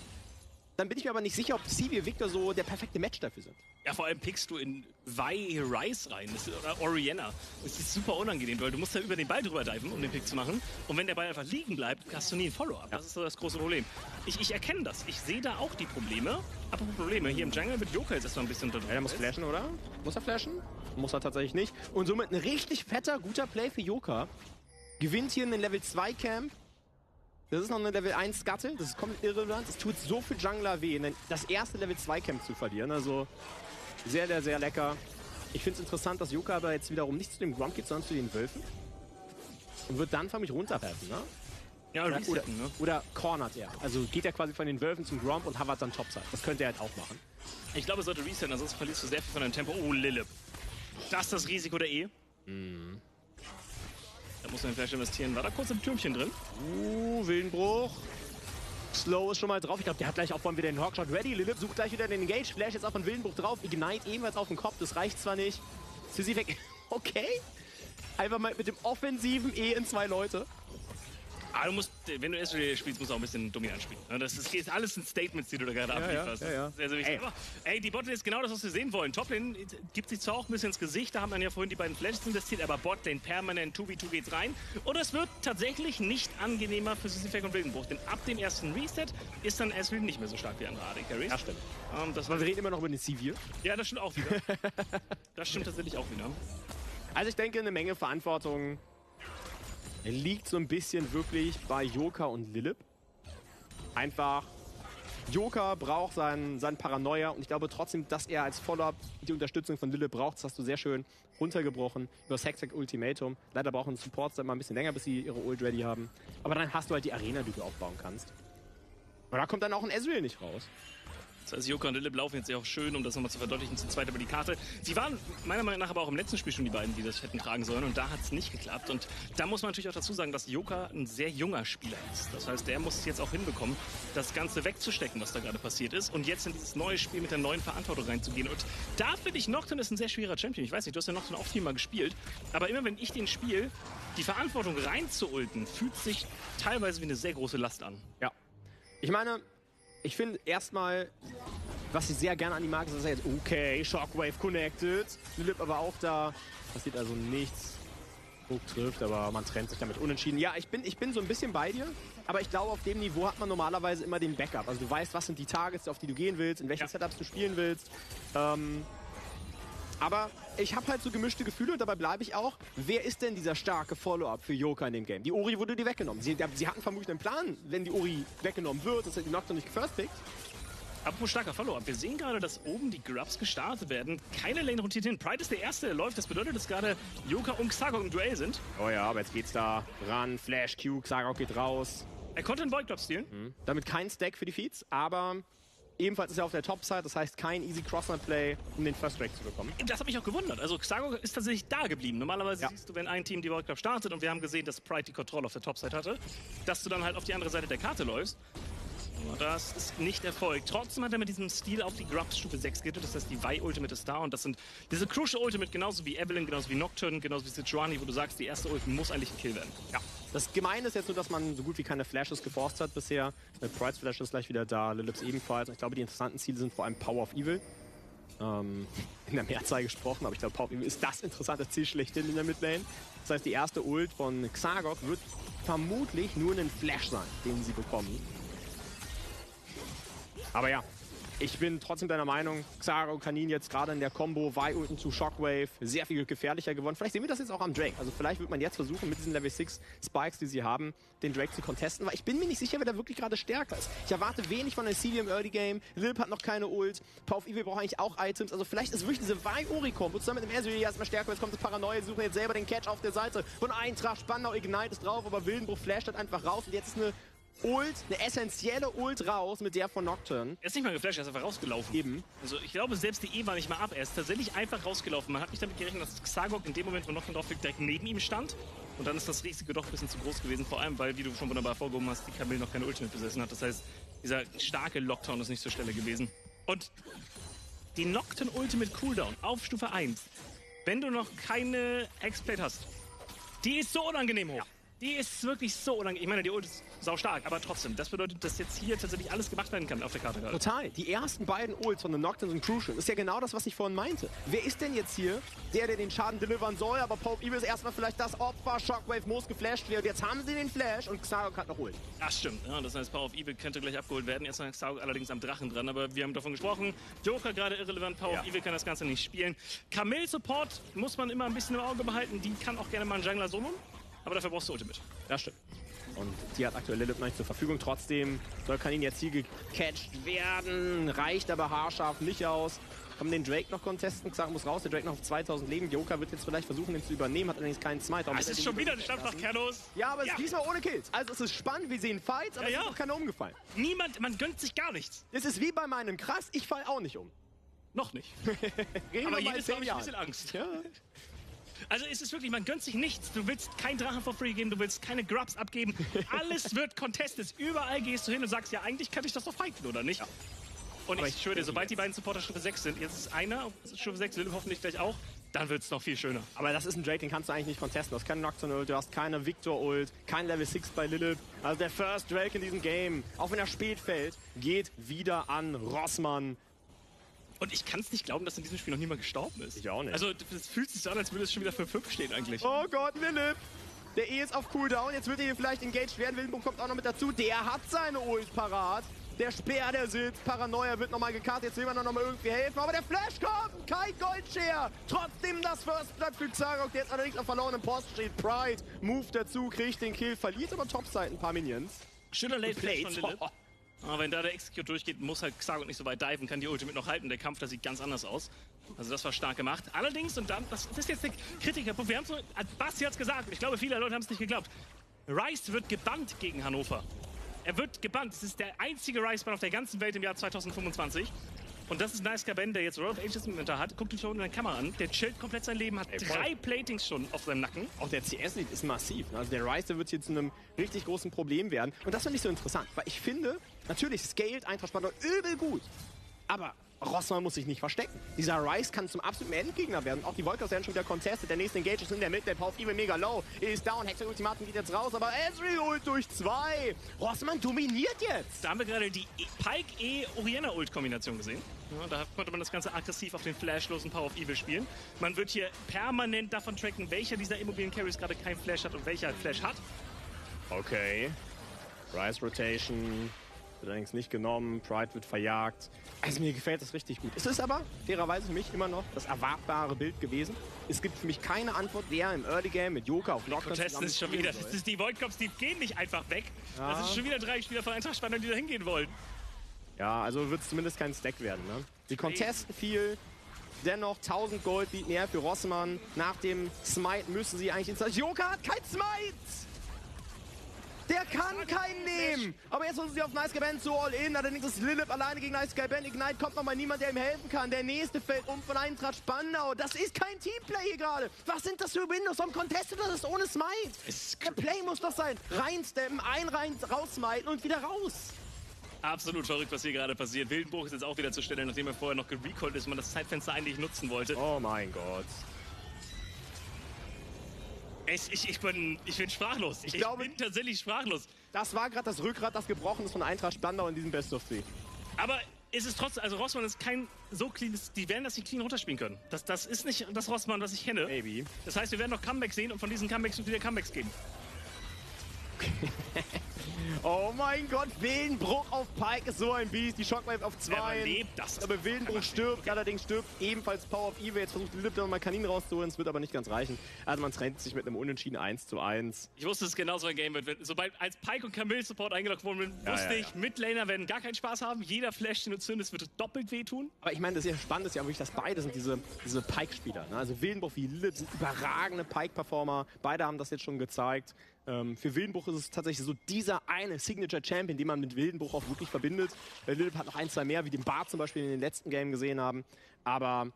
Dann bin ich mir aber nicht sicher, ob Sivir, Victor so der perfekte Match dafür sind. Ja, vor allem pickst du in Vi Rise rein, oder Orianna. Das ist super unangenehm, weil du musst da über den Ball drüber diven, um den Pick zu machen. Und wenn der Ball einfach liegen bleibt, hast du nie ein Follow-up. Das ist so das große Problem. Ich erkenne das. Ich sehe da auch die Probleme. Aber Probleme. Hier im Jungle wird Yoka jetzt erstmal ein bisschen unter. Ja, der muss flashen, oder? Muss er flashen? Muss er tatsächlich nicht. Und somit ein richtig fetter, guter Play für Yoka. Gewinnt hier einen Level 2 Camp. Das ist noch eine Level 1 Scuttle, das ist komplett irrelevant. Es tut so viel Jungler weh, das erste Level 2 Camp zu verlieren. Also sehr, sehr, sehr lecker. Ich finde es interessant, dass Yoka aber jetzt wiederum nicht zu dem Gromp geht, sondern zu den Wölfen. Und wird dann von mich runterwerfen, ne? Ja, resetten, ne? Oder cornert er. Also geht er quasi von den Wölfen zum Gromp und hovert dann Topside. Das könnte er halt auch machen. Ich glaube, er sollte resetten, ansonsten verlierst du sehr viel von deinem Tempo. Oh, Lilip. Das ist das Risiko der E. Da muss man vielleicht investieren. War da kurz im Türmchen drin? Wildenbruch. Slow ist schon mal drauf. Ich glaube, der hat gleich auch wieder den Hawkshot ready. Lilip sucht gleich wieder den Engage. Flash jetzt auch von Wildenbruch drauf. Ignite ebenfalls auf den Kopf. Das reicht zwar nicht. Sissy weg. Okay. Einfach mal mit dem offensiven E in 2 Leute. Ah, du musst, wenn du SRL spielst, musst du auch ein bisschen dominant spielen. Das ist alles in Statements, die du da gerade ablieferst. Ja. Sehr, sehr wichtig. Ey, die Botlane ist genau das, was wir sehen wollen. Toplane gibt sich zwar auch ein bisschen ins Gesicht, da haben dann ja vorhin die beiden Flashes investiert, aber Botlane permanent 2v2 geht's rein. Und es wird tatsächlich nicht angenehmer für Sisyphek und Wildenbruch, denn ab dem ersten Reset ist dann SRL nicht mehr so stark wie andere AD-Carries. Ja, stimmt. Aber wir reden immer noch über den Sivir. Ja, das stimmt auch wieder. Das stimmt tatsächlich auch wieder. Also ich denke, eine Menge Verantwortung liegt so ein bisschen wirklich bei Yoka und Lilip. Einfach, Yoka braucht seinen Paranoia und ich glaube trotzdem, dass er als Follow-up die Unterstützung von Lilip braucht. Das hast du sehr schön runtergebrochen über das Hextech Ultimatum. Leider brauchen Supports dann mal ein bisschen länger, bis sie ihre Ult ready haben. Aber dann hast du halt die Arena, die du aufbauen kannst. Und da kommt dann auch ein Ezreal nicht raus. Das heißt, Yoka und Lilip laufen jetzt ja auch schön, um das nochmal zu verdeutlichen, zu zweit über die Karte. Sie waren meiner Meinung nach aber auch im letzten Spiel schon die beiden, die das hätten tragen sollen. Und da hat es nicht geklappt. Und da muss man natürlich auch dazu sagen, dass Yoka ein sehr junger Spieler ist. Das heißt, der muss es jetzt auch hinbekommen, das Ganze wegzustecken, was da gerade passiert ist. Und jetzt in dieses neue Spiel mit der neuen Verantwortung reinzugehen. Und da finde ich, Nocturne ist ein sehr schwerer Champion. Ich weiß nicht, du hast ja Nocturne auch viel mal gespielt. Aber immer wenn ich den spiele, die Verantwortung reinzuulten, fühlt sich teilweise wie eine sehr große Last an. Ja. Ich meine, ich finde erstmal, was ich sehr gerne an die mag, ist, dass er jetzt, okay, Shockwave connected. Lilip aber auch da. Passiert also nichts. Hook trifft, aber man trennt sich damit unentschieden. Ja, ich bin so ein bisschen bei dir, aber ich glaube, auf dem Niveau hat man normalerweise immer den Backup. Also du weißt, was sind die Targets, auf die du gehen willst, in welchen Setups du spielen willst. Aber ich habe halt so gemischte Gefühle und dabei bleibe ich auch. Wer ist denn dieser starke Follow-up für Yoka in dem Game? Die Ori wurde dir weggenommen. Sie hatten vermutlich einen Plan, wenn die Ori weggenommen wird, dass er die Nocturne nicht gefirst-pickt. Apropos starker Follow-up. Wir sehen gerade, dass oben die Grubs gestartet werden. Keine Lane rotiert hin. Pride ist der Erste, der läuft. Das bedeutet, dass gerade Yoka und Xagok im Duell sind. Oh ja, aber jetzt geht's da ran. Flash Q, Xagok geht raus. Er konnte einen Void Grub stealen. Damit kein Stack für die Feeds, aber ebenfalls ist er auf der Top-Side. Das heißt, kein easy Cross-Play, um den First Drake zu bekommen. Das hat mich auch gewundert. Also Xagok ist tatsächlich da geblieben. Normalerweise siehst du, wenn ein Team die Void Grub startet und wir haben gesehen, dass Pride die Kontrolle auf der Top-Side hatte, dass du dann halt auf die andere Seite der Karte läufst. Das ist nicht erfolgt. Trotzdem hat er mit diesem Stil auf die Grubs Stufe 6 gehittet. Das heißt, die Vi-Ultimate ist da. Und das sind diese Crucial Ultimate, genauso wie Evelyn, genauso wie Nocturne, genauso wie Sejuani, wo du sagst, die erste Ult muss eigentlich ein Kill werden. Ja. Das Gemeine ist jetzt nur, dass man so gut wie keine Flashes geforst hat bisher. Pride's Flash ist gleich wieder da, Lilips ebenfalls. Ich glaube, die interessanten Ziele sind vor allem Power of Evil. In der Mehrzahl gesprochen, aber ich glaube, Power of Evil ist das interessante Ziel schlechthin in der Midlane. Das heißt, die erste Ult von Xagok wird vermutlich nur ein Flash sein, den sie bekommen. Aber ja, ich bin trotzdem deiner Meinung, Xaro und Kanin jetzt gerade in der Combo Vi-Ulten zu Shockwave sehr viel gefährlicher geworden. Vielleicht sehen wir das jetzt auch am Drake. Also vielleicht wird man jetzt versuchen, mit diesen Level 6 Spikes, die sie haben, den Drake zu contesten. Weil ich bin mir nicht sicher, wer da wirklich gerade stärker ist. Ich erwarte wenig von der CD im Early Game. Lilip hat noch keine Ult. Power of Evil braucht eigentlich auch Items. Also vielleicht ist wirklich diese Vi-Ori-Combo zusammen mit dem Ersurie erstmal stärker. Jetzt kommt das Paranoia, suchen jetzt selber den Catch auf der Seite von Eintracht. Spannender Ignite ist drauf, aber Wildenbruch flasht halt einfach raus. Und jetzt ist eine Ult, eine essentielle Ult raus mit der von Nocturne. Er ist nicht mal geflasht, er ist einfach rausgelaufen. Eben. Also ich glaube, selbst die E war nicht mal ab. Er ist tatsächlich einfach rausgelaufen. Man hat nicht damit gerechnet, dass Xagok in dem Moment, wo Nocturne drauf liegt, direkt neben ihm stand. Und dann ist das Risiko doch ein bisschen zu groß gewesen. Vor allem, weil, wie du schon wunderbar vorgehoben hast, die Camille noch keine Ultimate besessen hat. Das heißt, dieser starke Lockdown ist nicht zur Stelle gewesen. Und die Nocturne Ultimate Cooldown auf Stufe 1, wenn du noch keine X-Plate hast, die ist so unangenehm hoch. Ja. Die ist wirklich so unangenehm. Ich meine, die Ult ist sau stark, aber trotzdem. Das bedeutet, dass jetzt hier tatsächlich alles gemacht werden kann auf der Karte gerade. Total. Die ersten beiden Ults von The Nocturne sind crucial. Das ist ja genau das, was ich vorhin meinte. Wer ist denn jetzt hier der den Schaden delivern soll? Aber Power of Evil ist erstmal vielleicht das Opfer. Shockwave muss geflasht werden. Jetzt haben sie den Flash und Xagok hat noch Ult. Das stimmt. Ja, das heißt, Power of Evil könnte gleich abgeholt werden. Erstmal Xagok allerdings am Drachen dran. Aber wir haben davon gesprochen. Joker gerade irrelevant. Power of Evil kann das Ganze nicht spielen. Camille Support muss man immer ein bisschen im Auge behalten. Die kann auch gerne mal einen Jungler soloen. Aber dafür brauchst du Ultimate. Das stimmt. Und die hat aktuell Lilip noch nicht zur Verfügung. Trotzdem soll Kanin jetzt hier gecatcht werden. Reicht aber haarscharf nicht aus. Kann man den Drake noch contesten? Xagok muss raus. Der Drake noch auf 2000 Leben. Joker wird jetzt vielleicht versuchen, den zu übernehmen. Hat allerdings keinen Smite. Es ist schon wieder eine Stadt nach Kernos. Ja, aber es ist diesmal ohne Kills. Also es ist spannend. Wir sehen Fights, aber es ist noch keiner umgefallen. Man gönnt sich gar nichts. Es ist wie bei meinem Krass. Ich fall auch nicht um. Noch nicht. Aber jedes Mal habe ich ein bisschen Angst. Ja. Also es ist wirklich, man gönnt sich nichts. Du willst keinen Drachen for free geben, du willst keine Grubs abgeben. Alles wird contested. Überall gehst du hin und sagst, ja, eigentlich kann ich das doch fighten, oder nicht? Ja. Und aber ich schwöre dir, sobald die beiden Supporter Stufe 6 sind, jetzt ist einer auf Stufe 6, Lilip hoffentlich gleich auch, dann wird es noch viel schöner. Aber das ist ein Drake, den kannst du eigentlich nicht contesten. Du hast keine Nocturne-Ult, du hast keine Victor-Ult, kein Level 6 bei Lilip. Also der First Drake in diesem Game, auch wenn er spät fällt, geht wieder an Rossmann. Und ich kann es nicht glauben, dass in diesem Spiel noch niemand gestorben ist. Ich auch nicht. Also es fühlt sich so an, als würde es schon wieder für 5 stehen eigentlich. Oh Gott, Lilip! Der E ist auf Cooldown, jetzt wird er hier vielleicht engaged werden. Wildenbruch kommt auch noch mit dazu. Der hat seine Ult parat. Der Speer, der sitzt. Paranoia wird nochmal gekartet. Jetzt will man noch mal irgendwie helfen. Aber der Flash kommt! Kein Goldshare! Trotzdem das First Blood für Xagok, der jetzt allerdings auf verlorenen Post steht. Pride, Move dazu, kriegt den Kill, verliert aber Topside ein paar Minions. Schöner Late Play von Lilip. Aber wenn da der Execute durchgeht, muss halt Xagok nicht so weit diven, kann die Ultimate noch halten. Der Kampf, da sieht ganz anders aus. Also das war stark gemacht. Allerdings, und dann, das ist jetzt der Kritikerpunkt, wir haben so, Basti hat's gesagt, ich glaube, viele Leute haben es nicht geglaubt. Rice wird gebannt gegen Hannover. Er wird gebannt. Das ist der einzige Rice-Ban auf der ganzen Welt im Jahr 2025. Und das ist Nice Ben, der jetzt Roll of Ages im Inventar hat. Guckt euch unten in der Kamera an. Der chillt komplett sein Leben, hat 3 Platings schon auf seinem Nacken. Auch der CS-Lead ist massiv. Also der Rice, der wird hier zu einem richtig großen Problem werden. Und das finde ich so interessant, weil ich finde, natürlich scaled Eintracht Spandau übel gut. Aber Rossmann muss sich nicht verstecken. Dieser Rice kann zum absoluten Endgegner werden. Auch die Volkers werden schon wieder contested. Der nächste Engage ist in der Mitte. Der Power Evil mega low. Ist down. Hexer Ultimatum geht jetzt raus. Aber Ezreal ult durch 2. Rossmann dominiert jetzt. Da haben wir gerade die Pike-Orienna-Ult-Kombination gesehen. Ja, da konnte man das Ganze aggressiv auf den flashlosen Power of Evil spielen. Man wird hier permanent davon tracken, welcher dieser Immobilien-Carries gerade kein Flash hat und welcher halt Flash hat. Okay. Rice Rotation. Wird allerdings nicht genommen, Pride wird verjagt. Also mir gefällt das richtig gut. Es ist aber, fairerweise für mich, immer noch das erwartbare Bild gewesen. Es gibt für mich keine Antwort, wer im Early Game mit Joker auf Lockdown zusammen ist schon wieder, das ist die Void Cops, die gehen nicht einfach weg. Ja. Das ist schon wieder 3 Spieler von Eintracht Spandau, die da hingehen wollen. Ja, also wird es zumindest kein Stack werden. Ne? Sie contesten viel. Dennoch 1000 Gold liegt näher für Rossmann. Nach dem Smite müssen sie eigentlich ins... Joker hat kein Smite! Der kann keinen nehmen! Aber jetzt müssen sie auf Nice Ben so all in. Allerdings ist Lilith alleine gegen Nice Ben. Ignite kommt nochmal niemand, der ihm helfen kann. Der nächste fällt um von Eintracht Spandau. Das ist kein Teamplay hier gerade. Was sind das für Windows? Warum contestet das ist ohne Smite? Der Play muss das sein. Reinsteppen, raussmiten und wieder raus. Absolut verrückt, was hier gerade passiert. Wildenbruch ist jetzt auch wieder zur Stelle, nachdem er vorher noch gerecallt ist und man das Zeitfenster eigentlich nutzen wollte. Oh mein Gott. Ich bin sprachlos. Ich bin tatsächlich sprachlos. Das war gerade das Rückgrat, das gebrochen ist von Eintracht Spandau in diesem Best of 3. Aber ist es trotzdem, also Rossmann ist kein so cleanes, die werden das nicht clean runterspielen können. Das ist nicht das Rossmann, was ich kenne. Maybe. Das heißt, wir werden noch Comebacks sehen und von diesen Comebacks wird wieder Comebacks geben. Oh mein Gott, Wildenbruch auf Pike ist so ein Biest. Die Shockwave auf 2. Er überlebt das. Aber Wildenbruch stirbt, allerdings stirbt ebenfalls Power of Evil. Jetzt versucht Lilith nochmal Kaninen rauszuholen, es wird aber nicht ganz reichen. Also man trennt sich mit einem Unentschieden 1:1. Ich wusste, dass es genauso ein Game wird. Sobald als Pike und Camille Support eingeloggt wurden, wusste ich, Midlaner werden gar keinen Spaß haben. Jeder Flash, den du zündest, wird doppelt wehtun. Aber ich meine, das ist ja spannend, ist ja wirklich, dass beide sind diese Pike-Spieler. Ne? Also Wildenbruch wie Lilith sind überragende Pike-Performer. Beide haben das jetzt schon gezeigt. Für Wildenbruch ist es tatsächlich so dieser eine Signature-Champion, den man mit Wildenbruch auch wirklich verbindet. Lilith hat noch 1, 2 mehr, wie den Bart zum Beispiel in den letzten Game gesehen haben. Aber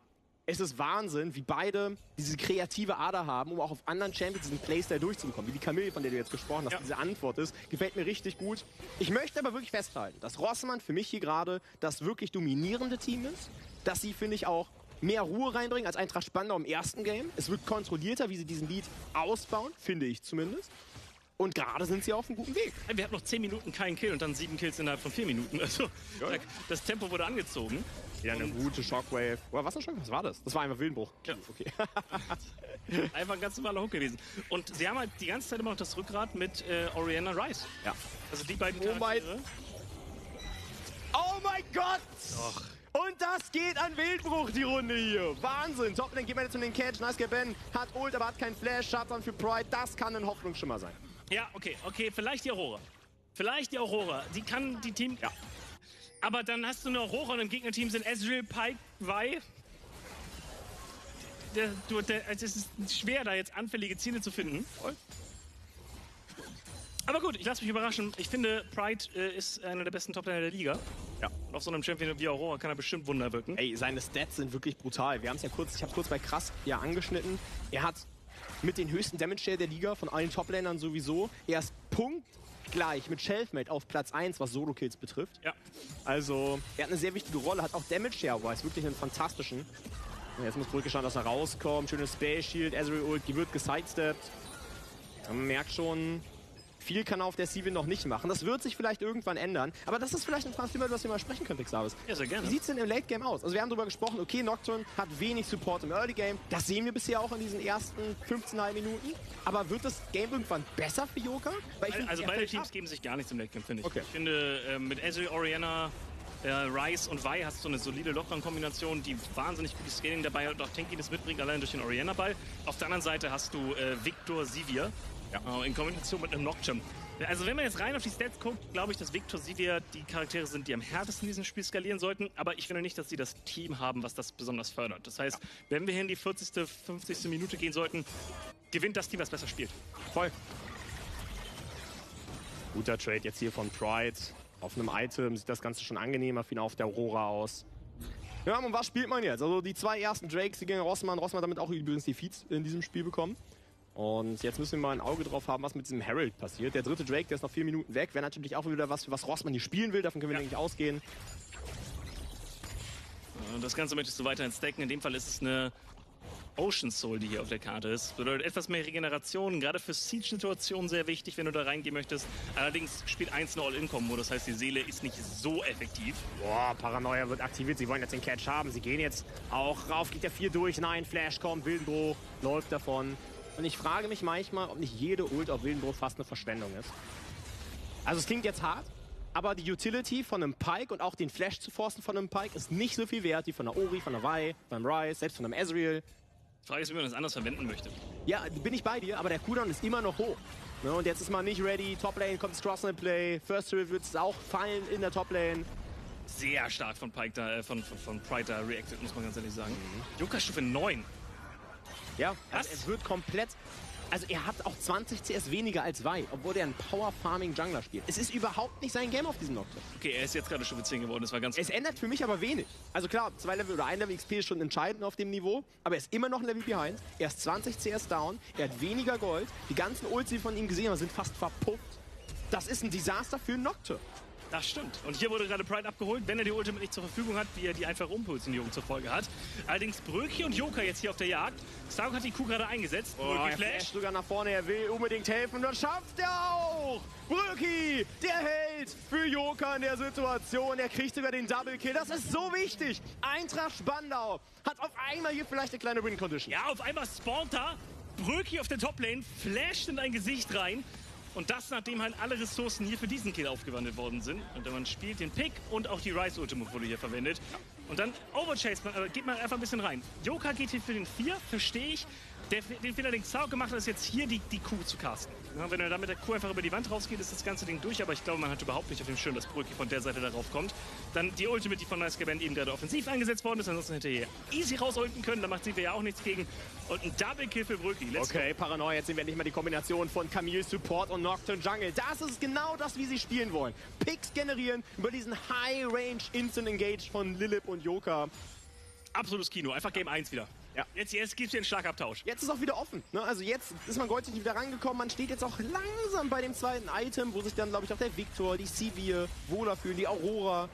es ist Wahnsinn, wie beide diese kreative Ader haben, um auch auf anderen Champions diesen Playstyle durchzubekommen. Wie die Camille, von der du jetzt gesprochen hast, diese Antwort ist, gefällt mir richtig gut. Ich möchte aber wirklich festhalten, dass Rossmann für mich hier gerade das wirklich dominierende Team ist. Dass sie, finde ich, auch mehr Ruhe reinbringen als Eintracht Spandau im ersten Game. Es wird kontrollierter, wie sie diesen Lead ausbauen, finde ich zumindest. Und gerade sind sie auf einem guten Weg. Wir haben noch 10 Minuten keinen Kill und dann 7 Kills innerhalb von 4 Minuten. Also das Tempo wurde angezogen. Ja, eine gute Shockwave. Oder was war das? Das war einfach Wildenbruch. Ja. Okay. Einfach ein ganz normaler Hook gewesen. Und sie haben halt die ganze Zeit immer noch das Rückgrat mit Orianna Rice. Ja. Also die beiden Charaktere. Oh mein Gott! Doch. Und das geht an Wildenbruch, die Runde hier. Wahnsinn. Toplane geht man jetzt in den Catch. Nice Ben hat Ult, aber hat keinen Flash. Shutdown für Pride. Das kann ein Hoffnungsschimmer sein. Ja, okay. Vielleicht die Aurora. Die kann die Team... Ja. Aber dann hast du eine Aurora und im Gegnerteam sind Ezreal, Pike, Vi. Es ist schwer, da jetzt anfällige Ziele zu finden. Aber gut, ich lasse mich überraschen. Ich finde, Pride ist einer der besten Toplaner der Liga. Ja. Und auf so einem Champion wie Aurora kann er bestimmt Wunder wirken. Ey, seine Stats sind wirklich brutal. Ich habe es kurz bei Krass angeschnitten. Er hat mit den höchsten Damage Share der Liga von allen Toplanern sowieso. Er ist punktgleich mit Shelfmate auf Platz 1, was Solo-Kills betrifft. Ja. Also, er hat eine sehr wichtige Rolle, hat auch Damage Share, aber ist wirklich einen fantastischen. Und jetzt muss zurückgeschaut, dass er rauskommt. Schönes Space Shield, Ezreal Ult, die wird gesidesteppt. Man merkt schon, viel kann er auf der Civil noch nicht machen. Das wird sich vielleicht irgendwann ändern. Aber das ist vielleicht ein Transfer, über das wir mal sprechen können, Pixavis. Ja, sehr gerne. Wie sieht es denn im Late Game aus? Also wir haben darüber gesprochen, okay, Nocturne hat wenig Support im Early Game. Das sehen wir bisher auch in diesen ersten 15,5 Minuten. Aber wird das Game irgendwann besser für Joker? Also beide Teams geben sich gar nichts im Late Game, finde ich. Okay. Ich finde, mit Ezreal, Orianna, Rice und Vi hast du so eine solide Lockdown-Kombination, die wahnsinnig gutes Scaling dabei hat und auch Tankiness mitbringt, allein durch den Orianna-Ball. Auf der anderen Seite hast du Victor Sivir. Ja. In Kombination mit einem Nocturne. Also wenn man jetzt rein auf die Stats guckt, glaube ich, dass Victor Sivir die Charaktere sind, die am härtesten in diesem Spiel skalieren sollten. Aber ich finde nicht, dass sie das Team haben, was das besonders fördert. Das heißt, wenn wir hier in die 40., 50. Minute gehen sollten, gewinnt das Team, was besser spielt. Voll. Guter Trade jetzt hier von Pride. Auf einem Item sieht das Ganze schon angenehmer für ihn auf der Aurora aus. Ja, und was spielt man jetzt? Also die 2 ersten Drakes, die gegen Rossmann. Rossmann hat damit auch übrigens die Feeds in diesem Spiel bekommen. Und jetzt müssen wir mal ein Auge drauf haben, was mit diesem Herald passiert. Der 3. Drake, der ist noch 4 Minuten weg. Wäre natürlich auch wieder was, was Rossmann hier spielen will. Davon können wir, denke ich, ausgehen. Und das Ganze möchtest du weiterhin stacken. In dem Fall ist es eine Ocean Soul, die hier auf der Karte ist. Bedeutet etwas mehr Regeneration, gerade für Siege-Situationen sehr wichtig, wenn du da reingehen möchtest. Allerdings spielt 1 eine All-In-Kombo, das heißt, die Seele ist nicht so effektiv. Boah, Paranoia wird aktiviert, sie wollen jetzt den Catch haben. Sie gehen jetzt auch rauf, geht der 4 durch. Nein, Flash kommt, Wildenbruch läuft davon. Und ich frage mich manchmal, ob nicht jede Ult auf Wildenbruch fast eine Verschwendung ist. Also es klingt jetzt hart, aber die Utility von einem Pyke und auch den Flash zu forcen von einem Pyke ist nicht so viel wert wie von einer Ori, von einer Vi, beim Ryze, selbst von einem Ezreal. Die Frage ist, wie man das anders verwenden möchte. Ja, bin ich bei dir, aber der Cooldown ist immer noch hoch. Ne, und jetzt ist man nicht ready, Toplane kommt das Cross-Play, First Turret wird es auch fallen in der Toplane. Sehr stark von Pyke da, von Pride da reacted, muss man ganz ehrlich sagen. Joker Stufe 9. Ja, also es wird komplett... Also er hat auch 20 CS weniger als Vi, obwohl er einen Power-Farming-Jungler spielt. Es ist überhaupt nicht sein Game auf diesem Nocturne. Okay, er ist jetzt gerade Stufe 10 geworden, das war ganz... Es ändert für mich aber wenig. Also klar, 2 Level oder 1 Level XP ist schon entscheidend auf dem Niveau, aber er ist immer noch ein Level behind. Er ist 20 CS down, er hat weniger Gold. Die ganzen Ults, die wir von ihm gesehen haben, sind fast verpufft. Das ist ein Desaster für einen Nocturne. Das stimmt. Und hier wurde gerade Pride abgeholt, wenn er die Ultimate nicht zur Verfügung hat, wie er die einfache Umpositionierung zur Folge hat. Allerdings Bröki und Joker jetzt hier auf der Jagd. Stark hat die Kuh gerade eingesetzt. Bröki flasht sogar nach vorne, er will unbedingt helfen und das schafft er auch! Bröki, der Held für Joker in der Situation. Er kriegt sogar den Double Kill. Das ist so wichtig. Eintracht Spandau hat auf einmal hier vielleicht eine kleine Win-Condition. Ja, auf einmal spawnt da Bröki auf der Toplane, flasht in ein Gesicht rein. Und das, nachdem halt alle Ressourcen hier für diesen Kill aufgewandelt worden sind. Und man spielt den Pick und auch die Ryze Ultimate wurde hier verwendet. Und dann overchase man, geht man einfach ein bisschen rein. Joker geht hier für den 4, verstehe ich. Den Fehler, den Xao gemacht hat, ist jetzt hier die Q zu casten. Ja, wenn er da mit der Q einfach über die Wand rausgeht, ist das ganze Ding durch. Aber ich glaube, man hat überhaupt nicht auf dem Schirm, dass Brücke von der Seite darauf kommt. Dann die Ultimate, die von Nice Band eben gerade offensiv eingesetzt worden ist. Ansonsten hätte er hier easy rausulten können. Da macht sie ja auch nichts gegen. Und ein Double Kill für Brücke. Okay, Paranoia. Jetzt sehen wir nicht mal die Kombination von Camille Support und Nocturne Jungle. Das ist genau das, wie sie spielen wollen. Picks generieren über diesen High-Range Instant Engage von Lilip und Joker. Absolutes Kino. Einfach Game 1 wieder. Ja. Jetzt gibt es hier einen Schlagabtausch. Jetzt ist auch wieder offen. Ne? Also jetzt ist man goldtechnisch wieder rangekommen. Man steht jetzt auch langsam bei dem zweiten Item, wo sich dann, glaube ich, auch der Victor, die Sivir wohler fühlen, die Aurora.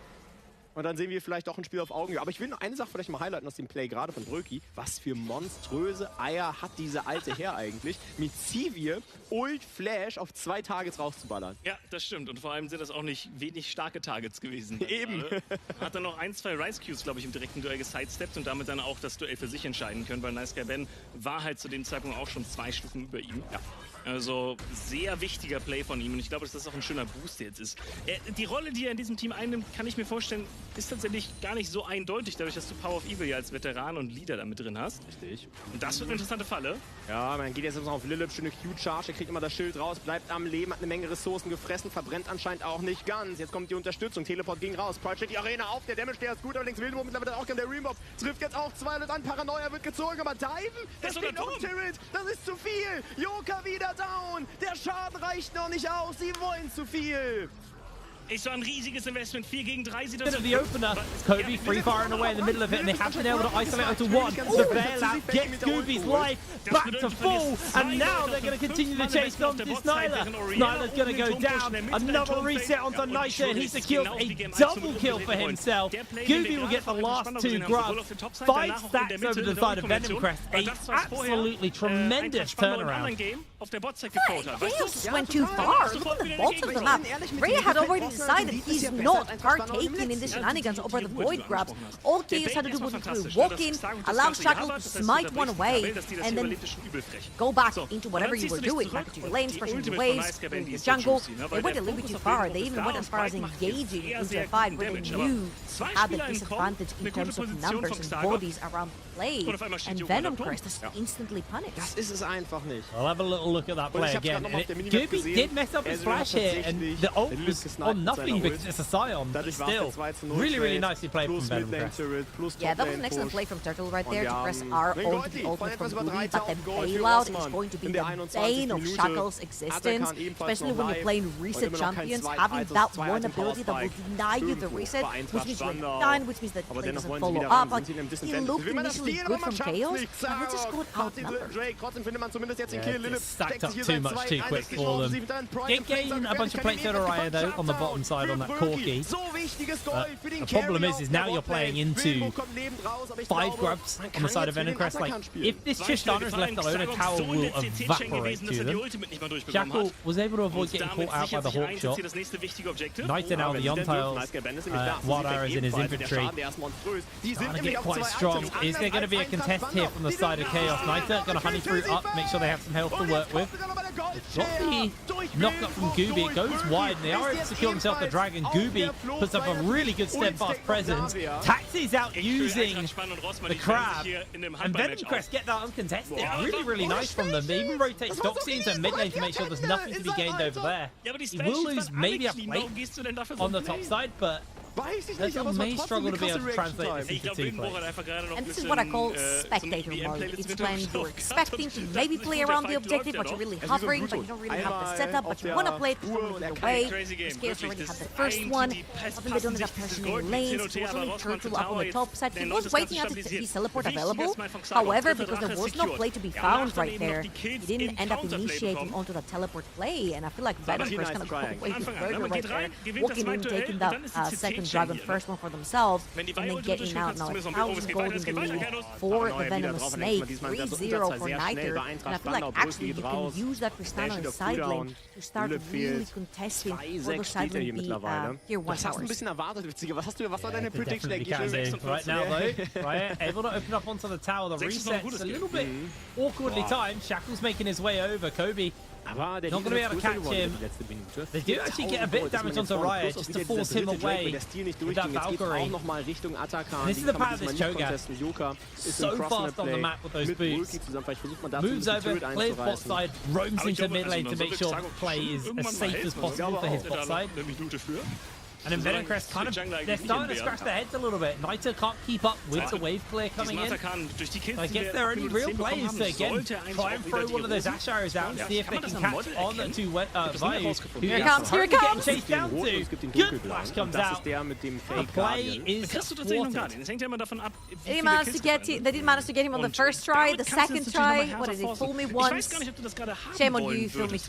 Und dann sehen wir vielleicht auch ein Spiel auf Augenhöhe. Aber ich will nur eine Sache vielleicht mal highlighten aus dem Play gerade von Bröki. Was für monströse Eier hat diese alte Herr eigentlich, mit Sivir Ult Flash auf 2 Targets rauszuballern. Ja, das stimmt. Und vor allem sind das auch nicht wenig starke Targets gewesen. Eben. Hat dann noch 1, 2 Rise Qs, glaube ich, im direkten Duell gesidesteppt und damit dann auch das Duell für sich entscheiden können, weil Nice Ben war halt zu dem Zeitpunkt auch schon 2 Stufen über ihm. Ja. Also sehr wichtiger Play von ihm und ich glaube, dass das auch ein schöner Boost jetzt ist. Die Rolle, die er in diesem Team einnimmt, kann ich mir vorstellen, ist tatsächlich gar nicht so eindeutig, dadurch, dass du Power of Evil ja als Veteran und Leader da mit drin hast. Richtig. Und das wird eine interessante Falle. Ja, man geht jetzt noch auf Lilip, schöne Q-Charge, er kriegt immer das Schild raus, bleibt am Leben, hat eine Menge Ressourcen gefressen, verbrennt anscheinend auch nicht ganz. Jetzt kommt die Unterstützung, Teleport ging raus, Pride steht die Arena auf, der Damage, der ist gut, allerdings Wildenbruch mittlerweile auch, der Remob trifft jetzt auch 2 und an, Paranoia wird gezogen, aber diven, das steht noch Turret, das ist zu viel, Joker wieder down, der Schaden reicht noch nicht aus, sie wollen zu viel. Ist so ein riesiges Investment, 4 gegen 3 sieht Bit of the opener, Kobe free firing away in the middle of it, and they have been able to isolate onto one. The bailout gets Scooby's life back to full, and now they're going to continue to chase onto Snyder. Snyder's going to go down, another reset onto Niter, and he secures a double kill for himself. Scooby will get the last 2 grubs, 5 stacks over to the side of Venom Crest, a absolutely tremendous turnaround. This went too far. Look at the bottom of the map. Rhea had already decided he's not partaking in the shenanigans over the void grabs. All Chaos had to do was to walk in, allow Shackle to smite one away, and then go back into whatever you were doing, back into your lanes, pushing the waves, in the jungle. They went a little bit too far. They even went as far as engaging into a fight where they knew they had the disadvantage in terms of numbers and bodies around play, and Venom Crest is instantly punished. Das ist es einfach nicht. I'll have a little look at that play again. And Gooby did mess up his flash here, and the ult was on nothing because it's a Scion, but still, really, really nicely played from Venomcrest. Yeah, that was an excellent play from Turtle right there to press R onto the ultimate from Gooby, but the bailout is going to be the bane of Shackle's existence, especially when you're playing reset champions. Having that one ability that will deny you the reset, which means you're done, which means that play doesn't follow up. Like, he looked initially good from Chaos, and he just got outnumbered. Yeah, stacked up too much too quick for them. Did gain a bunch of plates out of Raya though on the bottom side on that Corki. The problem is now you're playing into 5 grubs on the side of Venomcrest. Like, if this Tristana is left alone, a tower will evaporate to them. Shackle was able to avoid getting caught out by the Hawk shot. Niter now the on-tiles, Wild Arrows in his infantry. Starting to get quite strong. Is there going to be a contest here from the side of Chaos? Niter going to honey through up, make sure they have some health to work with. Got the knock-up from Gooby. It goes wide, and they are able to secure himself the dragon. Gooby puts up a really good steadfast presence. Taxi's out using the crab, and Venomcrest get that uncontested. Really, really nice from them. They even rotate Doxy into mid lane to make sure there's nothing to be gained over there. He will lose maybe a plate on the top side, but Turtle may struggle to be able to translate this into 2 plays. And this is what I call spectator mode. It's when you're expecting to maybe play around the objective, but you're really hovering, but you don't really have the setup, but you want to play it in the way. This Chaos already had the first one. I think they don't have person in lanes. It was only Turtle up on the top side. He was waiting out his teleport available. However, because there was no play to be found right there, he didn't end up initiating onto the teleport play. And I feel like Venomcrest kind of got away with Burger right there, walking in, taking that second Dragon first one for themselves, and then getting out now 1,000 gold in the lead for the Venomous Snake, 3-0 for Niter, and I feel like actually you can use that Tristana in side lane to start really contesting for the side lane the tier 1 towers. Right now though, right, able to open up onto the tower, the reset's a little bit awkwardly timed. Shackle's making his way over, Kobe not going to be able to catch him. They do actually get a bit of damage onto Raya just to force him away with that Valkyrie. And this is the power of this Cho'Gath. So fast on the map with those boots. Moves over, clears bot side, roams into mid lane to make sure play is as safe as possible for his bot side. And then Venomcrest kind of, they're starting to scratch their heads a little bit. Niter can't keep up with the wave clear coming in. I guess they're only real players to, again, try and throw one of those Ash Arrows out and see if they can catch on to Vayu, who here it comes, here it comes! Getting chased down to. Good flash comes out. The play is thwarted. They managed to get him, they didn't manage to get him on the first try, the second try, what did he, fool me once? Shame on you, fool me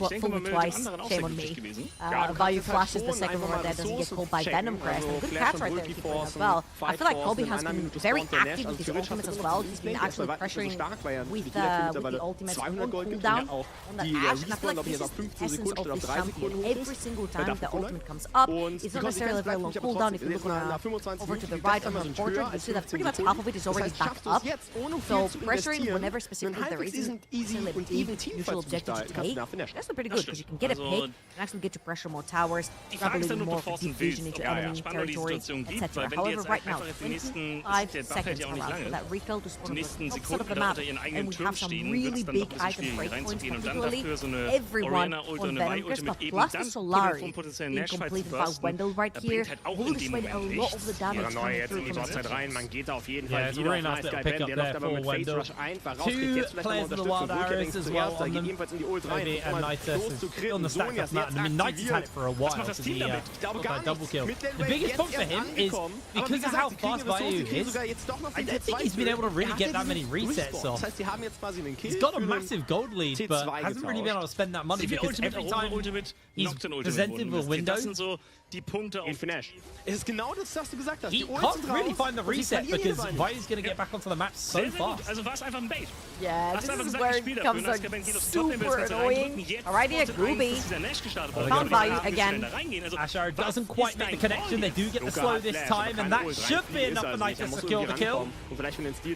twice, shame on me. Vayu flashes the second one that doesn't get called by Venomcrest, and good catch right there as well. I feel like Kobe has been very active with his ultimates as well. He's been actually pressuring with the ultimates on cooldown on the Ashe, and I feel like this is the essence of this champion. Every single time the ultimate comes up, it's not necessarily a very long cooldown. If you look over to the right on the portrait, you see that pretty much half of it is already backed up. So pressuring whenever specifically there isn't even usual objective to take, that's pretty good because you can get a pick and actually get to pressure more towers, grab a little more diffusion into enemy territory, etc. However, right now, 25 seconds around for that recall to spawn on the top side of the map, and we have some really big item breakpoints, particularly everyone on Venomcrest, but plus the Solari being completed by Wendell right here, will dissuade a lot of the damage coming through from the yeah, it's a really nice little pick up there for Wendell. 2 players of the Wild Arrows as well on them, Kobe and Niter, still on the stack up map. I mean, Niter's had it for a while, because he got double kill. The biggest point for him is because of how fast Vayu is, I don't think he's been able to really get that many resets off. He's got a massive gold lead, but hasn't really been able to spend that money because every time he's presented with a window, he can't really find the reset because Vayu's going to get back onto the map so fast. Yeah, this is where it becomes like super annoying. Alright here, Gooby found Vayu again. Ash Arrow doesn't quite might make the connection. They do get the slow this time, and that should be enough for Knight to secure the kill.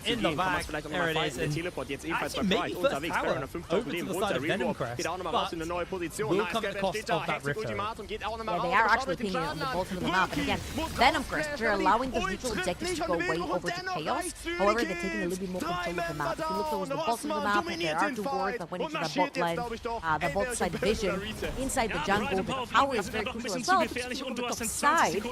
In the back, there it is. And actually, maybe first tower over to the side of Venom Crest, but will come at the cost of that Rift Herald. Yeah, they are actually pinging it on the bottom of the map. And again, Venom Crest, they're allowing the neutral objectives to go way over to Chaos. However, they're taking a little bit more control of the map. If you look towards the bottom of the map, there are two wards that went into the bot lane, the bot side vision. Inside the jungle, the tower is very crucial as well. If you look on the top side,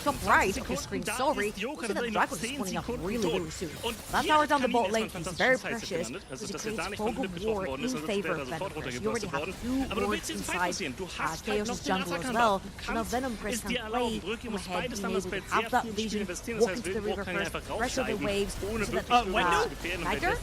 top right of your screen, sorry, you see that the dragon is spawning up really soon. That tower down the bot lane is very precious because it creates fog of war in favor of Venom Crest. You already have two wards inside Chaos' jungle as well. So now Venom Crest can play from ahead, being able to have that vision, walk into the river first, pressure the waves, so that Wendell? Tiger?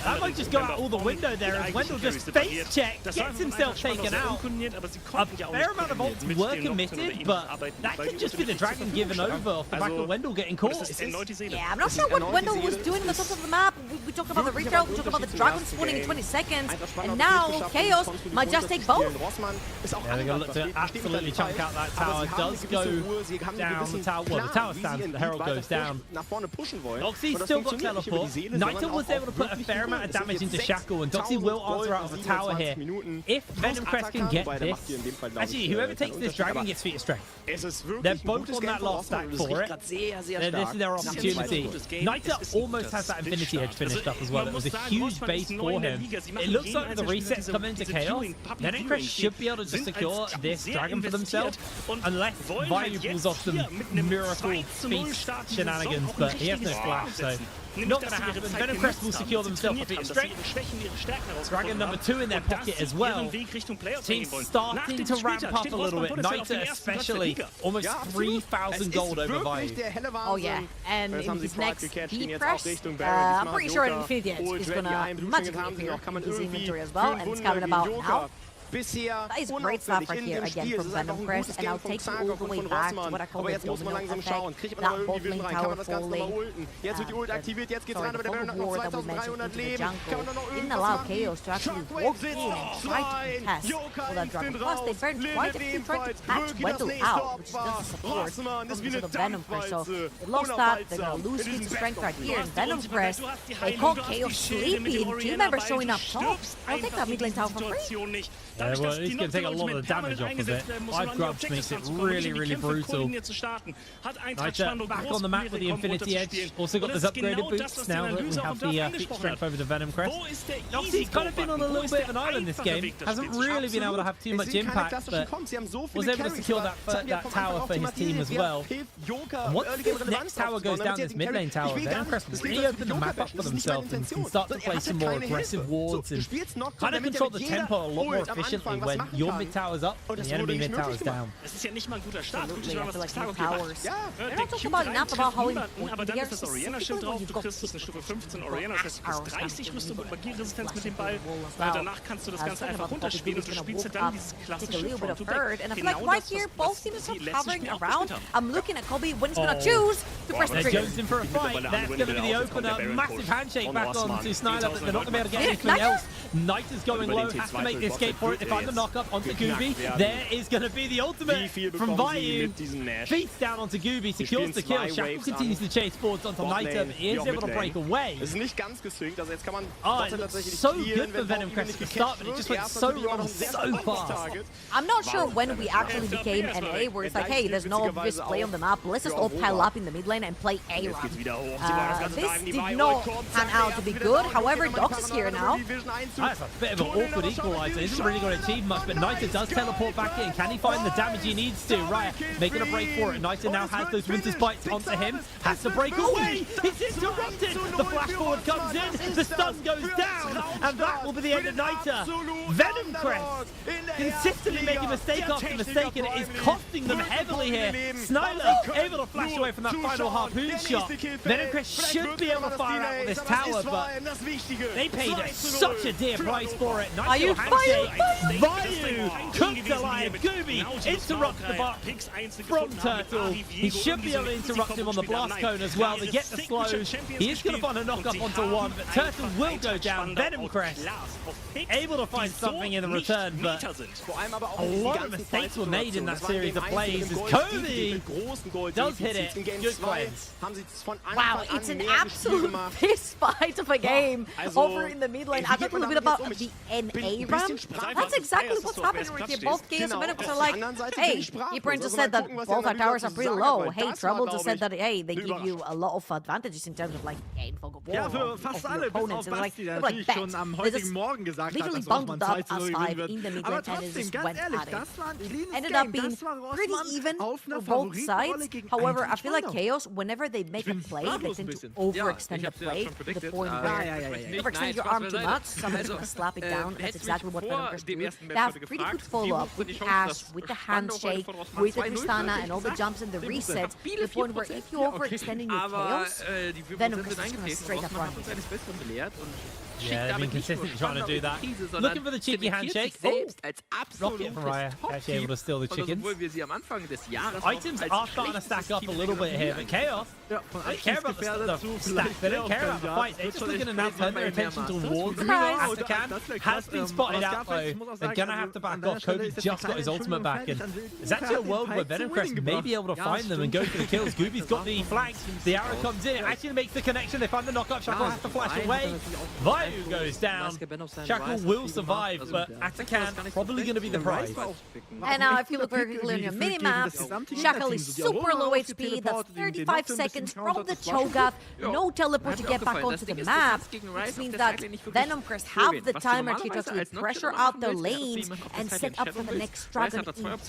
That might just go out all the window there as Wendell just face check, gets himself taken out. A fair amount of ults were committed, but that could just be the dragon given over off the back of Wendell getting caught. Yeah, I'm not sure what Wendell was doing on the top of the map. We talked about the retro, we talked about the dragon spawning in 20 seconds, and now Chaos might just take both. Yeah, they're going to look to absolutely chunk out that tower. Does go down the tower. Well, the tower stands, the Herald goes down. Doxy's still got teleport. Naito was able to put a fair amount of damage into Shackle, and Doxy will answer out of the tower here. If Venom Crest can get this, actually, whoever takes this dragon gets feat of strength. They're both on that last stack for it. This is their opportunity. Naito almost has that Infinity Edge finished up as well. It was a huge base for him. It looks like with the resets coming into Chaos, Venom Crest should be able to just secure this dragon for themselves, unless Vayu pulls off some miracle feast shenanigans, but he has no flash, so not going to happen. Venom Crest will secure themselves a feat of strength. Dragon number 2 in their pocket as well. Team's starting to ramp up a little bit. Naito especially, almost 3,000 gold over Vayu. Oh yeah, and in his next deep press, I'm pretty sure an Infinity Edge is going to magically appear in his inventory as well, and it's coming about now. That is great stuff right here again from Venom Crest, and I'll take you all the way back to what I call the domino effect, that bot lane tower falling, the war that we mentioned into the jungle didn't allow Chaos to actually walk in and try to contest for that dragon. Plus, they burned quite a few trying to patch Wendell out, which doesn't support from the Venom Crest, so they lost that, they're going to lose feats of strength right here in Venom Crest. They call Chaos sleepy, and team members showing up top. I'll take that mid lane tower for free. Yeah, well, he's going to take a lot of the damage off of it. 5 grubs makes it really brutal. Naito back on the map with the Infinity Edge. Also got those upgraded boots now that we have the feat strength over the Venom Crest. Noxy's kind of been on a little bit of an island this game. Hasn't really been able to have too much impact, but was able to secure that tower for his team as well. And once this next tower goes down, this mid lane tower, Venom Crest will really open the map up for themselves and can start to play some more aggressive wards and kind of control the tempo a lot more efficiently when your mid tower's up and the enemy mid tower's down. Absolutely, I feel like mid towers. They're not talking about enough about how important they are specifically when you've got Stufe 15 und Arena kriegst 30 Rüstung und Magieresistenz mit dem Ball. Danach kannst du das Ganze einfach runterspielen und du spielst dann dieses klassische Front-to-Mid. And I feel like right here, both teams are hovering around. I'm looking at Kobe when he's going to choose to press the trigger. Jones in for a fight. That's going to be the opener. Massive handshake back on to Snyder, but they're not going to be able to get anything else. Knight is going low, has to make the escape for it. They find the knock-up onto Gooby. There is going to be the ultimate from Vayu. Feeds down onto Gooby, secures the kill. Shackle continues to chase forwards onto Naito, but he is able to break away. Oh, it looks so good for Venom Crest to start, but it just went so wrong so fast. I'm not sure when we actually became NA, where it's like, hey, there's no obvious play on the map. Let's just all pile up in the mid lane and play A run. This did not pan out to be good. However, Dox is here now. That's a bit of an awkward equalizer. He isn't really going to achieve much, but Naito does teleport back in. Can he find the damage he needs to? Right, making a break for it. Naito now has those Winter Spikes onto him. Has to break away. It's interrupted. The flash forward comes in. The stun goes down. And that will be the end of Naito. Venom Crest consistently making mistake after mistake, and it is costing them heavily here. Snyder able to flash away from that final harpoon shot. Venom Crest should be able to fire out with this tower, but they paid such a dear price for it. Are you fighting? Vayu cooked alive. Gooby interrupts the bar from Turtle. He should be able to interrupt him on the blast cone as well. They get the slows. He is going to find a knock up onto one, but Turtle will go down. Venom Crest able to find something in the return, but a lot of mistakes were made in that series of plays as Kobe does hit it. Good cleanse. Wow, it's an absolute fist fight of a game over in the mid lane. I talked a little bit about the NA run. That's exactly what's happening right here. Both Chaos and Venom are like, hey, Ypern just said that both our towers are pretty low. Hey, Trouble just said that, hey, they give you a lot of advantages in terms of like game fog of war. Ja, für fast alle, bis auf Basti, der natürlich schon am heutigen Morgen gesagt hat, dass man 2-0 gewinnen wird. Aber trotzdem, ganz ehrlich, das war ein cleanes ended up Game. being Das war pretty even for both sides. However, I feel like Chaos, whenever they make a play, they tend to overextend the play to the point where you overextend your arm too much, someone's going to slap it down. That's exactly what Venom Crest do. They have pretty good follow-up with the Ash, with the handshake, with the Tristana, and all the jumps and the resets, to the point where if you overextend in your Chaos, Venom Crest is going to straight up run. Yeah, they've been consistently trying to do that. Looking for the cheeky handshake. Oh, Rocket from Raya actually able to steal the chickens. Items are starting to stack up a little bit here, but Chaos don't care about the stack. They don't care about the fight. They're just looking to now turn their attention towards Atakan. Has been spotted out though. They're going to have to back off. Kobe just got his ultimate back, and there's actually a world where Venom Crest may be able to find them and go for the kills. Gooby's got the flanks. The arrow comes in. It actually makes the connection. They find the knock-up. Shackle has to flash away. Vayu goes down. Shackle will survive, but Atakan probably going to be the prize. And now if you look very quickly on your mini-maps, Shackle is super low HP. That's 35 seconds from the Cho'Gath. No teleport to get back onto the map, which means that Venom Crest have the timer to actually pressure out their lanes and set up for the next dragon in 10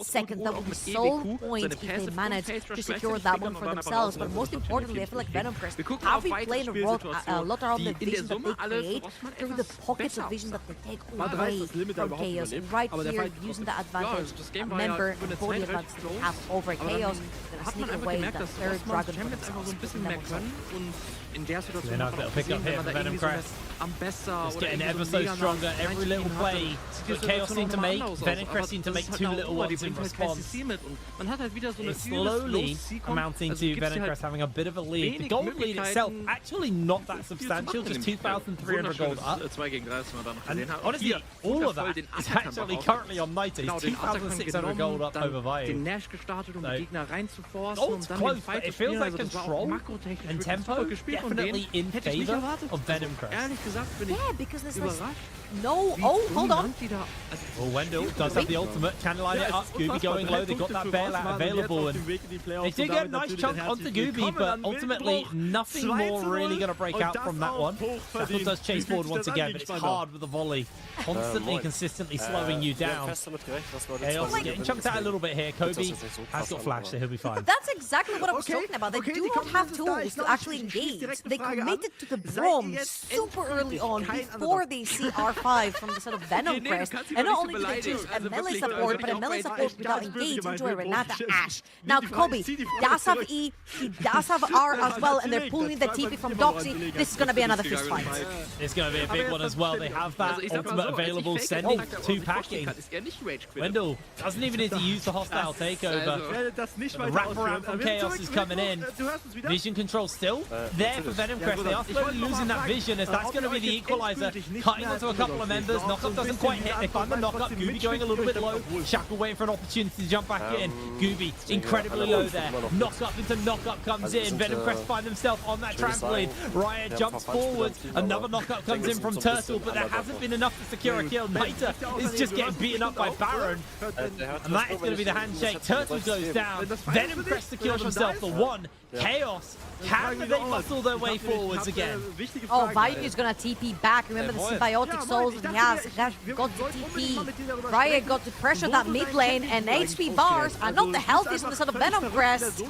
seconds. That would be so point if they manage to secure that one for themselves. But most importantly, I feel like Venom Crest have been playing a lot around the vision that they create through the pockets of vision that they take away from Chaos. And right here, using the advantage, remember the body advantage they have over Chaos, they're going to sneak away the third dragon for themselves. They're not going to pick up here for Venom Crest. It's getting ever so stronger. Every little play that Chaos seem to make, Venom Crest seem to make two little ones in response. It's slowly amounting to Venom Crest having a bit of a lead. The gold lead itself actually not that substantial, just 2,300 gold up. And honestly, all of that is actually currently on Naito. He's 2,600 gold up over Vayu. Gold's close, but it feels like control and tempo definitely in favor of Venom Crest. Yeah, because there's this no... Oh, hold on. Well, Wendell does have the ultimate. Can line it up. Gooby going low. They got that bailout available. And they did get a nice chunk onto Gooby, but ultimately nothing more really going to break out from that one. Shackle does chase forward once again, but it's hard with the volley. Constantly, consistently slowing you down. Chaos getting chunked out a little bit here. Kobe has got flash, so he'll be fine. That's exactly what I was talking about. They do not have tools to actually engage. They committed to the Brom super early on before they see R5 from the sort of Venom Crest. And not only do they choose a melee support, but a melee support without engage into a Renata Ashe. Now Kobe does have E, he does have R as well, and they're pulling the TP from Doxy. This is going to be another fist fight. It's going to be a big one as well. They have that ultimate available, sending two packing. Wendell doesn't even need to use the hostile takeover. The wraparound from Chaos is coming in. Vision control still there for Venom Crest. They are slowly losing that vision as that's going to be the equalizer. Cutting onto a couple of members. Knockup doesn't quite hit. They find the knockup. Gooby going a little bit low. Shackle waiting for an opportunity to jump back in. Gooby incredibly low there. Knockup into knockup comes in. Venom Crest find themselves on that trampoline. Raya jumps forward. Another knockup comes in from Turtle, but there hasn't been enough to secure a kill. Naita is just getting beaten up by Baron. And that is going to be the handshake. Turtle goes down. Venom Crest secures himself the one. Chaos, can they muscle their way forwards again? Oh, Vayu is gonna TP back. Remember the symbiotic souls and he has got the TP. Raya got to pressure that mid lane, and HP bars are not the healthiest in the sort of Venom Crest.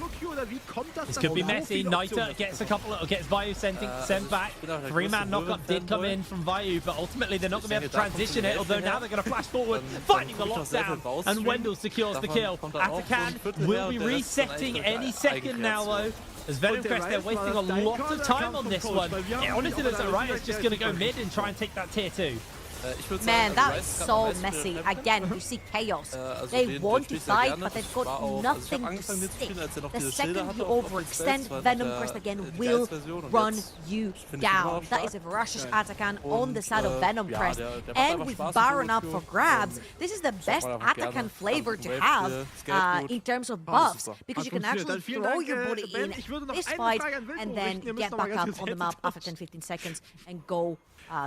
This could be messy. Naita gets gets Vayu sent back. 3-man knockup did come in from Vayu, but ultimately they're not gonna be able to transition it, although now they're gonna flash forward, finding the lockdown, and Wendell secures the kill. Atakan will be resetting any second now though. As Venom Crest, they're wasting a lot of time on this one. It honestly looks like Riot's just going to go mid and try and take that tier 2. Man, that is so messy. Again, you see chaos. They want to fight, but they've got nothing to stick. The second you overextend, Venom Crest again will run you down. That is a ferocious Atakan on the side of Venom Crest. And with Baron up for grabs, this is the best Atakan flavor to have in terms of buffs, because you can actually throw your body in this fight and then get back up on the map after 10-15 seconds and go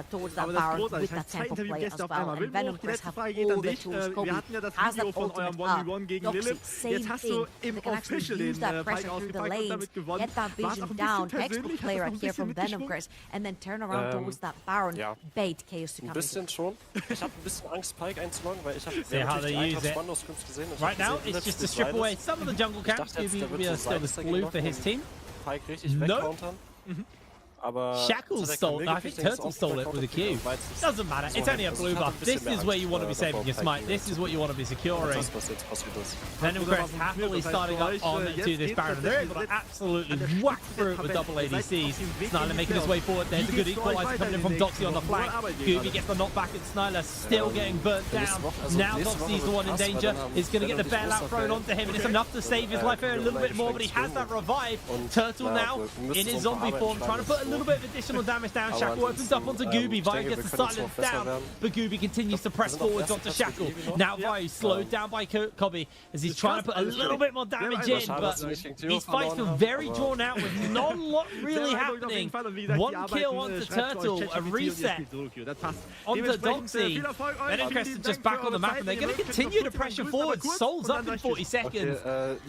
towards that Baron with that tempo play as well. And Venom Crest have all the tools. Kobe has that ultimate up. Doxy, same thing. They can actually use that pressure through the lanes, get that vision down, textbook play right here from Venom Crest, and then turn around towards that Baron, bait Chaos to come in. See how they use it. Right now, it's just to strip away some of the jungle camps. Scooby still with blue for his team. No. Shackles stole, I think Turtle stole it with a Q. Doesn't matter, it's only a blue buff. This is where you want to be saving your smite. This is what you want to be securing. Venom Crest happily starting up on to this Baron. They're able to absolutely whack through it with double ADCs. Snyler making his way forward. There's a good equalizer coming in from Doxy on the flank. Gooby gets the knockback and Snyler still getting burnt down. Now Doxy's the one in danger. He's going to get the bailout thrown onto him, and it's enough to save his life here a little bit more, but he has that revive. Turtle now in his zombie form, trying to put a little bit of additional damage down. Shackle opens up onto Gooby. Vayu gets the silence down, but Gooby continues to press forwards onto Shackle. Now Vayu slowed down by Kobe as he's trying to put a little bit more damage in, but these fights feel very drawn out with not a lot really happening. One kill onto Turtle, a reset onto Doxy. Venom Crest is just back on the map, and they're going to continue to pressure forward. Soul's up in 40 seconds.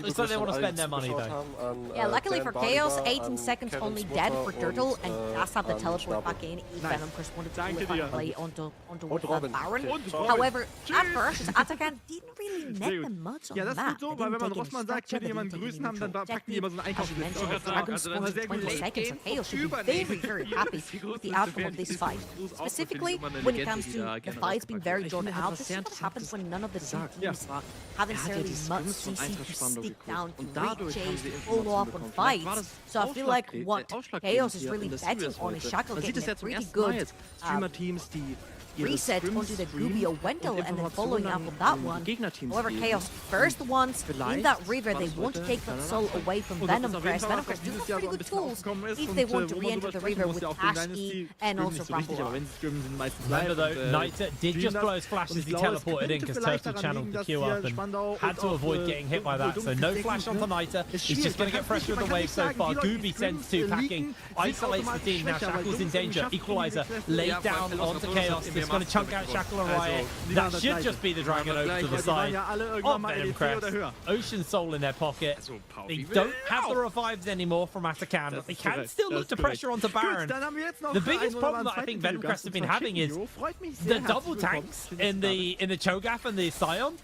Looks like they want to spend their money though. Yeah, luckily for Chaos, 18 seconds only dead for Turtle, and does have the teleport back in. Venom Crest wanted to do a play onto the Baron. However, at first, Atakan didn't really net them much on the map. Gut so, weil wenn man Rossmann sagt, ich will jemanden grüßen haben, dann packen die immer so einen Einkaufsliste. Dragon spawns in 20 seconds, so Chaos should be very happy with the outcome of this fight. Specifically, when it comes to the fights being very drawn out, this is what happens when none of the two teams have necessarily much CC to stick down, to re-chase, to follow up on fights. So I feel like what Chaos is really betting on is Shackle getting a pretty good reset onto the Gooby or Wendell and then following up on that one. However, Chaos first ones in that river, they want to take that soul away from Venom Crest. Venom Crest do have pretty good tools if they want to re-enter the river with Ash E and also Rumble. Remember though, Niter did just blow his flash as he teleported in because Turtle channeled the Q up and had to avoid getting hit by that. So no flash onto Niter. He's just going to get pressure with the wave so far. Gooby sends two packing, isolates the team. Now Shackle's in danger. Equalizer laid down onto Chaos. It's going to chunk out Shackle and Riot. That should just be the Dragon over to the side of Venom Crest. Ocean Soul in their pocket. They don't have the revives anymore from Atakan, but they can still look to pressure onto Baron. The biggest problem that I think Venom Crest have been having is the double tanks in the Cho'Gath and the Scion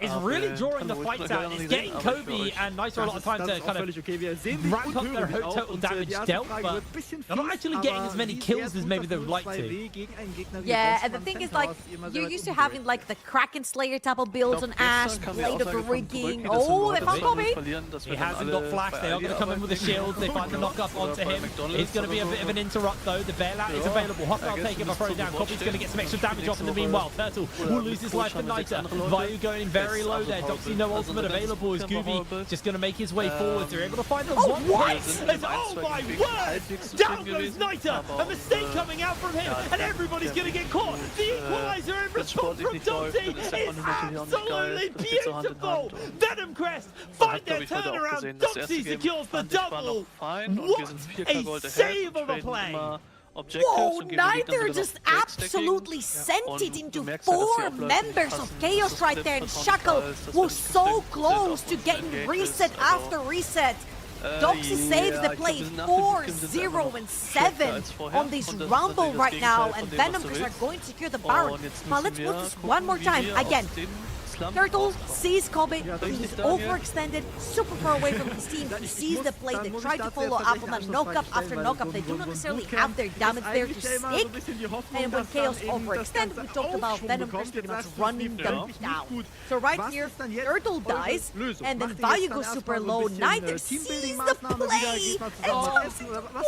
is really drawing the fights out. It's getting Kobe and Niter a lot of time to kind of ramp up their total damage dealt, but they're not actually getting as many kills as maybe they would like to. Yeah, and the thing is, like, you're used to having like the Kraken Slayer type of builds on Ash, Blade of the Rigging. Oh, they found Kobe! He hasn't got flash. They are going to come in with the shields. They find the knock up onto him. It's going to be a bit of an interrupt though. The bailout is available. Hostile taking a throw down. Kobe's going to get some extra damage off in the meanwhile. Turtle will lose his life to Niter. Vayu going in very low there. Doxy no ultimate available as Gooby just going to make his way forward. They're able to find the one. Oh my word! Down goes Niter. A mistake coming out from him, and everybody's going to get caught. The equalizer in response from Doxy is absolutely beautiful. Venom Crest find their turnaround. Doxy secures the double. What a save of a play. Whoa, Niter just absolutely sent it into 4 members of Chaos right there, and Shackle was so close to getting reset after reset. Doxy saves the play 4-0 and 7 on this Rumble right now, and Venom Crest are going to secure the Baron. Now let's put this one more time. Again, Turtle sees Kobe, he's overextended, super far away from his team, he sees the play, they try to follow up on that knock-up after knock-up, they do not necessarily have their damage there to stick, and when Chaos overextend, we talked about Venomcrest pretty much running them down. So right here, Turtle dies, and then Value goes super low, Neither sees the play, and turns into 4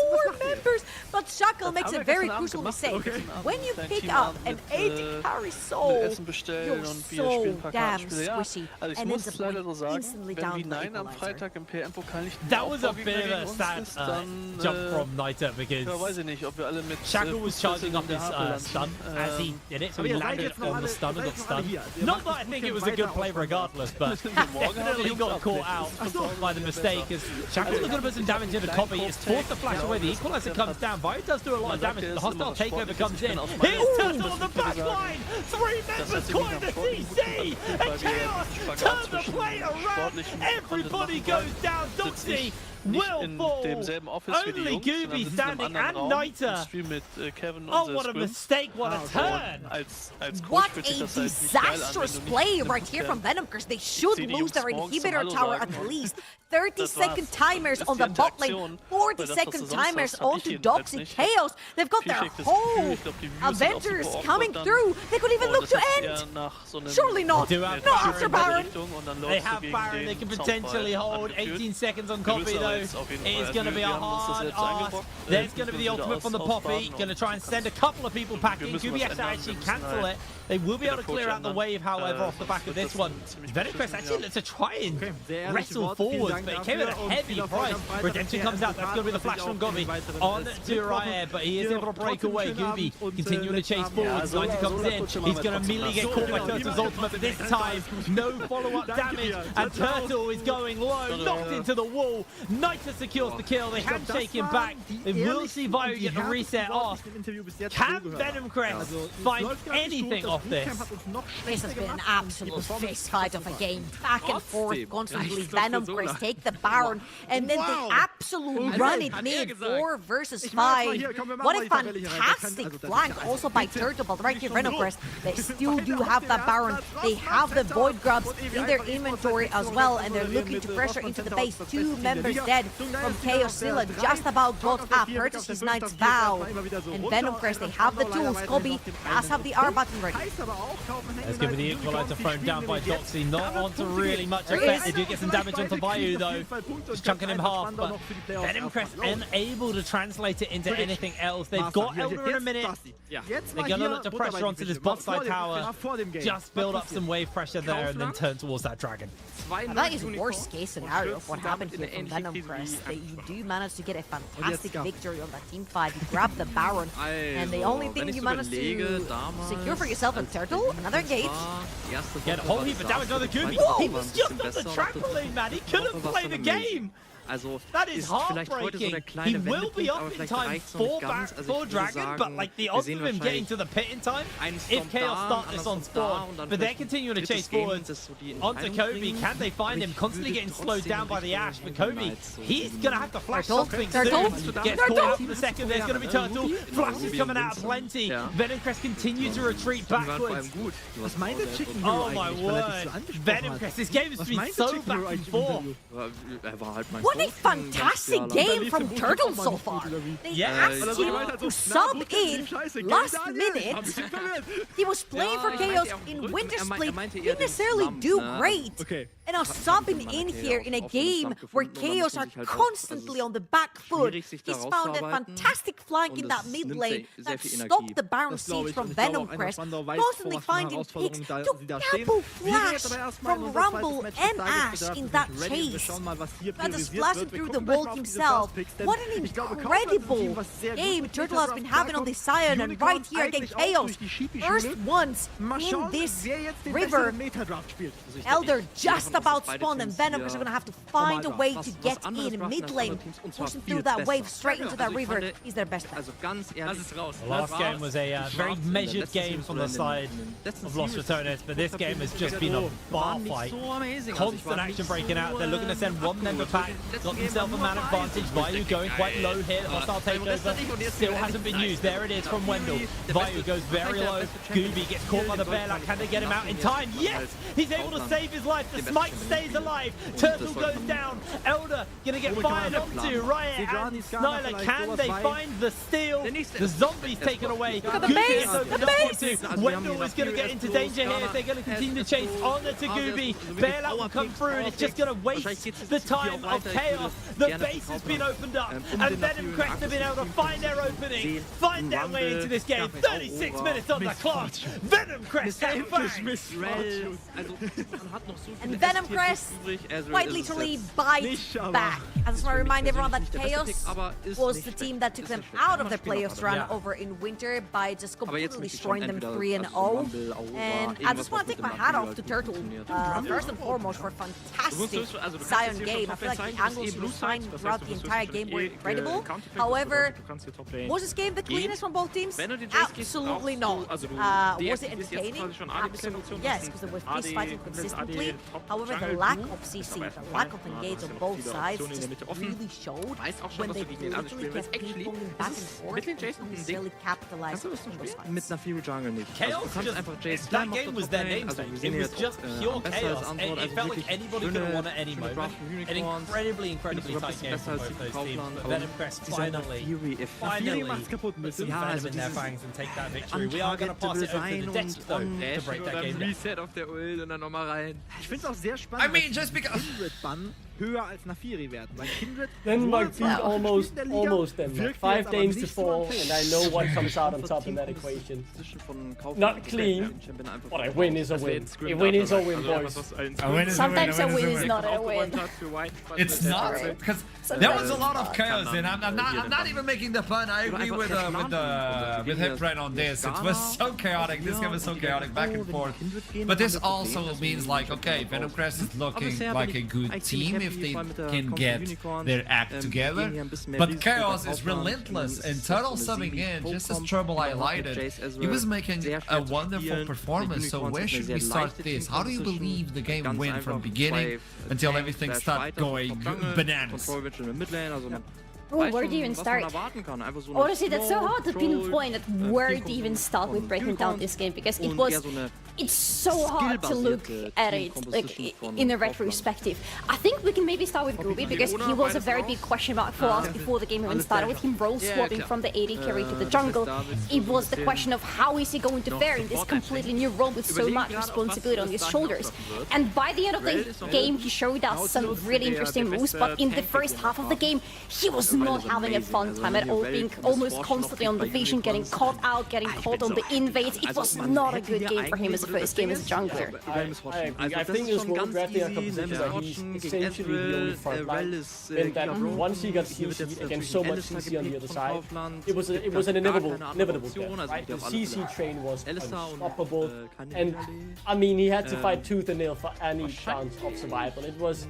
members, but Shackle makes a very crucial mistake. When you pick up an 80 carry soul, you're so damn squishy, and ends up instantly down the equalizer. That was a bit of a sad jump from Niter because Shackle was charging up his stun as he did it, so he landed on the stun and got stunned. Not that I think it was a good play regardless, but definitely got caught out by the mistake as Shackle's going to put some damage into Kobe. It's forced to flash away. The equalizer comes down. Vayu does do a lot of damage. The hostile takeover comes in. Here's Turtle on the back line. 3 members caught in the CC. And Chaos turn the play around. Everybody goes down. Doxy will fall. Only Gooby standing and Niter. Oh, what a mistake. What a turn. What a disastrous play right here from Venomcrest. They should lose their inhibitor tower at least. 30-second timers on the bot lane, 40-second timers onto Doxy Chaos. They've got their whole Avengers coming through. They could even look to end. Surely not. Not after Baron. They have Baron. They can potentially hold 18 seconds on Copy though. It is going to be a hard ask. There's going to be the ultimate from the Poppy. Going to try and send a couple of people packing. Gooby has to actually cancel it. They will be able to clear out the wave, however, off the back of this one. Venomcrest actually looks to try and wrestle forwards, but it came at a heavy price. Redemption comes out. That's going to be the flash from Gobi on to Raya, but he is able to break away. Gooby continuing to chase forwards. 90 comes in. He's going to immediately get caught by Turtle's ultimate, but this time, no follow-up damage, and Turtle is going low, knocked into the wall. Niter secures the kill. They handshake him back. They will see Vayu get the reset off. Can Venomcrest find anything off this? This has been an absolute fist fight of a game. Back and forth constantly. Venomcrest take the Baron, and then they absolute run it mid 4 versus 5. What a fantastic flank also by Turtle, but right here Venomcrest, they still do have that Baron. They have the Void Grubs in their inventory as well, and they're looking to pressure into the base. 2 members dead from Chaos Scylla, just about got up. Purchase his Knight's Vow. And Venomcrest, they have the tools. Kobe does have the R button ready. Let's give it the equalizer thrown down by Doxy. Not onto really much effect. They do get some damage onto Vayu though. Just chunking him half, but Venomcrest unable to translate it into anything else. They've got Elder in a minute. They're going to look to pressure onto this bot side tower. Just build up some wave pressure there and then turn towards that dragon. That is worst case scenario of what happened here from Venomcrest. You do manage to get a fantastic victory on that team fight. You grab the Baron, and the only thing you managed to secure for yourself a Turtle, another engage. Get a whole heap of damage on the Gooby. He was just on the trampoline, man. He couldn't play the game. That is heartbreaking. He will be up in time for Dragon, but like the odds of him getting to the pit in time, if Chaos start this on spawn, but they're continuing to chase forwards onto Kobe. Can they find him? Constantly getting slowed down by the Ash, but Kobe, he's going to have to flash something soon. Gets caught out for the second. There's going to be Turtle. Flash is coming out plenty. Venomcrest continue to retreat backwards. Oh my word. Venomcrest, this game has been so back and forth. What a fantastic game from Turtle so far. They asked him to sub in last minute. He was playing for Chaos in Winter Split. He didn't necessarily do great. And now subbing in here in a game where Chaos are constantly on the back foot. He's found a fantastic flank in that mid lane that stopped the Baron siege from Venomcrest. Constantly finding picks to double flash from Rumble and Ash in that chase. That is flashing through the wall himself. What an incredible game Turtle has been having on this Sion, and right here against Chaos. First ones in this river. Elder just about spawned, and Venomcrest are going to have to find a way to get in mid lane. Pushing through that wave straight into that river is their best bet. The last game was a very measured game from the side of Lost Returners, but this game has just been a bar fight. Constant action breaking out. They're looking to send one member back got themselves a man advantage. Vayu going quite low here. Hostile takeover still hasn't been used. There it is from Wendell. Vayu goes very low. Gooby gets caught by the Bearlock. Can they get him out in time? Yes! He's able to save his life. The Smite stays alive. Turtle goes down. Elder gonna get fired onto. Riot and Snyler. Can they find the steal? The zombie's taken away. Wendell is gonna get into danger here. They're gonna continue to chase Honor to Gooby. Bearlock will come through and it's just gonna waste the time of Chaos. The base has been opened up and Venom Crest have been able to find their opening, find their way into this game. 36 minutes on the clock. Venom Crest have bang. And Venom Crest quite literally bites back. I just want to remind everyone that Chaos was the team that took them out of the playoffs run over in winter by just completely destroying them 3-0. And I just want to take my hat off to Turtle, first and foremost, for a fantastic Zion game. I feel like the angles he was finding throughout the entire game were incredible. However, was this game the cleanest from both teams? Absolutely not. Was it entertaining? Absolutely yes, because there was fist fighting consistently. However, the lack of CC, the lack of engage on both sides just really showed when they literally kept ping-ponging back and forth and didn't necessarily capitalize on those fights. Chaos just, that game was their namesake. It was just pure chaos. It felt like anybody could have won at any moment. An incredibly tight game for both those teams. But Venom Crest finally put some venom in their fangs and take that victory. We are going to pass it over to the desk though to break that game down. Reset auf der Ult und dann nochmal rein. Ich finde es auch sehr spannend. I mean, just because höher als Nafiri werden, weil Kindred Denmark beat almost Denmark. 5 games to 4, and I know what comes out on top in that equation. Not clean, but a win is a win. A win is a win, boys. Sometimes a win is not a win. It's not, because there was a lot of chaos, and I'm not even making the fun. I agree with Hipfred on this. It was so chaotic. This game was so chaotic, back and forth. But this also means like, okay, Venom Crest is looking like a good team if they can get their act together. But Chaos is relentless, and Turtle subbing in, just as Trouble highlighted, he was making a wonderful performance. So where should we start this? How do you believe the game went from beginning until everything started going bananas? Oh, where do you even start? Honestly, that's so hard to pinpoint at where to even start with breaking down this game, because it's so hard to look at it like in a retrospective. I think we can maybe start with Gooby, because he was a very big question mark for us before the game even started, with him role swapping from the AD carry to the jungle. It was the question of how is he going to fare in this completely new role with so much responsibility on his shoulders. And by the end of the game, he showed us some really interesting moves, but in the first half of the game, he was not having a fun time at all, being almost constantly on the vision, getting caught out, getting caught on the invades. It was not a good game for him as a first game as a jungler. I think this will be a composition that he's essentially the only frontline. And that once he got CC against so much CC on the other side, it was an inevitable death, right? The CC train was unstoppable, and I mean he had to fight tooth and nail for any chance of survival. It was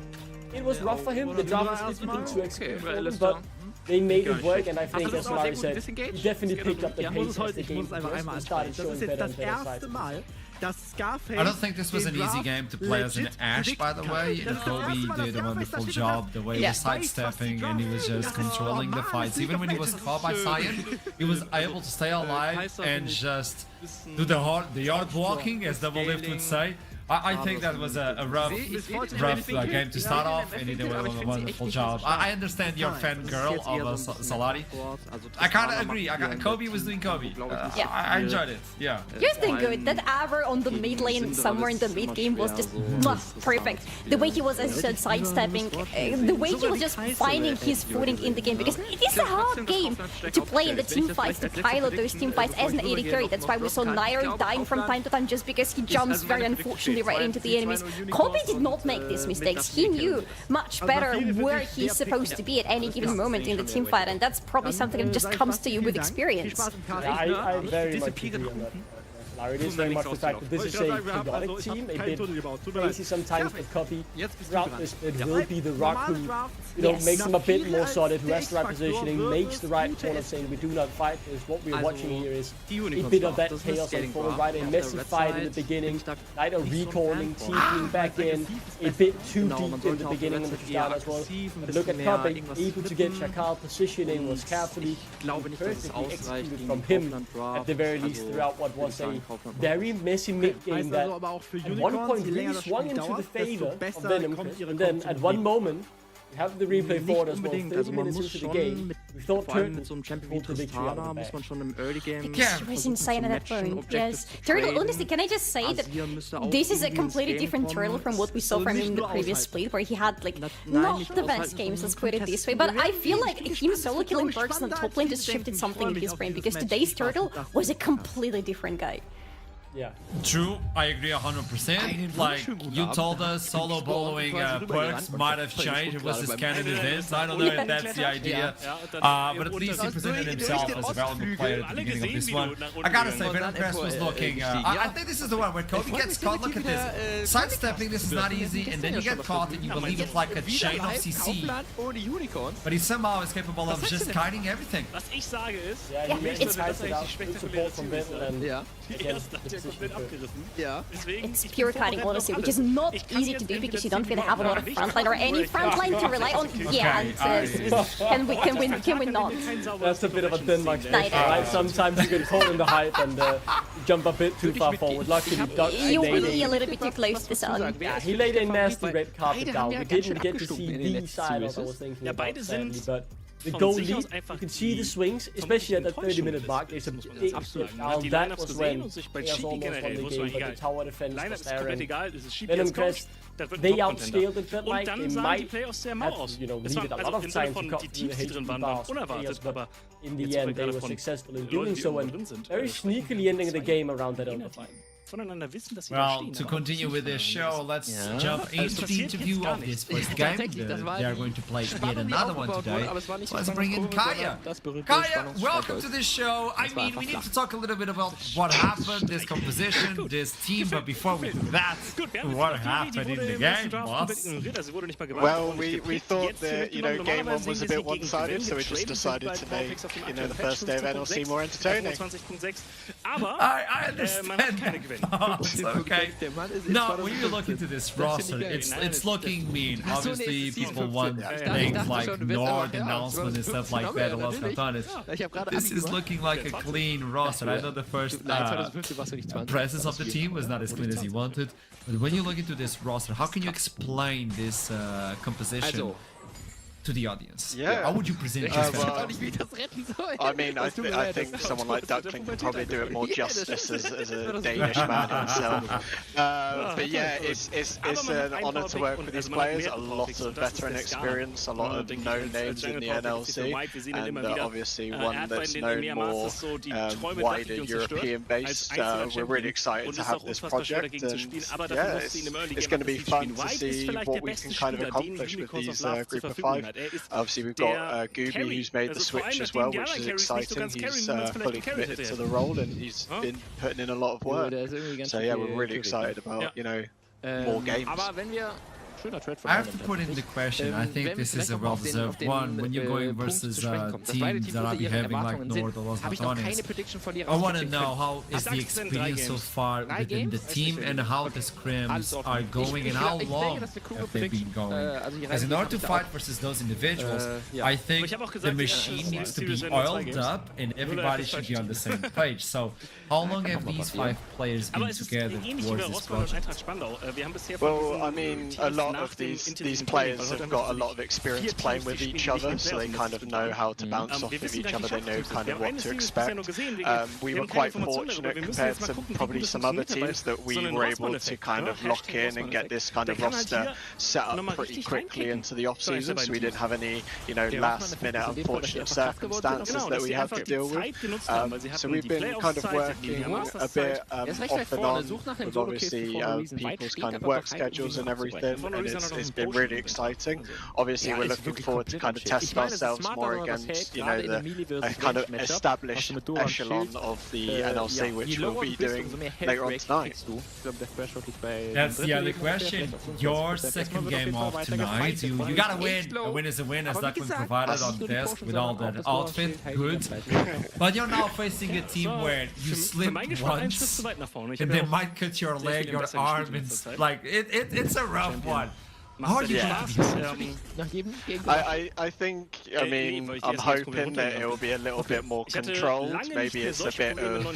rough for him. The drama split became too expensive, but they made it work, and I think, as Larry said, he definitely picked up the pace as the game progressed and started showing better and better sides. I don't think this was an easy game to play as an Ashe, by the way. Kobe did a wonderful job, the way he was sidestepping, and he was just controlling the fights. Even when he was caught by Cyan, he was able to stay alive and just do the yard walking, as Double Lift would say. I think that was a rough game to start off, and he did a wonderful job. I understand you're a fangirl of Salari. I kind of agree. Kobe was doing Kobe. I enjoyed it. Yeah. He was doing good. That hour on the mid lane, somewhere in the mid game, was just perfect. The way he was sidestepping, the way he was just finding his footing in the game, because it is a hard game to play in the team fights, to pilot those team fights as an AD carry. That's why we saw Nair dying from time to time, just because he jumps very unfortunately right into the enemies. Kobe did not make these mistakes. He knew much better where he's supposed to be at any given moment in the team fight, and that's probably something that just comes to you with experience. I very much agree on that. Larry, it is very much the fact that this is a chaotic team, a bit crazy sometimes, but Copy throughout this split will be the rock who, makes them a bit more solid, who has the right positioning, makes the right call of saying we do not fight, because what we are watching here is a bit of that chaos unfold, right? A messy fight in the beginning, Lighter recalling, TPing back in, a bit too deep in the beginning of the start as well. But look at Copy, able to get Shakal positioning, was carefully, perfectly executed from him, at the very least, throughout what was a very messy mid-game that at one point really swung into the favor of Venom, and then at one moment, we have the replay forward as well, 30 minutes into the game, we thought Turtle pulled the victory out of the bag. He was insane at that point, yes. Turtle, honestly, can I just say that this is a completely different Turtle from what we saw from him in the previous split, where he had, like, not the best games, let's put it this way, but I feel like him solo killing Burks on the top lane just shifted something in his brain, because today's Turtle was a completely different guy. Yeah. True, I agree 100%. Like, you told us solo boloing perks might have changed. It was this kind of event. I don't know if that's the idea. But at least he presented himself as a valuable player at the beginning of this one. I gotta say, Venom Crest was looking... I think this is the one where Kobe gets caught. Look at this. Sidestepping, this is not easy, and then you get caught and you believe it's like a chain of CC. But he somehow is capable of just kiting everything. Yeah, he makes it out. Good support from Venom, and it's pure kiting, honestly, which is not easy to do because you don't really have a lot of frontline or any frontline to rely on. Yeah, can we not? That's a bit of a Denmark special, right? Sometimes you get caught in the hype and jump a bit too far forward. Luckily, Duck you will be a little bit too close to the sun. Yeah, he laid a nasty red carpet down. We didn't get to see the side I was thinking about, sadly, but the goal lead, you can see the swings, especially at that 30-minute mark. There's a big shift. Now that was when Chaos almost won the game, but the tower defense was there, and Venom Crest, they outscaled it, felt like they might have, needed a lot of time to cut through the HP bars of Chaos, but in the end they were successful in doing so, and very sneakily ending the game around that overfight. Well, to continue with this show, let's jump into the interview of this first game. They are going to play yet another one today. So let's bring in Kaya. Kaya, welcome to this show. I mean, we need to talk a little bit about what happened, this composition, this team, but before we do that, what happened in the game, boss? Well, we thought that, game one was a bit one-sided, so we just decided to make, the first day of NLC more entertaining. I understand. Okay. No, when you look into this roster, it's looking mean. Obviously, people want things like Nord announcement and stuff like that. A lot of stuff on it. This is looking like a clean roster. I know the first presence of the team was not as clean as you wanted, but when you look into this roster, how can you explain this composition to the audience? Yeah. How would you present yourself? I mean, I think someone like Duckling can probably do it more justice as a Danish man himself. But yeah, it's an honour to work with these players. A lot of veteran experience, a lot of known names in the NLC, and obviously one that's known more wider European based. We're really excited to have this project, and yeah, it's going to be fun to see what we can kind of accomplish with these group of 5. Obviously we've got Gooby, who's made the switch as well, which is exciting. He's fully committed to the role and he's been putting in a lot of work. So yeah, we're really excited about, more games. I have to put in the question, I think this is a well-deserved one. When you're going versus teams that are behaving like Nord or Los Matones, I want to know how is the experience so far within the team and how the scrims are going and how long have they been going. Because in order to fight versus those individuals, I think the machine needs to be oiled up and everybody should be on the same page. So how long have these 5 players been together towards this project? Well, I mean, a lot of these players have got a lot of experience playing with each other, so they kind of know how to bounce off of each other, they know kind of what to expect. We were quite fortunate compared to probably some other teams that we were able to kind of lock in and get this kind of roster set up pretty quickly into the off-season, so we didn't have any, last-minute unfortunate circumstances that we had to deal with. So we've been kind of working a bit off and on with obviously people's kind of work schedules and everything. reason I don't it's have been potion really with it. exciting. Obviously, we're looking forward to kind of test ourselves more against, you know, the kind of established echelon of the NLC, which we'll be doing later on tonight. That's the other question. Your second game of tonight, you gotta win. A win is a win, as Duckling provided on desk with all that outfit. Good. But you're now facing a team where you slip once, and they might cut your leg, your arm, and like it's a rough one. How are you going I think, I mean, I'm hoping that it will be a little bit more controlled. Maybe it's a bit of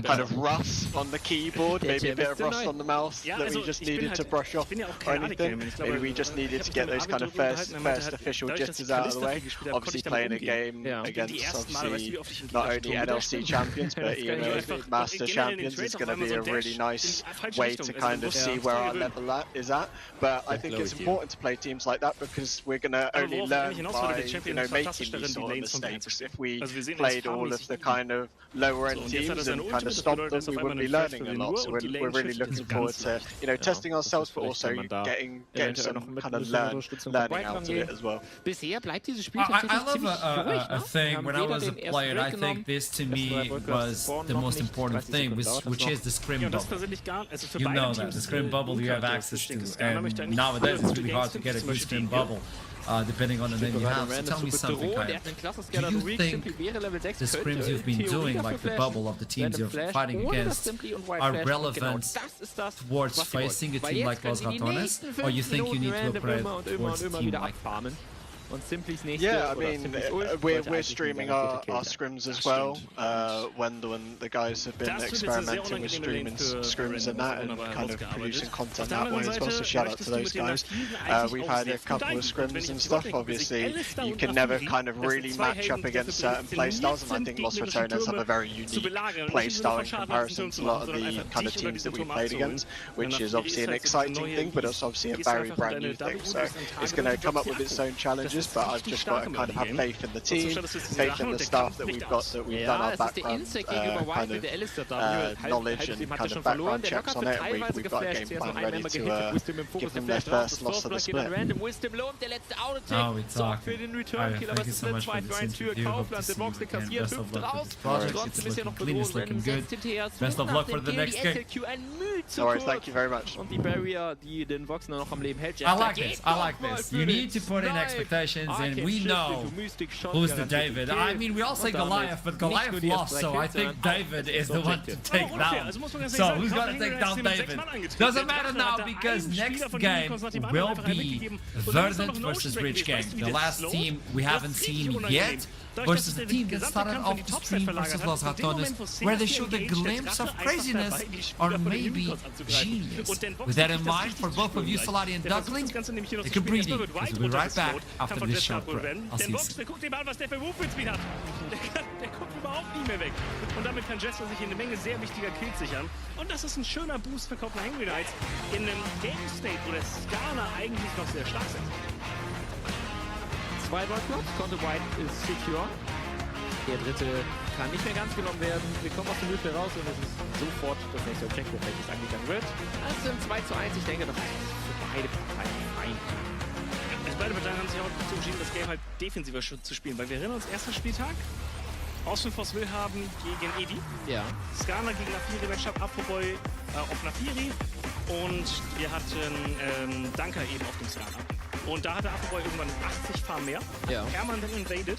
kind of rust on the keyboard, maybe a bit of rust on the mouse that we just needed to brush off or anything. Maybe we just needed to get those kind of first official jitters out of the way. Obviously playing a game against obviously not only NLC champions but EMA Master champions is going to be a really nice way to kind of see where our level is at. But I think it's important to play teams like that because we're going to only learn by, you know, making these sort of mistakes. If we played all of the kind of lower end teams and kind of stopped them, we wouldn't be learning a lot. So we're really looking forward to, you know, testing ourselves, but also getting some kind of learning out of it as well. I love a thing. When I was a player, I think this to me was the most important thing, which is the scrim bubble. You know that the scrim bubble you have access to, and nowadays it's really hard to get a good scrim bubble. Depending on the name you have. So tell me something, Kaya. Do you think the scrims you've been doing, like the bubble of the teams you're fighting against, are relevant towards facing a team like Los Ratones, or you think you need to upgrade towards a team like Farmen? Yeah, I mean, we're streaming our scrims as well. Wendell and the guys have been experimenting with streaming scrims and that, and kind of producing content that way as well, so shout out to those guys. We've had a couple of scrims and stuff. Obviously, you can never kind of really match up against certain playstyles, and I think Los Ratones have a very unique playstyle in comparison to a lot of the kind of teams that we played against, which is obviously an exciting thing, but it's obviously a very brand new thing, so it's going to come up with its own challenges. But I've just got to kind of have faith in the team, faith in the staff that we've got, that we've done our background kind of knowledge and kind of background checks on it, and we've got a game plan ready to give them their first loss of the split. Oh, we talk. Thank you so much for this interview. Hope to see you again. Best of luck with this project. It's looking clean, it's looking good. Best of luck for the next game. No worries, thank you very much. I like this, I like this. You need to put in expectations, and we know who's the David. I mean, we all say Goliath, but Goliath lost, so I think David is the one to take down. So who's gonna take down David? Doesn't matter now, because next game will be Verdant versus Rich Gang. The last team we haven't seen yet, versus the team that started off the stream versus Los Ratones, where they showed a glimpse of craziness or maybe genius. With that in mind, for both of you, Solari and Duckling, take a breathing, because we'll be right back after this short break. I'll see you soon. Guckt dir mal an, was der für Movement-Speed hat. Der kommt überhaupt nicht mehr weg. Und damit kann Jester sich eine Menge sehr wichtiger Kills sichern. Und das ist ein schöner Boost für Copenhagen Knights in einem Game State, wo der Skana eigentlich noch sehr stark sind. 2 Blockblocks, konnte White ist secure. Der dritte kann nicht mehr ganz genommen werden. Wir kommen aus dem Hüfte raus und es ist sofort das nächste Objective, welches angegangen wird. Das sind 2:1. Ich denke, das ist für beide Parteien fein. Also beide Parteien haben sich auch dazu entschieden, das Game halt defensiver zu spielen, weil wir erinnern uns, erster Spieltag, Austin Voss Willhaben gegen Evi. Ja. Skana gegen Nafiri, Matchup Afroboy auf Nafiri. Und wir hatten Danker eben auf dem Skana. Und da hatte Afroboy irgendwann 80 Farm mehr. Ja. Hermann dann invaded.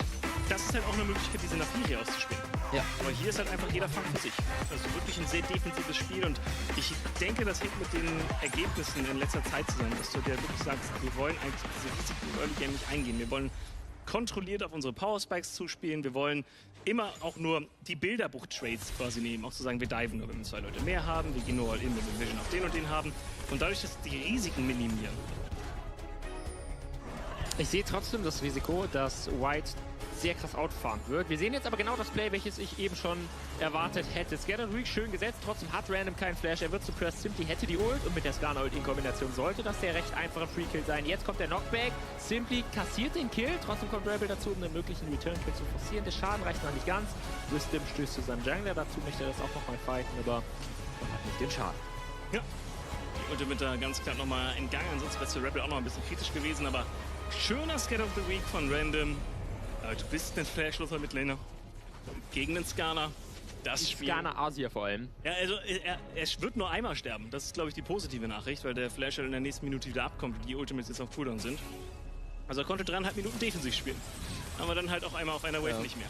Das ist halt auch eine Möglichkeit, diese Nafiri auszuspielen. Ja. Aber hier ist halt einfach jeder Fang für sich. Also wirklich ein sehr defensives Spiel, und ich denke, das hängt mit den Ergebnissen in letzter Zeit zusammen, dass du dir wirklich sagst, wir wollen eigentlich diese Risiken im Early Game nicht eingehen. Wir wollen kontrolliert auf unsere Power Spikes zuspielen. Wir wollen immer auch nur die Bilderbuch-Trades quasi nehmen. Auch zu sagen, wir diven nur, wenn wir 2 Leute mehr haben. Wir gehen nur all in, wenn wir Vision auf den und den haben. Und dadurch, dass die Risiken minimieren. Ich sehe trotzdem das Risiko, dass White sehr krass outfarmt wird. Wir sehen jetzt aber genau das Play, welches ich eben schon erwartet hätte. Scatter ruhig schön gesetzt, trotzdem hat Random keinen Flash. Er wird suppressed, Simply hätte die Ult, und mit der Skana Ult in Kombination sollte das der recht einfache Free-Kill sein. Jetzt kommt der Knockback, Simply kassiert den Kill, trotzdem kommt Rebel dazu, um einen möglichen Return-Kill zu forcieren. Der Schaden reicht noch nicht ganz. Wisdom stößt zu seinem Jungler, dazu möchte er das auch nochmal fighten, aber man hat nicht den Schaden. Ja. Ultimate da ganz knapp nochmal entgangen. Ansonsten wäre es für Rebel auch noch ein bisschen kritisch gewesen, aber schöner Scat of the Week von Random. Aber du bist ein Flash-Luther mit Laner gegen den Skana. Das Spiel. Skana Asia vor allem. Ja, also er wird nur einmal sterben. Das ist, glaube ich, die positive Nachricht, weil der Flash in der nächsten Minute wieder abkommt, wie die Ultimates jetzt auf Cooldown sind. Also er konnte 3,5 Minuten defensiv spielen. Aber dann halt auch einmal auf einer Wave nicht mehr.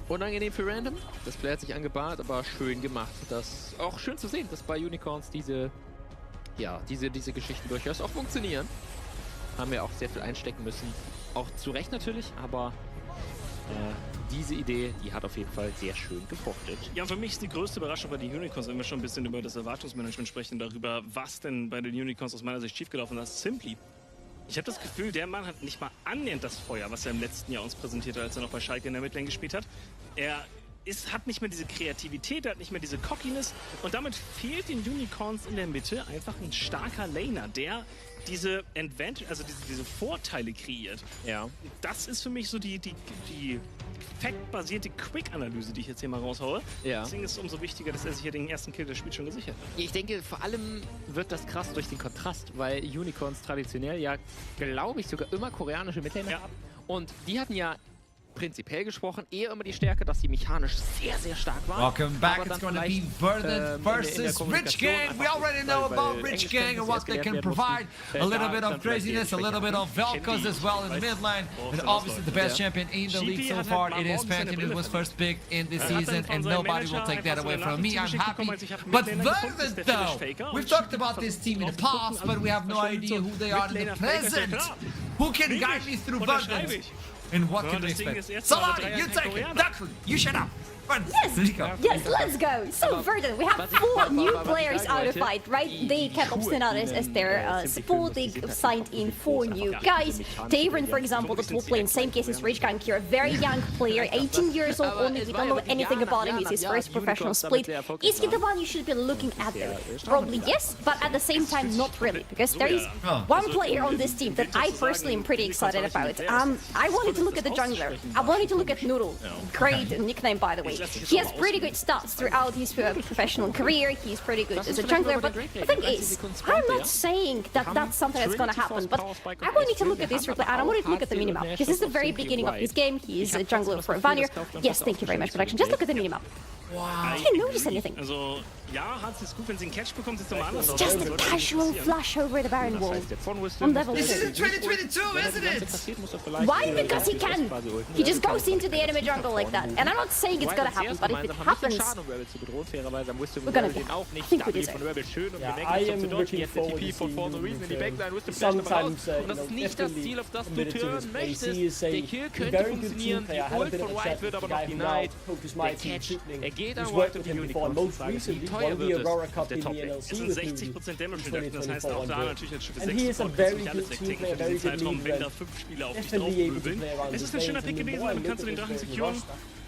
Unangenehm für Random. Das Play hat sich angebahnt, aber schön gemacht. Das auch schön zu sehen, dass bei Unicorns diese Geschichten durchaus auch funktionieren. Haben wir auch sehr viel einstecken müssen. Auch zu Recht natürlich, aber diese Idee, die hat auf jeden Fall sehr schön gefruchtet. Ja, und für mich ist die größte Überraschung bei den Unicorns, wenn wir schon ein bisschen über das Erwartungsmanagement sprechen, darüber, was denn bei den Unicorns aus meiner Sicht schiefgelaufen ist. Simply. Ich habe das Gefühl, der Mann hat nicht mal annähernd das Feuer, was er im letzten Jahr uns präsentiert hat, als er noch bei Schalke in der Midlane gespielt hat. Er hat nicht mehr diese Kreativität, er hat nicht mehr diese Cockiness und damit fehlt den Unicorns in der Mitte einfach ein starker Laner, der diese Advantage, also diese Vorteile kreiert. Ja. Das ist für mich so die fact-basierte Quick-Analyse, die ich jetzt hier mal raushaue. Ja. Deswegen ist es umso wichtiger, dass er sich hier den ersten Kill des Spiels schon gesichert hat. Ich denke, vor allem wird das krass durch den Kontrast, weil Unicorns traditionell ja, glaube ich, sogar immer koreanische Midlaner haben. Und die hatten ja prinzipiell gesprochen eher immer die Stärke, dass sie mechanisch sehr, sehr stark waren. Welcome back. It's going to be Verdant versus Rich Gang. We already know about Rich Gang and what they can provide. A little bit of craziness, a little bit of Velcos as well in the mid lane. And obviously the best champion in the league so far. It is Pantheon, who was first picked in this season, and nobody will take that away from me. I'm happy. But Verdant, though, we've talked about this team in the past, but we have no idea who they are in the present. Who can guide me through Verdant? And what can we expect? Salani, you take it! Duckling, you shut up! Yes, let's go. So Verdant, we have 4 new players out of fight, right? They kept Obstinates as their support. They signed in 4 new guys. Davren, for example, the top lane, same case as Rich Gang here, a very young player, 18 years old only. We don't know anything about him. It's his first professional split. Is he the one you should be looking at there? Probably yes, but at the same time, not really, because there is one player on this team that I personally am pretty excited about. I wanted to look at the jungler. I wanted to look at Noodle. Great nickname, by the way. He has pretty good stats throughout his professional career. He's pretty good as a jungler, but the thing is, I'm not saying that that's something that's going to happen, but I wanted to look at this replay and I wanted to look at the minimap, because this is the very beginning of his game. He is a jungler for a Vanir. Yes, thank you very much, production. Just look at the minimap. I didn't notice anything. Also, ja, hat es gut, wenn sie einen Catch bekommt, ist nochmal anders. Just a casual flash over the Baron wall on level 2. This is 2022, isn't it? Why? Because he can. He just goes into the enemy jungle like that. And I'm not saying it's gonna happen, but if it happens, we're gonna get. I think we deserve. Yeah, I am looking forward to seeing sometimes, das ist nicht das Ziel, auf das du turnen möchtest. Der Kill könnte funktionieren, die Ult von White wird aber noch denied. Der Catch, er geht an White und die Unicorns. Wie teuer wird es? Der Top-Lane. Es sind 60% Damage Reduction, das heißt auch da natürlich als Stück 6 sich alles wegdenken für diesen Zeitraum, wenn da 5 Spieler auf dich draufpöbeln. Es ist ein schöner Pick gewesen, damit kannst du den Drachen securen.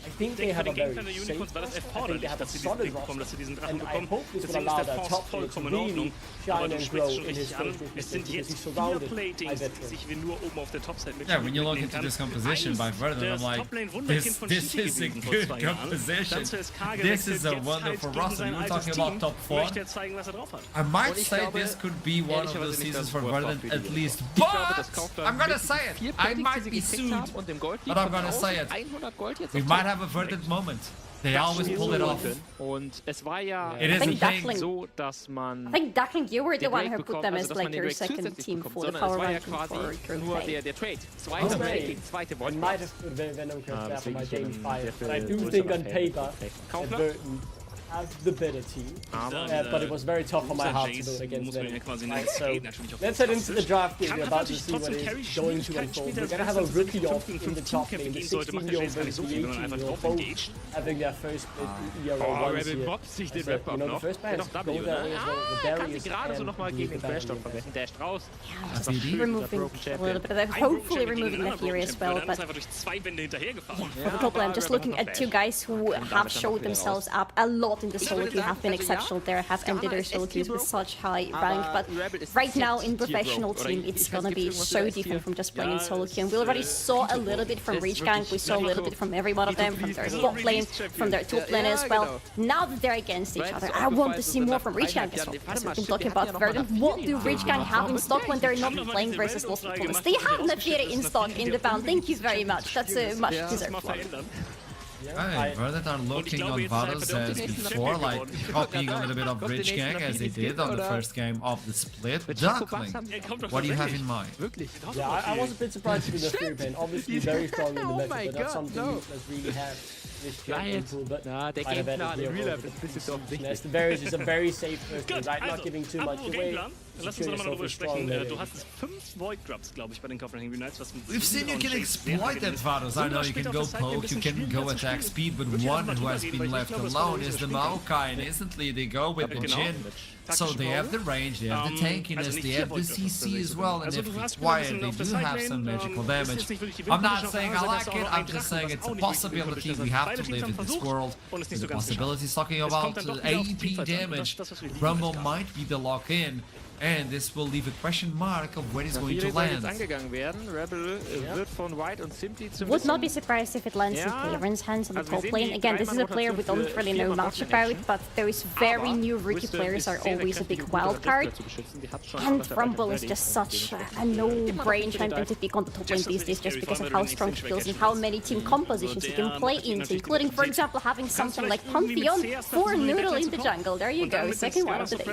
Ich denke, für den Gameplan der Unicorns war das erforderlich, dass sie diesen Pick bekommen, dass sie diesen Drachen bekommen. Deswegen ist der Force vollkommen in Ordnung. Aber du sprichst schon richtig an. Es sind jetzt 4 Platings, die sich wir nur oben auf der Topside mit. Yeah, when you look into this composition by Verdant, I'm like, this is a good composition. This is a wonderful roster. You were talking about top 4. I might say this could be one of those seasons for Verdant at least, but I'm gonna say it. I might be sued, but I'm gonna say it. We might have a Verdant moment. They always pull it off. Und es war ja so, dass man... I think Duckling, you were the one who put them as like your second team for the power ranking for nur der Trade. 2 gegen 2 Volt. Might have put Venom Curse for my game 5, but I do think on paper that Burton has the better team, but it was very tough on my heart to do it against them. Right, so let's head into the draft game. We're about to see what is going to unfold. We're going to have a rookie off in the top lane, the 16-year-old versus the 18-year-old, both having their first split ERO1 here. You know, the first pair is go there as well. The Barry is gerade so nochmal gegen den Crashdown verwenden. Dasht raus. Removing a little bit of that, hopefully removing the Fury as well, but for the top lane, I'm just looking at 2 guys who have showed themselves up a lot in the solo queue have been exceptional. They have ended their solo queues with such high rank, but right now in professional team, it's gonna be so different from just playing in solo queue. And we already saw a little bit from Reach Gang, we saw a little bit from every one of them, from their bot lane, from their top lane as well. Now that they're against each other, I want to see more from Reach Gang as well. As we've been talking about Verdant, what do Reach Gang have in stock when they're not playing versus Lost Opponents? They have Nafiri in stock in the bound. Thank you very much. That's a much deserved one. Hey, Verdant are looking on Vados as before, like copying a little bit of Rich Gang as they did on the first game of the split. Duckling, what do you have in mind? Yeah, I was a bit surprised with the Fury Pain. Obviously very strong in the meta, but not something that's really had this into, but der Gameplan in Real Life ist ein bisschen so offensichtlich. The Varus is a very safe first game, right? Not giving too much away. Lass uns nochmal darüber sprechen. Du hast 5 Void Grubs, glaube ich, bei den Copenhagen Unites. We've seen you can exploit that, Vados. I know you can go poke, you can go attack speed, but one who has been left alone is the Maokai, and instantly they go with the Jhin. So they have the range, they have the tankiness, they have the CC as well, and if required, they do have some magical damage. I'm not saying I like it, I'm just saying it's a possibility. We have to live in this world. The possibilities talking about AEP damage. Rumble might be the lock-in. And this will leave a question mark of where it's going to land. Would not be surprised if it lands in Clearen's hands on the top lane. Again, this is a player we don't really know much about, but those very new rookie players are always a big wild card. And Rumble is just such a no-brain champion to pick on the top lane these days just because of how strong he feels and how many team compositions he can play into, including, for example, having something like Pantheon for Noodle in the jungle. There you go, second one of the day.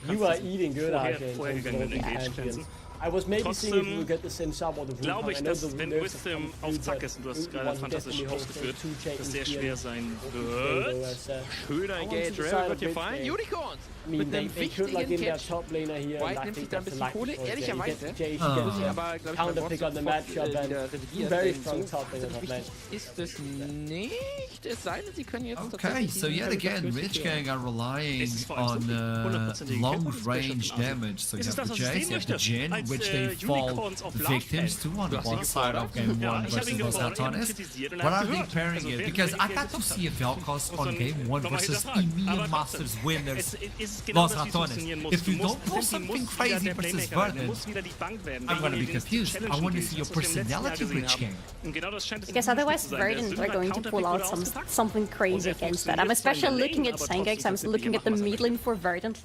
You are eating good out here. I was maybe seeing if we would get the same sub or the root. Glaube ich, dass wenn Wisdom auf Zack ist, und du hast gerade fantastisch ausgeführt, dass es sehr schwer sein wird. Schöner Engage, wird hier fallen. Unicorns! Mit einem wichtigen Catch. White nimmt sich da ein bisschen Kohle, ehrlicherweise. Aber, glaube ich, Counterpick on the matchup and very strong top lane. Ist es nicht, es sei denn, sie können jetzt Okay, so yet again, Rich Gang are relying on long-range damage. So you have the Jace, you have the Jhin, which they fall victims to on one side of game 1 versus Los Ratones. What are they pairing it? Because I got to see a Vel'Koz on game 1 versus Emilia Masters winners Los Ratones. If you don't do something crazy versus Verdant, I'm gonna be confused. I want to see your personality, Rich Gang. Because otherwise Verdant are going to pull out something crazy against that. I'm especially looking at Sangex, I'm looking at the mid lane for Verdant,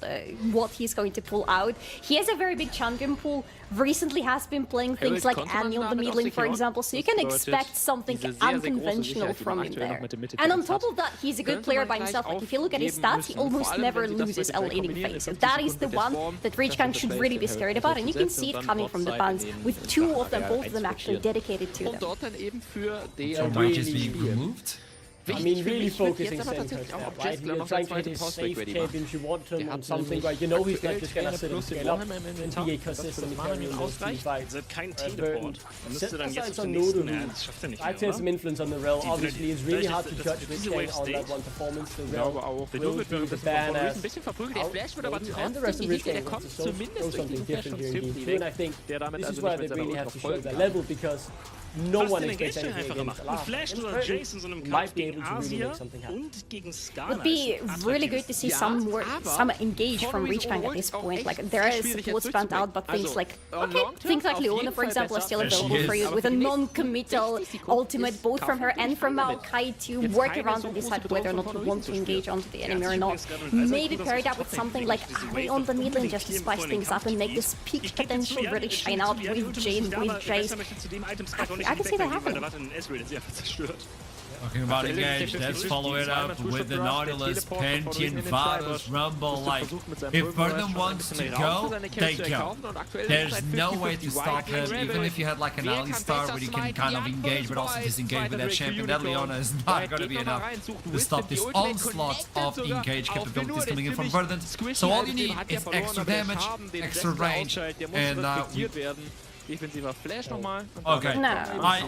what he's going to pull out. He has a very big champion pool, recently has been playing things like Annie on the mid lane, for example, so you can expect something unconventional from him there. And on top of that, he's a good player by himself. Like, if you look at his stats, he almost never loses a laning phase. So that is the one that Reach Gang should really be scared about, and you can see it coming from the fans, with 2 of them, both of them actually dedicated to them. So Mike is being removed? I mean, really focusing center, right? You're trying to hit his safe champions, you want him on something, right? You know he's not just gonna sit and scale up and be a consistent carry in those team fights. Aside on Noodle, I'd say some influence on the Rel. Obviously, it's really hard to judge Rich Gang on that one performance. The Rel will be the badass. And the rest of Rich Gang wants to show something different here in game 2, and I think this is where they really have to show their level, because no one expects anything against Alaf. Might be able to really make something happen. It would be really good to see some engage from Reach Gang at this point. Like, there is supports banned out, but things like Leona, for example, are still available for you with a non-committal ultimate, both from her and from Maokai, to work around and decide whether or not you want to engage onto the enemy or not. Maybe pair it up with something like Ari on the mid lane just to spice things up and make this peak potential really shine out with Jane, with Jace. I can see that happening. Talking about engage, let's follow it up with the Nautilus, Pantheon, Vados, Rumble. Like, if Verdant wants to go, they go. There's no way to stop them. Even if you had like an Alistar where you can kind of engage but also disengage with that champion, that Leona is not going to be enough to stop this onslaught of engage capabilities coming in from Verdant. So all you need is extra damage, extra range, and Defensiver Flash nochmal. Okay. No. I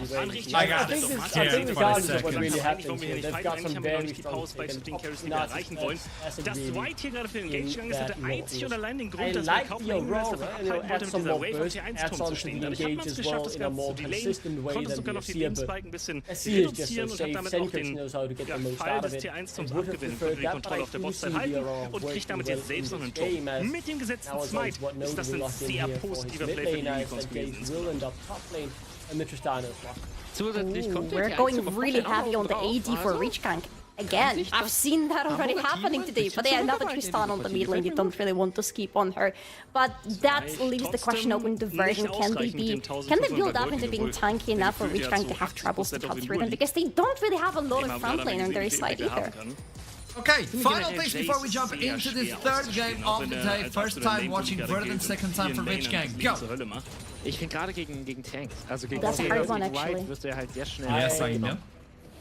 got it. I think regardless of what really happens Warum wir here, hier they've nicht got fighten, some eigentlich haben wir noch very nicht die strong Pause bei taken den Carries, die wir not erreichen wollen. as Dass really White hier gerade für den Engage in gegangen ist, that hatte einzig und allein den I Grund, dass wir like kaufen the Engel Aurora, einfach you know, abhalten wollte, add mit some dieser more Wave auf burst, die adds 1-Turm on zu to stehen. the Dadurch hat man engage es as geschafft, well das in a Ganze more zu delayen, consistent way konnte than sogar the noch die SEA, but Lebensbalken ein bisschen SEA is just so reduzieren und hat safe. damit auch Senkrix den knows how to get the most Fall out of des it. T1-Turms I would have abgewinnen, preferred konnte die that, but Kontrolle I auf der do Bosszeit see the halten Aurora und kriegt working damit well jetzt selbst noch in einen this game, Turm. Mit dem gesetzten Now as Smite what Node ist das will ein lock in sehr here for his positiver mid Play für die lane as Unicorns that Gaze gewesen. will end up top lane and the Tristana as well. Zusätzlich kommt We're going really heavy on the AD for Reach Gank. Again, I've seen that already happening today, but they have another Tristan on the mid lane. You don't really want to skip on her. But that leaves the question open to Version. Can they build up into being tanky enough for Reach Gank to have troubles to cut through them? Because they don't really have a lot of front lane on their side either. Okay, final things before we jump into this third game of the day. First time watching Verdant, second time for Rich Gang. Go! Ich finde gerade gegen Tanks, also gegen That's a hard one, actually. wirst du ja halt sehr schnell. Yes, I know.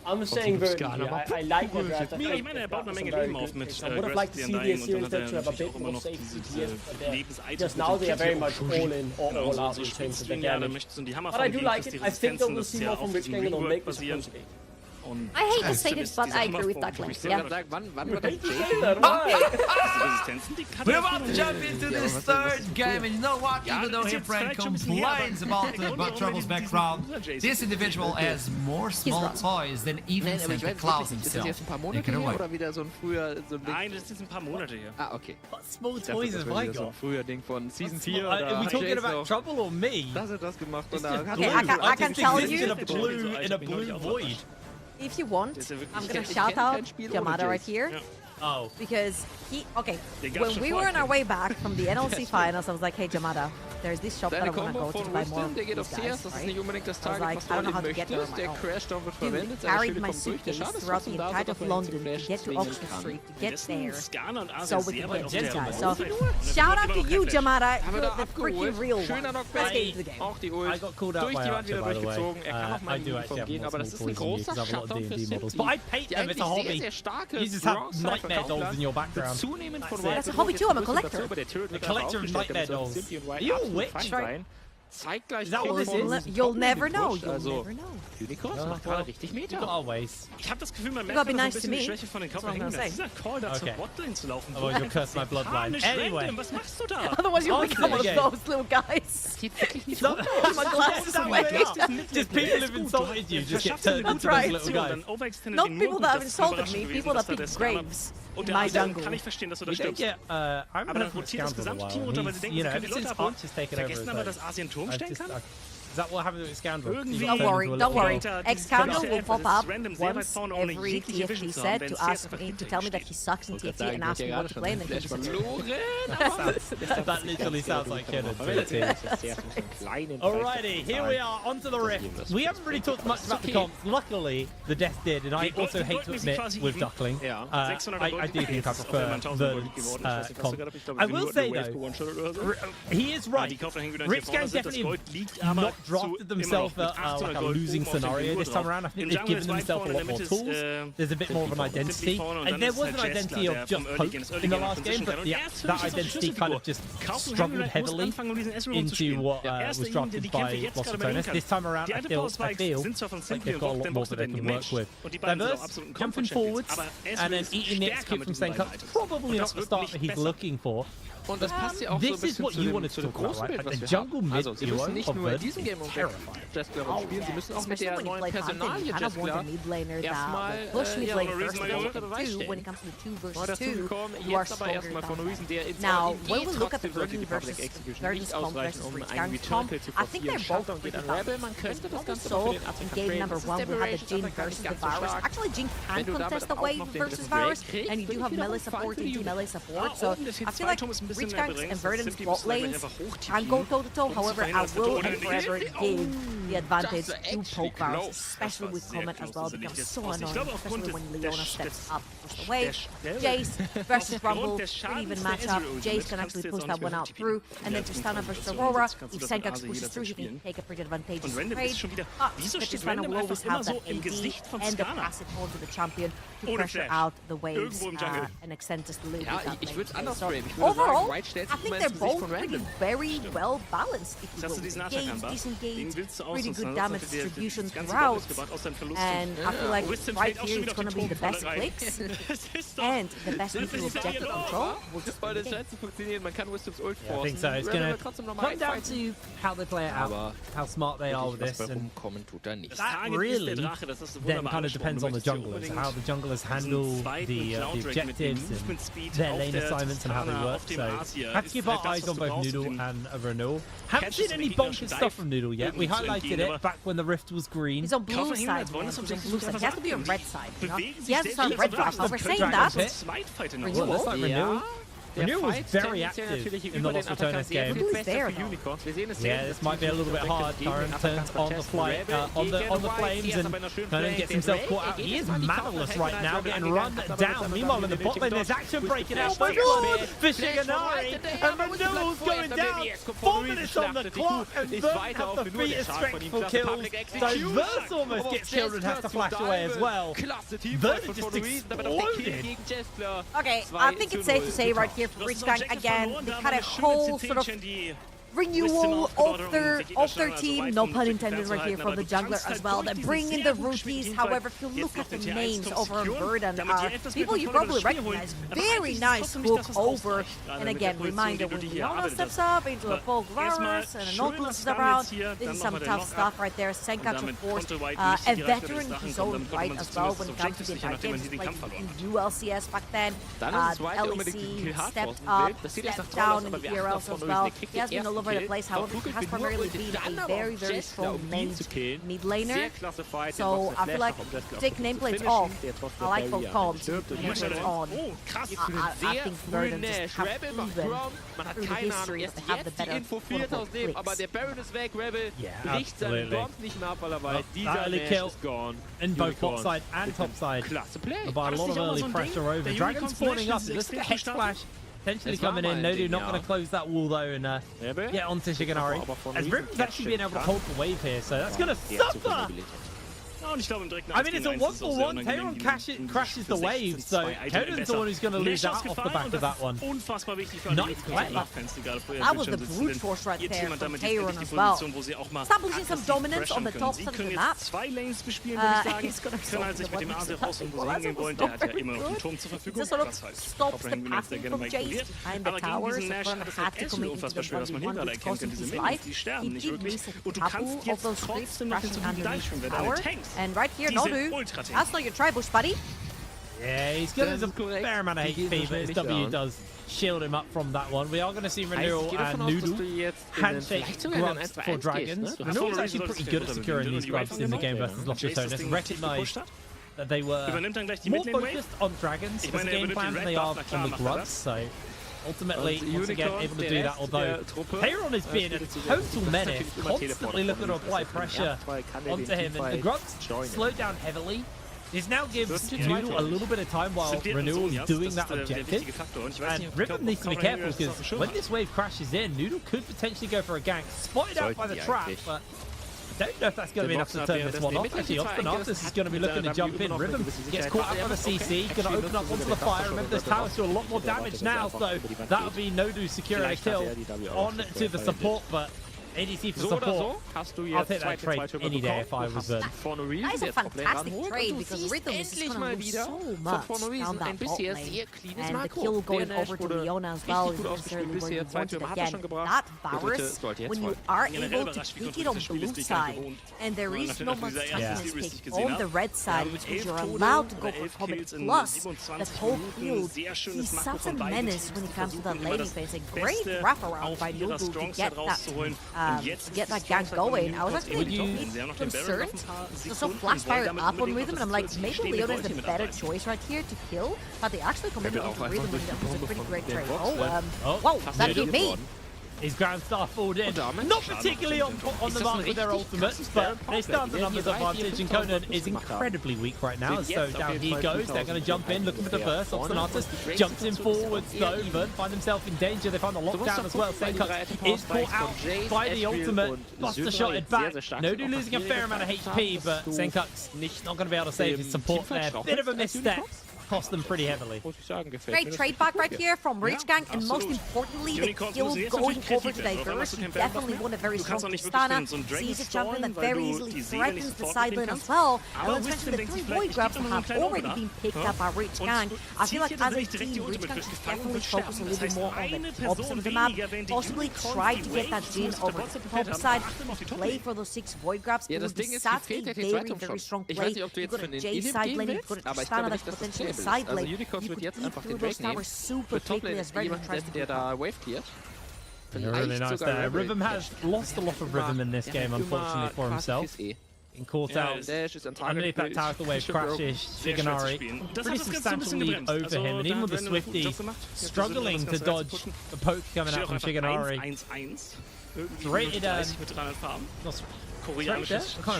I'm saying Verdant. I like the draft. Ja, ich meine, er baut eine Menge Leben auf mit I would have liked to see the Assyrians that have a bit more safe CPS, but just now they are very much all in or all out in terms of the damage. But I do like it. I think that we'll see more from Rich Gang and they'll make this push big. I hate to say this, but I agree with Duckling. Yeah. We're about to jump into this third game, and you know what? Even though your friend complains about Trouble's background, this individual has more small toys than even Santa Claus himself. Take it away. Nein, das ist ein paar Monate her. Ah, okay. What small toys have I got? Früher Ding von Season 4 Are we talking Jace about noch Trouble or me? das und das gemacht und It's da just hat blue. I can tell Exists you. in a blue void. If you want, I'm gonna shout out Yamada right here. Oh. Because okay, when we were on our way back from the NLC finals, I was like, hey Yamada, there's this shop that I want to go to buy more of these guys, right? I was like, I don't know how to get there on my own. Dude, carried my suitcase throughout the entirety of London to get to Oxford Street, to get there, so we can get these guys. So, shout out to you, Yamada, you're the freaking real one. Let's get into the game. I got called out by Archer, by the way. I do actually have more small toys than you because I have a lot of D&D models. But I paint them, it's a hobby. You just have nightmare dolls in your background. That's a hobby too, I'm a collector. A collector of nightmare dolls. Are you a witch? Zeitgleich Is that what this is? You'll never know. You'll never know. Unicorns macht gerade richtig Meta. Always. Ich habe das Gefühl, man You merkt gotta be so ein nice to bisschen die me. Schwäche von den That's what I'm Körperhängen. gonna Dieser Call da zur Okay. Botlane zu laufen. Oh, you'll curse my bloodline. Anyway. Was machst du da? Otherwise you'll On to become the one of game. those little guys. So, My glasses that are way way. just people have insulted you, just get turned into right. those little guys. Not people that have insulted me, people that pick graves in my jungle. Kann ich verstehen, dass du da We don't stirbst. get, I haven't Aber heard dann from rotiert das Scoundrel in a gesamte Team while. runter, weil sie He's, denken, you sie know, können ever die since Leute abholen. Archer's taken over, Vergessen it's aber, like, dass Asien Turm stellen kann? is that what happened with Scoundrel? Irgendwie. Don't worry, don't worry. Ex-Scoundrel will pop up Random, sehr weit once vorne, ohne every jegliche TFT Vision zu set haben, to wenn ask me to tell me that he sucks in TFT and ask me what to play and then he just That literally sounds like Kenan to Alrighty, here we are, onto the Rift. We haven't really talked much about the comps. Luckily, the Death did, and I also hate to admit with Duckling, I do think I prefer the comp. I will say though, he is right. Rift's Gang definitely not drafted themselves like a losing scenario this time around. I think they've given themselves a lot more tools. There's a bit more of an identity. And there was an identity of just hope in the last game, but that identity kind of just struggled heavily into what was drafted by Los Angeles. This time around, I feel like they've got a lot more that they can work with. Diverse, jumping forwards, and then eating the execute from Senka. Probably not the start that he's looking for. Und das passt ja auch so ein This is bisschen what zu you dem, wanted zu to dem talk about, großen right? Bild, Like was the wir jungle haben. mid Also, sie müssen nicht nur in diesem Game um terrifying. Jeskler spielen, sie müssen auch mit der neuen I Personalie kind of want a Jeskler mid laner erstmal that push mid lane first Reason and two when it comes to the 2 Neu versus 2 dazugekommen, you are jetzt aber stronger erstmal von than Reason, der ins Now, ODD when we look at the trotzdem Virgin sollte die Public versus Execution Virgin's nicht comp ausreichen, versus um Rich einen Gang's comp, Returnkill zu I think forcieren. they're both Shutdown geht pretty an Rebel, tough. man könnte das Ganze noch So, für den in Attacker game traden. number Das ist 1, we had the Liberation Jin Attacker versus nicht the ganz so Varus. stark. Actually, Jin can Wenn du contest damit the auch wave noch den versus Break Varus, kriegst, and you do bin have ich wiederum melee fein support für and die melee support, so oben ist hier I feel like Zweiturm ist ein bisschen Rich mehr Gangs begrenzt. and Verdant's Simply bot müssen wir lanes einfach hoch can go toe to toe, however, I will and forever never give the advantage to poke Varus, especially with Comet as well. It becomes so annoying, especially when Leona steps up across the wave. Jace versus Rumble, pretty even matchup. Jace can actually push that one out through, and then Tristana versus Aurora. If Senkax pushes through, he can take a pretty advantageous trade. But the Tristana will always have that AD and the passive hold to the champion to pressure out the waves and extend just a little bit that lane. So overall, I think they're both pretty very well balanced. If you will, decent gains, pretty good damage distribution throughout, and I feel like right here it's going to be the best clicks and the best people objective control. Will just be the game. I think so. It's going to come down to how they play it out, how smart they are with this, and that really then kind of depends on the junglers, how the junglers handle the objectives and their lane assignments and how they work. So have to keep our eyes on both Noodle and Renewal. Haven't seen any bonkers stuff from Noodle yet. We highlighted it back when the rift was green. He's on blue side. He's on blue side. He has to be on red side. You know? He has to start red flash. We're saying that. Renewal. Renewal. Renewal was very active in the Lost Returners game. Yeah, this might be a little bit hard. Current turns on the flight, on the flames, and Current gets himself caught out. He is mannerless right now, getting run down. Meanwhile, in the bot lane, there's action breaking out. Oh my god! For Shiganari, and Renewal's going down. 4 minutes on the clock, and Vern have the feat of strength for kills. So Verse almost gets killed and has to flash away as well. Vern just exploded. Okay, I think it's safe to say right here, for Blitzcrank again, they had a whole sort of renewal of their team, no pun intended right here from the jungler as well. They bring in the rookies. However, if you look at the names over on Verdun, are people you probably recognize. Very nice hook over. And again, reminder, when Leona steps up into a Poke Varus and a Nautilus is around, this is some tough stuff right there. Senkax, of course, a veteran in his own right as well when it comes to the entire games. He's played in ULCS back then. LEC stepped up, stepped down in the ERLs as well. He has been all over the place. However, he has primarily been a very, very strong mid laner. So I feel like take nameplates off. I like both comms. Nameplates on. I think Verdun just have proven through the history that they have the better clicks. Yeah, absolutely. That early kill in both bot side and top side. By a lot of early pressure over. Dragon spawning up. Let's get Hex Flash. Potentially coming in. Nodu not going to close that wall though and get onto Shiganari. As Rip's actually being able to hold the wave here, so that's going to suffer! I mean, it's a 1-for-1. Tayron crashes the wave, so Coden's the one who's going to lose out off the back of that one. Nice play. That was the brute force right there from Tayron as well. Establishing some dominance on the top side of the map. He's going to just sort of stops the passing from Jace behind the tower, so Fern had to commit into the 1v1, which cost him his life. He did miss a couple of those creeps crashing underneath the tower. And right here, Nodu, that's not your tri-bush, buddy. Yeah, he's got a fair amount of HP, but his W does shield him up from that one. We are going to see Renewal and Noodle handshake grubs for Dragons. Renewal's actually pretty good at securing these grubs in the game versus Lost Returners. Recognized that they were more focused on Dragons as a game plan than they are on the grubs, so ultimately, once again, able to do that, although Tayron is being a total menace, constantly looking to apply pressure onto him, and the grubs slowed down heavily. This now gives Noodle a little bit of time while Renewal is doing that objective, and Ribbon needs to be careful because when this wave crashes in, Noodle could potentially go for a gank, spotted out by the trap, but I don't know if that's going to be enough to turn this one off. Actually, Obstinatus is going to be looking to jump in. Rhythm gets caught up by the CC, going to open up onto the fire. Remember, this tower's doing a lot more damage now, so that'll be Nodu securing a kill on to the support, but ADC for support. I'll take that trade any day if I was Vern. That is a fantastic trade because Rhythm is just going to lose so much down that bot lane. And the kill going over to Leona as well is necessarily where you want it again. That Varus, when you are able to pick it on blue side and there is no much toughness pick on the red side, which means you're allowed to go for Comet plus the whole field. He's such a menace when it comes to that laning phase. A great wraparound by Noodle to get that gank going. I was actually concerned. So flash fire up on Rhythm, and I'm like, maybe Leona is a better choice right here to kill, but they actually committed onto Rhythm, and that was a pretty great trade. Whoa, that hit me. His Grand Star forward in. Not particularly on the mark with their ultimates, but they still have the numbers advantage, and Conan is incredibly weak right now. So down he goes. They're going to jump in, looking for the burst. Obstinatus jumps in forwards though. Vern find himself in danger. They find the lockdown as well. Senkux is caught out by the ultimate. Buster shotted back. Nodu losing a fair amount of HP, but Senkux not going to be able to save his support there. Bit of a misstep. Cost them pretty heavily. Great trade back right here from Rich Gang, and most importantly, the kill going over to Diverse. He definitely won a very strong Tristana. Sees a champion that very easily threatens the side lane as well. And let's mention the 3 void grabs that have already been picked up by Rich Gang. I feel like as a team, Rich Gang should definitely focus a little bit more on the top side of the map. Possibly try to get that Jin over to the top side. Play for those 6 void grabs. It would be such a very strong play. You've got a J side lane, you've got a Tristana that could potentially side lane. Unicorns wird jetzt einfach den Wave nehmen. Für Toplane jemand, der da Wave cleart. Really nice there. Rhythm has lost a lot of rhythm in this game, unfortunately, for himself. In caught out underneath that tower, the wave crashes. Shigenari pretty substantial lead over him, and even with the Swifty struggling to dodge the poke coming out from Shigenari. It's rated I can't remember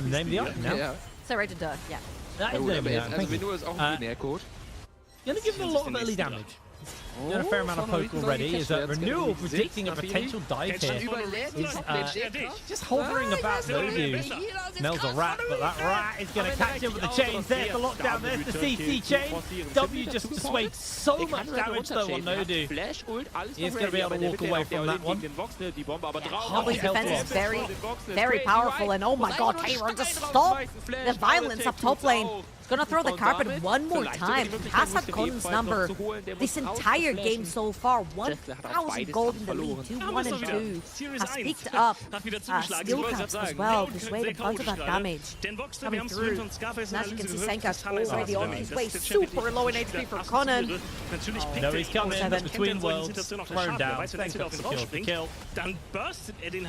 the name of the item now. So rated yeah. That is the name of the item. Venue ist auch ein Binärcode. Gonna give him a lot of early damage. Done a fair amount of poke already. Is that Renewal predicting a potential dive here? He's just hovering about Nodu. Smells a rat, but that rat is going to catch him with the chains. There's the lockdown, there's the CC chain. W just dissuades so much damage though on Nodu. He's going to be able to walk away from that one. Holy's defense is very powerful, and oh my god, K-Rock, just stop the violence up top lane. Gonna throw the carpet one more time. Has had Conan's number this entire game so far. 1,000 gold in the lead, 2-1 and 2. Has picked up skill caps as well to sway a bunch of that damage coming through. And as you can see, Senkux already on his way, super low in HP for Conan. Oh, no, he's coming in between worlds, thrown down. Senkux secures the kill. He's giving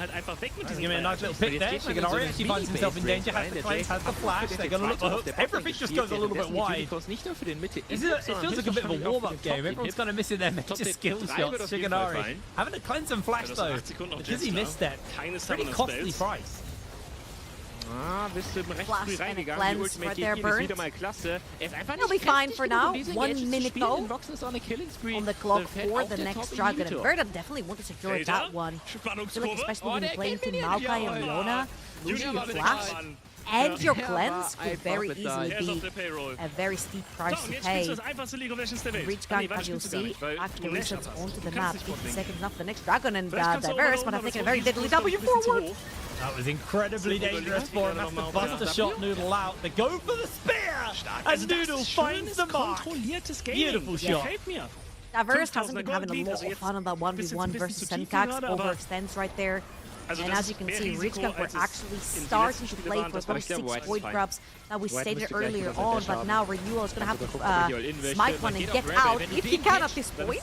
me a nice little pick there. Shigenari actually finds himself in danger, has the cleanse, has the flash. They're gonna look for hooks. Everything just goes a little bit wide. It feels like a bit of a warm-up game. Everyone's kind of missing their major skill shots. Shigenari having a cleanse and flash though, because he missed that. Pretty costly price. Flash and a cleanse right there, Bird. He'll be fine for now. 1 minute though on the clock for the next Dragon. And Bird definitely want to secure that one. I feel like especially when you're playing to Maokai and Leona, losing your flash and your cleanse could very easily be a very steep price to pay. Reach Gang, as you'll see, actually resets onto the map. 50 seconds off the next Dragon, and Diverse might have taken a very deadly W for one. That was incredibly dangerous for him. That's the Buster shot Noodle out. They go for the spear! And Noodle finds the mark. Beautiful shot. Diverse hasn't been having a lot of fun on that 1v1 versus Senkux. Overextends right there. And as you can see, Rich Gang were actually starting to play for those 6 void grabs that we stated earlier on, but now Renewal is going to have to smite one and get out if he can at this point.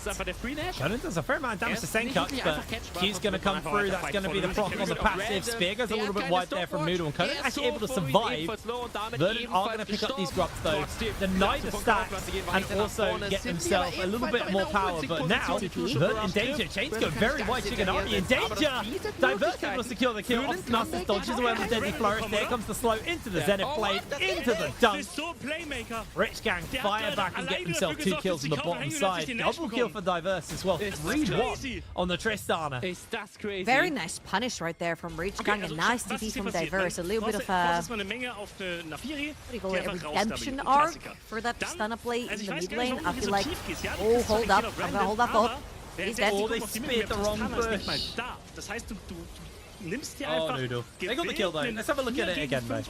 Conan does a fair amount of damage to Senkux, but Q's going to come through. That's going to be the proc on the passive. Spear goes a little bit wide there from Noodle, and Conan actually able to survive. Verdant are going to pick up these grubs though, deny the stacks, and also get themselves a little bit more power. But now, Verdant in danger. Chains go very wide. Shigenari in danger. Divert able to secure the kill. Obstinatus dodges away with the deadly flourish. There comes the slow into the Zenith Blade, into the dunk. Rich Gang fire back and get themselves 2 kills on the bottom side. Double kill for Diverse as well. 3-1 on the Tristana. Very nice punish right there from Rich Gang. A nice TP from Diverse. A little bit of a, what do you call it, a redemption arc for that Tristana play in the mid lane. I feel like, oh, hold up. I'm gonna hold that thought. He's dead. Oh, they speared the wrong bush. Oh, Noodle. They got the kill though. Let's have a look at it again, though. Again,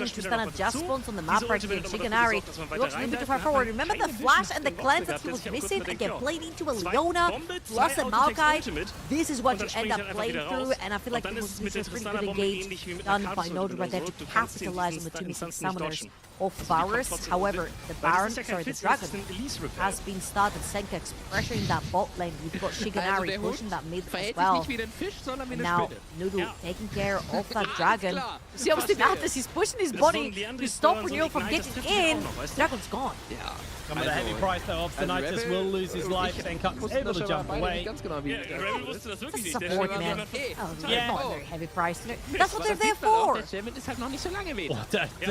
Tristana just spawns on the map right here. Shigenari looks a little bit too far forward. Remember the flash and the cleanse that he was missing? Again, played into a Leona plus a Maokai. This is what you end up playing through, and I feel like it was a pretty good engage done by Nodu right there to capitalize on the 2 missing summoners. of Varus. However, the Dragon has been started. Senkex pressuring that bot lane. We've got Shiganari pushing that mid as well. And now Noodle taking care of that Dragon. See, obviously Mathis is pushing his body to stop Renewal from getting in. Dragon's gone. Come with a heavy price though. Obstinitis will lose his life. Senkex was able to jump away. Support, man. Not a very heavy price. That's what they're there for. To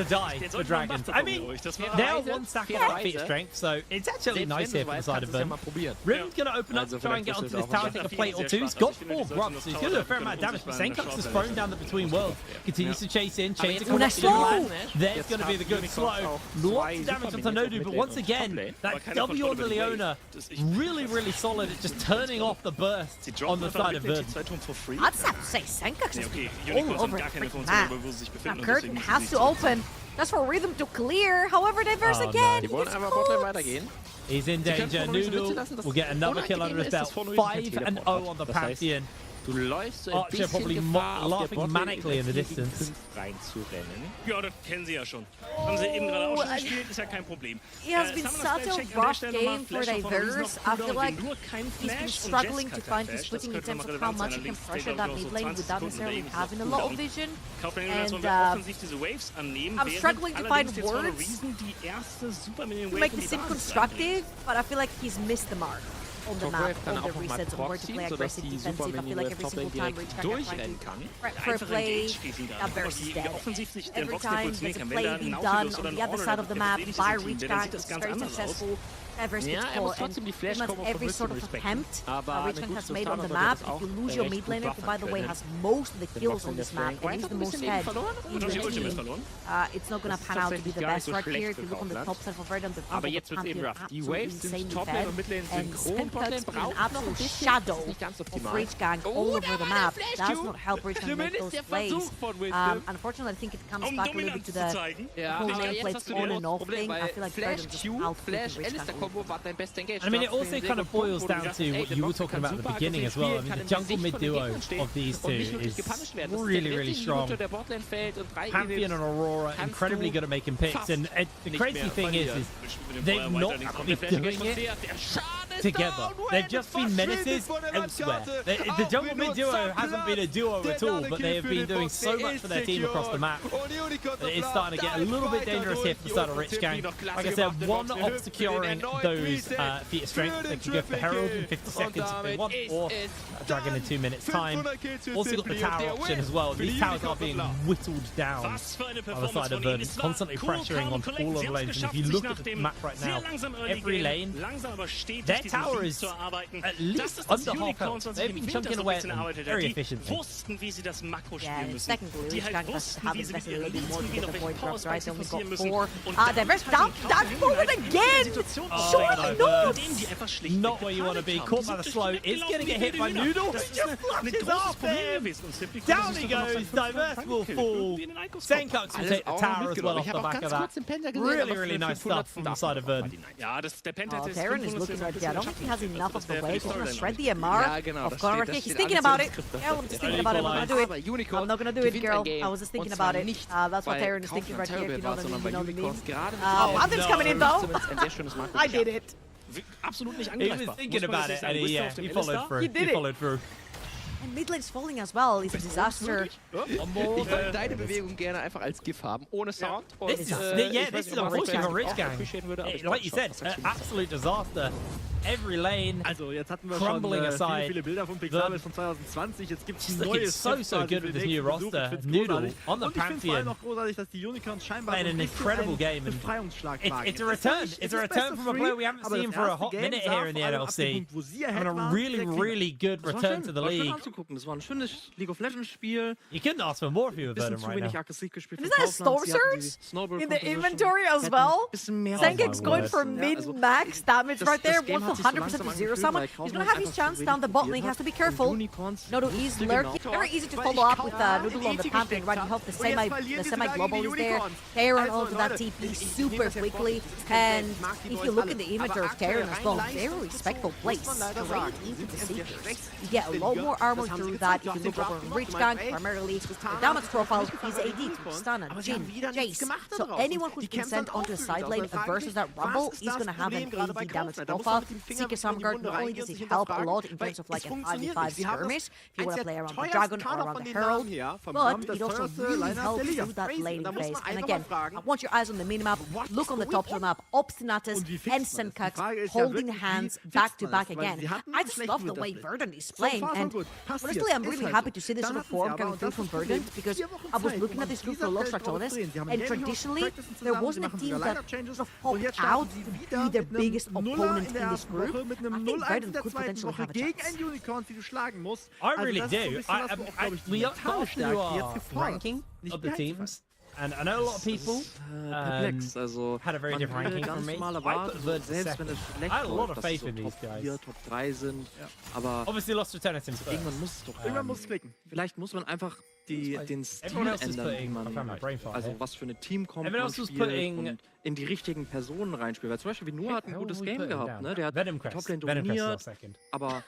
die for Dragons. I mean, they're one stack of feet of strength, so it's actually nice here from the side of them. Riven's going to open up to try and get onto this tower, take a plate or two. He's got 4 grubs, so he's going to do a fair amount of damage, but Senkex is thrown down the Between Worlds. Continues to chase in, chains a correct land. There's going to be the good slow. Lots of damage onto Nodu, but once again, that W on the Leona, really, really solid at just turning off the burst on the side of Verdant. I'd have to say Senkex is all over the freaking map. Now curtain has to open. That's for Rhythm to clear. However, Diverse again. He's in danger. Noodle will get another kill under his belt. 5-0 on the Pantheon. Archer probably laughing manically in the distance. Ja, das kennen Sie ja schon. Haben Sie eben gerade auch schon gespielt, ist ja kein Problem. It has been such a rough game for Diverse. I feel like he's been struggling to find his footing in terms of how much he can pressure that mid lane without necessarily having a lot of vision. And I'm struggling to find words to make this seem constructive, but I feel like he's missed the mark on the map, on the resets, on where to play aggressive defensive. I feel like every single time Reach trying to for a play, that Burst is dead. Every time there's a play being done on the other side of the map by Reach it's very successful. Diverse gets caught, and pretty much every sort of attempt Richmond has made on the map, if you lose your mid laner, who by the way has most of the kills on this map, and he's the most head in the team, it's not going to pan out to be the best right here. If you look on the top side for Verdant, the top of the Pantheon absolutely insanely fed, and Senkex being an absolute shadow of Rage Gang all over the map does not help Richmond make those plays. Unfortunately, I think it comes back a little bit to the whole nameplates on and off thing. I feel like Verdant just outplayed Rage Gang. I mean, it also kind of boils down to what you were talking about at the beginning as well. I mean, the jungle mid duo of these two is really, really strong. Pantheon and Aurora, incredibly good at making picks. And the crazy thing is they've not been doing it together. They've just been menaces elsewhere. The jungle mid duo hasn't been a duo at all, but they have been doing so much for their team across the map. It's starting to get a little bit dangerous here for the side of Rich Gang. Like I said, one off securing those feet of strength. They can go for Herald in 50 seconds if they want, or a Dragon in 2 minutes time. Also got the tower option as well. These towers are being whittled down on the side of Verdant, constantly pressuring on all of the lanes. And if you look at the map right now, every lane, their tower is at least under half health. They've been chunking away at them very efficiently. Yeah, technically, Rich Gang must have invested a little bit more to get the void drops, right? They only got 4. Diverse down forward again! Surely not! Not where you want to be. Caught by the slow. Is going to get hit by Noodle. Just flushes off him. Down he goes. Diverse will fall. Senkex will take the tower as well off the back of that. Really, really nice stuff from the side of Verdant. Terran is looking right there. I don't think he has enough of the wave. He's going to shred the MR of Conor. He's thinking about it. Yeah, I'm just thinking about it. I'm going to do it. I'm not going to do it, girl. I was just thinking about it. That's what Terran is thinking right here. If you know what I mean. You know what I mean. Pantheon's coming in though. I did it. He was thinking about it and he followed through. He followed through. And mid lane's falling as well. It's a disaster. Ich würde deine Bewegung gerne einfach als GIF haben, ohne Sound. This is unfortunately a Rich Gang. Like you said, absolute disaster. Every lane, also jetzt hatten wir crumbling schon aside. viele Bilder von Pixabel von 2020. Jetzt gibt es ein neues so good with this new roster. Noodle on the Pantheon. Noch großartig, dass die Unicorns scheinbar playing an incredible game. It's a return. It's a return from a player we haven't seen for a hot minute here in the NLC. Having a really, really good return to the league. Das war ein schönes League of Legends Spiel. You couldn't ask for more if you were Verdant right now. Is that a Storm Surge in the inventory as well? Senkex going for min-max damage right there. 100% to zero summon. He's gonna have his chance down the bot lane. He has to be careful. Noodle is lurking. Very easy to follow up with Noodle on the Pantheon, right? You hope the semi-global is there. Terran onto that TP super quickly. And if you look at the inventory of Terran as well, very respectful place. Very easy to see. You get a lot more armor armor through that. If you look over Rich Gang, primarily the damage profile is AD through Stunner, Jin, Jace. So anyone who's been sent onto the side lane versus that Rumble is going to have an AD damage profile. Seeker Samgard, not only does it help a lot in terms of like a 5v5 skirmish, if you want to play around the Dragon or around the Herald, but it also really helps through that laning phase. And again, I want your eyes on the minimap, look on the top of the map, Obstinatus and Senkax holding hands back to back again. I just love the way Verdant is playing, and honestly I'm really happy to see this sort of form coming through from Verdant, because I was looking at this group for Luxratonis, and traditionally there wasn't a team that sort of popped out to be their biggest opponent in this group. I think Verdant could potentially have a chance. I really do. We got to our ranking of the teams. And I know a lot of people had a very different ranking from me. I put Verd second. I had a lot of faith in these guys. Obviously lost to Tennisons first. Irgendwann muss es klicken. Vielleicht muss man einfach den Stil ändern, wie man, also was für eine Teamkomp man spielt und in die richtigen Personen reinspielt. Weil zum Beispiel Noah hat ein gutes Game gehabt, ne? Der hat Toplane dominiert, aber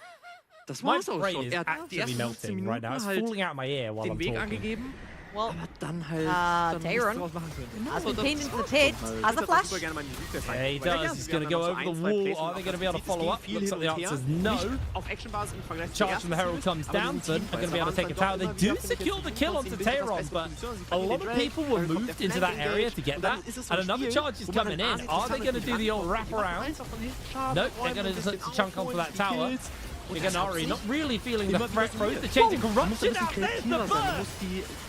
das war's auch schon. Er hat die ersten 15 Minuten halt den Weg angegeben. Well, Tayron has been pinned into the pit, has a flash. Yeah, he does. He's going to go over the wall. Are they going to be able to follow up? Looks like the answer is no. Charge from the Herald comes down. They're going to be able to take a tower. They do secure the kill onto Tayron, but a lot of people were moved into that area to get that. And another charge is coming in. Are they going to do the old wraparound? Nope, they're going to just chunk onto that tower. Iganari not really feeling the threat, throws the chain of corruption out. There's the burst!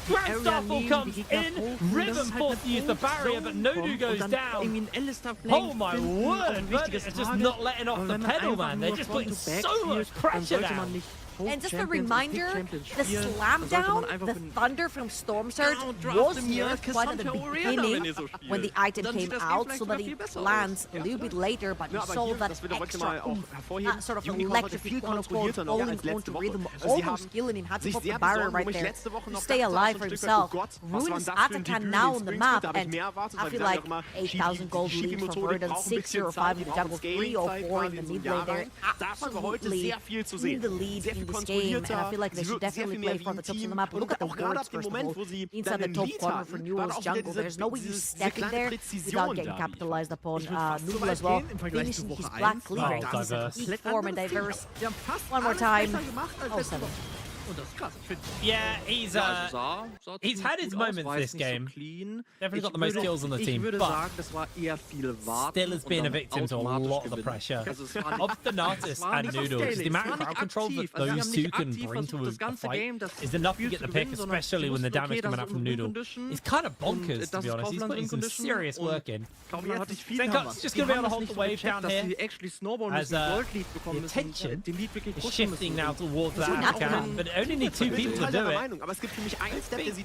Grand Starfall comes in, Ribbon forced to use the barrier, but Nodu goes down. Oh my word, Verdict is just not letting off the pedal, man. They're just putting so much pressure down. And just a reminder, the slam down, the thunder from Storm Surge was nerfed quite at the beginning when the item came out, so that it lands a little bit later, but you saw that extra sort of electric quote-unquote falling onto rhythm, almost killing him, had to pop the barrier right there to stay alive for himself. Ruins Atakan now on the map, and I feel like 8,000 gold lead from Verdant, 605 in the jungle, 304 in the mid lane there, absolutely in the lead in this game, and I feel like they should definitely play from the tops of the map. Look at the words, first of all, inside the top corner for Newell's jungle. There's no way you step in there without getting capitalized upon. Newell as well, finishing his black cleaver. Peak form and diverse. One more time. Oh, 7. Yeah, he's had his moments this game. Definitely got the most kills on the team, but still has been a victim to a lot of the pressure of Thanatis and Noodles. The amount of crowd control that those two can bring to a fight is enough to get the pick, especially when the damage coming out from Noodle. It's kind of bonkers, to be honest. He's putting some serious work in. Senkut's just going to be able to hold the wave down here as the attention is shifting now towards that Atakan, but only need 2 people to do it.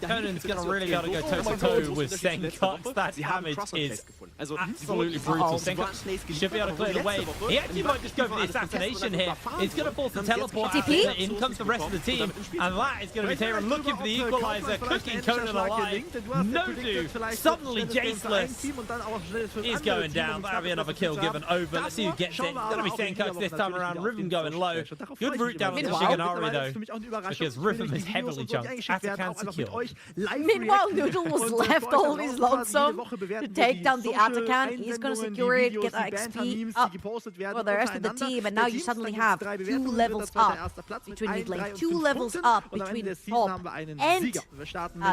Conan's going to really got to go toe-to-toe with Senkut. That damage is absolutely brutal. Senkut should be able to clear the wave. He actually might just go for the assassination here. He's going to force the teleport out. In comes the rest of the team, and that is going to be Tayron looking for the equalizer, cooking Conan alive. Nodu suddenly Jaceless is going down. That'll be another kill given over. Let's see who gets it. It's going to be Senkut this time around. Riven going low. Good route down to Shiganari though, because Riven is heavily jumped. Atakan secure. Meanwhile, Noodle was left all his lonesome to take down the Atakan. He's going to secure it, get that XP up for the rest of the team, and now you suddenly have 2 levels up between mid lane, 2 levels up between top and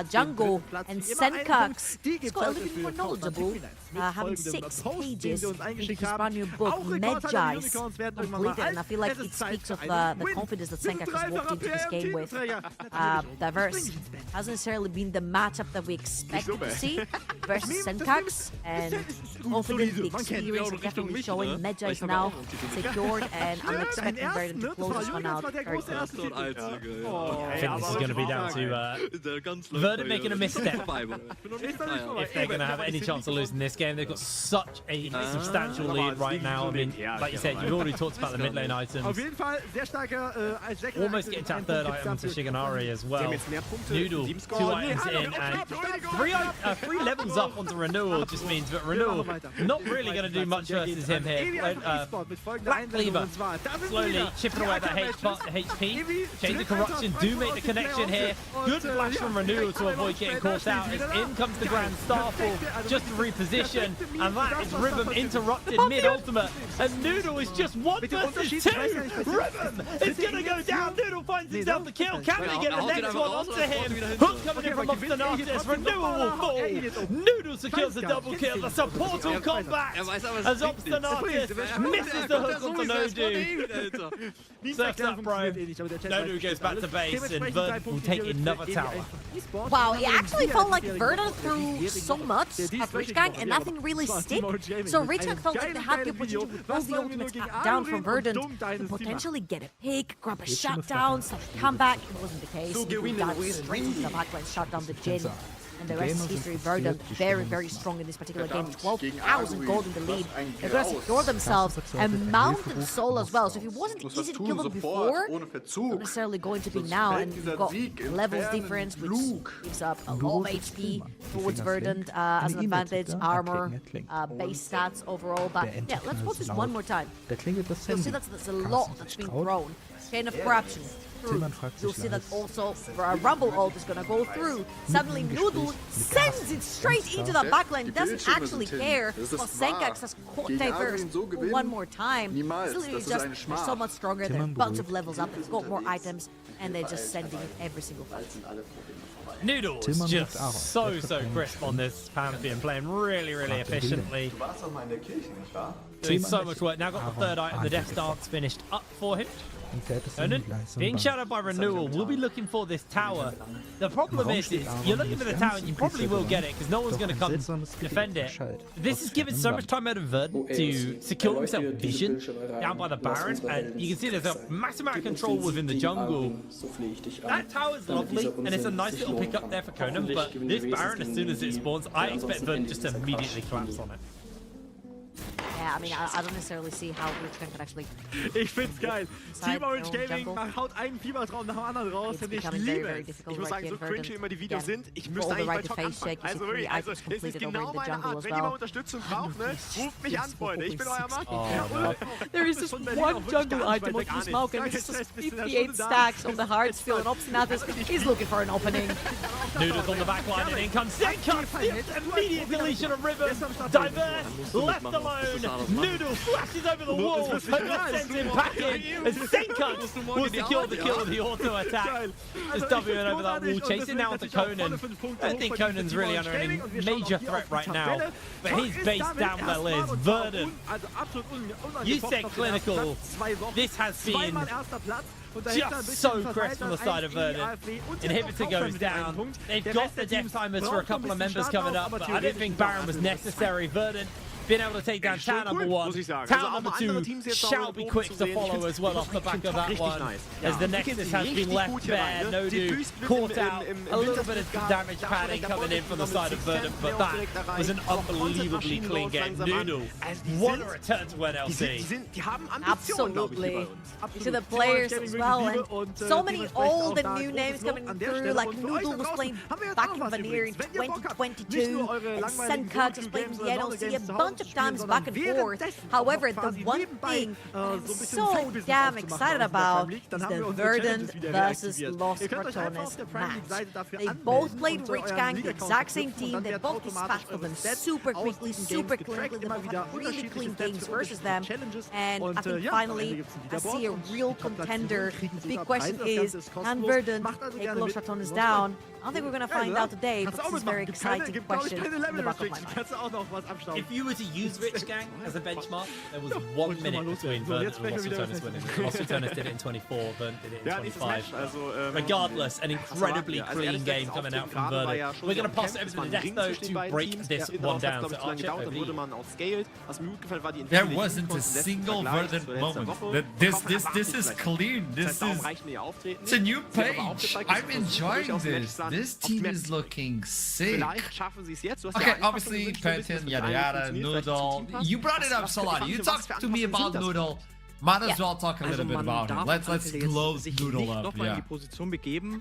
jungle, and Senkux is got a little bit more knowledgeable, having 6 pages in his brand new book, Medjai's completed, and I feel like it speaks of the confidence that Senkux has walked into this game with. Diverse hasn't necessarily been the matchup that we expected to see versus Senkux, and confidence, the experience is definitely showing. Medjai is now secured, and I'm expecting Verdant to close this one out very soon. I think this is going to be down to Verdant making a misstep. If they're going to have any chance of losing this game, they've got such a substantial lead right now. I mean, like you said, you've already talked about the mid lane items. Almost getting to that third item to Shigenari as well. Noodle, 2 items in, and 3 levels up onto Renewal just means that Renewal not really going to do much versus him here. Black Cleaver slowly chipping away that HP. Chains of Corruption do make the connection here. Good flash from Renewal to avoid getting caught out as in comes the Grand Starfall just to reposition, and that is Rhythm interrupted mid-ultimate, and Noodle is just 1 versus 2. Rhythm is going to go down. Noodle finds himself the kill. Can they get the next one onto him? Hook coming in from Obstinatus. Renewal will fall. Noodle secures the double kill. The support will come back as Obstinatus misses the hook onto Nodu. Surfs up, bro. Nodu goes back to base, and Verdant will take another tower. Wow, it actually felt like Verdant threw so much at Rich Gang and nothing really stick. So Rich Gang felt like they had the opportunity to pull the ultimate down from Verdant to potentially get a pick, grab a shutdown, come back. It wasn't the case. He got straight into the backline, shut down the Jin. And the rest is history. Verdant very, very strong in this particular game. 12,000 gold in the lead. They're going to secure themselves a Mountain Soul as well. So if it wasn't easy to kill them before, it's not necessarily going to be now. And you've got levels difference, which gives up a lot of HP towards Verdant as an advantage. Armor, base stats overall. But yeah, let's watch this one more time. You'll see that's a lot that's been thrown. Chain of Corruption. You'll see that also Rumble ult is gonna go through. Suddenly Noodle sends it straight into the backline, doesn't actually care. While Senkax has caught Diverse one more time. Still just so much stronger, they're a bunch of levels up, they've got more items, and they're just sending it every single fight. Noodle is just so crisp on this Pantheon, playing really efficiently. Doing so much work. Now got the third item, the Death Dance finished up for him. Conan, being shadowed by Renewal, we'll be looking for this tower. The problem is you're looking for the tower and you probably will get it because no one's going to come defend it. This is giving so much time out of Verdant to secure himself vision down by the Baron, and you can see there's a massive amount of control within the jungle. That tower's lovely and it's a nice little pick up there for Conan, but this Baron, as soon as it spawns, I expect Verdant just to immediately collapse on it. Yeah, I mean, I don't necessarily see how Rich Gang can actually. Ich find's geil. Team Orange Gaming haut einen Fiebertraum nach dem anderen raus und ich liebe es. Ich muss sagen, so cringe wie immer die Videos sind, ich müsste eigentlich bei Top anfangen. Also wirklich, es ist genau meine Art. Wenn jemand Unterstützung braucht, ne, ruft mich an, Freunde. Ich bin euer Mann. There is just one jungle item on the smoke and it's just 58 stacks on the hard still, and Obstinatus is looking for an opening. Noodles on the back line and in comes Senka. Immediate deletion of Rhythm. Diverse, left alone. Noodle flashes over the wall, sends him back in as Senka will secure the kill with the auto attack. As Wing over that wall, chasing now onto Conan. I don't think Conan's really under any major threat right now, but he's based down where Liz. Verdant, you said clinical. This has been just so crisp on the side of Verdant. Inhibitor goes down. They've got the death timers for a couple of members coming up, but I didn't think Baron was necessary. Verdant been able to take down tower number 1. Tower number 2 shall be quick to follow as well off the back of that one. As the Nexus has been left bare. Nodu caught out. A little bit of damage padding coming in from the side of Verdant, but that was an unbelievably clean game. Noodle, what a return to NLC. Absolutely. You see the players as well, and so many old and new names coming through. Like Noodle was playing back in Vanir in 2022, and Senka just playing the NLC a bunch of times back and forth. However, the one thing I'm so damn excited about is the Verdant versus Los Ratones match. They both played Rich Gang, the exact same team. They both dispatched for them super quickly, super cleanly. They both had really clean games versus them. And I think finally I see a real contender. The big question is, can Verdant take Los Ratones down? I don't think we're going to find out today, but this is a very exciting question in the back of my mind. If you were to use Rich Gang as a benchmark, there was 1 minute between Verdant and Los Ratones winning. Los Ratones did it in 24, Verdant did it in 25. Regardless, an incredibly clean game coming out from Verdant. We're going to pass it over to the Death, though, to break this one down. So there wasn't a single Verdant moment. This is clean. It's a new page. I'm enjoying this. This team is looking sick. Okay, obviously, Pantheon, yada yada, Noodle. You brought it up, Solani. You talked to me about Noodle. Might as well talk a little bit about him. Let's close Noodle up. Yeah.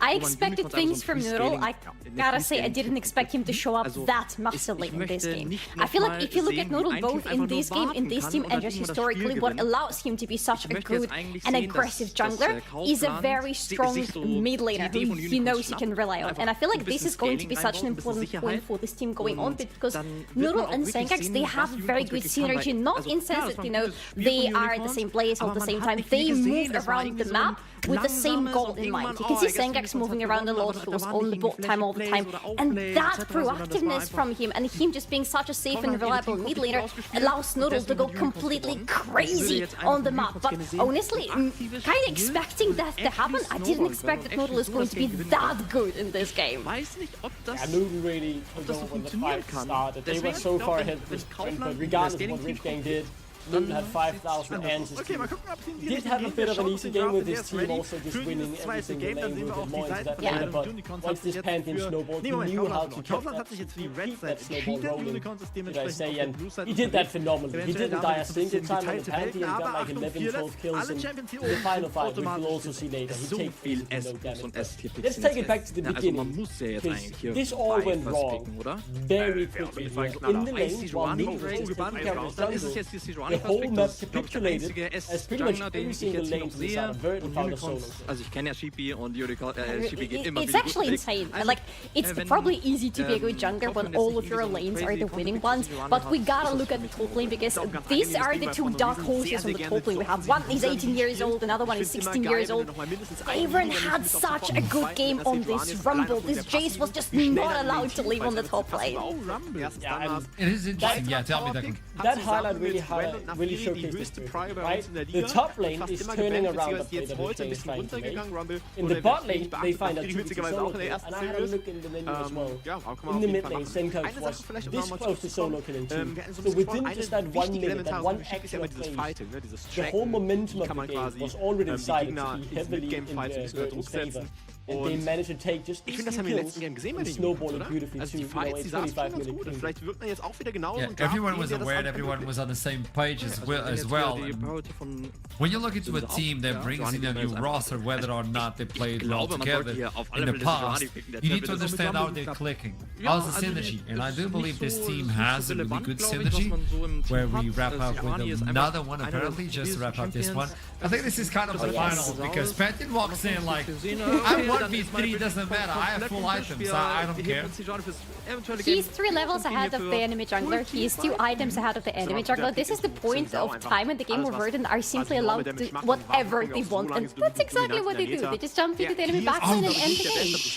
I expected things from Noodle. I gotta say, I didn't expect him to show up that massively in this game. I feel like if you look at Noodle both in this game, in this team, and just historically, what allows him to be such a good and aggressive jungler is a very strong mid laner who he knows he can rely on. And I feel like this is going to be such an important point for this team going on, because Noodle and Sengax, they have very good synergy, not in sense that, you know, they are at the same place all at the same time. They move around the map with the same goal in mind. You can see Sengax moving around a lot, he was on the bot time all the time, and that proactiveness from him and him just being such a safe and reliable mid laner allows Noodle to go completely crazy on the map. But honestly, kind of expecting that to happen, I didn't expect that Noodle is going to be that good in this game. Yeah, Noodle really took over when the fight started. They were so far ahead of this point, but regardless of what Rich Gang did, Noodle had 5,000 answers. He did have a bit of an easy game with his team, also just winning every single lane with it more into that later, but once this Pantheon snowballed, he knew how to keep that snowball rolling, should I say, and he did that phenomenally. He didn't die a single time on the Pantheon, got like 11, 12 kills in the final fight, which we'll also see later. He takes no damage. Let's take it back to the beginning, because this all went wrong very quickly here. In the lane, while Noodle was just taking care of his jungle, the whole map capitulated as pretty much every single lane to the side of Vert and found a solo. It's actually insane. Like, it's probably easy to be a good jungler when all of your lanes are the winning ones, but we gotta look at the top lane, because these are the two dark horses on the top lane. We have one is 18 years old, another one is 16 years old. Davern had such a good game on this Rumble. This Jace was just not allowed to leave on the top lane. Yeah, it is interesting. Yeah, tell me that. That highlight really showcased this too, right? The top lane is turning around the play that Rich Gang is trying to make. In the bot lane, they find out 2 solo kills, and I had a look in the menu as well. In the mid lane, Sengax was this close to solo killing too. So within just that 1 minute, that one extra play, the whole momentum of the game was already decided to be heavily in Verton's favor. And they managed to take just these 2 kills and snowball it beautifully too, you know, a 25-minute game. Yeah, everyone was aware, everyone was on the same page as well. When you look into a team that brings in a new roster, whether or not they played well together in the past, you need to understand how they're clicking. How's the synergy? And I do believe this team has a really good synergy, where we wrap up with another one, apparently, just to wrap up this one. I think this is kind of the final, because Pantheon walks in like, I 1v3, doesn't matter, I have full items, I don't care. He's 3 levels ahead of the enemy jungler, he is 2 items ahead of the enemy jungler. This is the point of time in the game where Verdant are simply allowed to do whatever they want, and that's exactly what they do. They just jump into the enemy backline and end the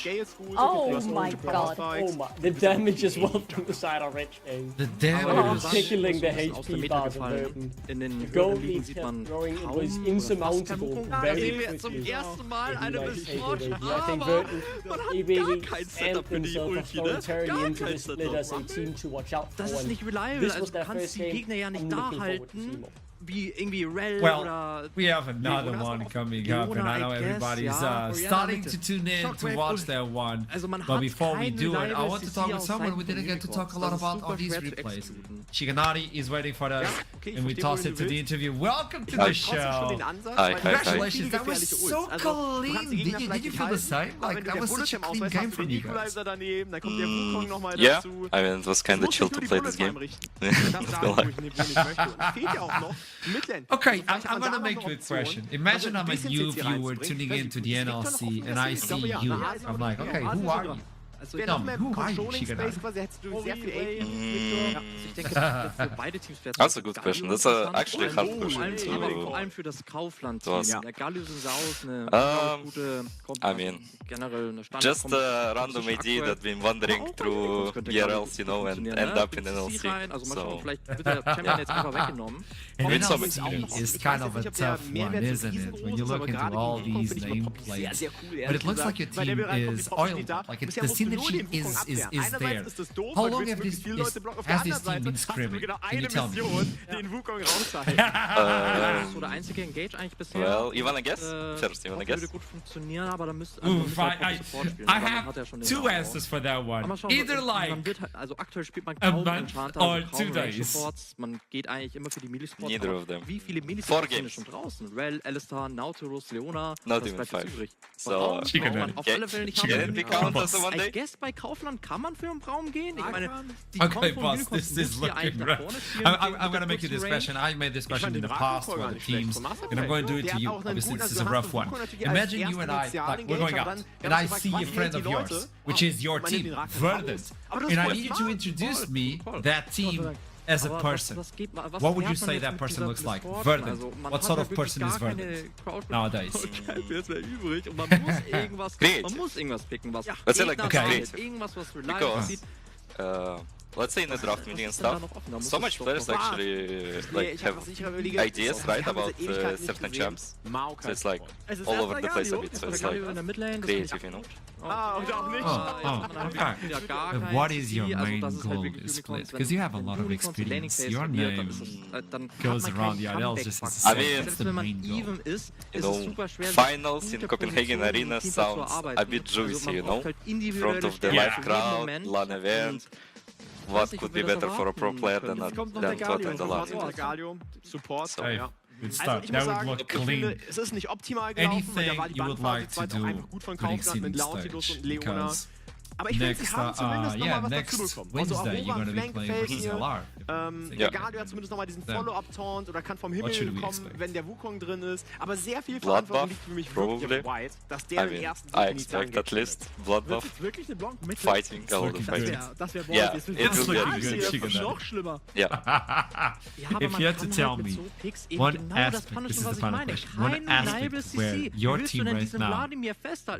game. Oh my god. Oh my, the damage as well from the side of Rich Gang. The damage was tickling the HP bars of Verdant. The gold lead kept growing, it was insurmountable very quickly. I think Verdant, he really amped himself authoritarily into this split as a team to watch out for. This was their first game. I'm looking forward to see more. Well, we have another one coming up, and I know everybody's starting to tune in to watch that one. But before we do it, I want to talk with someone we didn't get to talk a lot about on these replays. Shiganari is waiting for us, and we toss it to the interview. Welcome to the show. Congratulations, that was so clean. Did you feel the same? Like, that was such a clean game from you guys. Yeah, I mean, it was kind of chill to play this game. Okay, I'm gonna make you a question. Imagine I'm a new viewer tuning into the NLC and I see you. I'm like, okay, who are you? Tell me, who are you, Shiganari? That's a good question. That's actually a hard question to I mean, just a random idea that been wandering through BRLs, you know, and end up in NLC. So, and NLC is kind of a tough one, isn't it? When you look into all these nameplates. But it looks like your team is oiled. Like, the scene synergy is there. How long has this team been scrimming? Can you tell me? Den Wukong raushalten. Das ist so der einzige Engage eigentlich bisher. Well, you wanna guess? First, you wanna guess? Würde gut funktionieren, aber da müsste I have two answers for that one. Either like also aktuell spielt man a kaum month Enchanter, or kaum 2 days. Supports. Man geht eigentlich immer für die Melee-Supports. Neither of them. Wie viele 4 Melee-Supports sind games. schon draußen? Rel, Alistar, Nautilus, Leona. Not das even bleibt 5. jetzt übrig. So, Chicken man auf alle Fälle nicht Can it be counted as a one I day? guess bei Kaufland kann man für einen Braum gehen. Ich meine, die Okay, Combo boss, Unicorns this is muss hier eigentlich looking nach rough. vorne spielen. I'm gonna make you this question. I made this question in the past for the teams, and I'm going to do it to you. Obviously, this is a rough one. Imagine you and I, like, we're going out, and I see a friend of yours, which is your team, Verdant, and I need you to introduce me that team as a person. What would you say that person looks like? Verdant. What sort of person is Verdant nowadays? Man muss irgendwas picken, was Let's say like Gegner irgendwas, was reliable sieht. Let's say in the draft meeting and stuff, so much players actually like have ideas, right, about certain champs. So it's like all over the place a bit. So it's like creative, you know. Okay. What is your main goal in Split? Because you have a lot of experience. Your name goes around the ILs just as I mean, that's the main goal. You know, finals in Copenhagen Arena sounds a bit juicy, you know, in front of the live crowd, LAN event. What could be better for a pro player than Tot in the LAN? Support, Hey, ja. good start. That would look clean. Es ist nicht optimal gelaufen, weil da war die Anything you would Bandbreite like to auch do einfach gut von for the Kaufland mit exceeding Nautilus stage, und Leona. because Aber ich finde, sie haben zumindest nochmal was dazu next bekommen. Also Wednesday you're Aurora gonna be playing versus hier. LR. Der Galio hat zumindest nochmal diesen Follow-up-Taunt oder kann vom Himmel kommen, wenn der Wukong drin ist. Aber sehr viel Verantwortung liegt für mich wirklich auf White, dass der den ersten I expect at least blood buff. Fighting, a lot of fighting. Yeah, it will be noch schlimmer. Yeah. If you had to tell me one aspect, this is the final question, one aspect where your team right now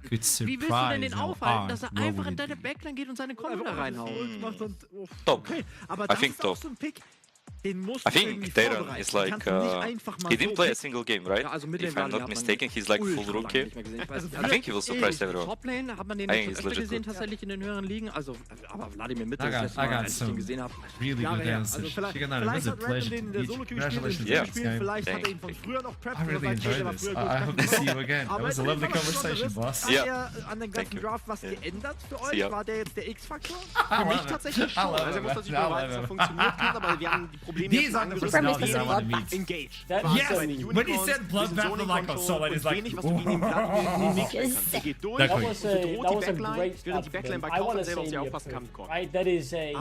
could surprise LR, dass er einfach in deine Backline geht und seine Combo da reinhaut. Top. Aber I think top. I think Darren is like, he didn't play a single game, right? If I'm not mistaken, he's like full rookie. I think he will surprise everyone. Toplane hat man den I think nicht he's öfter legit gesehen, good. tatsächlich in den höheren Ligen. Also, aber Vladimir Mitte I ist got jetzt mal, als ich some ihn gesehen habe. really good answers. Shiganari, it was a pleasure to meet you. Congratulations on this game. Vielleicht hat er ihn von früher noch prepped. I really enjoyed this. I hope to see you again. That was a lovely conversation, boss. Hat er an den ganzen Draft was geändert für euch? War der jetzt der X-Faktor? Für mich tatsächlich schon. Also er muss natürlich beweisen, dass er funktioniert hat, aber wir haben die Probleme These are the personalities I want to meet. Engaged. Yes! When he said bloodbath, I'm like, oh, so it is like, That was a great start for them. I want to say right? That is a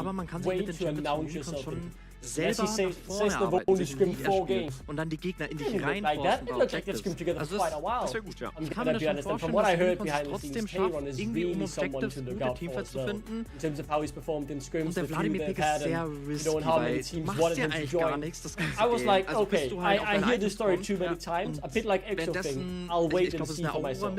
way to announce yourself. Selber says vorne they've only scrimmed 4 games. Und dann die Gegner in dich Like rein that, it looks like they've scrimmed together for quite a while. I'm gonna be honest, and from what I heard behind the scenes, Kayron is really someone to look out for as well. In terms of how he's performed in scrims, the few they've had, and how many teams wanted him to join. I was like, okay, I hear this story too many times, a bit like Exo thing. I'll wait and see for myself.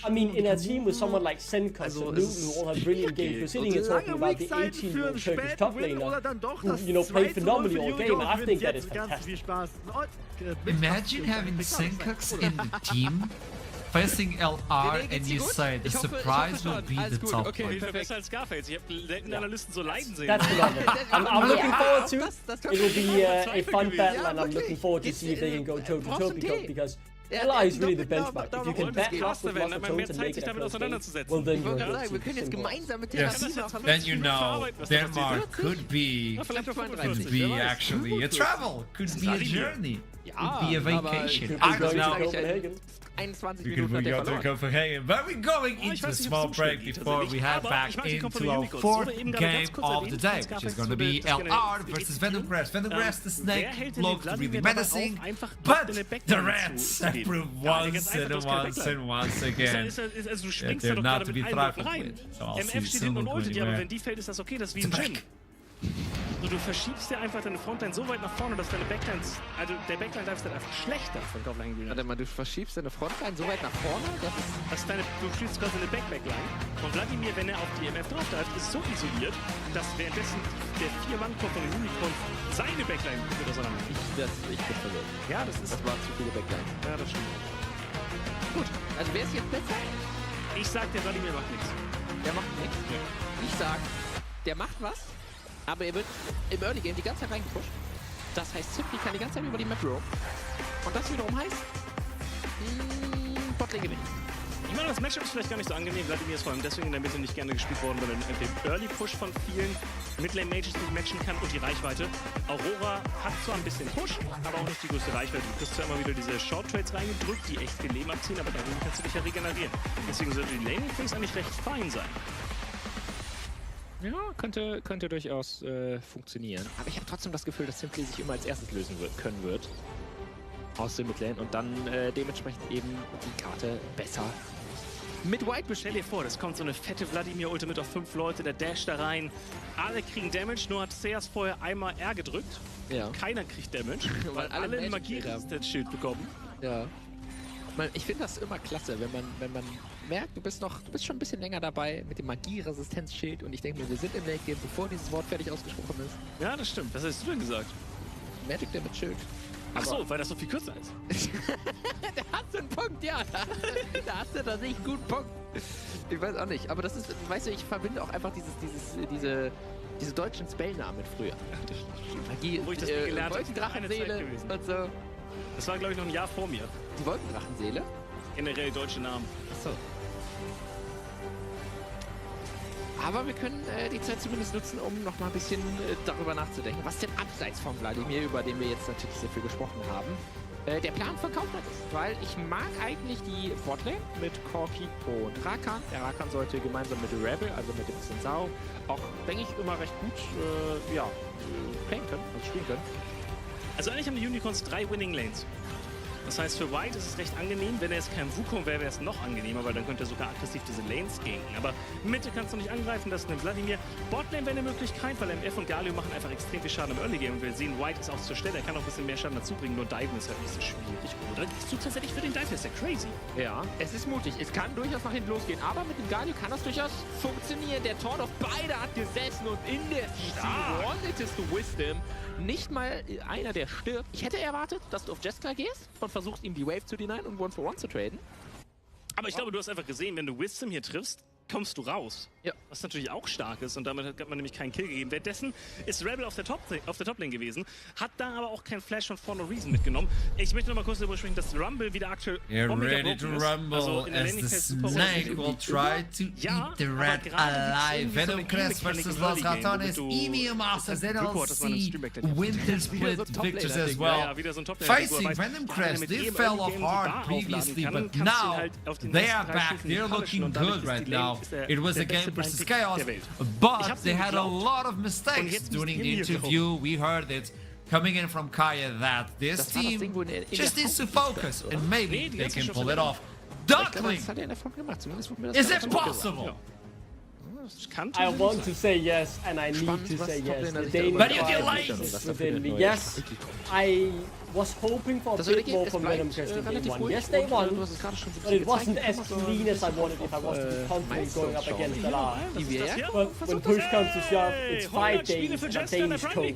I mean, in a team with someone like Senkus and Newton, who all have brilliant games, we're sitting here talking about the 18-year-old Turkish top laner who, you know, played phenomenally all game. I think that is fantastic. Imagine having Senkus in the team facing LR and you say the surprise will be the top Okay, one. besser als Scarface. Ich habe selten Analysten so leiden sehen. That's phenomenal. I'm looking forward to it. It will be a fun battle, and I'm looking forward to see if they can go toe-to-toe because LR is really the benchmark. If you can back up with lots of tones and make it a close game, well then you're Yes, then you know Denmark could be actually a travel, could be a journey, could be a vacation. I don't know. We could go to Copenhagen, but we're going into a small break before we head back into our 4th game of the day, which is going to be LR versus Venomgrass. Venomgrass, the snake, looked really menacing, but the rats have proved once and once again that they're not to be trifled with. So I'll see you soon. Aber wenn die fällt, ist das okay, das ist wie im Gym. So, du verschiebst dir einfach deine Frontline so weit nach vorne, dass deine Backlines, also der Backline-Lifestyle einfach schlechter von Kaufland Bühne. Warte mal, du verschiebst deine Frontline so weit nach vorne? Du spielst quasi eine Backline. Und Vladimir, wenn er auf die MF drauf hat, ist so isoliert, dass währenddessen der 4-Mann-Kopf von den Unicorn seine Backline wird auseinander. Ich bin verwirrt. Ja, das waren zu viele Backlines. Ja, das stimmt. Gut, also wer ist jetzt besser? Ich sag, der Vladimir macht nichts. Der macht nichts. Ich sag, der macht was, aber er wird im Early Game die ganze Zeit reingepusht. Das heißt, Simply kann die ganze Zeit über die Map roam. Und das wiederum heißt, Botlane gewinnt. Ich meine, das Matchup ist vielleicht gar nicht so angenehm. Vladimir ist vor allem deswegen in der Mitte nicht gerne gespielt worden, weil er den Early Push von vielen Midlane-Mages nicht matchen kann und die Reichweite. Aurora hat zwar ein bisschen Push, aber auch nicht die größte Reichweite. Du kriegst zwar immer wieder diese Short-Trades reingedrückt, die echt viel Leben abziehen, aber darin kannst du dich ja regenerieren. Deswegen sollte die Laning-Phase eigentlich recht fein sein. Ja, könnte durchaus funktionieren. Aber ich habe trotzdem das Gefühl, dass Simply sich immer als erstes lösen können wird. Aus dem Midlane und dann dementsprechend eben die Karte besser mit White. Stell dir vor, das kommt so eine fette Vladimir-Ulte mit auf 5 Leute, der Dash da rein. Alle kriegen Damage, nur hat Seas vorher einmal R gedrückt. Ja. Keiner kriegt Damage, weil alle ein Magie-Resistance-Schild bekommen. Ja. Ich finde das immer klasse, wenn man merkt, du bist schon ein bisschen länger dabei mit dem Magie-Resistenzschild und ich denke mir, wir sind im Late-Game, bevor dieses Wort fertig ausgesprochen ist. Ja, das stimmt. Was hast du denn gesagt? Magic Damage Schild. Ach so, weil das so viel kürzer ist. Da hast du einen Punkt, ja. Da hast du tatsächlich einen guten Punkt. Ich weiß auch nicht, aber das ist, weißt du, ich verbinde auch einfach diese deutschen Spellnamen mit früher. Magie, wo ich das gelernt habe, Wolkendrachenseele und so. Das war, glaube ich, noch ein Jahr vor mir. Die Wolkendrachenseele? Generell deutsche Namen. Achso. Aber wir können die Zeit zumindest nutzen, um noch mal ein bisschen darüber nachzudenken, was denn abseits von Vladimir, über den wir jetzt natürlich sehr viel gesprochen haben, der Plan von Kaufland ist. Weil ich mag eigentlich die Botlane mit Corki und Rakan. Der Rakan sollte gemeinsam mit Rebel, also mit dem Sensao, auch, denke ich, immer recht gut playen können, also spielen können. Also eigentlich haben die Unicorns 3 Winning Lanes. Das heißt, für White ist es recht angenehm. Wenn er jetzt kein Wukong wäre, wäre es noch angenehmer, weil dann könnte er sogar aggressiv diese Lanes ganken. Aber Mitte kannst du nicht angreifen, das ist ein Vladimir. Botlane wäre eine Möglichkeit, weil MF und Galio machen einfach extrem viel Schaden im Early Game. Und wir sehen, White ist auch zur Stelle, er kann auch ein bisschen mehr Schaden dazu bringen, nur Diven ist halt nicht so schwierig. Oder gehst du tatsächlich für den Dive, ist ja crazy. Ja, es ist mutig. Es kann durchaus nach hinten losgehen, aber mit dem Galio kann das durchaus funktionieren. Der Taunt auf beide hat gesessen und in der CC wanted to Wisdom. Nicht mal einer, der stirbt. Ich hätte erwartet, dass du auf Jeskla gehst und versuchst, ihm die Wave zu denyen und One-for-One zu traden. Aber ich glaube, du hast einfach gesehen, wenn du Wisdom hier triffst, kommst du raus. Ja. Was natürlich auch stark ist und damit hat man nämlich keinen Kill gegeben. Währenddessen ist Rebel auf der Top-Lane gewesen, hat da aber auch keinen Flash von For No Reason mitgenommen. Ich möchte noch mal kurz darüber sprechen, dass Rumble wieder aktuell ready to rumble also as the snake will try to eat the rat alive. Venom Crest versus Los Ratones, EVO Masters, NLC, Winter Split victors as well. Facing Venom Crest, they fell off hard previously, but now they are back. They're looking good right now. It was a game versus Chaos, but they had a lot of mistakes during the interview. We heard it coming in from Kaya that this team just needs to focus and maybe they can pull it off. Duckling! Is it possible? I want to say yes, and I need to say yes. The Danish but you delayed within me. Yes, I was hoping for a bit more from Venom Crest in game 1. Yes, they won, but it wasn't as clean as I wanted if I was to be confident going up against the Lar. But when push comes to shove, it's 5 Danes and a Danish coach.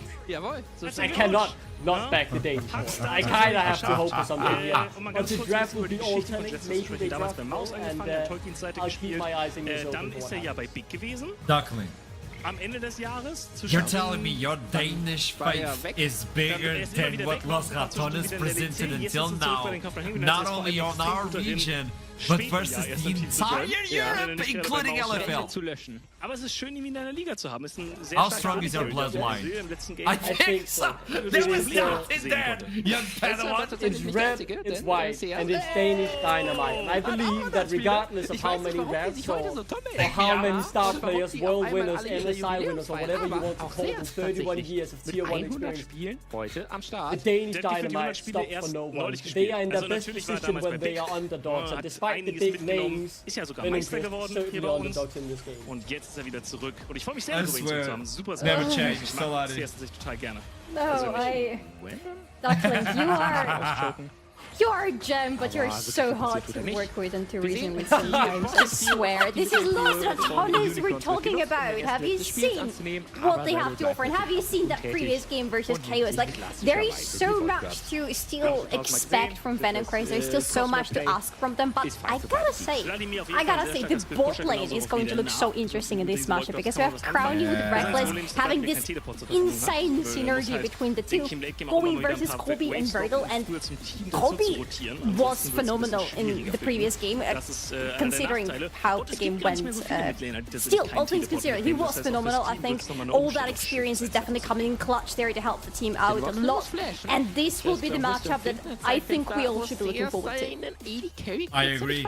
I cannot not back the Danish coach. I kinda have to hope for something here. But the draft will be alternate, maybe they draft more, and I'll keep my eyes and ears open for what Duckling. Am Ende des Jahres You're telling me your Danish faith is bigger than what Los Ratones presented until now, not only on our region, but versus the entire Europe, including LFL. Aber es ist schön, ihn in einer Liga zu haben. Ist ein sehr How strong is your bloodline? I think so. There was nothing there. Young Padawan. It's red, it's white, and it's Danish dynamite. And I believe that regardless of how many revs or how many star players, world winners, MSI winners, or whatever you want to call them, 31 years of tier 1 experience, the Danish dynamite stops for no one. They are in the best position when they are underdogs, and despite the big names, Venom Crest certainly underdogs in this game. Und jetzt ist er wieder zurück. Und ich freue mich sehr, ihn zu haben. Super, sehr never changed. Ich mag CS sich total gerne. No, Duckling, you are... You are a gem, but you're so hard to work with and to reason with sometimes. I swear. This is Los Ratones we're talking about. Have you seen what they have to offer? And have you seen that previous game versus Chaos? Like, there is so much to still expect from Venom Christ. There's still so much to ask from them. But I gotta say, the bot lane is going to look so interesting in this matchup because we have Crowny with Reckless having this insane synergy between the two. Kobe versus Kobe and Virgil, and Kobe was phenomenal in the previous game, considering how the game went. Still, all things considered, he was phenomenal. I think all that experience is definitely coming in clutch there to help the team out a lot, and this will be the matchup that I think we all should be looking forward to. I agree.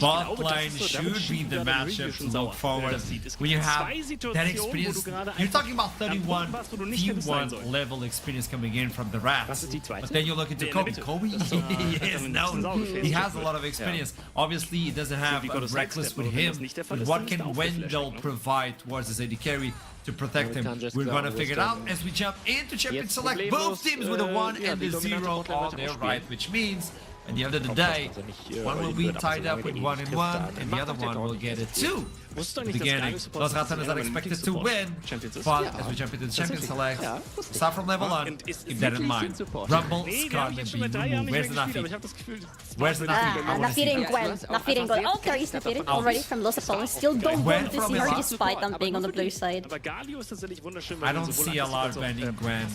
Bot lane should be the matchup to look forward. When you have that experience, you're talking about 31 T1 level experience coming in from the Rats. But then you look into Kobe. Kobe is known. He has a lot of experience. Obviously, he doesn't have a Reckless with him. But what can Wendell provide towards his AD carry to protect him? We're gonna figure it out as we jump into Champion Select. Both teams with a 1 and a 0 on their right, which means at the end of the day, one will be tied up with 1 and 1, and the other one will get a 2. Beginning, Los Ratones are expected to win, but as we jump into the Champion Select, start from level 1, keep that in mind. Rumble, Scarlet, Beam, where's the Nafi? Where's the Nafi? Nafi and Gwen. Nafi and Gwen. Oh, there is Nafi already from Los Ratones. Still don't want to see her despite them being on the blue side. I don't see a lot banning Gwen.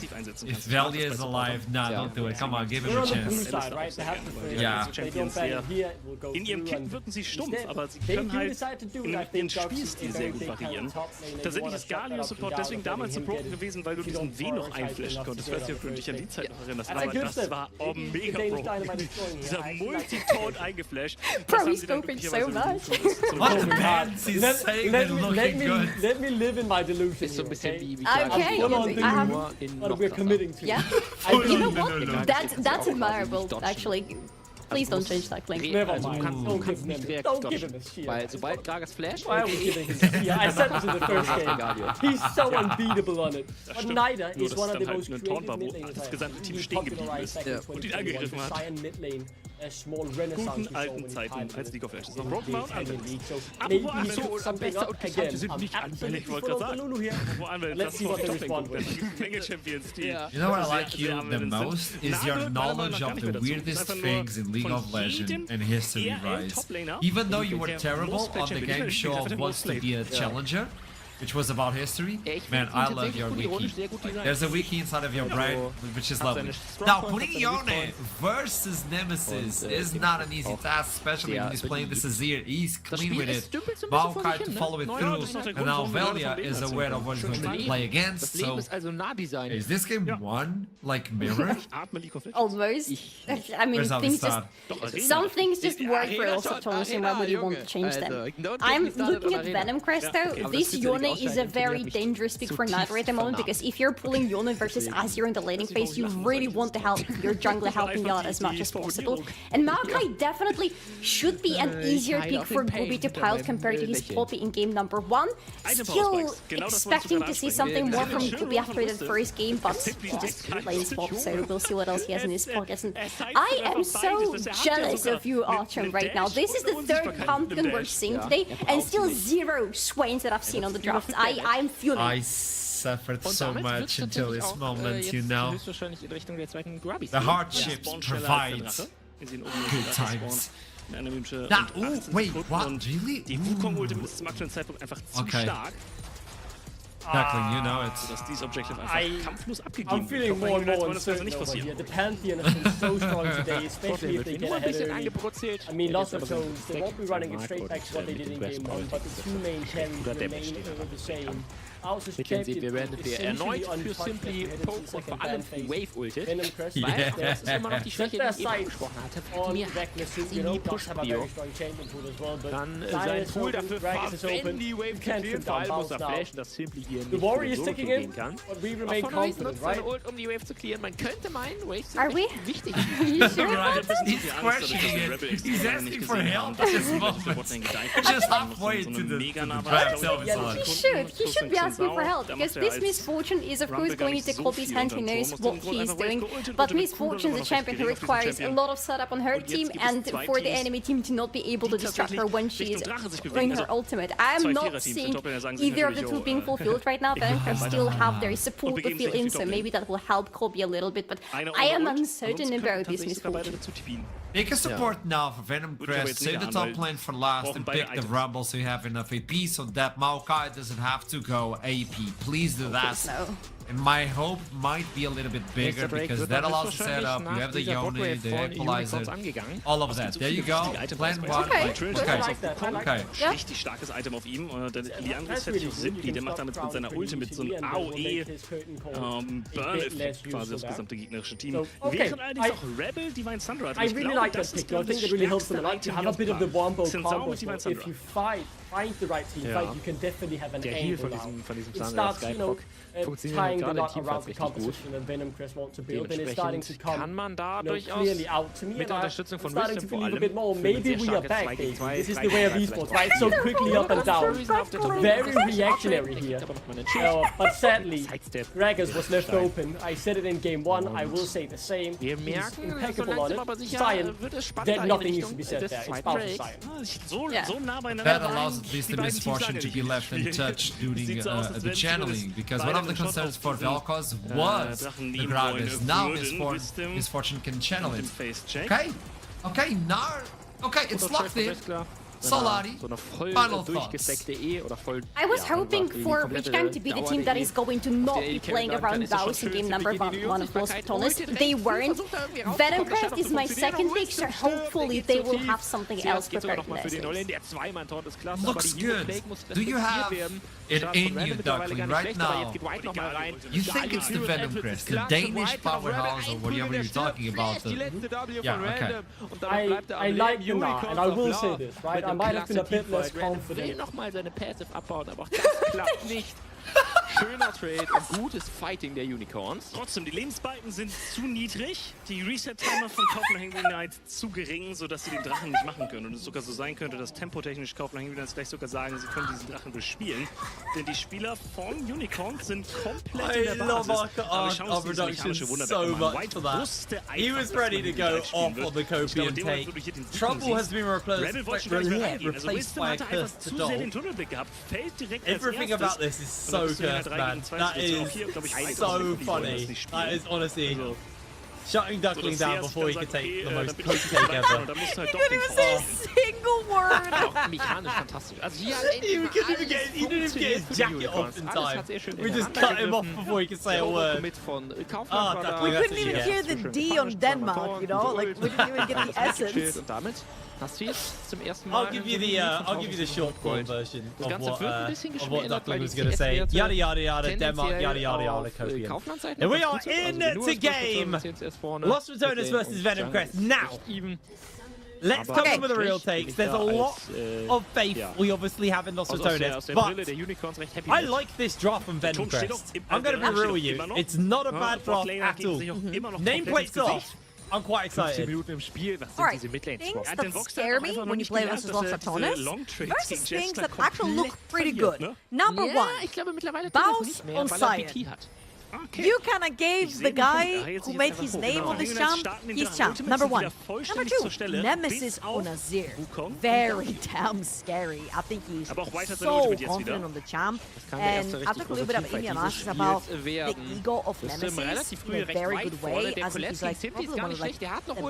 If Velia is alive, nah, don't do it. Come on, give him a chance. Yeah. In ihrem Kit wirken sie stumpf, aber sie können halt in Spielstil sehr gut variieren. Tatsächlich ist Galio-Support deswegen damals so broken gewesen, weil du diesen W noch einflashen konntest. Ich weiß nicht, ob du dich an die Zeit noch erinnerst, aber das war mega broken. Dieser Multitone eingeflasht. Bro, he's scoping so much. What the bands he's saying they're looking good. Let me live in my delusion. Okay, we're committing to. Yeah. You know what? That's admirable, actually. Please don't change that claim. Never mind. Don't give him a shield. Weil sobald Gragas Flash... Why are we giving him a shield? I said this in the first game. He's so unbeatable on it. But Nida is one of the most creative mid-laners. Das gesamte Team stehen geblieben ist und ihn angegriffen hat. Guten alten Zeiten, als League of Legends noch Broken Mount anwendlich. Apropos Anwendung, am besten Outgesucht sind nicht anfällig, ich wollte gerade sagen. Apropos Anwendung, das ist noch Top-Lane-Gruppe. Das ist die Menge-Champions-Team. You know what I like you the most is your knowledge of the weirdest things in League of Legends and history, Rise. Even though you were terrible on the game show of Wants to Be a Challenger, which was about history, man, I love your wiki. There's a wiki inside of your brain, which is lovely. Now, putting Yone versus Nemesis is not an easy task, especially when he's playing this Azir. He's clean with it. Maokai to follow it through, and now Velia is aware of what he's going to play against, so... Is this game one, like, mirror? Almost. I mean, things just... Some things just work for Los Ratones, and why would you want to change them? I'm looking at Venom Crest, though. This Yone is a very dangerous pick for Nightmare at the moment, because if you're pulling Yone versus Azir in the laning phase, you really want to help your jungler helping you out as much as possible. And Maokai definitely should be an easier pick for Gobi to pilot compared to his Poppy in game number 1. Still expecting to see something more from Gobi after the first game, but he just plays Pop, so we'll see what else he has in his pockets. And I am so jealous of you, Archon, right now. This is the 3rd Pumpkin we're seeing today, and still 0 Swains that I've seen on the draft. I'm feeling. I suffered so much until this moment, you know. The hardships provide good times. Wait, what? Really? Die Wukong-Ultimate ist zum aktuellen Zeitpunkt einfach zu stark. Declan, you know it. Dass dieses Objective einfach kampflos abgegeben I'm feeling more and more uncertain over here. The Pantheon has been so strong today, especially if they get ahead early. I mean, Los Ratones, they won't be running it straight back to what they did in game 1, but the 2 main carries remain the same. Wir können sehen, wir werden erneut für Simply Poke und vor allem Wave ultet, weil das ist immer noch die Schwäche, die ich eben angesprochen hatte. Mir Simi Push-Bio. Dann sein Pool dafür wenn die Wave killt, vor allem muss er flashen, dass Simply hier nicht so gehen kann. Von Reis nutzt seine Ult, um die Wave zu clearen. Man könnte meinen, Waves sind wichtig. He's questioning it. He's asking for help at this moment. Just halfway to the draft. He should be asking for help, because this Misfortune is of course going into Kobe's hand, who knows what she's doing, but Misfortune is a champion who requires a lot of setup on her team, and for the enemy team to not be able to distract her when she's doing her ultimate. I'm not seeing either of the two being fulfilled right now. Venomcrest still have their support to fill in, so maybe that will help Kobe a little bit, but I am uncertain about this Misfortune. Make a support now for Venomcrest, save the top lane for last and pick the Rumble so you have enough AP so that Maokai doesn't have to go AP. Please do that. And my hope might be a little bit bigger because that allows the setup. You have the Yone, the Equalizer, all of that. There you go. Plan 1. Okay. Richtig starkes Item auf ihm. Leandro ist fertig auf Simply. Der macht damit mit seiner Ulti mit so einem AOE Burn-Effekt quasi das gesamte gegnerische Team. Während allerdings auch Rebel Divine Thunder hat. I really like that pick. I think it really helps them a lot to have a bit of the wombo combo. If you find the right team fight, you can definitely have an angle out. It starts, you know, tying the knot around the composition that Venomcrest want to build, and it's starting to come clearly out to me. And I'm starting to believe a bit more. Maybe we are back, baby. This is the way of esports, right? So quickly up and down. Very reactionary here. But sadly, Gragas was left open. I said it in game 1. I will say the same. He's impeccable on it. Cyan, that nothing needs to be said there. It's powerful Cyan. That allows at least the Misfortune to be left untouched during the channeling, because one of the concerns for Vel'Koz was the Gragas. Now Misfortune can channel it. Okay, now... Okay, it's locked in. Solari, final thoughts. I was hoping for Witchgang to be the team that is going to not be playing around Vows in game number 1 of course, to be honest. They weren't. Venomcrest is my second pick, so hopefully they will have something else prepared in their Looks good. Do you have it in you, Duckling, right now? You think it's the Venomcrest, the Danish powerhouse, or whatever you're talking about? Yeah, okay. I like you now, and I will say this, right? I might have been a bit less confident. Nochmal seine Passive abbauen, aber auch das klappt nicht. Schöner Trade und gutes Fighting der Unicorns. Trotzdem, die Lebensbalken sind zu niedrig, die Reset-Timer von Copenhagen United zu gering, sodass sie den Drachen nicht machen können. Und es sogar so sein könnte, dass tempotechnisch Copenhagen United gleich sogar sagen, sie können diesen Drachen bespielen. Denn die Spieler von Unicorns sind komplett in der Basis. Aber schauen Sie sich so much for that. He was ready to go off on the Copian take. Trouble has been replaced by a cursed to Doll. Everything about this is so cursed, man. That is so funny. That is honestly shutting Duckling down before he could take the most poke take ever. He couldn't even say a single word. Mechanisch fantastisch. Also hier he didn't even get his jacket off in time. We just cut him off before he could say a word. We couldn't even hear the D on Denmark, you know? Like, we didn't even get the essence. I'll give you the short form version of what Duckling was going to say. Yada yada yada, Denmark, yada yada yada, Copian. And we are into game. Lost Returners versus Venomcrest. Now, let's come in with the real takes. There's a lot of faith we obviously have in Lost Returners, but I like this draft from Venomcrest. I'm going to be real with you. It's not a bad draft at all. Nameplate's off. I'm quite excited. Alright, things that scare me when you play versus Lost Returners versus things that actually look pretty good. Number 1, Bows on Cyan. You kind of gave the guy who made his name on this champ his champ. Number 1. Number 2, Nemesis on Azir. Very damn scary. I think he's so confident on the champ. And I took a little bit of Indian ashes about the ego of Nemesis in a very good way. As he's like probably one of like, the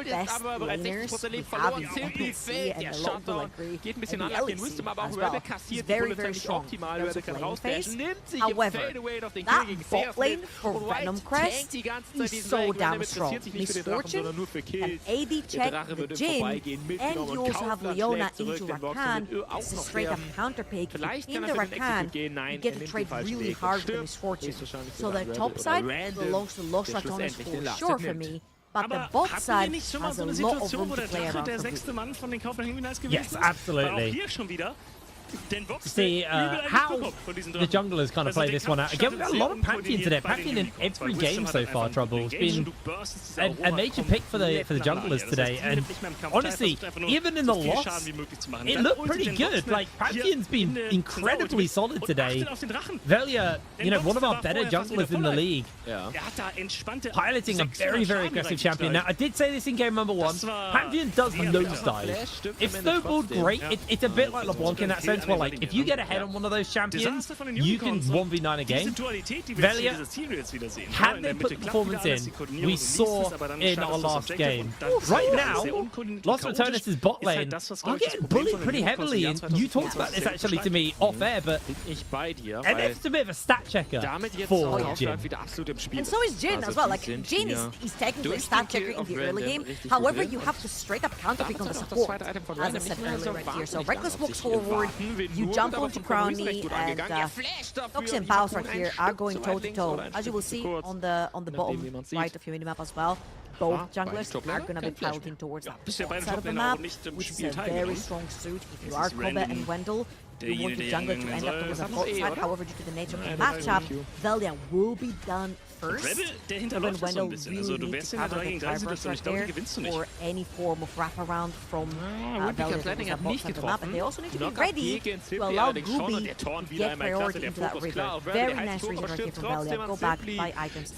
best laners we have in NLC, and a lot will agree. And the LEC as well. He's very, very strong in terms of lane phase. However, that bot lane for Venomcrest is so damn strong. Misfortune, an AD check, the Jhin, and you also have Leona into Rakan as a straight up counter pick. In the Rakan, you get to trade really hard with the Misfortune. So the top side belongs to Lost Returners for sure for me. But the bot side has a lot of room to play around for me. Yes, absolutely. to see how the junglers kind of play this one out. Again, we've got a lot of Pantheon today. Pantheon in every game so far, Trouble. It's been a major pick for the junglers today. And honestly, even in the loss, it looked pretty good. Like, Pantheon's been incredibly solid today. Velia, you know, one of our better junglers in the league. Yeah. Piloting a very, very aggressive champion. Now, I did say this in game number 1. Pantheon does nosedive. If snowballed, great. It's a bit like LeBlanc in that sense, where, like, if you get ahead on one of those champions, you can 1v9 a game. Velia, had they put the performance in, we saw in our last game. Right now, Los Ratones' bot lane are getting bullied pretty heavily, and you talked about this actually to me off air, but and it's a bit of a stat checker for Jin. And so is Jin as well. Like, Jin is technically a stat checker in the early game. However, you have to straight up counter pick on the support, as I said earlier right here. So Reckless walks forward, you jump onto Crowny, and Doxy and Baus right here are going toe to toe. As you will see on the bottom right of your minimap as well. Both junglers are going to be piloting towards that side of the map, which is a very strong suit if you are Kobe and Wendell. You want your jungler to end up towards the bot side. However, due to the nature of the matchup, Velia will be done first. When Wendell really needs to cover the drivers right there for any form of wraparound from Velia towards the bot side of the map. And they also need to be ready to allow Gooby to get priority into that river. Very nice reason right here from Velia. Go back, buy items.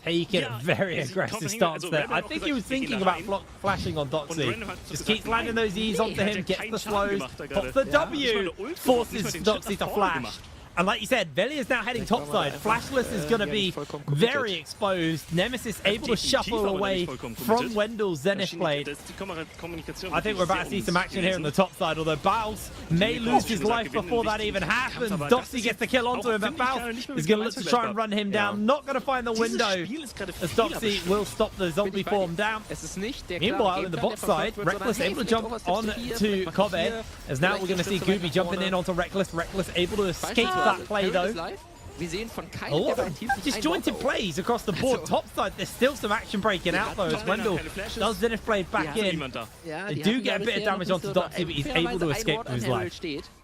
Taking a very aggressive stance there. I think he was thinking about flashing on Doxy. Just keeps landing those E's onto him, gets the slows, pops the W, forces Doxy to flash. And like you said, Velia is now heading topside. Flashless is going to be very exposed. Nemesis able to shuffle away from Wendell's Zenith Blade. I think we're about to see some action here on the top side, although Baus may lose his life before that even happens. Doxy gets the kill onto him, but Baus is going to look to try and run him down. Not going to find the window, as Doxy will stop the zombie form down. Meanwhile, in the bot side, Reckless able to jump on to Kobe, as now we're going to see Gooby jumping in onto Reckless. Reckless able to escape that play though. A lot of disjointed plays across the board. Top side, there's still some action breaking out though as Wendell does Zenith Blade back in. They do get a bit of damage onto Doxy, but he's able to escape with his life.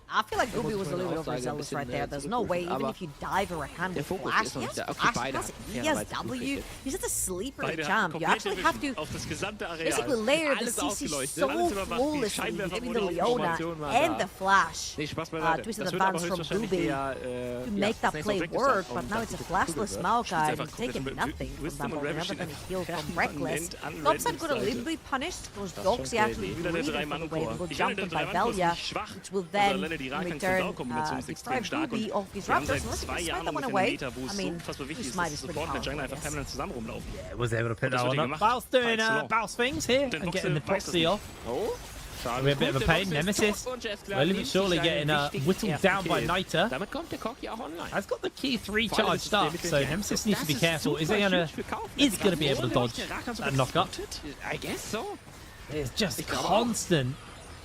I feel like Gooby was a little bit overzealous right there. There's no way, even if you dive or hand with flash, he has flash, he has W. He's just a sleeper champ. You actually have to basically layer the CC so flawlessly, giving the Leona and the flash. Twisted advance from Gooby to make that play work, but now it's a flashless Maokai and taking nothing from that ball. Never gonna heal from Reckless. Topside got a little bit punished because Doxy actually bleeding from the wave and got jumped on by Velia, which will then in return, deprive Gooby of his Raptors, unless he can smite that one away. I mean, his smite is pretty powerful, Yeah, was able to put that one up. Baus doing Baus things here and getting the proxy off. We're a bit of a pain. Nemesis, slowly but surely getting whittled down by Niter. Has got the key 3 charged up, so Nemesis needs to be careful. Is gonna be able to dodge that knock-up? I guess so. It's just constant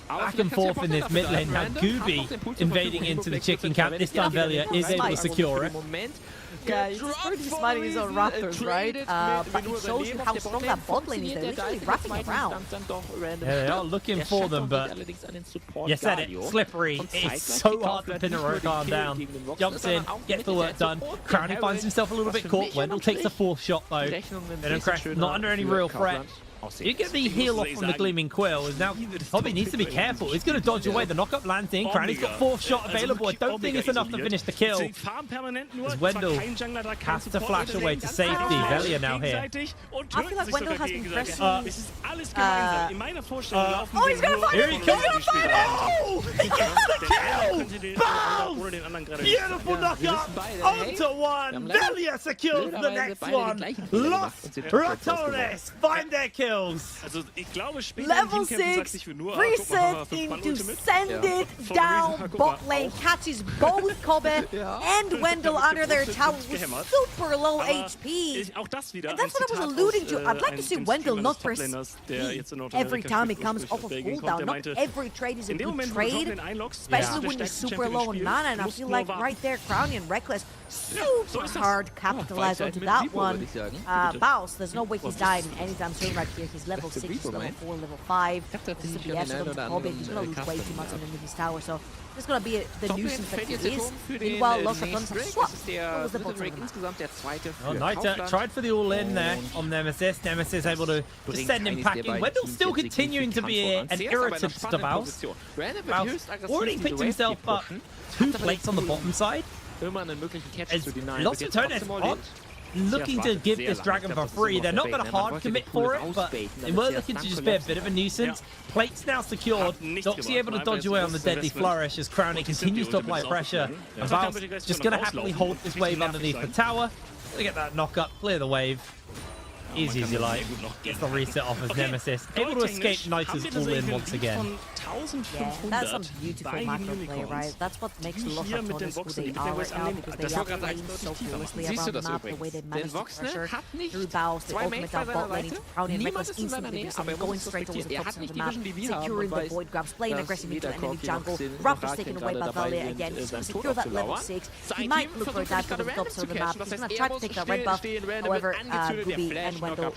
back and forth in this mid lane. Now Gooby invading into the chicken camp. This time Velia is able to secure it. Yeah, he's pretty smiting his own Raptors, right? But it shows you how strong that bot lane is. They're literally wrapping around. Yeah, they are looking for them, but you said it, slippery. It's so hard to pin a Rokan down. Jumps in, gets the work done. Crowny finds himself a little bit caught. Wendell takes the 4th shot though. Venom Crash not under any real threat. You get the heal off from the Gleaming Quill. Now, Hobby needs to be careful. He's going to dodge away. The knockup lands in. Crowny's got 4th shot available. I don't think it's enough to finish the kill. As Wendell has to flash away to safety. Velia now here. I feel like Wendell has been pressing. Oh, he's going to find Here he comes. Oh, he gets the kill. Boom! Beautiful knockup. Onto one. Velia secures the next one. Los Ratones find their kill. Level 6 resets into send it down bot lane, catches both Kobe and Wendell under their tower with super low HP. And that's what I was alluding to. I'd like to see Wendell not press E every time it comes off of cooldown. Not every trade is a good trade, especially when you're super low on mana. And I feel like right there, Crowny and Reckless super hard capitalize onto that one. Baus, there's no way he's dying anytime soon right here. here. He's level 6, he's level 4, level 5. This is the BS of Kobe. He's going to lose way too much underneath his tower, so this is going to be the nuisance that he is. Meanwhile, Los Ratones have swapped. What was the bottom? Oh, Knight tried for the all-in there on Nemesis. Nemesis able to just send him packing. Wendell still continuing to be an irritant to Baus. Baus already picked himself up 2 plates on the bottom side. As Los Ratones on looking to give this dragon for free. They're not going to hard commit for it, but they were looking to just be a bit of a nuisance. Plates now secured. Doxy able to dodge away on the deadly flourish as Crownie continues to apply pressure. And Baus just going to happily hold this wave underneath the tower. Gonna get that knock up, clear the wave. Easy as you like. Gets the reset off as Nemesis. Able to escape Knight's all-in once again. Yeah, that's some beautiful macro play, right? That's what makes Los Ratones who they are right now, because they are playing so fearlessly around the map, the way they manage to pressure through Baus, the ultimate down bot lane into Crownie and Reckless instantly going straight towards the top of the map, securing the void grabs, playing aggressively to enemy jungle. Raptor's taken away by Valia again. He's going to secure that level 6. He might look for a dive to the top of the map. He's going to try to take that red buff. However, Gooby and Wendell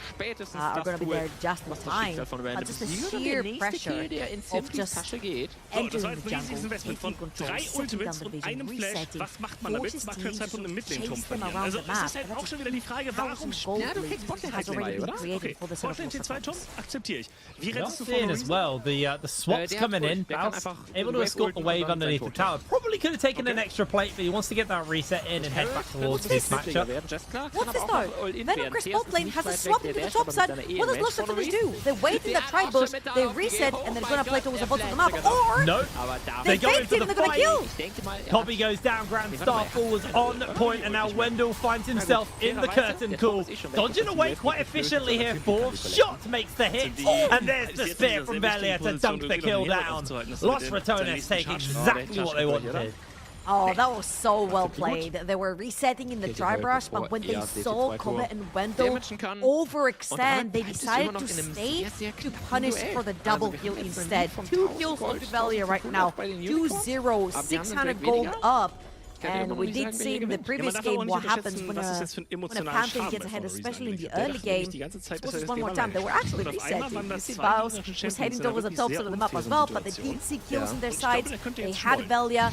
are going to be there just in time. Just the sheer pressure of just entering the jungle, taking control, setting down the vision, resetting, forces teams to chase them around the map. And that's just gold has already been created for the set of You're seeing as well the swaps coming in. Baus able to escort the wave underneath the tower. Probably could have taken an extra plate, but he wants to get that reset in and head back towards his matchup. What's this though? Venom Chris bot lane has a swap into the top side. What does Los Ratones do? They wait in that tri burst, they reset, and they're going to play towards the bottom of the map. Or no, they faked it and they're going to kill. Copy goes down, Grand Starfall was on point, and now Wendell finds himself in the curtain call. Dodging away quite efficiently here. 4th shot makes the hit, and there's the spear from Velia to dunk the kill down. Los Ratones take exactly what they wanted. Oh, that was so well played. They were resetting in the dry brush, but when they saw Comet and Wendell overextend, they decided to stay to punish for the double kill instead. 2 kills for Valia right now. 2-0, 600 gold up. And we did see in the previous game what happens when a Pantheon gets ahead, especially in the early game. Just one more time, they were actually resetting. You see Baus was heading towards the top side of the map as well, but they did see kills on their sides. They had Valia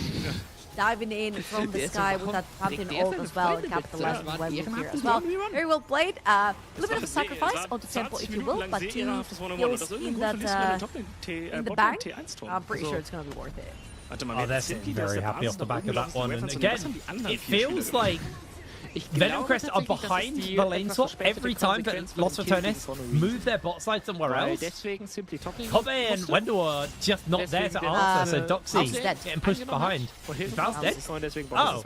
diving in from the sky with that Pantheon ult as well and capitalizing on Wendell here as well. Very well played. A little bit of a sacrifice onto tempo, if you will, but 2 kills in the bank. I'm pretty sure it's going to be worth it. Oh, they're sitting very happy off the back of that one. And again, it feels like Venom Crest are behind the lane swap every time that Los Ratones move their bot side somewhere else. Kobe and Wendell are just not there to answer, so Doxy getting pushed behind. Is Baus dead? Oh,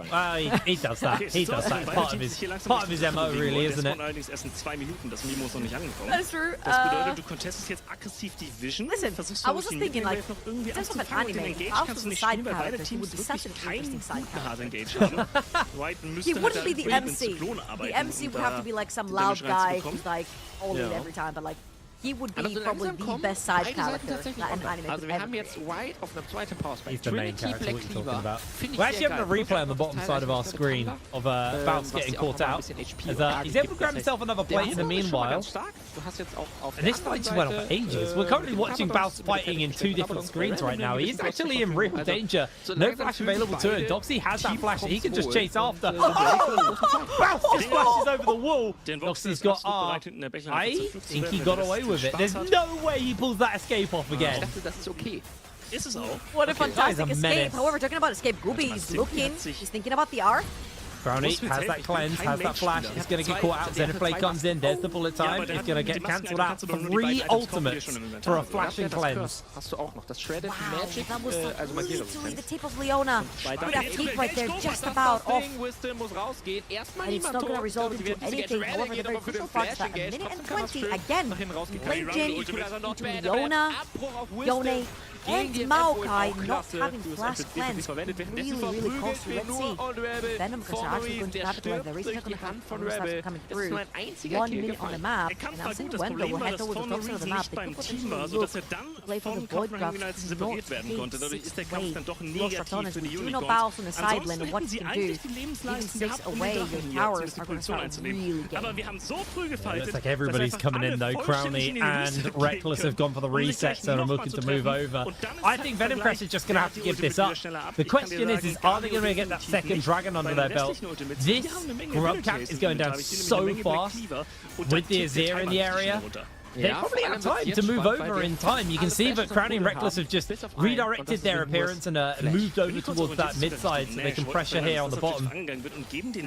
he does that. He does that. It's part of his MO, really, isn't it? That is true. Listen, I was just thinking, like, in terms of an anime, Baus was a side character. He would be such an interesting side character. He wouldn't be the MC. The MC would have to be like some loud guy who's like all in every time, but like he would be probably the best side character that an anime could ever be. He's the main character, what you're talking about. We're actually having a replay on the bottom side of our screen of Baus getting caught out. As, he's able to grab himself another plate in the meanwhile. And this fight just went on for ages. We're currently watching Baus fighting in 2 different screens right now. He is actually in real danger. No flash available to him. Doxy has that flash that he can just chase after. Oh! Baus just flashes over the wall. Doxy's got R. I think he got away with it. There's no way he pulls that escape off again. What a fantastic escape. However, talking about escape, Gooby is looking. He's thinking about the R. Crownie has that cleanse, has that flash. He's going to get caught out. Xenoblade comes in. There's the bullet time. It's going to get cancelled out. 3 ultimates for a flashing cleanse. Wow, that was literally the tip of Leona. With that tip right there, just about off. And it's not going to resolve into anything. However, the very crucial part is that a minute and 20, again, late game into Leona, Yone, And Maokai not having flash cleanse really cost you. Let's see. Venom are actually going to capitalize. The reason they're going to have Venom coming through. 1 minute on the map, and I think Wendell will head towards the top side of the map. They could potentially look to play for the Void Grab not take 6 away. Lost Ratonis with Juno Battles on the side lane, and what you can do, even 6 away, your towers are going to start really getting. Looks like everybody's coming in though. Crowley and Reckless have gone for the reset, so I'm looking to move over. I think Venom Crest is just going to have to give this up. The question is are they going to get that second dragon under their belt? This Grub Cap is going down so fast with the Azir in the area. They probably have time to move over in time. You can see that Crowley and Reckless have just redirected their appearance and moved over towards that mid side so they can pressure here on the bottom.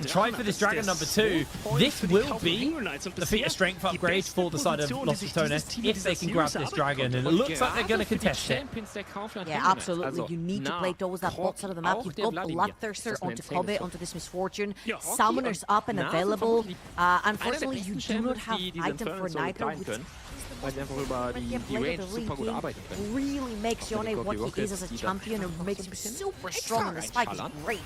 Try for this Dragon number 2. This will be the feat of strength upgrade for the side of Los Ratones if they can grab this Dragon, and it looks like they're going to contest it. Yeah, absolutely. You need to play towards that bot side of the map. You've got Bloodthirster onto Kobe, onto this Misfortune. Summoners up and available. Unfortunately, you do not have item for Nitro, which really makes Yone what he is as a champion and makes him super strong, and the spike is great.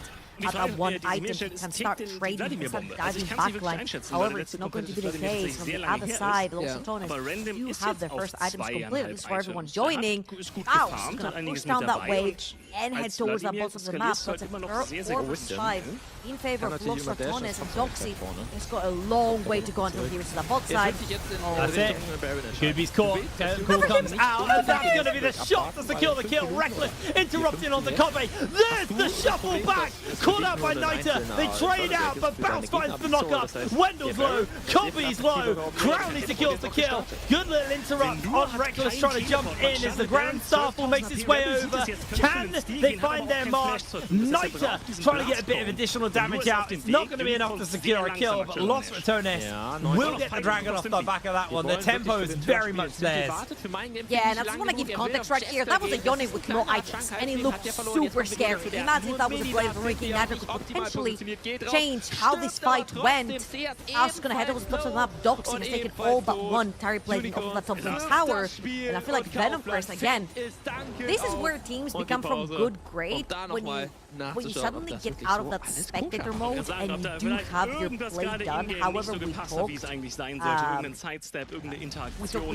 At that one item, he can start trading and start diving backline. However, it's not going to be the case. On the other side, Los Ratones do have their first items completed. This is for everyone joining. Faust is going to push down that wave and head towards that bottom of the map. So it's a 4 versus 5 in favor of Los Ratones, and Doxy has got a long way to go until he reaches the bot side. That's it. Scooby's caught. Cool comes out, and that's going to be the shot to secure the kill. Reckless interrupting onto Kobe. There's the shuffle back. Caught out by Nita. They trade out, but Bounce finds the knockup. Wendell's low. Kobe's low. Crowley secures the kill. Good little interrupt on Reckless trying to jump in as the Grand Starfall makes its way over. Can they find their mark? Nita trying to get a bit of additional damage out. It's not going to be enough to secure a kill, but Los Ratones will get the Dragon off the back of that one. The tempo is very much theirs. Yeah, and I just want to give context right here. That was a Yone with no items, and he looked super scary. Imagine if that was a play for Ricky Nitro could potentially change how this fight went. I was going to head over to the top of the map. Doxy has taken all but one Terry plating off of that top lane tower, and I feel like Venom Crest again. This is where teams become from good grade when you suddenly get out of that spectator mode and you do have your play done. However, we talked with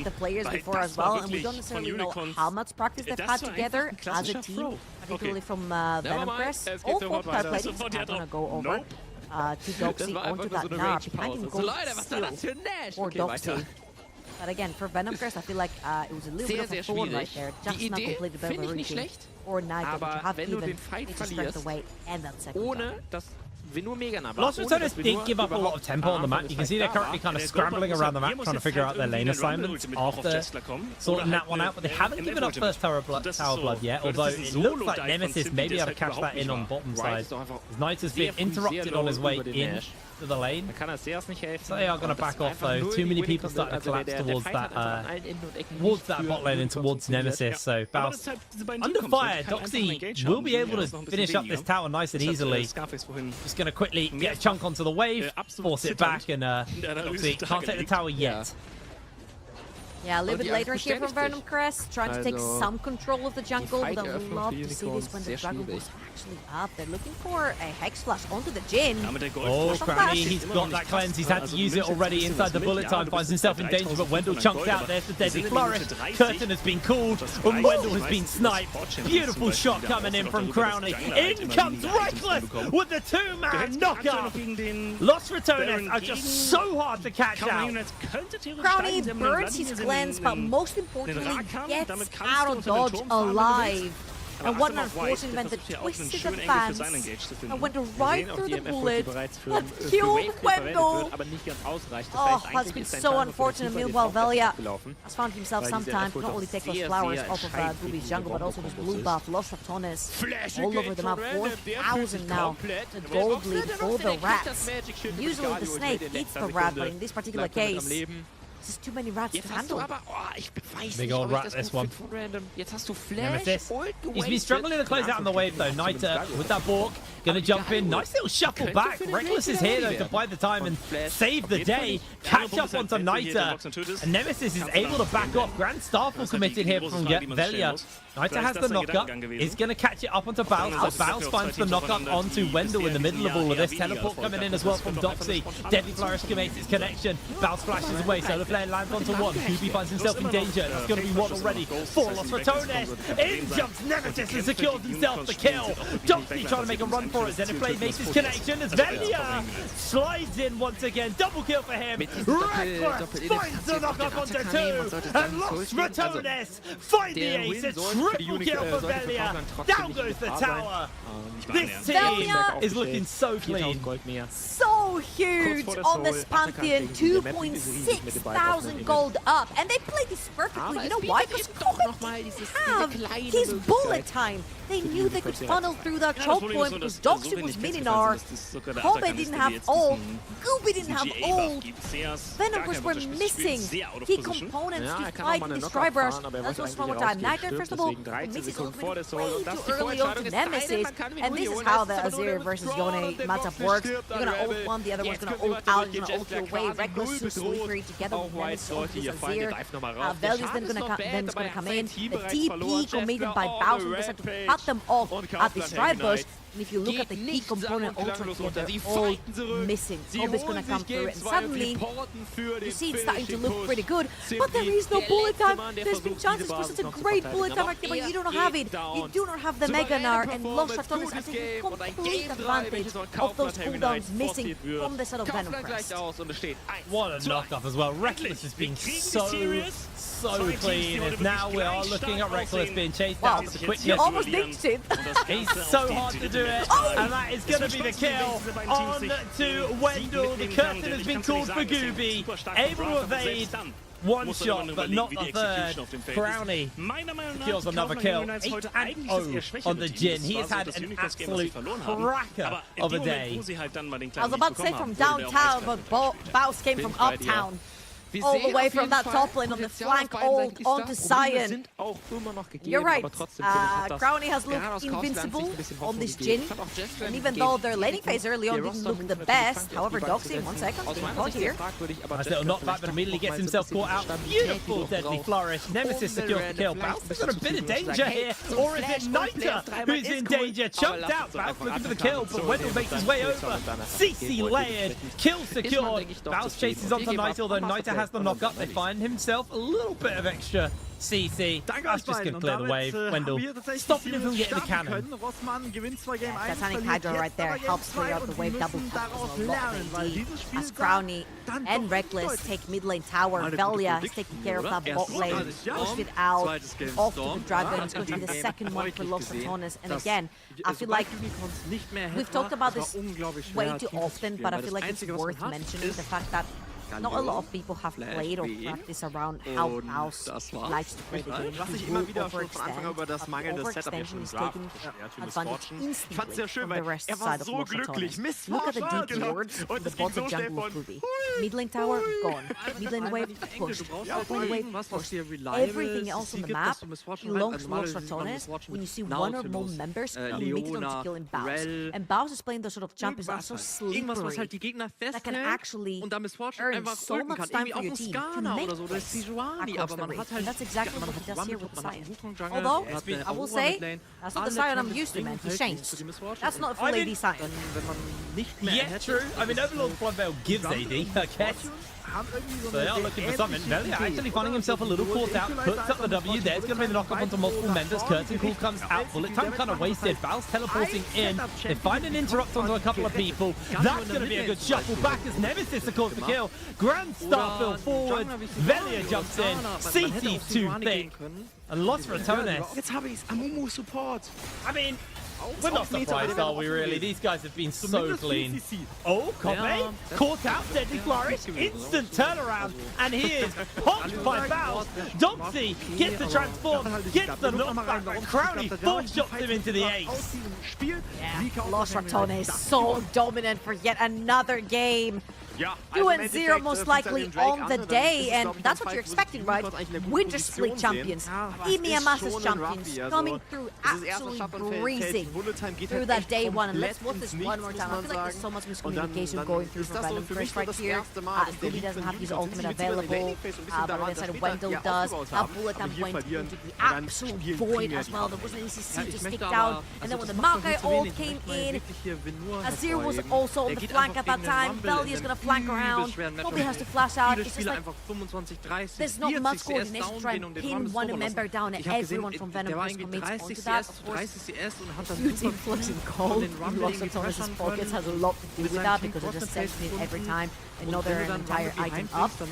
the players before as well, and we don't necessarily know how much practice they've had together as a team, particularly from Venom Crest. All 4 Terry platings are going to go over to Doxy onto that knob. Behind him goes Steel for Doxy. But again, for Venom Crest, I feel like it was a little bit of a thorn right there. Just not completed by Ricky or Nitro, but you have even to strength away and that second down. Los Ratones did give up a lot of tempo on the map. You can see they're currently kind of scrambling around the map trying to figure out their lane assignments after sorting that one out, but they haven't given up first Tower Blood yet, although it looks like Nemesis may be able to catch that in on bottom side. Knight has been interrupted on his way in to the lane. So they are going to back off though. Too many people starting to collapse towards that bot lane and towards Nemesis. So Faust under fire. Doxy will be able to finish up this tower nice and easily. Just going to quickly get a chunk onto the wave, force it back, and Doxy can't take the tower yet. Yeah, a little bit later here from Venom Crest, trying to take some control of the jungle, but I would love to see this when the Dragon was actually up. They're looking for a Hex Flash onto the Jhin. Oh, Crowley, he's got that cleanse. He's had to use it already inside the bullet time. Finds himself in danger, but Wendell chunked out. There's the Deadly Flourish. Curtain has been called, and Wendell has been sniped. Beautiful shot coming in from Crowley. In comes Reckless with the 2-man knockup. Los Ratones are just so hard to catch out. Crowley burns his cleanse, but most importantly, gets out of dodge alive. And what an unfortunate event that twisted the fans and went right through the bullet and killed Wendell. Oh, that's been so unfortunate. Meanwhile, Velia has found himself some time to not only take those flowers off of Gooby's jungle, but also his blue buff. Los Ratones all over the map. 4,000 now. The gold lead for the rats. Usually the snake eats the rat, but in this particular case, This is too many rats to handle. Big old rat, this one. Nemesis. He's been struggling to close out on the wave, though. Nita with that Bork, gonna jump in. Nice little shuffle back. Reckless is here, though, to buy the time and save the day. Catch up onto Nita. And Nemesis is able to back off. Grand Starfall committed here from Velia. Nita has the knockup. He's going to catch it up onto Baus, but Baus finds the knockup onto Wendell in the middle of all of this. Teleport coming in as well from Doxy. Deadly Flourish commits its connection. Baus flashes away. Solar Flare lands onto one. Kubi finds himself in danger. That's going to be one already. 4 lost for Tones. In jumps Nemesis and secures himself the kill. Doxy trying to make a run for it. Xenoflame makes his connection as Velia slides in once again. Double kill for him. Reckless finds the knockup onto 2. And lost for Tones. Find the ace. It's triple kill for Velia. Down goes the tower. This team is looking so clean. So huge on this Pantheon. 2.6 thousand gold up. And they played this perfectly. You know why? Because Kobe didn't have his bullet time. They knew they could funnel through that choke point because Doxy was Mininar. Kobe didn't have ult. Gooby didn't have ult. Venomers were missing key components to fight this Dryburst. Let's watch one more time. Nightmare, first of all, misses ult way too early onto Nemesis. And this is how the Azir versus Yone matchup works. You're going to ult one, the other one's going to ult out. You're going to ult your way. Reckless to Slippery together with Nemesis onto Azir. Velia's then going to come in. The TP committed by Bowser. They had to cut them off at the Dryburst. And if you look at the key component Ultra here, they're all missing. Kobe's gonna come through it, and suddenly you see it's starting to look pretty good, but there is no bullet time. There's been chances for such a great bullet time right there, but you do not have it. You do not have the Mega Gnar, and Los Ratones are taking complete advantage of those cooldowns missing from the set of Venom Crest. What a knockup as well. Reckless is being so clean. As now we are looking at Reckless being chased down with the quickness. You almost linked him. He's so hard to do it, and that is going to be the kill on to Wendell. The curtain has been called for Gooby, able to evade one shot, but not the third. Brownie secures another kill. 8-0 on the Jin. He has had an absolute cracker of a day. I was about to say from downtown, but Baus came from uptown. All the way from that top lane on the flank ult onto Sion. You're right. Crowny has looked invincible on this Jin. And even though their laning phase early on didn't look the best, however, Doxy, 1 second, caught here. Nice little knockback, but immediately gets himself caught out. Beautiful Deadly Flourish. Nemesis secures the kill. Baus has got a bit of danger here. Or is it Nita who's in danger? Chunked out. Baus looking for the kill, but Wendell makes his way over. CC layered. Kill secured. Baus chases onto Nita, although Nita has the knock up. They find himself a little bit of extra CC. That's just going to clear the wave. Wendell stopping him from getting the cannon. Titanic Hydra right there helps clear out the wave. Double as Crowny and Reckless take mid lane tower. Velia is taking care of that bot lane. Pushed it out. Off to the Dragon. It's going to be the second one for Los Ratones. And again, I feel like we've talked about this way too often, but I feel like it's worth mentioning the fact that not a lot of people have played or practiced around how Baus likes to play the game. Was ich immer wieder schon von Anfang über das mangelnde Setup jetzt im Draft. War so glücklich. Look at the deep wards of the bottom jungle of Ruby. Mid lane tower, gone. Mid lane wave, pushed. Top lane wave, pushed. Everything else on the map belongs to Los Ratones. When you see one or more members committed on killing Baus. And Baus is playing those sort of champions that are so slippery that can actually earn so much time for your team to make plays across the ring. And that's exactly what he does here with Sion. Although, I will say, that's not the Sion I'm used to, man. He changed. That's not a full AD Sion. Yeah, true. I mean, Overlord Bloodveil gives AD, I guess. So they are looking for something. Velia actually finding himself a little caught out, puts up the W. There's going to be the knock-up onto multiple members. Curtain Call comes out. Bullet time kind of wasted. Baus teleporting in. They find an interrupt onto a couple of people. That's going to be a good shuffle back as Nemesis scores the kill. Grand Starfill forward. Velia jumps in. CC's too thick. And Los Ratones. Jetzt habe ich's. Amumu Support. I mean, we're not surprised, are we, really? These guys have been so clean. Oh, Kobe, caught out, Deadly Flourish, instant turnaround, and he is popped by Baus. Doxy gets the transform, gets the knockback, Crowley four-shots him into the ace. Yeah, Los Ratones so dominant for yet another game. 2-0 most likely on the day, and that's what you're expecting, right? Winter Split champions, EMEA Masters champions, coming through absolutely breezing through that day one. And let's watch this one more time. I feel like there's so much miscommunication going through from Random Chris right here. Scooby doesn't have his ultimate available, but on the side Wendell does. Bullet time went into the absolute void as well. There was an ECC just kicked down, and then when the Maokai ult came in, Azir was also on the flank at that time. Belly is gonna flank around, probably has to flash out. It's just like, there's not much coordination to try and pin one member down, and everyone from Venom Chris commits onto that. Of course, huge influx in gold in Lost Autonomous pockets has a lot to do with that, because it just sends it every time another entire item up. That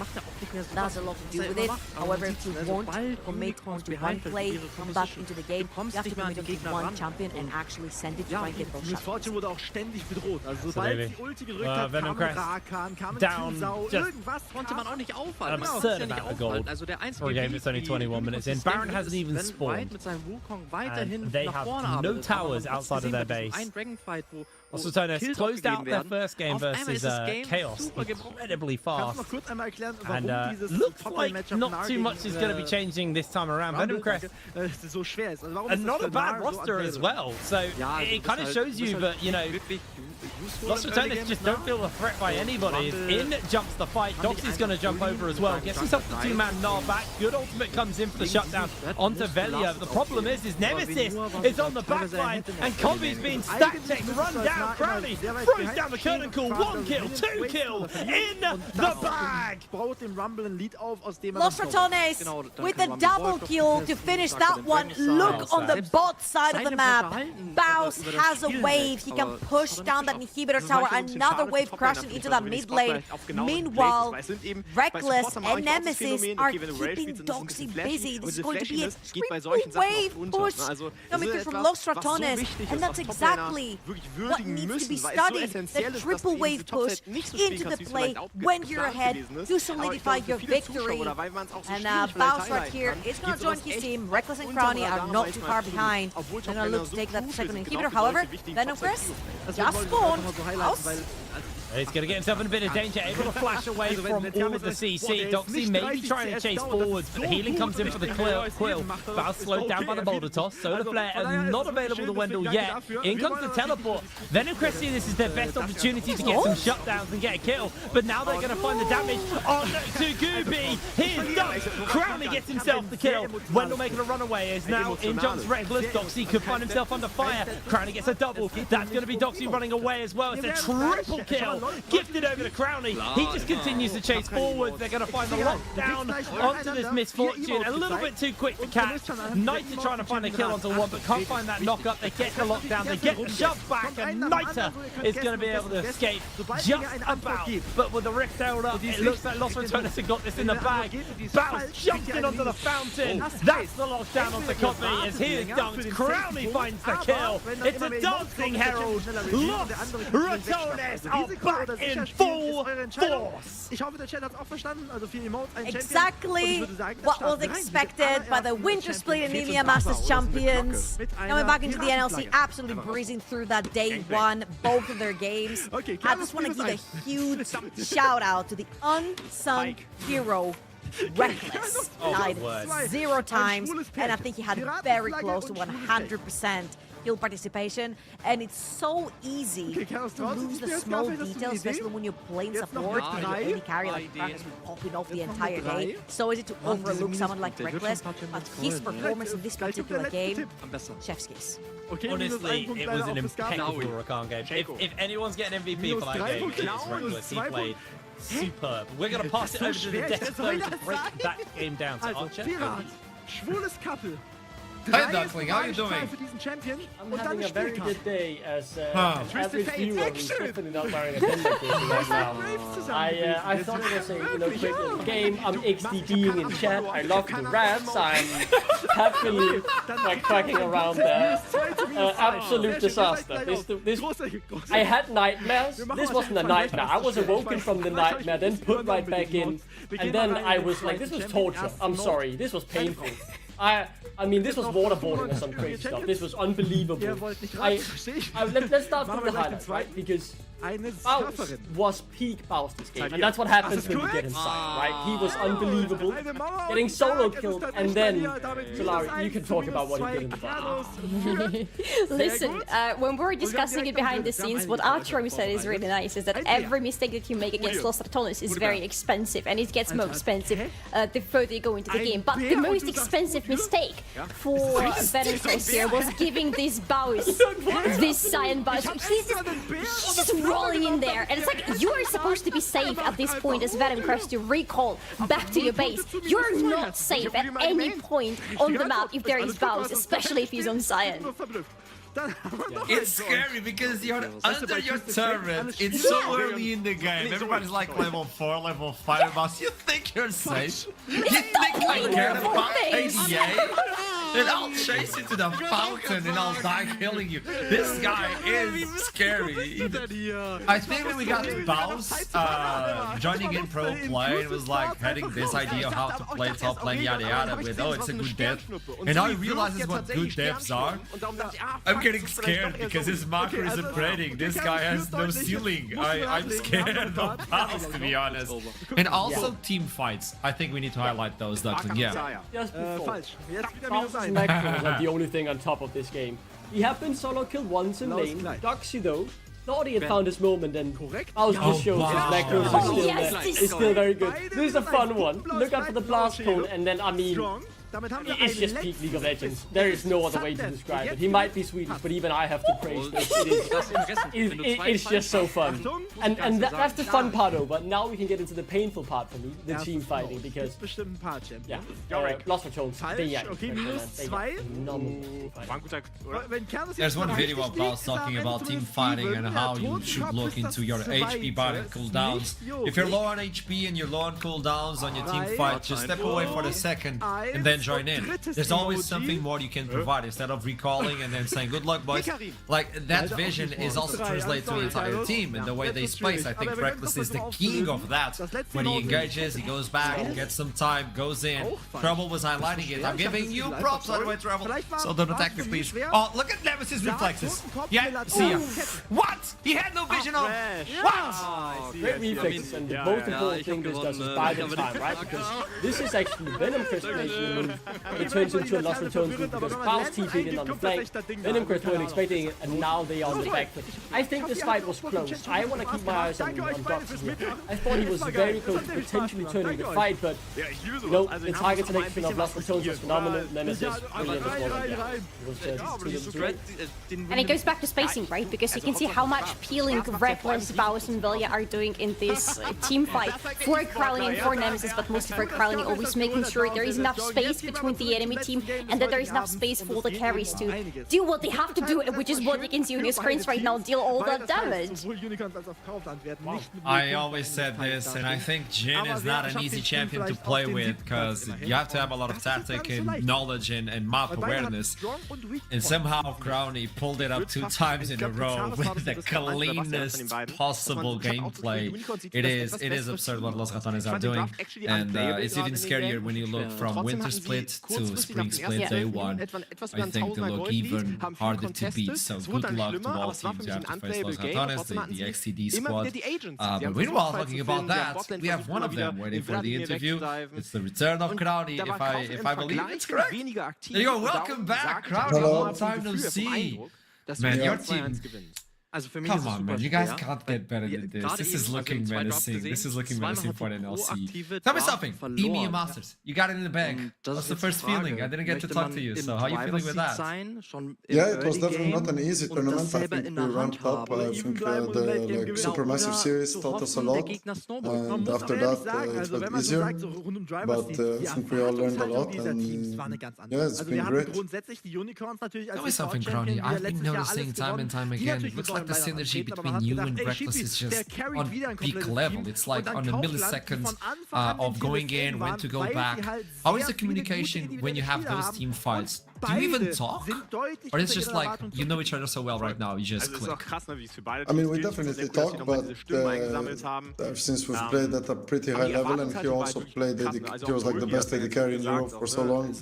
has a lot to do with it. However, if you want to commit onto one play, come back into the game, you have to commit onto one champion and actually send it to try and get those shots. wurde auch ständig bedroht. Also sobald die Ulti gerückt hat, kam Rakan, kam Sau, irgendwas konnte man auch nicht aufhalten. An absurd amount of gold for a game that's only 21 minutes in. Baron hasn't even spawned, and they have no towers outside of their base. Also, Tones closed out their first game versus Chaos incredibly fast, and looks like not too much is going to be changing this time around. Venom Crest, and not a bad roster as well, so it kind of shows you that, you know, Lost Autonomous just don't feel a threat by anybody. In jumps the fight. Doxy's going to jump over as well. Gets himself the two-man Gnar back. Good ultimate comes in for the shutdown onto Velia. The problem is Nemesis is on the back line, and Kobe's being stack checked, run down. Crowley throws down the curtain call. 1 kill, 2 kill in the bag. Lost Autonomous with a double kill to finish that one. Look on the bot side of the map. Baus has a wave. He can push down that inhibitor tower. Another wave crashing into that mid lane. Meanwhile, Reckless and Nemesis are keeping Doxy busy. This is going to be a triple wave push coming through from Lost Autonomous, and that's exactly what needs to be studied. The triple wave push into the play when you're ahead to solidify your victory. And Baus right here is going to join his team. Reckless and Crowny are not too far behind. They're going to look to take that second inhibitor. However, Venom Crest just spawned. He's going to get himself in a bit of danger, able to flash away from all of the CC. Doxy maybe trying to chase forwards, but the healing comes in for the Quill. Baus slowed down by the boulder toss. Solar Flare not available to Wendell yet. In comes the teleport. Venom Crest see this is their best opportunity to get some shutdowns and get a kill, but now they're going to find the damage on to Gooby. Here's Dox. Crowley gets himself the kill. Wendell making a runaway is now in jumps Reckless. Doxy could find himself under fire. Crowley gets a double. That's going to be Doxy running away as well. It's a triple kill. Gifted over to Crowley. He just continues to chase forward. They're going to find the lockdown onto this Misfortune. A little bit too quick for Cat. Niter trying to find a kill onto one, but can't find that knock up. They get the lockdown. They get shoved back, and Niter is going to be able to escape just about. But with the rift held up, it looks like Lost Autonomous have got this in the bag. Baus jumps in onto the fountain. That's the lockdown onto Copy as he is dunked. Crowley finds the kill. It's a dancing herald. Lost Autonomous are back in full force. Exactly what was expected by the Winter Split and EMEA Masters champions. Coming back into the NLC, absolutely breezing through that day one, both of their games. I just want to give a huge shout out to the unsung hero, Reckless. Died 0 times, and I think he had very close to 100% kill participation, and it's so easy to lose the small details, especially when you're playing support and you're any carry like Frank has been popping off the entire day. So easy to overlook someone like Reckless, but his performance in this particular game, chef's kiss. Honestly, it was an impeccable Rakan game. If anyone's getting MVP for that game, it's Reckless. He played superb. We're going to pass it over to the desk though to break that game down to Archer. Schwules Couple. Hi Duckling, how are you doing? I'm having a very good day as average viewer who's definitely not wearing a Denmark jersey right now. I thought it was a quick little game. I'm XDBing in chat. I love the raps. I'm happily quacking around there. Absolute disaster. I had nightmares. This wasn't a nightmare. I was awoken from the nightmare, then put right back in, and then I was like, this was torture. I'm sorry. This was painful. I mean, this was waterboarding or some crazy stuff. This was unbelievable. Let's start from the highlights, right? Because Baus was peak Baus this game, and that's what happens when you get inside, right? He was unbelievable, getting solo killed, and then, Solari, you can talk about what he did in the bar. Listen, when we were discussing it behind the scenes, what Archer said is really nice, is that every mistake that you make against Los Ratones is very expensive, and it gets more expensive the further you go into the game. But the most expensive mistake for Venom Crest here was giving this Baus, this Cyan Baus. He's just rolling in there, and it's like, you are supposed to be safe at this point as Venom Crest to recall back to your base. You're not safe at any point on the map if there is Baus, especially if he's on Cyan. It's scary because you're under your turret. It's so early in the game. Everybody's like level 4, level 5 boss. You think you're safe? You think I care about 88? And I'll chase you to the fountain and I'll die killing you. This guy is scary. I think when we got Baus joining in pro play, it was like having this idea of how to play top lane, yada yada, with it's a good dev. And now he realizes what good devs are. I'm getting scared because his marker is upgrading. This guy has no ceiling. I'm scared of Baus, to be honest. And also team fights. I think we need to highlight those, Doctor. Yeah. Just before. Baus' Necro is like the only thing on top of this game. He had been solo killed once in lane. Doxy though thought he had found his moment, and Baus just shows his Necro is still there. It's still very good. This is a fun one. Look out for the blast cone, and then I mean, it's just peak League of Legends. There is no other way to describe it. He might be Swedish, but even I have to praise this. It's just so fun. And that's the fun part over. Now we can get into the painful part for me, the team fighting, because yeah, Lost for Tones. There's one video of Baus talking about team fighting and how you should look into your HP bar and cooldowns. If you're low on HP and you're low on cooldowns on your team fight, just step away for a second and then join in. There's always something more you can provide instead of recalling and then saying good luck, boys. Like that vision is also translated to the entire team and the way they space. I think Reckless is the king of that. When he engages, he goes back, gets some time, goes in. Trouble was highlighting it. I'm giving you props on the way, Trouble. So don't attack me, please. Oh, look at Nemesis reflexes. Yeah, see ya. What? He had no vision on. What? Great reflexes, and the most important thing this does is buy the time, right? Because this is actually Venom Crest making move. It turns into a Lost Returns move because Baus TP'd in on the flank. Venom Crest weren't expecting it, and now they are on the back foot. I think this fight was close. I want to keep my eyes on Doxy here. I thought he was very close to potentially turning the fight, but you know, the target selection of Lost Returns was phenomenal. Nemesis, brilliant as well. And it goes back to spacing, right? Because you can see how much peeling Reckless, Baus, and Vilya are doing in this team fight for Crowley and for Nemesis, but mostly for Crowley, always making sure there is enough space between the enemy team and that there is enough space for the carries to do what they have to do, which is what you can see on your screens right now, deal all that damage. I always said this, and I think Jhin is not an easy champion to play with because you have to have a lot of tactic and knowledge and map awareness. And somehow Crowley pulled it up 2 times in a row with the cleanest possible gameplay. It is absurd what Los Ratones are doing, and it's even scarier when you look from Winter Split to Spring Split Day 1. I think they look even harder to beat, so good luck to all teams who have to face Los Ratones, the XTD squad. But meanwhile, talking about that, we have one of them waiting for the interview. It's the return of Crowley, if I believe it's correct. There you go, welcome back, Crowley, long time no see. Man, your team... Come on, man, you guys can't get better than this. This is looking menacing. This is looking menacing for an NLC. Tell me something. EMEA Masters, you got it in the bag. What's the first feeling? I didn't get to talk to you, so how are you feeling with that? Yeah, it was definitely not an easy tournament. I think we ramped up. I think the Supermassive series taught us a lot. And after that, it got easier. But I think we all learned a lot. And yeah, it's been great. Tell me something, Crowley. I've been noticing time and time again. It looks like the synergy between you and Reckless is just on peak level. It's like on a millisecond of going in, when to go back. How is the communication when you have those team fights? Do you even talk? Or it's just like, you know each other so well right now, you just click? I mean, we definitely talk, but since we've played at a pretty high level, and he also played, he was like the best AD carry in Europe for so long.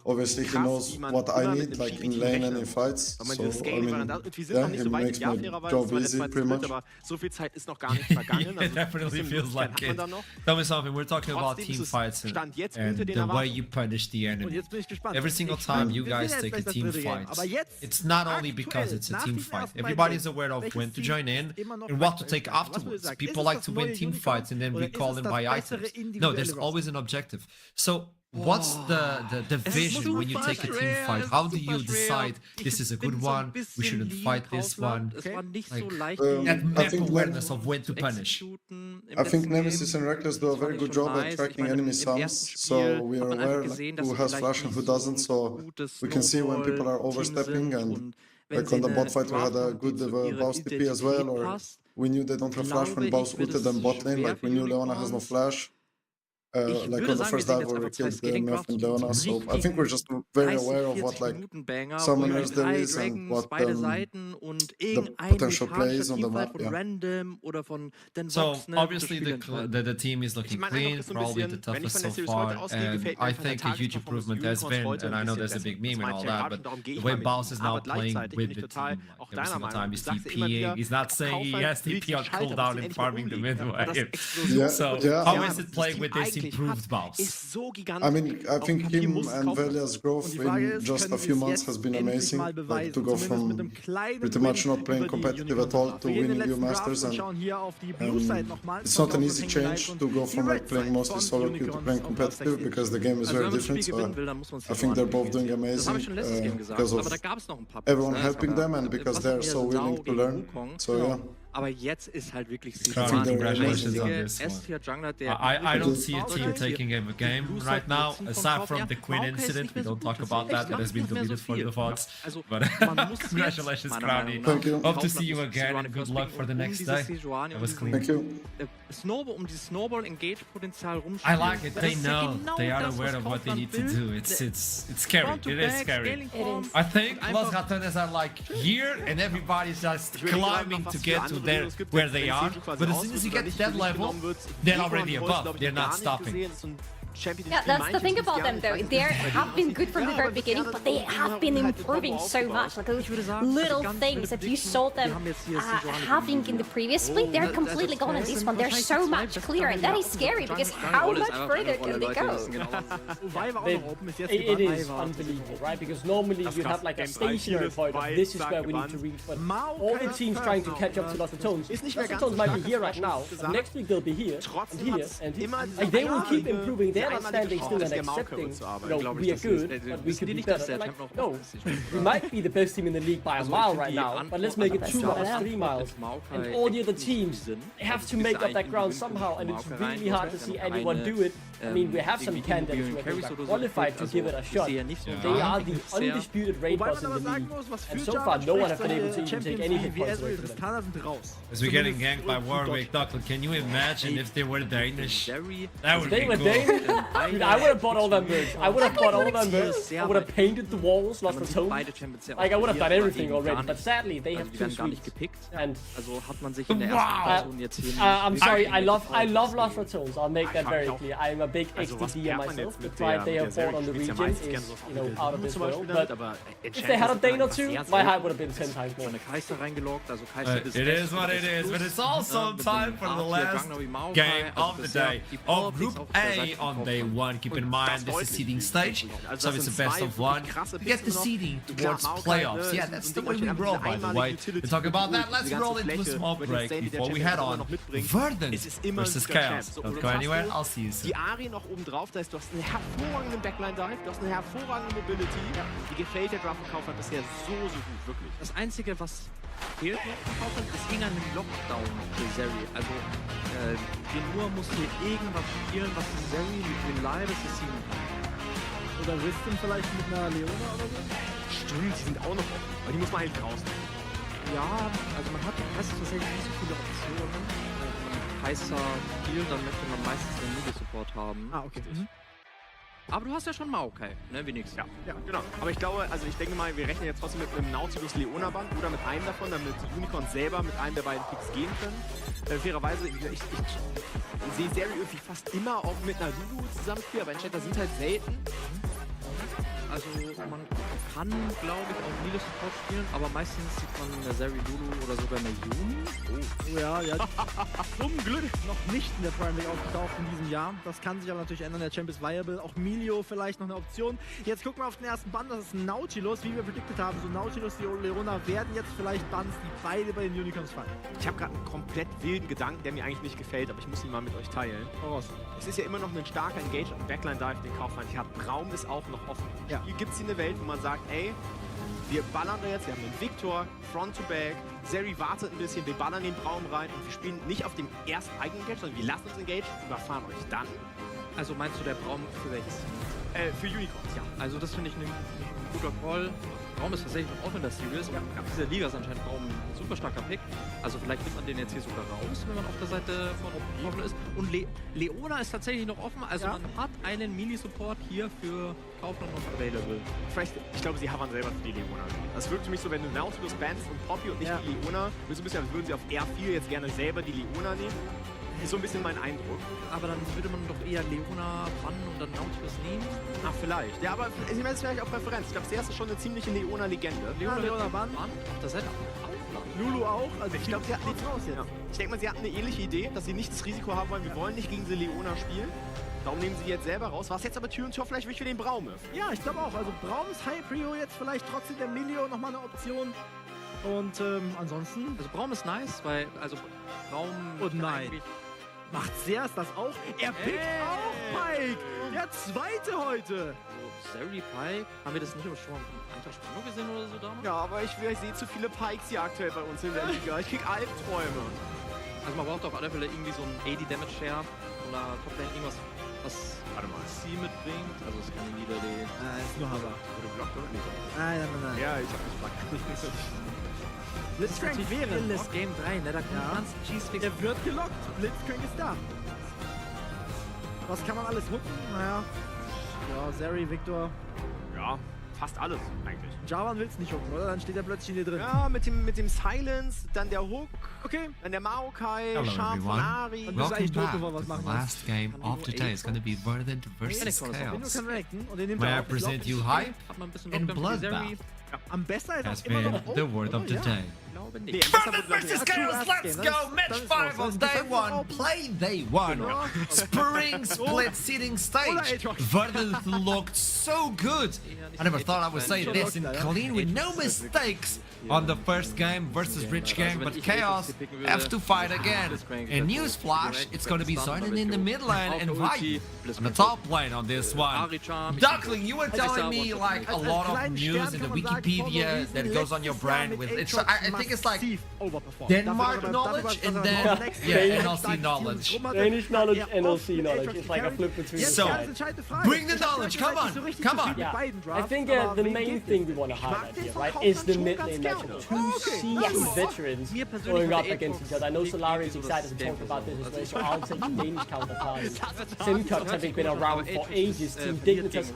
Obviously, he knows what I need, like in lane and in fights. So, I mean, yeah, he makes my job easy, pretty much. It definitely feels like it. Tell me something, we're talking about team fights and the way you punish the enemy. Every single time you guys take a team fight, it's not only because it's a team fight. Everybody's aware of when to join in and what to take afterwards. People like to win team fights and then recall them by items. No, there's always an objective. So what's the vision when you take a team fight? How do you decide this is a good one, we shouldn't fight this one? Like, that map awareness of when to punish. I think Nemesis and Reckless do a very good job at tracking enemy sums, so we are aware like, who has flash and who doesn't, so we can see when people are overstepping, and like on the bot fight we had a good Baus TP as well, or we knew they don't have flash when Baus ulted them bot lane, like we knew Leona has no flash. Like on the first dive where we killed Nerf and Leona, so I think we're just very aware of what like summoners there is and what the potential plays on the map. Yeah. So obviously the team is looking clean, probably the toughest so far, and I think a huge improvement has been, and I know there's a big meme and all that, but the way Baus is now playing with the team, like every single time he's TPing, he's not saying he has TP on cooldown and farming the mid wave. So how is it playing with this improved Baus? I mean, I think him and Velia's growth in just a few months has been amazing. Like to go from pretty much not playing competitive at all to winning new masters, and it's not an easy change to go from like playing mostly solo queue to playing competitive because the game is very different. So I think they're both doing amazing because of everyone helping them and because they're so willing to learn. So yeah. Aber jetzt ist halt wirklich congratulations on this one. I don't see a team taking a game right now, aside from the Quinn incident. We don't talk about that. That has been deleted for the VODs. But congratulations, Crowny. Thank you. Hope to see you again and good luck for the next day. It was clean. Thank you. I like it. They know. They are aware of what they need to do. It's scary. It is scary. I think Los Ratones are like here and everybody's just climbing to get to where they are, but as soon as you get to that level, they're already above. They're not stopping. Yeah, that's the thing about them though. They have been good from the very beginning, but they have been improving so much. Like those little things that you saw them having in the previous split, they're completely gone in this one. They're so much clearer, and that is scary because how much further can they go? It is unbelievable, right? Because normally you have like a stationary point of this is where we need to reach, but all the teams trying to catch up to Los Ratones. Los Ratones might be here right now, but next week they'll be here, and here, and here. Like they will keep improving. They're not standing still and accepting, you know, we are good, but we could be better. Like, no, we might be the best team in the league by a mile right now, but let's make it 2 miles, 3 miles. And all the other teams have to make up that ground somehow, and it's really hard to see anyone do it. I mean, we have some candidates who are qualified to give it a shot. They are the undisputed raid boss in the league, and so far no one has been able to even take any hit points away from them. As we're getting ganked by Warwick, Duckland, can you imagine if they were Danish? That would be cool. Dude, I would have bought all that merch. I would have bought all that merch. I would have painted the walls, Los Ratones. Like, I would have done everything already, but sadly, they have 2 sweets. And wow! I'm sorry, I love Los Ratones. I'll make that very clear. I'm a big XDD myself. The pride they have bought on the region is, you know, out of this world. But if they had a Dane or 2, my hype would have been 10 times more. It is what it is, but it's also time for the last game of the day of Group A on day 1. Keep in mind, this is seeding stage, so it's a best of 1 to get the seeding towards playoffs. Yeah, that's the way we roll, by the way. To talk about that, let's roll into a small break before we head on. Verdant versus Chaos. Don't go anywhere, I'll see you soon. Noch oben drauf, das heißt, du hast einen hervorragenden Backline-Dive, du hast eine hervorragende Mobility. Die gefällt der Draft-Kaufmann bisher so gut, wirklich. Das Einzige, was fehlt noch im Kaufmann, ist irgendein Lockdown für Zeri. Also, Genua muss hier irgendwas spielen, was Zeri mit Reliable ziehen kann. Oder Wisdom vielleicht mit einer Leona oder so? Stimmt, die sind auch noch offen, aber die muss man halt rausnehmen. Ja, also man hat tatsächlich nicht so viele Optionen. Heißer Spiel, dann möchte man meistens einen Middle-Support haben. Ah, okay. Aber du hast ja schon Maokai, ne, wenigstens. Ja, genau. Aber ich glaube, also ich denke mal, wir rechnen jetzt trotzdem mit einem Nautilus-Leona-Band oder mit einem davon, damit Unicorn selber mit einem der beiden Picks gehen können. Fairerweise, ich sehe Zeri irgendwie fast immer auch mit einer Lulu zusammenspielen, aber Enchanter sind halt selten. Also man kann, glaube ich, auch Nilus Support spielen, aber meistens sieht man eine Zeri Lulu oder sogar eine Yumi. Oh ja. Zum Glück noch nicht in der Prime League aufgetaucht in diesem Jahr. Das kann sich aber natürlich ändern. Der Champ ist viable. Auch Milio vielleicht noch eine Option. Jetzt gucken wir auf den ersten Band. Das ist Nautilus, wie wir prediktet haben. So Nautilus, die Leona werden jetzt vielleicht Bands, die beide bei den Unicorns fallen. Ich habe gerade einen komplett wilden Gedanken, der mir eigentlich nicht gefällt, aber ich muss ihn mal mit euch teilen. Es ist ja immer noch ein starker Engage und Backline-Dive, den Kaufmann. Ich habe Raum ist auch noch offen. Ja. Hier gibt es eine Welt, wo man sagt, ey, wir ballern da jetzt, wir haben den Victor, Front to Back, Zeri wartet ein bisschen, wir ballern den Raum rein und wir spielen nicht auf dem ersten eigenen Engage, sondern wir lassen uns Engage, überfahren euch dann. Also meinst du der Braum für welches? Für Unicorns, ja. Also das finde ich ein guter Call. Braum ist tatsächlich noch offen in der Series und dieser Liga ist anscheinend Braum ein super starker Pick. Also vielleicht nimmt man den jetzt hier sogar raus, wenn man auf der Seite von Braum ist. Und Leona ist tatsächlich noch offen, also man hat einen Mini-Support hier für Kaufmann noch available. Vielleicht, ich glaube, sie haben selber für die Leona. Das wirkt für mich so, wenn du Nautilus bannst und Poppy und nicht die Leona, ist so ein bisschen, als würden sie auf R4 jetzt gerne selber die Leona nehmen. Ist so ein bisschen mein Eindruck. Aber dann würde man doch eher Leona bannen und dann Nautilus nehmen? Ach, vielleicht. Ja, aber ich meine, das ist vielleicht auch Präferenz. Ich glaube, der ist schon eine ziemliche Leona-Legende. Leona bannen. Auf der Seite Lulu auch. Also ich glaube, sie hatten nichts raus jetzt. Ja. Ich denke mal, sie hatten eine ähnliche Idee, dass sie nicht das Risiko haben wollen, wir wollen nicht gegen diese Leona spielen. Darum nehmen sie jetzt selber raus. Was jetzt aber Tür und Tor vielleicht für den Braum öffnen. Ja, ich glaube auch. Also Braum ist High Prio jetzt vielleicht trotzdem der Milio nochmal eine Option. Und ansonsten... Also Braum ist nice, weil... Also Braum... Und nein. Macht Sears das auch? Er pickt auch Pike! Der zweite heute! Zeri Pike? Haben wir das nicht schon im Eintracht Spannung gesehen oder so damals? Ja, aber ich sehe zu viele Pikes hier aktuell bei uns in der Liga. Ich krieg Albträume. Also man braucht auf alle Fälle irgendwie so einen 80 Damage Share oder Toplane irgendwas, was C mitbringt. Also es kann wieder die... ist nur Hammer. Wurde blockt oder nicht? Nein. Ja, ich hab mich blockt. Blitzcrank wäre das Game 3, ne? Da kommt ganz Cheesefix. Er wird gelockt. Blitzcrank ist da. Was kann man alles hooken? Naja. Ja, Zeri, Victor. Ja, fast alles eigentlich. Javan will es nicht hooken, oder? Dann steht er plötzlich hier drin. Ja, mit dem Silence, dann der Hook. Okay. Dann der Maokai, Charm von Ari. Welcome back to the last game of the day. It's going to be Verdant versus Chaos. May I present you Hype and Bloodbath? Am besten has been the word of the day. Verdant versus Chaos, let's go! Match 5 on day 1, play day 1. Spring split seating stage. Verdant looked so good. I never thought I would say this in clean with no mistakes on the first game versus Rich Gang, but Chaos have to fight again. In Newsflash, it's going to be Zonin in the mid lane and Vibe on the top lane on this one. Duckling, you were telling me like a lot of news in the Wikipedia that goes on your brand with it. I think it's like Denmark knowledge and then NLC knowledge. Danish knowledge, NLC knowledge. It's like a flip between. So bring the knowledge. Come on. Yeah. I think the main thing we want to highlight here, right, is the mid lane matchup. Two seasoned veterans going up against each other. I know Solari is excited to talk about this as well, so I'll take the Danish counterparts. Simcuts having been around for ages. Team Dignitas,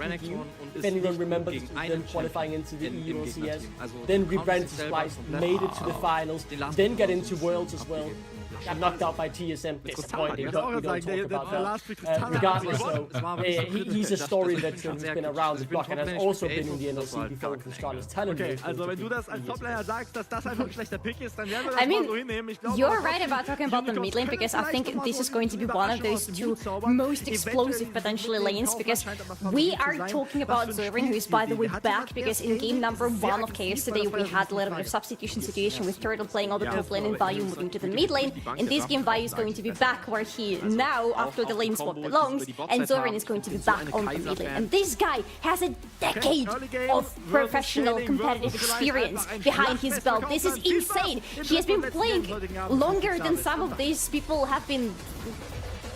if anyone remembers them qualifying into the EULCS. Then rebranded to Splice, made it to the finals, then get into Worlds as well. Got knocked out by TSM. Disappointing. We don't talk about that. Regardless, though, he's a story veteran who's been around the block and has also been in the NLC before from Scarlet's Talent. Okay, also wenn du das als Toplaner sagst, dass das einfach ein schlechter Pick ist, dann werden wir das mal so hinnehmen. You're right about talking about the mid lane because I think this is going to be one of those two most explosive potentially lanes because we are talking about Zorin, who is by the way back because in game number 1 of Chaos today we had a little bit of substitution situation with Turtle playing all the top lane and Vayu moving to the mid lane. In this game, Vayu is going to be back where he now, after the lane swap, belongs, and Zorin is going to be back on the mid lane. And this guy has a decade of professional competitive experience behind his belt. This is insane. He has been playing longer than some of these people have been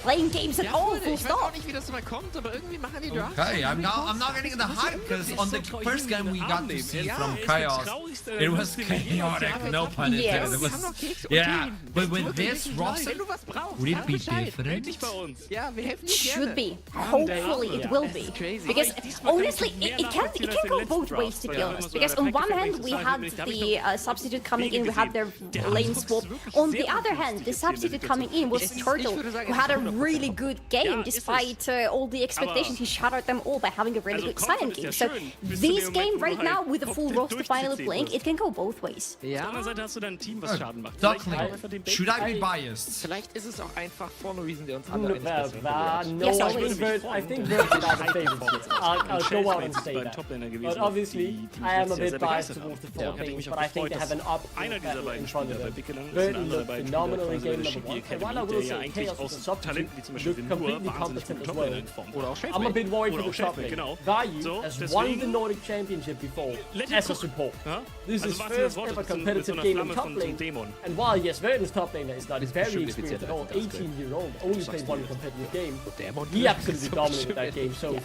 playing games at all, full Ich weiß stop. auch nicht, wie das mal kommt, aber irgendwie machen die Drafts. Okay, I'm not getting the hype because on the first game we got to see from Chaos, it was chaotic, no pun intended. It was, yeah, but with this roster, would it be different? Ja, wir helfen It should be. Hopefully it will be. Because honestly, it can go both ways, to be honest. Because on one hand, we had the substitute coming in, we had their lane swap. On the other hand, the substitute coming in was Turtle, who had a really good game despite all the expectations. He shattered them all by having a really good silent game. So this game right now, with the full roster finally playing, it can go both ways. Ja. Duckling, should I be biased? Vielleicht ist es auch einfach for no reason, der uns alle nicht No, Yes, I think Vert are the favorites. I'll go out and say that. But obviously, I am a bit biased towards the four things, but I think they have an up in front of them. Vert looked phenomenal in game number 1. And while I will say Chaos as a substitute looked completely competent as well, I'm a bit worried for the top lane. Vayu has won the Nordic Championship before as a support. This is his first ever competitive game in top lane. And while yes, Verden's top laner is not very experienced at all, 18-year-old, only played one competitive game, he absolutely dominated that game. So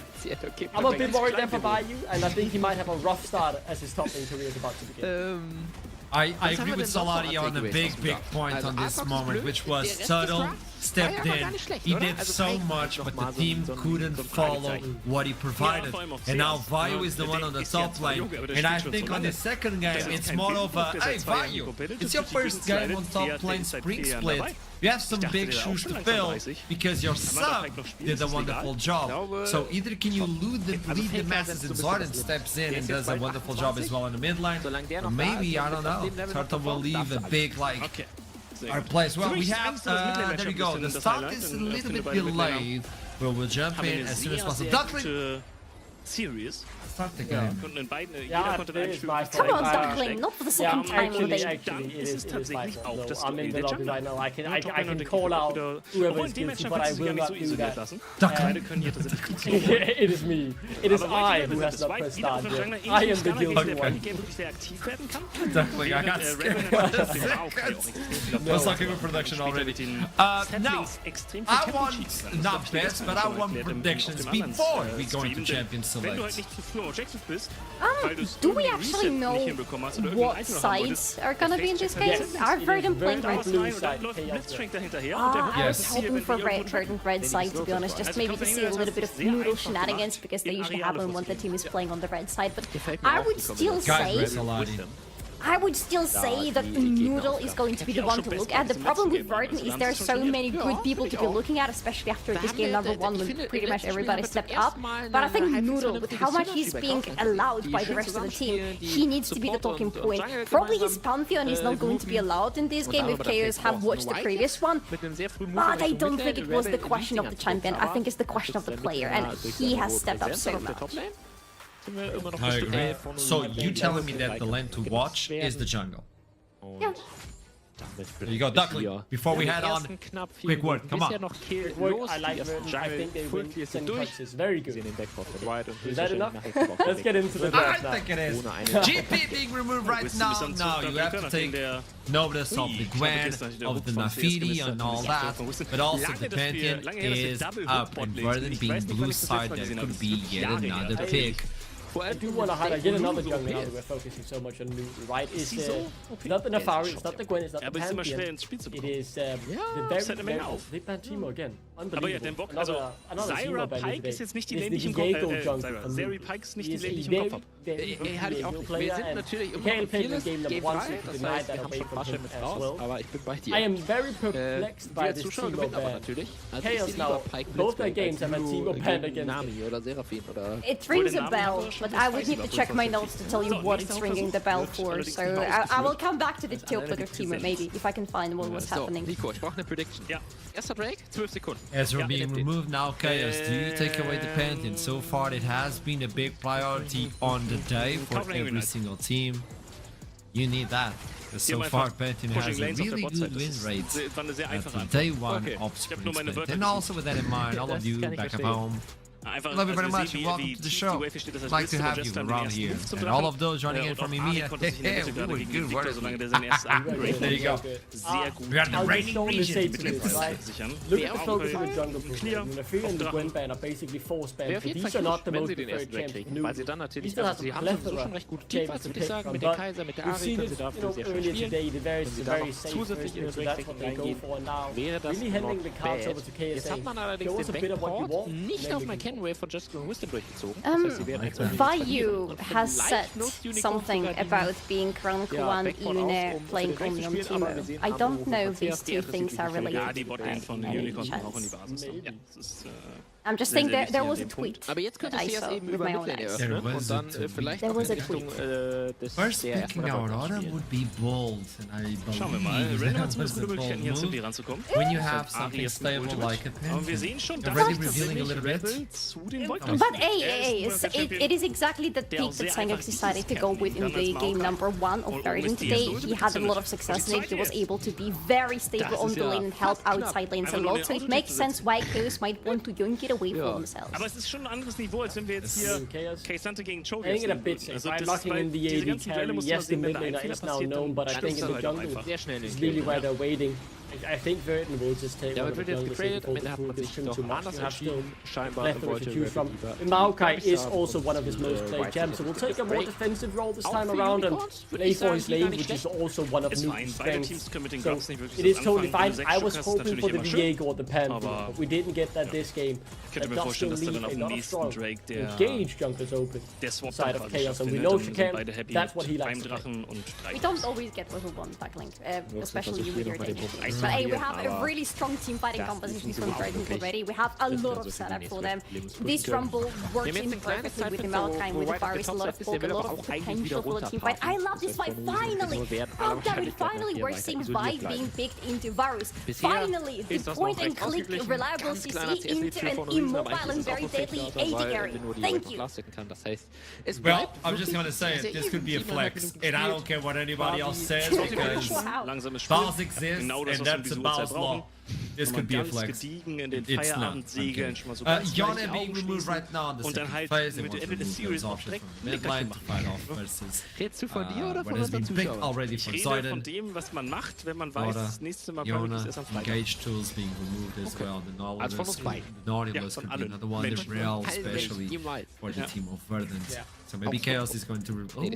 I'm a bit worried there for Vayu, and I think he might have a rough start as his top lane career is about to begin. I agree with Solari on a big point on this moment, which was Tuttle stepped in, he did so much, but the team couldn't follow what he provided. And now Vayu is the one on the top lane, and I think on the second game, it's more of a, hey Vayu, it's your first game on top lane Spring Split. You have some big shoes to fill, because your sub did a wonderful job. So either can you lead the masses and Zordon steps in and does a wonderful job as well in the mid lane, or maybe, I don't know, Turtle will leave a big, like, our place. Well, we have, there we go, the start is a little bit delayed, but we'll jump in as soon as possible. Duckling! Serious. Start the game. Come on, Duckling, not for the second time today. Actually, it is my fault. No, I'm in the lobby right now. I can call out whoever is guilty, but I will not do that. It is me. It is I who has not pressed start yet. I am the guilty one. Duckling, I got scared. Let's not give a prediction already. Now, I want, not best, but I want predictions before we go into Champion Select. Do we actually know what sides are gonna be in this game? Are Verdant playing red? I was hoping for Verdant red side, to be honest, just maybe to see a little bit of Noodle shenanigans, because they usually happen when the team is playing on the red side, but I would still say that Noodle is going to be the one to look at. The problem with Verdant is there are so many good people to be looking at, especially after this game number 1 when pretty much everybody stepped up. But I think Noodle, with how much he's being allowed by the rest of the team, he needs to be the talking point. Probably his Pantheon is not going to be allowed in this game if Chaos have watched the previous one. But I don't think it was the question of the champion, I think it's the question of the player, and he has stepped up so much. I agree. So you telling me that the lane to watch is the jungle? Yeah. There you go, Duckling. Before we head on, quick word, come on. I like Verdant. I think they win 10 touches. Very good. Is that enough? Let's get into the draft now. I think it is. GP being removed right now. No, you have to take notice of the Gwen, of the Nafiri and all that. But also the Pantheon is up, and Verdant being blue side, there could be yet another pick. I do want to highlight yet another jungle now that we're focusing so much on Noodle, right? It's not the Nafari, it's not the Gwen, it's not the Pantheon. It is the very, they banned Teemo again. Unbelievable. Another Teemo ban today. It's the Diego jungle from Noodle. He is a very good player, and Kale played in game number 1, so you denied that away from him as well. I am very perplexed by this Teemo ban. Chaos now, both their games have had Teemo banned against them. It rings a bell, but I would need to check my notes to tell you what it's ringing the bell for, so I will come back to the Tiltlicker team maybe, if I can find what was happening. Nico, ich brauche eine Prediction. Ja. Erster Drake, 12 Sekunden. As we're being removed now, Chaos, do you take away the Pantheon? So far it has been a big priority on the day for every single team. You need that. Because so far Pantheon has a really good win rate at the day 1 of Spring Split. And also with that in mind, all of you back at home, Love you very much and welcome to the show. Like to have you around here. And all of those joining in from EMEA. We were good work. There you go. We are the reigning region. Look at the focus on the jungle position. The Fear and the Gwen ban are basically force bans. These are not the most preferred champs. Weil sie dann natürlich, also sie haben sowieso schon recht gute Teamfights, würde ich sagen, mit der Kaiser, mit der Ari können sie dafür sehr schön spielen. Wenn sie da noch zusätzlich in den Breakthing reingehen, wäre das noch bad. Jetzt hat man allerdings den Backport nicht auf McKenway von Jessica und Wisdom durchgezogen. Vayu has said something about being Crown Kuan Yune playing Omnium Timo. I don't know if these two things are related by any chance. I'm just saying there was a tweet Aber jetzt könnte I sie saw eben with über my own Midlane eyes. eröffnen und dann vielleicht There auch was in a Richtung des First picking Aurora would be bold, and I Schauen wir mal. believe Random hat that zumindest was a gute bold Möglichkeiten, hier zu move. dir ranzukommen. When you have something stable like a Aber wir pin, sehen schon, already revealing a little bit. zu den But it is exactly the pick that Sangox decided to go with in the game number 1 of Verden today. He had a lot of success in it. He was able to be very stable on the lane and help outside lanes a lot. So it makes sense why Chaos might want to yoink it away from themselves. Aber es ist schon ein anderes Niveau, als wenn wir jetzt hier K-Sante gegen Choke I think in a bit safe. I'm locking in the AD carry. Yes, the mid laner is now known, but I think in the jungle is really where they're waiting. I think Verden will just take one of the jungle before the pool gets too much. You have still plethora to choose from. Maokai is also one of his most played champs, so we'll take a more defensive role this time around and play for his lane, which is also one of Nuke's strengths. So it is totally fine. I was hoping for the Viego or the Pantheon, but we didn't get that this game. That does still leave a lot of strong engaged junglers open side of Chaos, and we know she can. That's what he likes to play. We don't always get level 1 backling, especially with your team. But hey, we have a really strong team fighting composition from Verden already. We have a lot of setup for them. This Rumble works in perfectly with the Maokai, with the Varus, a lot of poke, a lot of potential for the team fight. I love this fight, finally! Oh damn it, finally we're seeing Vi being picked into Varus. Finally, the point and click reliable CC into an immobile and very deadly AD area. Thank you! Well, I'm just gonna say it, this could be a flex, and I don't care what anybody else says, because stars exist, and that's about law. This could be a flex. It's not. Yone being removed right now on the second phase, and wants to remove those options from midline to fight off versus what has been picked already for Zoiden. Yone, engage tools being removed as well. The Nautilus could be another one, the Real especially for the team of Verdant. So maybe Chaos is going to... Oh no,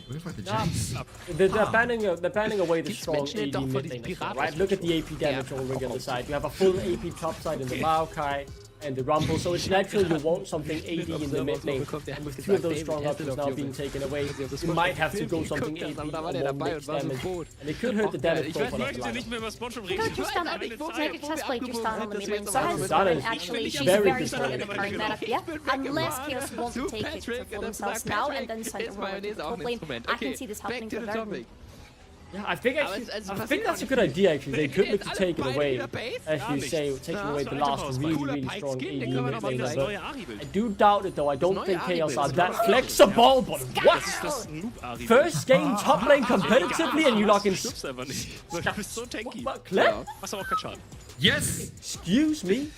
where are the Jax? They're banning away the strong AD mid lane, right? Look at the AP damage already on the side. You have a full AP top side in the Maokai and the Rumble, so it's natural you want something AD in the mid lane. And with 2 of those strong options now being taken away, you might have to go something AD or more mixed damage. And it could hurt the damage profile of the line. You know, Tristan, Negax has played Tristan on the mid lane, so has Zorin actually. She's very strong in the current meta. Yeah, unless Chaos want to take it for themselves now and then send a roll into the top lane, I can see this happening for Verden. Yeah, I think that's a good idea actually. They could look to take it away, as you say, taking away the last really strong AD mid laner. But I do doubt it though. I don't think Chaos are that flexible. But what? First game top lane competitively, and you lock in. What? Yes! Excuse me?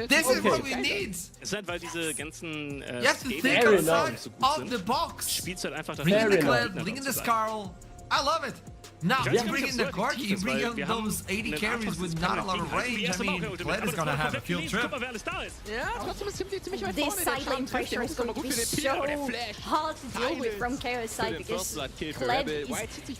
This is what we need! Es ist halt, weil diese ganzen you have to think outside of the box! Spielst halt einfach bring in the Kled, bring in the Scarl. I love it! Now, you bring in the Corki, you bring in those 80 carries with not a lot of range. I mean, Kled is gonna have a field trip. This side lane pressure is going to be so hard to deal with from Chaos side because Kled is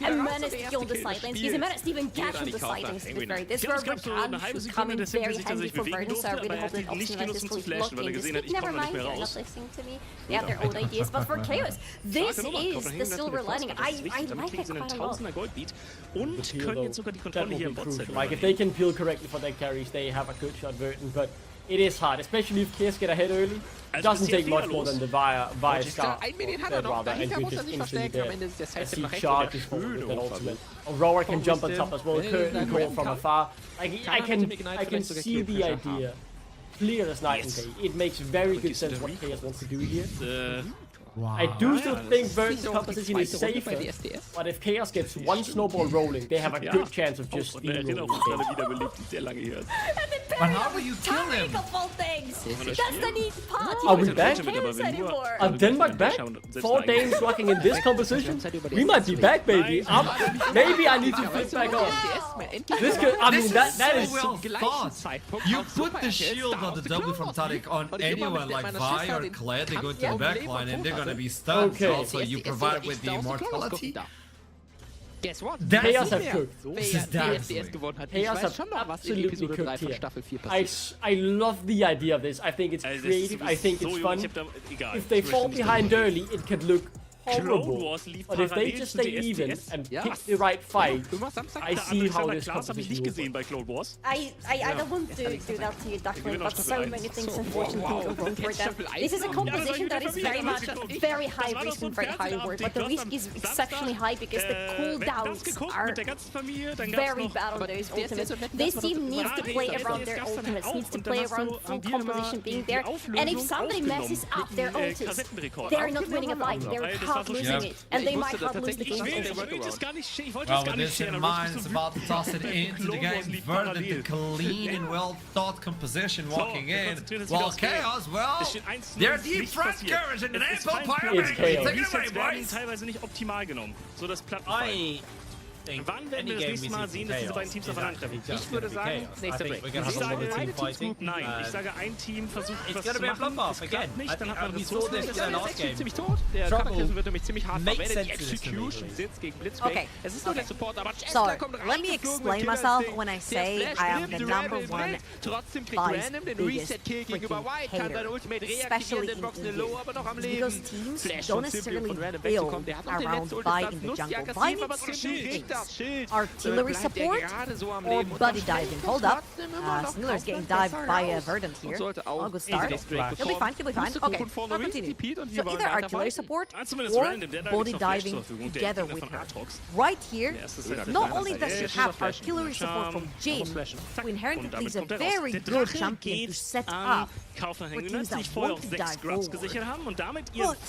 a menace on the side lanes. He's a menace to even catch on the side lanes to be fair. This is where Rakan should come in very handy for Verden, so I really hope that option like this will lock in this pick. Never mind, they're not listening to me. They have their own ideas, but for Chaos, this is the silver lining. I like it quite a lot. Und können jetzt sogar die Kontrolle hier im Bot-Set. Like if they can peel correctly for their carries, they have a good shot Verden, but it is hard, especially if Chaos get ahead early. It doesn't take much more than the via star rather, and you just instantly there. As he charges forward with an ultimate. Aurora can jump on top as well, curtain call from afar. Like, I can see the idea. Clear as night and day. It makes very good sense what Chaos wants to do here. Wow. I do still think Verdant's composition is safer, but if Chaos gets one snowball rolling, they have a good chance of just steamrolling. But how do you kill him? That's the neat part. Are we back? Are Denmark back? 4 Danes rocking in this composition? We might be back, baby. Maybe I need to flip back on. This could, I mean, that is well thought. You put the shield on the W from Tariq on anyone like Vi or Claire, they go to the backline and they're gonna be stunned. Okay. Also, you provide with the immortality. Guess what? Chaos have cooked. This is dazzling. Chaos have absolutely cooked here. I love the idea of this. I think it's creative. I think it's fun. If they fall behind early, it can look horrible. But if they just stay even and pick the right fight, I see how this competition will work. I don't want to do that to you, Duckling, but so many things unfortunately go wrong for them. This is a composition that is very much very high risk and very high reward, but the risk is exceptionally high because the cooldowns are very bad on those ultimates. This team needs to play around their ultimates, needs to play around full composition being there, and if somebody messes up their ultimates, they're not winning a fight, they're losing it, and they might not lose the game. Well, with this in mind, it's about to toss it into the game. Verdant, the clean and well-thought composition walking in. While Chaos, well, they're deep front courage in the Apple Pyramid. Take it away, boys. Wann werden wir das nächste Mal sehen, dass diese beiden Teams aufeinandertreffen? Ich würde sagen, nächster Break. Ich sage, beide Teams gut, nein. Ich sage, ein Team versucht was zu machen, das klappt nicht, dann hat man Ressourcen. Das ist ziemlich tot. Der Kampfgriffen wird nämlich ziemlich hart verwendet. Die Execution sitzt gegen Blitzcrank. Es ist nur der Support, aber So, let me explain myself when I say I am the number one Vi's biggest freaking hater, especially in India, because teams don't necessarily build around Vi in the jungle. Vi needs to do things. Artillery support or buddy diving. Hold up. Sniller's getting dived by Verdant here. Oh, good start. He'll be fine, he'll be fine. Okay, I'll continue. So either artillery support or body diving together with her. Right here, not only does she have artillery support from Jin, who inherently is a very good champion to set up for teams that want to dive forward. But she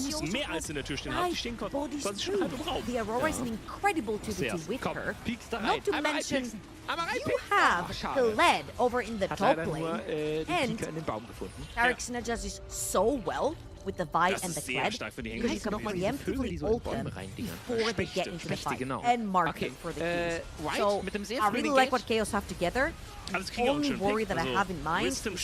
also has 5 bodies too. The Aurora is an incredible activity with her. Not to mention, you have the lead over in the top lane, and Tariq synergizes so well with the Vi and the Kled, because you can preemptively ult them before they get into the fight, and market for the kills. So, I really like what Chaos have together. The only worry that I have in mind is, can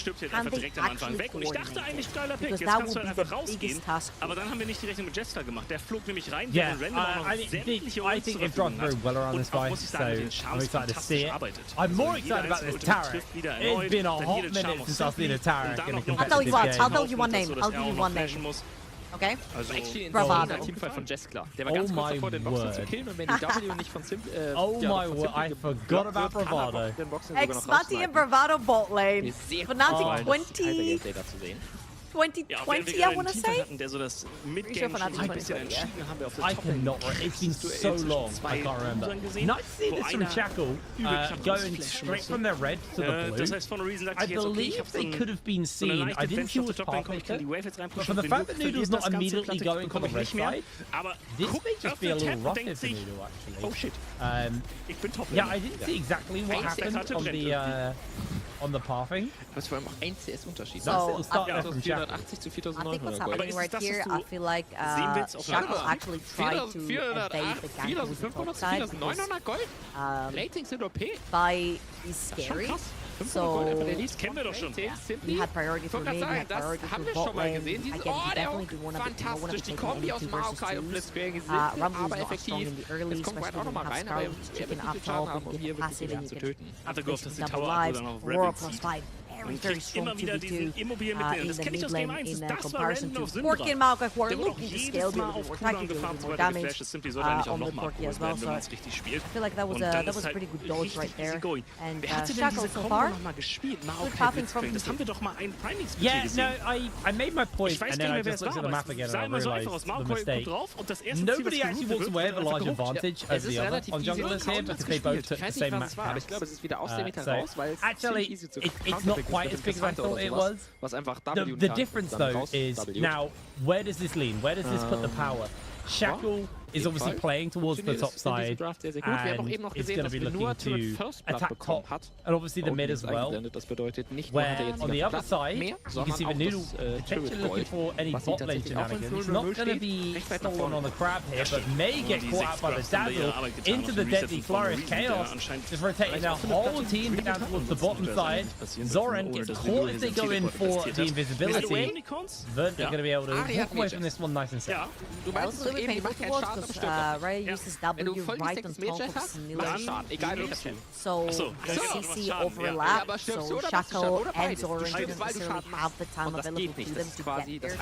they actually coordinate? Because that would be the biggest task. Aber dann haben wir nicht die Rechnung mit Jester gemacht. Der flog nämlich rein, I think they've drawn very well around this guy, so I'm excited to see it. I'm more excited about this Tariq. It's been a hot minute since I've seen a Tariq in a competitive game. I'll tell you what, I'll tell you one name. I'll give you one name. Okay? Bravado. Oh my word. Oh my word, I forgot about Bravado. Xmati and Bravado bot lane. Fnatic 2020, I want to say? I cannot, it's been so long, I can't remember. Nice to see this from Shackle, going straight from their red to the blue. I believe they could have been seen, I didn't see what Pathmaker, but for the fact that Noodle's not immediately going for the red side, this may just be a little rough here for Noodle, actually. Oh shit. Yeah, I didn't see exactly what happened on the pathing. Was vor allem auch 1 CS Unterschied. So, from 480 zu I think 4900. what's happening right here, I feel like Shackle actually tried to evade the gank with the top side. Ratings sind OP. Vi is scary. So, we had priority for mid, we had priority for bot lane. Again, we definitely do want to take an 82 versus 2s. Rumble is not strong in the early, especially when you have Scarlet's chicken up top and get passive and you get basically double lives. Aurora plus 5. Very strong 2v2 in the mid lane in comparison to Porky and Maokai, who are looking to scale, do a little bit more attacking, do a little bit more damage on the Porky as well. So I feel like that was a pretty good dodge right there. And Shackle so far, good pathing from the team. Yeah, no, I made my point and then I just looked at the map again and I realised the mistake. Nobody actually walks away with a large advantage over the other on junglers here because they both took the same map. So actually, it's not quite as big as I thought it was. The difference though is now, where does this lean? Where does this put the power? Shackle is obviously playing towards the top side, and it's going to be looking to attack top, and obviously the mid as well. Where on the other side, you can see the Noodle potentially looking for any bot lane shenanigans. He's not going to be stolen on the crab here, but may get caught out by the Dazzle into the deadly flourish. Chaos just rotating their whole team down towards the bottom side. Zoran gets caught if they go in for the invisibility, but they're going to be able to walk away from this one nice and safe. That was a little bit painful to watch because Raya uses W right on top of Snillish. So the CC overlap, so Shackle and Zoran didn't necessarily have the time available to them to get there. So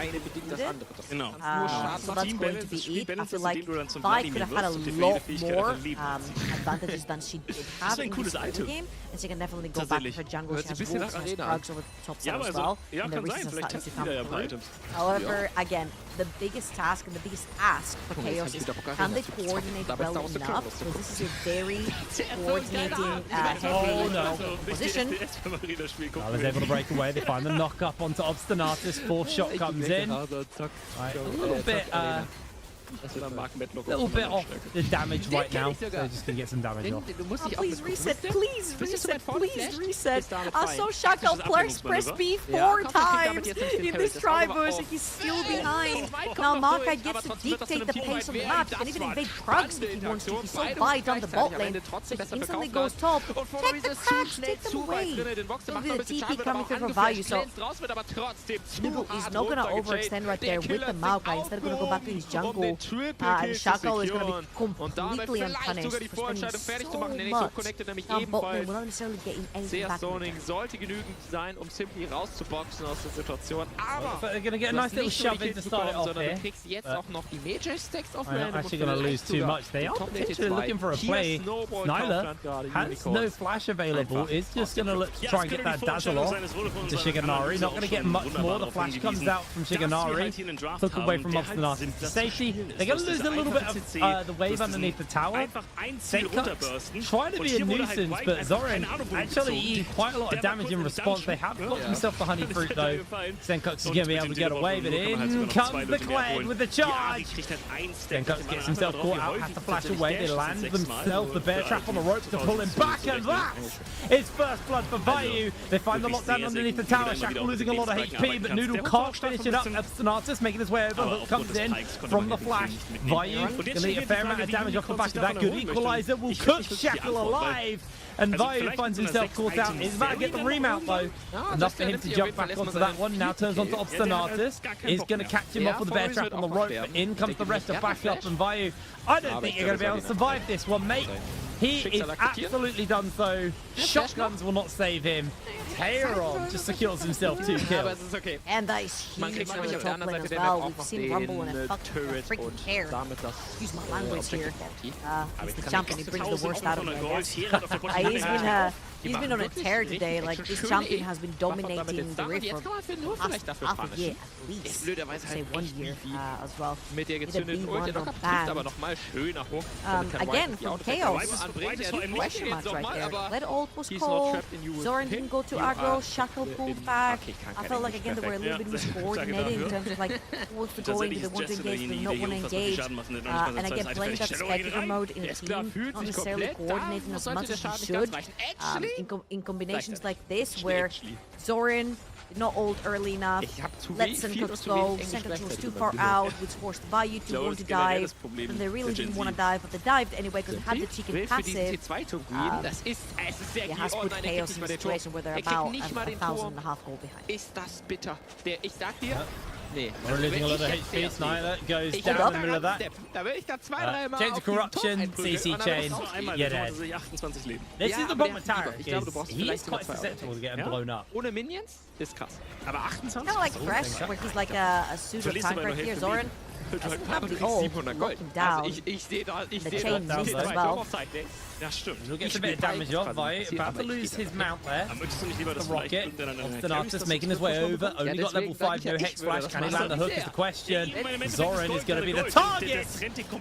that's going to be it. I feel like Vi could have had a lot more advantages than she did have in this early game, and she can definitely go back to her jungle. She has Wolves and Sprugs over the top side as well, and the reasons are starting to come through. However, again, the biggest task and the biggest ask for Chaos is can they coordinate well enough, because this is a very coordinating heavy position. Is able to break away. They find the knock up onto Obstinatus. Fourth shot comes in. Right, a little bit off the damage right now, so they're just gonna get some damage off. Oh, please reset, please reset, please reset. I saw Shackle press B 4 times in this try version. He's still behind. Now Markai gets to dictate the pace of the map. He can even invade Krugs if he wants to. He's so wide on the bot lane, so he instantly goes top. Take the cracks, take them away. There'll be the TP coming through for value, so Noodle is not gonna overextend right there with the Maokai. Instead of gonna go back to his jungle. And Shackle is going to be completely unpunished for spending so much on bot lane without necessarily getting anything back. Sollte genügend sein, Simply rauszuboxen aus der Situation, aber they're going to get a nice little shove in to start it off here. I'm actually going to lose too much. They are potentially looking for a play. Nyla has no flash available. Is just going to look to try and get that dazzle off to Shiganari. Not going to get much more. The flash comes out from Shiganari. Took away from Obstinatus to safety. They're going to lose a little bit of the wave underneath the tower. Senkuks trying to be a nuisance, but Zoran actually eating quite a lot of damage in response. They have got themselves the honey fruit though. Senkuks is going to be able to get away, but in comes the Clegg with the charge. Senkuks gets himself caught out, has to flash away. They land themselves the bear trap on the ropes to pull him back, and that's his first blood for Vayu. They find the lockdown underneath the tower. Shackle losing a lot of HP, but Noodle can't finish it up. Obstinatus making his way over. Hook comes in from the flash. Vayu gonna eat a fair amount of damage off the back of that. Good equalizer will cook Shackle alive. And Vayu finds himself caught out. He's about to get the remount though. Enough for him to jump back onto that one. Now turns onto Obstinatus. He's going to catch him off with the bear trap on the rope. But in comes the rest of backup. And Vayu, I don't think you're going to be able to survive this one, mate. He is absolutely done so. Shotguns will not save him. Taeron just secures himself 2 kills. And that is huge on the top lane as well. We've seen Rumble and a freaking care. Excuse my language here. He's the champion. He brings the worst out of me, I guess. He's been on a tear today. Like, this champion has been dominating the Rift for half a year at least. Say 1 year as well. With a B1 on ban. Again, from Chaos, question marks right there. Led ult was cold. Zoran didn't go to aggro. Shackle pulled back. I felt like, again, they were a little bit miscoordinated in terms of, like, who wants to go in, do they want to engage, do they not want to engage. And again, playing that spectator mode in a team, not necessarily coordinating as much as you should. In combinations like this, where Zoran did not ult early enough, let Senkuks go, Senkuks was too far out, which forced Vayu to want to dive, and they really didn't want to dive, but they dived anyway because they had the chicken passive. It has put Chaos in a situation where they're about 1,500 gold behind. We're losing a lot of HP. Snyder goes down in the middle of that. Chains of Corruption, CC chain, you're dead. This is the problem with Tara, is he's quite susceptible to getting blown up. Ohne Minions ist krass. Kind of like Fresh, where he's like a pseudo tank right here. Zoran Gold. Down. Also ich sehe da, The chain missed as well. Ja, stimmt. He'll get a bit of damage off. Vi about to lose his mount there. The rocket. Obstinatus making his way over. Only got level 5, no Hex Flash. Can he land the hook is the question. Zoran is going to be the target.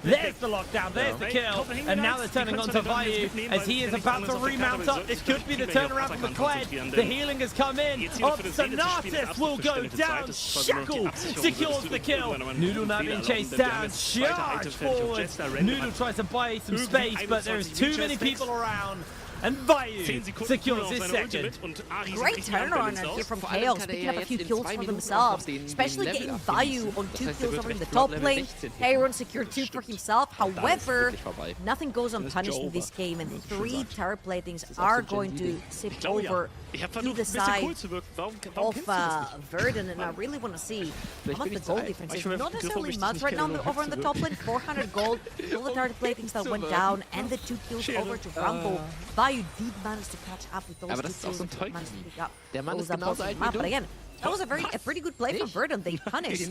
There's the lockdown. There's the kill. And now they're turning on to Vayu as he is about to remount up. This could be the turnaround from McLeod. The healing has come in. Obstinatus will go down. Shackle secures the kill. Noodle now being chased down. Charge forward. Noodle tries to buy some space, but there's too many people around, and Vayu secures his second. Great turnaround here from Chaos, picking up a few kills for themselves, especially getting Vayu on 2 kills over in the top lane. Aaron secured 2 for himself. However, nothing goes unpunished in this game, and 3 tower platings are going to sip over to the side of Verdun, and I really want to see how much the gold difference is. Not necessarily much right now over on the top lane, 400 gold, all the tower platings that went down, and the 2 kills over to Rumble. Vayu did manage to catch up with those 2 kills and managed to pick up those map. But again, that was a pretty good play from Verdun. They punished.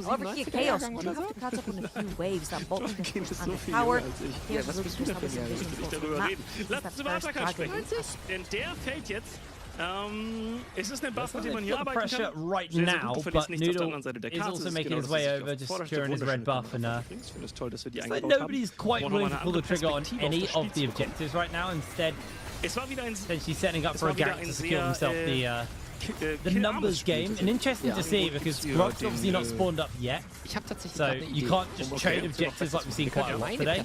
Over here, Chaos do have to catch up on a few waves. That bottom is under power. Chaos is looking to establish some vision for the map. That's first dragon. Denn der fällt jetzt. Es ist ein Buff, mit dem man hier arbeiten pressure kann. right now, but Noodle is also making his way over, just securing his red buff, and like nobody's quite willing to pull the trigger on any of the objectives right now. Instead, essentially setting up for a gank to secure himself the numbers game, and interesting to see because Grog's obviously not spawned up yet, so you can't just trade objectives like we've seen quite a lot today.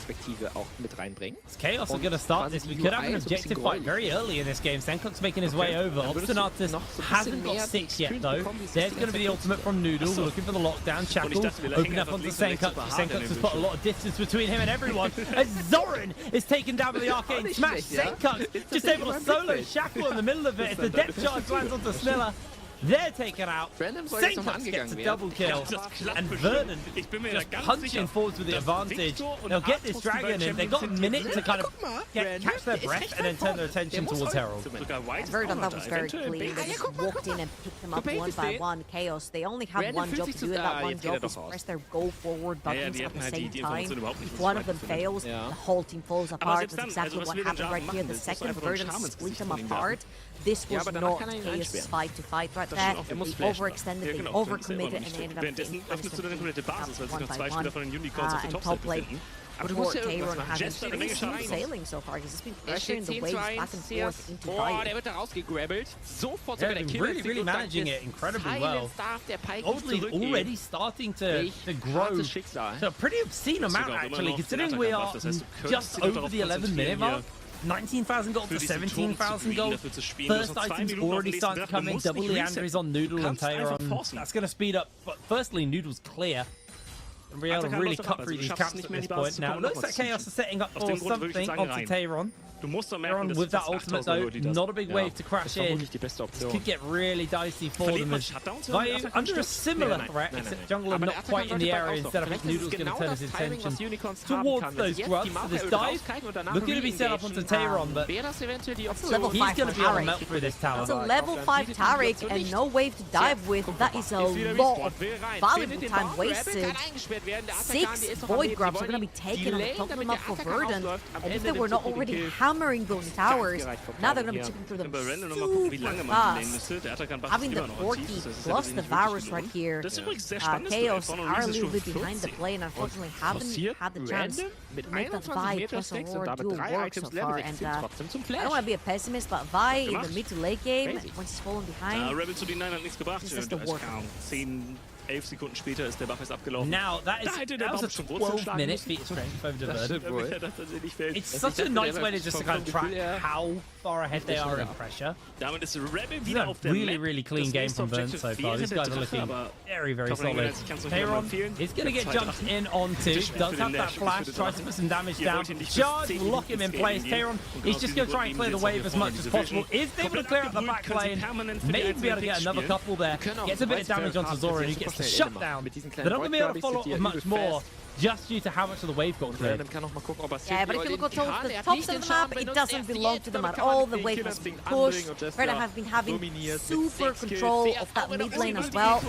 Chaos are going to start this. We could have an objective fight very early in this game. Senkok's making his way over. Obstinatus hasn't got 6 yet though. There's going to be the ultimate from Noodle, looking for the lockdown. Shackle opening up onto Senkok. Senkok has put a lot of distance between him and everyone as Zoran is taken down by the arcane smash. Senkok just able to solo Shackle in the middle of it as the depth charge lands onto Sniller. They're taken out. Senkok gets a double kill. And Verdun just punching forwards with the advantage. They'll get this dragon in. They've got a minute to kind of catch their breath and then turn their attention towards Herald. Verdun, that was very clean. They just walked in and picked them up one by one. Chaos, they only have one job to do, and that one job is press their go forward buttons at the same time. If one of them fails, the whole team falls apart. That's exactly what happened right here. The second Verdun split them apart. This was not Chaos' fight to fight right there. They overextended, they overcommitted, and they ended up getting one by one. And top lane, Port Tayron has been pretty smooth sailing so far because it's been pressuring the waves back and forth into Vayu. They're really managing it incredibly well. Oddly, already starting to grow to a pretty obscene amount actually, considering we are just over the 11-minute mark. 19,000 gold to 17,000 gold. First items already starting to come in. Double Leandry's on Noodle and Tayron. That's going to speed up. But firstly, Noodle's clear. And we're able to really cut through these camps at this point. Now, it looks like Chaos is setting up for something onto Tayron. Tayron with that ultimate though, not a big wave to crash in. This could get really dicey for them as Vayu under a similar threat, except Jungler not quite in the area. Instead, I think Noodle's going to turn his attention towards those grubs for this dive. Looking to be set up onto Tayron, but he's going to be able to melt through this tower. It's a level 5 Taric and no wave to dive with. That is a lot of valuable time wasted. 6 Void Grubs are going to be taken on the top of them up for Verdun, and if they were not already hammering those towers, now they're going to be chipping through them super fast. Having the Porky plus the Varus right here, Chaos are a little bit behind the play and unfortunately haven't had the chance to make that Vi plus Aurora duel work so far. And I don't want to be a pessimist, but Vi in the mid to late game, when she's falling behind, this is the work. 11 Sekunden später ist der Buff jetzt abgelaufen. Now, that was a 12-minute feat of strength over the Verdun. It's such a nice way to just kind of track how far ahead they are in pressure. Damit ist Rebel wieder auf der really clean game from Verdun so far. These guys are looking very solid. Tayron is going to get jumped in onto. Does have that flash, tries to put some damage down. Charge will lock him in place. Tayron is just going to try and clear the wave as much as possible. Is able to clear up the back lane. Maybe be able to get another couple there. Gets a bit of damage onto Zoran, who gets shut down. They're not going to be able to follow up with much more, just due to how much of the wave got cleared. Yeah, but if you look at the top side of the map, it doesn't belong to them at all. The wave has been pushed. Verdun have been having super control of that mid lane as well.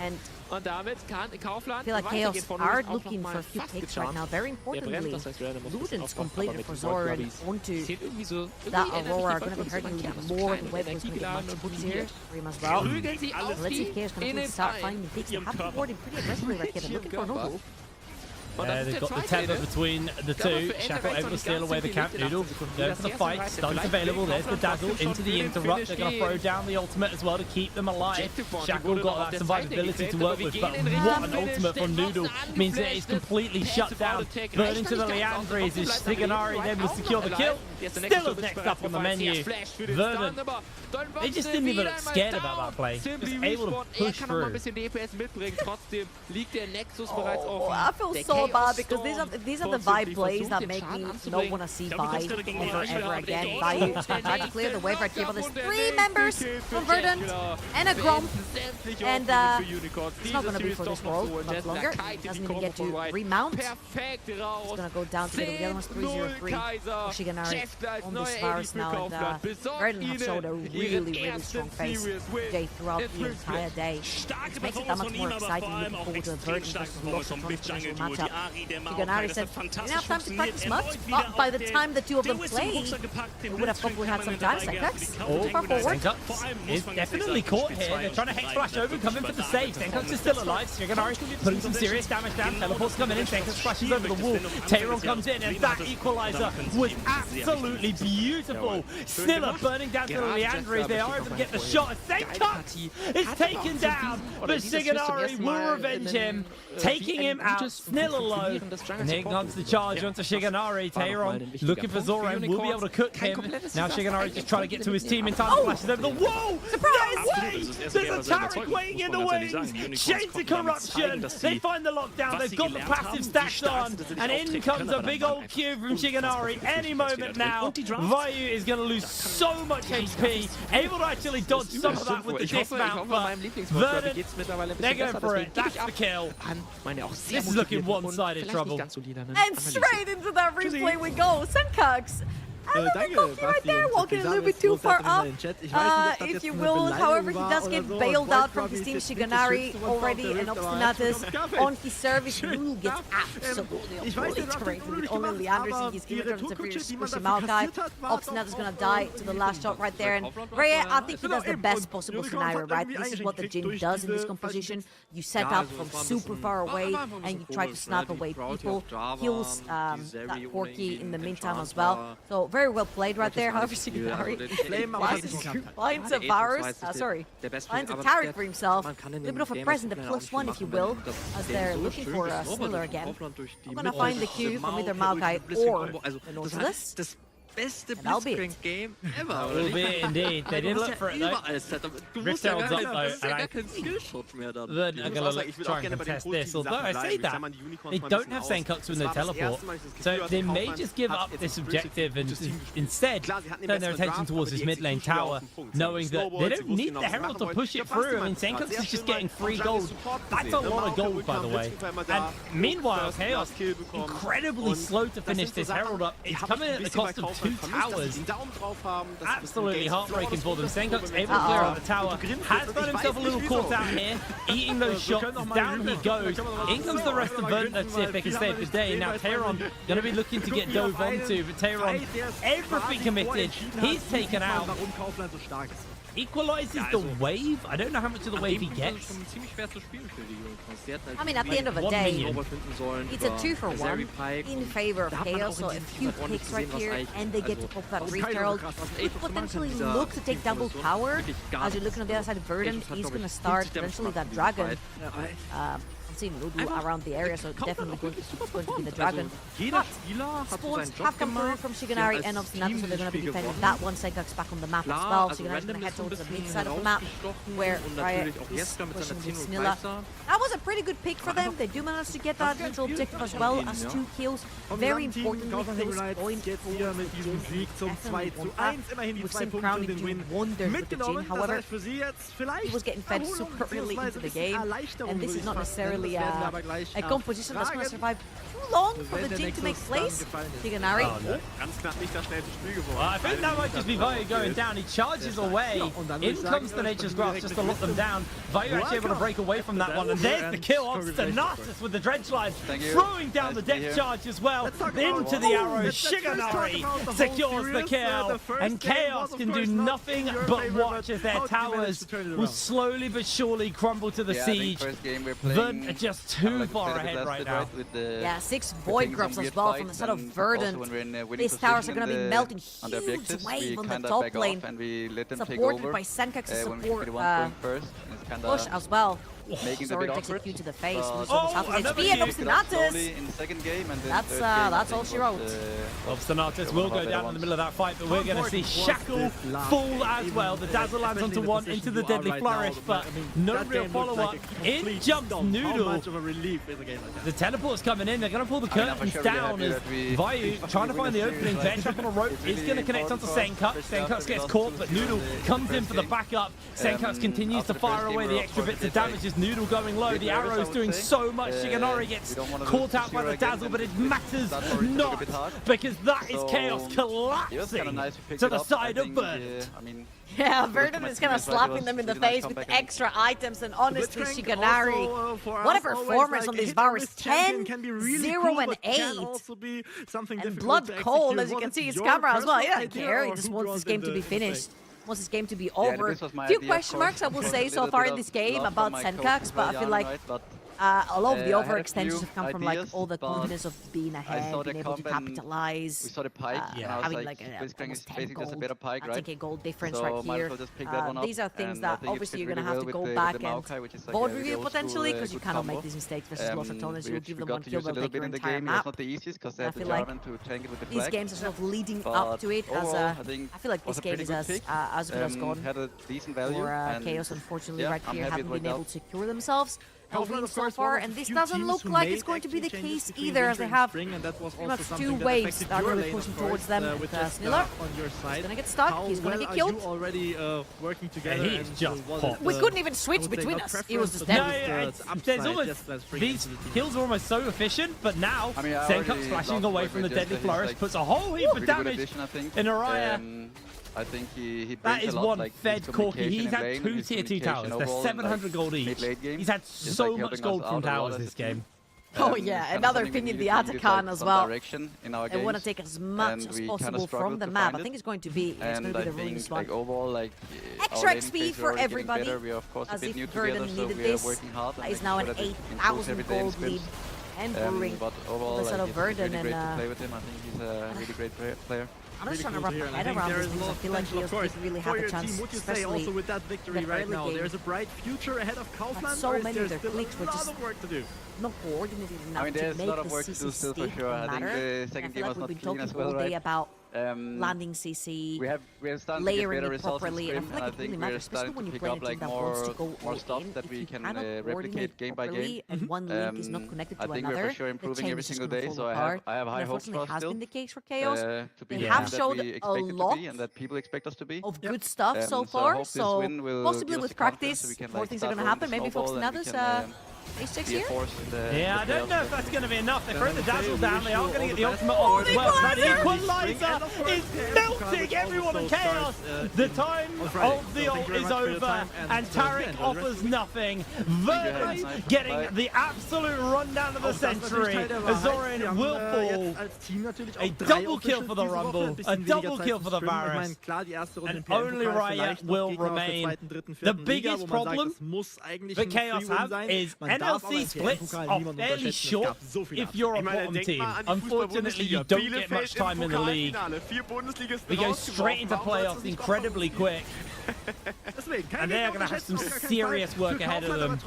And Und damit kann Kaufland I feel like weitergehen. Chaos Von are Luden's auch looking noch for mal a few fast picks right gecharmt. now. Very Der brennt, importantly, das heißt, Random muss Luden's aufpassen, aber completed mit for den Zora and Void onto sieht irgendwie so... that irgendwie Aurora are erinnert going to mich be hurting an Luden so more. kleine The web was going to get energiegeladen much und easier motiviert. for him as well. Prügeln sie auf Let's see if Chaos in can den start Verein. finding the picks. They have been boarding pretty aggressively right here. They're looking for a no-go. They've got the tether between the two. Shackle able to steal away the Camp Noodle. Going for the fight. Stuns available. There's the Dazzle into the interrupt. They're going to throw down the ultimate as well to keep them alive. Shackle got that survivability to work with, but what an ultimate from Noodle means that it's completely shut down. Burning to the Leandres is Siganari able to secure the kill. Still is next up on the menu. Verdant. They just didn't even look scared about that play. Just able to push through. Oh, I feel so bad because these are the vibe plays that make me not want to see vibe ever again. Vibe tried to clear the wave right here, but there's 3 members from Verdant and a Gromp, and it's not going to be for this world much longer. Doesn't even get to remount. It's going to go down together with the other ones. 303 for Shiganari on this virus now, and Verdant have showed a really strong face today throughout the entire day. This makes it that much more exciting. Looking forward to the Verdant versus Lost potential matchup. Shiganari said, we didn't have time to practice much, but by the time the two of them played, we would have probably had some time. Senkax, too far forward. Senkax is definitely caught here. They're trying to Hex Flash over, coming for the save. Senkax is still alive. Shiganari putting some serious damage down. Teleport's coming in. Senkax flashes over the wall. Tayron comes in, and that equalizer was absolutely beautiful. Snilla burning down to the Leandres. They are able to get the shot. Senkax is taken down, but Shiganari will revenge him, taking him out. Snilla low. And here comes the charge onto Shiganari. Tayron looking for Zora and will be able to cook him. Now Shiganari just trying to get to his team in time to flashes over the wall. No way! There's a Taric waiting in the wings. Shades of corruption. They find the lockdown. They've got the passive stacked on. And in comes a big old Q from Shiganari. Any moment now, Vayu is going to lose so much HP. Able to actually dodge some of that with the dismount. But Verdant, they're going for it. That's the kill. This is looking one-sided trouble. And straight into that replay we go. Senkax. A little bit cocky right there, walking a little bit too far up, if you will. However, he does get bailed out from his team. Shiganari already and Obstinatus on his service. Noodle gets absolutely obliterated with only Leanders in his inventory to push him out. Obstinatus is going to die to the last shot right there. And Rhea, I think he does the best possible scenario, right? This is what the Jin does in this composition. You set up from super far away and you try to snap away people. Kills that Porky in the meantime as well. So very well played right there. However, Shiganari finds a virus, finds a Taric for himself. A little bit of a present, a +1 if you will, as they're looking for a Sniller again. I'm gonna find the Q from either Maokai or the Nautilus. Beste Blitzcrank-Game ever. Will be indeed. They did look for it though. Riftail's up though, and I Verdant are going to try and contest this. Although I say that, they don't have Senkax with no teleport, so they may just give up this objective and instead turn their attention towards this mid lane tower, knowing that they don't need the Herald to push it through. I mean, Senkax is just getting free gold. That's a lot of gold, by the way. And meanwhile, Chaos incredibly slow to finish this Herald up. It's coming at the cost of 2 towers. Absolutely heartbreaking for them. Senkax able to clear out the tower. Has got himself a little caught out here. Eating those shots. Down he goes. In comes the rest of Verdant. Let's see if they can save the day. Now Tayron going to be looking to get dove onto. But Tayron, everything committed. He's taken out. Equalizes the wave. I don't know how much of the wave he gets. I mean, at the end of the day, it's a 2-for-1 in favor of Chaos. So a few picks right here, and they get to pop that Rift Herald. Could potentially look to take double power. As you're looking on the other side of Verdant, he's going to start eventually that dragon. Seen Ludu around the area, so definitely going to be the dragon. But spawns have come through from Shiganari and Obstinatus, so they're going to be defending that one. Senkax back on the map as well. Shiganari's going to head towards the mid side of the map, where Riot is pushing with Snilla. That was a pretty good pick for them. They do manage to get that neutral objective as well as 2 kills. Very importantly, kills point We've seen Crowning do wonders with the Jin. However, he was getting fed super early into the game, and this is not necessarily necessarily a composition that's going to survive too long for the Jing to make plays. Shiganari. Oh, no. Ganz knapp nicht das schnellste Spiel geworden. I think that might just be Vayu going down. He charges away. In comes the Nature's Grasp just to lock them down. Vayu actually able to break away from that one. And there's the kill on Stanatus with the dredge line. Throwing down the deck charge as well. Into the arrow. Shiganari secures the kill. And Chaos can do nothing but watch as their towers will slowly but surely crumble to the siege. Verdant are just too far ahead right now. Yeah, 6 Void Grubs as well from the side of Verdant. These towers are going to be melting huge wave on the top lane. Supported by Senkak's support push as well. Sorry, takes a Q to the face. Loses half his HP and Obstinatus. That's all she wrote. Obstinatus will go down in the middle of that fight, but we're going to see Shackle fall as well. The Dazzle lands onto one into the Deadly Flourish, but no real follow-up. In jumps Noodle. The teleport's coming in. They're going to pull the curtains down as Vayu trying to find the opening. Bench up on a rope is going to connect onto Senkux. Senkux gets caught, but Noodle comes in for the backup. Senkux continues to fire away the extra bits of damage. Noodle going low, the arrow's doing so much. Shiganari gets caught out by the Dazzle, but it matters not because that is Chaos collapsing to the side of Verdant. Yeah, Verdant is kind of slapping them in the face with extra items, and honestly, Shiganari, what a performance on these bars. 10, 0, and 8. And Blood Cold, as you can see his camera as well. He doesn't care, he just wants this game to be finished. Wants this game to be over. Few question marks I will say so far in this game about Senkux, but I feel like a lot of the overextensions have come from like all the confidence of being ahead, being able to capitalize, having like almost 10 gold, I think a gold difference right here. These are things that obviously you're going to have to go back and board review potentially, because you cannot make these mistakes versus Lost Opponents. You'll give them one kill, they'll take your entire map. I feel like these games are sort of leading up to it, as I feel like this game is as good as gone for Chaos, unfortunately, right here, haven't been able to secure themselves so far, and this doesn't look like it's going to be the case either, as they have pretty much 2 waves that are going to be pushing towards them. Sniller, he's going to get stuck, he's going to get killed. We couldn't even switch between us, he was just dead. There's almost, these kills are almost so efficient, but now Senkux flashing away from the Deadly Flourish puts a whole heap of damage in Araya. I think he that is one fed Corky. He's had 2 tier 2 towers. They're 700 gold each. He's had so much gold from towers this game. Oh yeah, another opinion, the Atakan as well. They want to take as much as possible from the map. I think it's going to be the Runes one. Extra XP for everybody, as if Verdant needed this. That is now an 8,000 gold lead and brewing on the side of Verdant, and I think he's a really great player. I'm just trying to wrap my head around this because I feel like he doesn't really have a chance, especially also with that victory right now. There's a bright future ahead of Kaufman. So many of their clicks were just not coordinated enough to make the CC stick matter. I feel like we've been talking all day about landing CC, layering it properly, and I feel like it really matters, especially when you play a team that wants to go all in. If you cannot coordinate properly and one link is not connected to another, the chain is just going to fall apart. And unfortunately, it has been the case for Chaos. They have showed a lot of good stuff so far, so possibly with practice, more things are going to happen. Maybe Fox and others ace checks here? Yeah, I don't know if that's going to be enough. They throw the Dazzle down, they are going to get the ultimate off as well. That Equalizer is melting everyone in Chaos. The time of the ult is over, and Taric offers nothing. Verdant getting the absolute rundown of the century. Azorin will fall. A double kill for the Rumble, a double kill for the Varus, and only Riot will remain. The biggest problem that Chaos have is NLC splits are fairly short if you're a bottom team. Unfortunately, you don't get much time in the league. We go straight into playoffs incredibly quick. And they're going to have some serious work ahead of them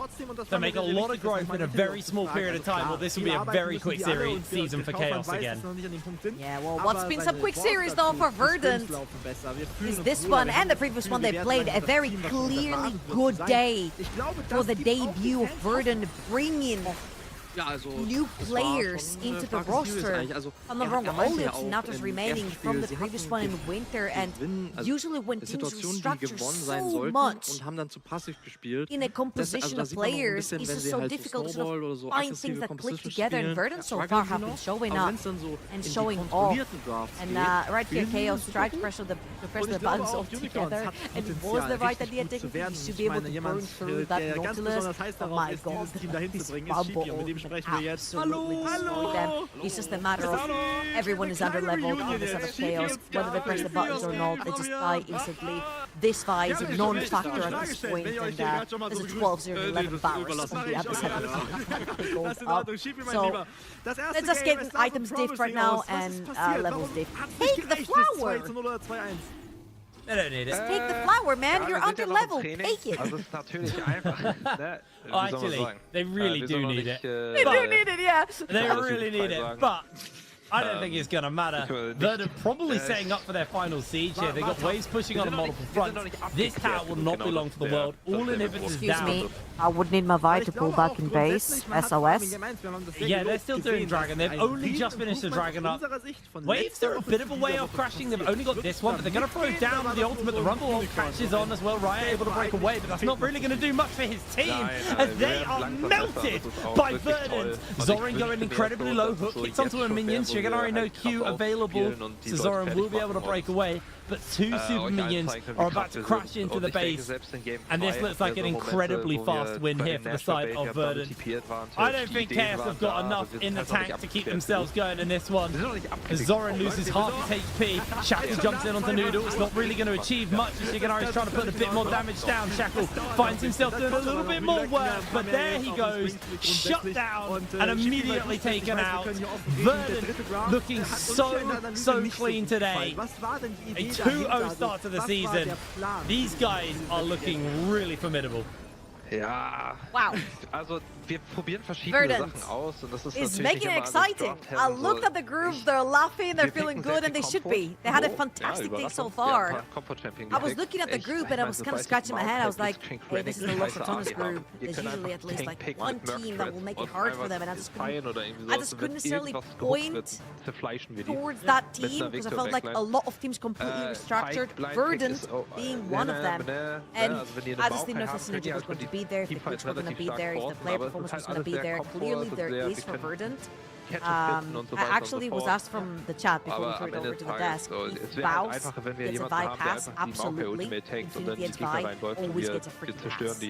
to make a lot of growth in a very small period of time. Well, this will be a very quick season for Chaos again. Yeah, well, what's been some quick series though for Verdant is this one and the previous one they played. A very clearly good day for the debut of Verdant, bringing new players into the roster from the wrong olives, not just remaining from the previous one in winter. And usually when teams restructure so much in a composition of players, it's just so difficult to sort of find things that click together. And Verdant so far have been showing up and showing off. And right here, Chaos tried to press the buttons all together, and it was the right idea to be able to burn through that Nautilus. Oh my god, this bubble absolutely destroyed them. It's just a matter of everyone is under leveled on the side of Chaos. Whether they press the buttons or not, they just die instantly. This fight is a non-factor at this point, and there's a 12-0-11 bounce on the other side of the fight. So let's just get items diff right now and levels diff. Take the flower! They don't need it. Just take the flower, man. You're under level. Take it. Oh, actually, they really do need it. They do need it, yeah. They really need it, but I don't think it's going to matter. Verdant probably setting up for their final siege here. They've got waves pushing on multiple fronts. This tower will not be long for the world. All inhibitors down. Excuse me, I would need my Vi to pull back in base. SOS. Yeah, they're still doing Dragon. They've only just finished the Dragon up. Waves are a bit of a way off crashing. They've only got this one, but they're going to throw down the ultimate. The Rumble Hulk catches on as well. Riot able to break away, but that's not really going to do much for his team as they are melted by Verdant. Zoran going incredibly low. Hook hits onto a minion. Shiganari no Q available, so Zoran will be able to break away. But two super minions are about to crash into the base, and this looks like an incredibly fast win here for the side of Verdant. I don't think Chaos have got enough in the tank to keep themselves going in this one. As Zoran loses half his HP, Shackle jumps in onto Noodle. It's not really going to achieve much. Shiganari's trying to put a bit more damage down. Shackle finds himself doing a little bit more work, but there he goes, shut down and immediately taken out. Verdant looking so clean today. 2-0 start to the season. These guys are looking really formidable. Ja. Wow. Also wir probieren verschiedene Sachen aus und das ist it's natürlich making it exciting. I looked at the group, they're laughing, they're feeling good, and they should be. They had a fantastic day so far. I was looking at the group and I was kind of scratching my head. I was like, hey, this is the Los Ratones group. There's usually at least like one team that will make it hard for them, and I just couldn't necessarily point towards that team because I felt like a lot of teams completely restructured, Verdant being one of them. And I just didn't know if the synergy was going to be there, if the coach was going to be there, if the player performance was going to be there. Clearly there is for Verdant. I actually was asked from the chat before we threw it over to the desk. Bows gets a Vi pass, absolutely. Infinity gets Vi, always gets a freaking pass.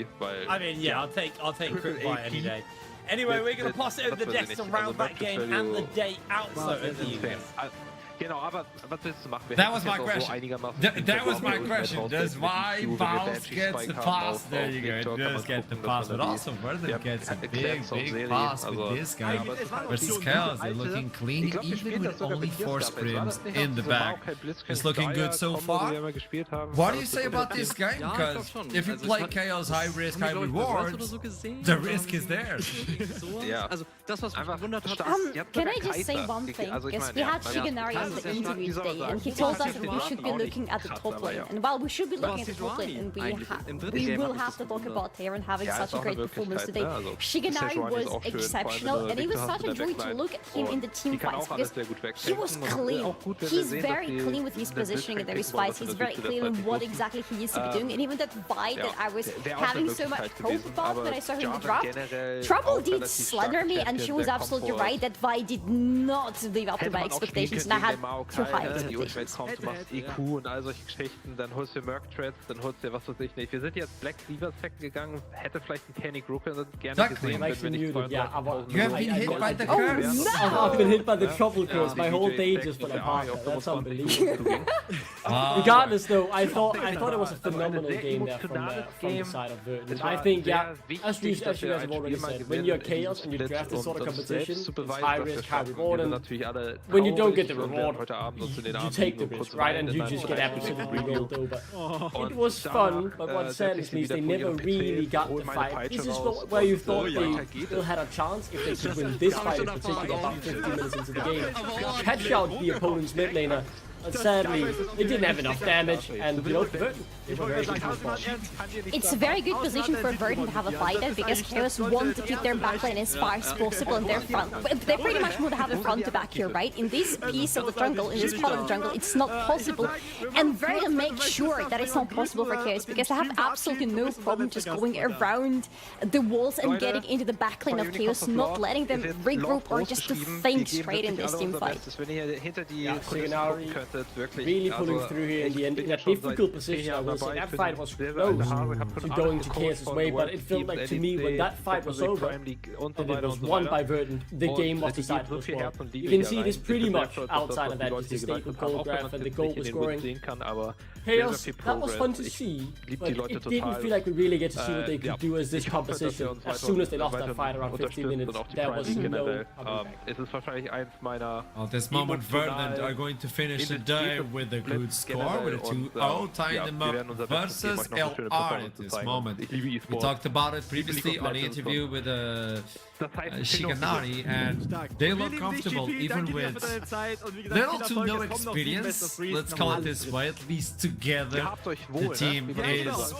I mean, yeah, I'll take Crit Vi any day. Anyway, we're going to pass it over the desk to round that game and the day out. So over to you guys. That was my question. That was my question. Does my bounce get the pass? There you go. It does get the pass. But also, Verdant gets a big pass with this guy versus Chaos. They're looking clean, even with only 4 scrims in the back. It's looking good so far. What do you say about this game? Because if you play Chaos high risk, high reward, the risk is there. Can I just say one thing? Because we had Shiganari on the interview today, and he told us that we should be looking at the top lane. And while we should be looking at the top lane, and we will have to talk about Taron having such a great performance today, Shiganari was exceptional, and it was such a joy to look at him in the team fights, because he was clean. He's very clean with his positioning in those fights. He's very clear on what exactly he needs to be doing, and even that Vi that I was having so much hope about when I saw him in the draft, Trouble did slender me, and she was absolutely right that Vi did not live up to my expectations, and I had too high expectations. Du machst EQ und all solche Geschichten, dann holst du Merc Threads, dann holst du was weiß ich nicht. Wir sind jetzt Black Cleaver Second gegangen, hätte vielleicht ein Kenny Brooker gerne gesehen, wenn wir nicht vorhin You have been hit by the curse. I've been hit by the trouble curse my whole day just for the park. That's unbelievable. Regardless though, I thought it was a phenomenal game there from the side of Verdant. I think, yeah, as you guys have already said, when you're Chaos and you draft this sort of competition, it's high risk, high reward, and when you don't get the reward, you take the risk, right? And you just get absolutely rolled over. It was fun, but what saddens me is they never really got the fight. This is where you thought they still had a chance if they could win this fight in particular about 15 minutes into the game. Catch out the opponent's mid laner But sadly, it didn't have enough damage, and you know, Verdant is a very good response. It's a very good position for Verdant to have a fight at, because Chaos want to keep their backline as far as possible in their front. They pretty much want to have a front to back here, right? In this piece of the jungle, in this part of the jungle, it's not possible. And Verdant makes sure that it's not possible for Chaos, because they have absolutely no problem just going around the walls and getting into the backline of Chaos, not letting them regroup or just to think straight in this team fight. Really pulling through here in the end, in a difficult position. I will say that fight was close to going to Chaos' way, but it felt like to me when that fight was over and it was won by Verdant, the game was decided as well. You can see this pretty much outside of that, just the staple goal graph and the goal was scoring. Chaos, that was fun to see, but it didn't feel like we really get to see what they could do as this composition. As soon as they lost that fight around 15 minutes, there was no this moment Verdant are going to finish the day with a good score, with a 2-0, tying them up versus LR at this moment. We talked about it previously on the interview with Shikanari, and they look comfortable even with little to no experience, let's call it this way. At least together the team is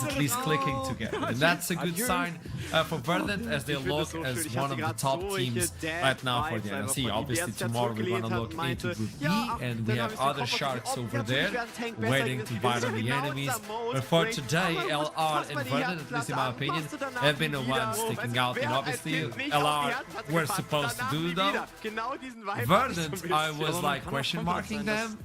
at least clicking together, and that's a good sign for Verdant, as they look as one of the top teams right now for the NLC. Obviously tomorrow we're going to look into Group E, and we have other sharks over there waiting to bite on the enemies. But for today, LR and Verdant, at least in my opinion, have been the ones sticking out, and obviously LR were supposed to do though. Verdant, I was like question marking them.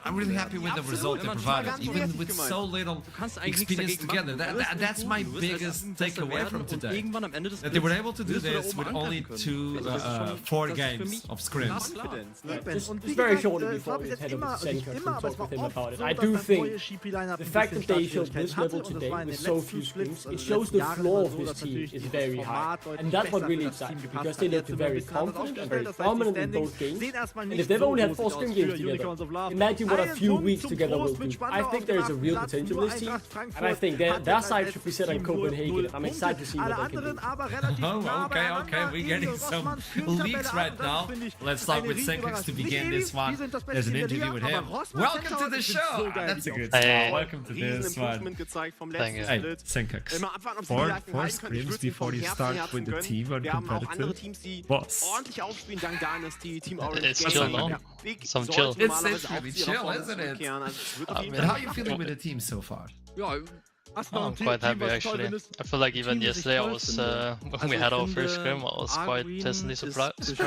I'm really happy with the result they provided, even with so little experience together. That's my biggest takeaway from today, that they were able to do this with only 4 games of scrims. Just very shortly before we head over to Senka to talk with him about it, I do think the fact that they showed this level today with so few scrims, it shows the floor of this team is very high, and that's what really excites me, because they looked very confident and very dominant in both games. And if they've only had 4 scrim games together, imagine what a few weeks together will do. I think there is a real potential in this team, and I think their side should be set on Copenhagen. I'm excited to see what they can do. Oh, okay, we're getting some leaks right now. Let's start with Senkax to begin this one. There's an interview with him. Welcome to the show! That's a good start. Welcome to this one. Thank you. Hey, Senkax. 4 scrims before you start with the team on competitive? Boss. It's chill, no? Some chill. It's really chill, isn't it? And how are you feeling with the team so far? I'm quite happy actually. I feel like even yesterday I was, when we had our first scrim, I was quite pleasantly surprised.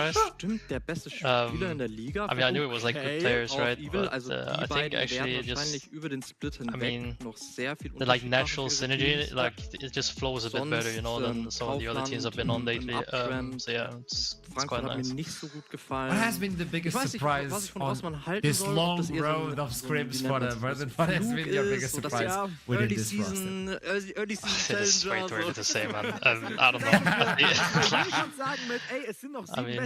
I mean, I knew it was like good players, right? But I think actually just, I mean, the like natural synergy, like it just flows a bit better, you know, than some of the other teams I've been on lately. So yeah, it's quite nice. What has been the biggest surprise on this long road of scrims for the Verdant? What has been your biggest surprise within this roster? It's way too early to say, man. I don't know. I mean,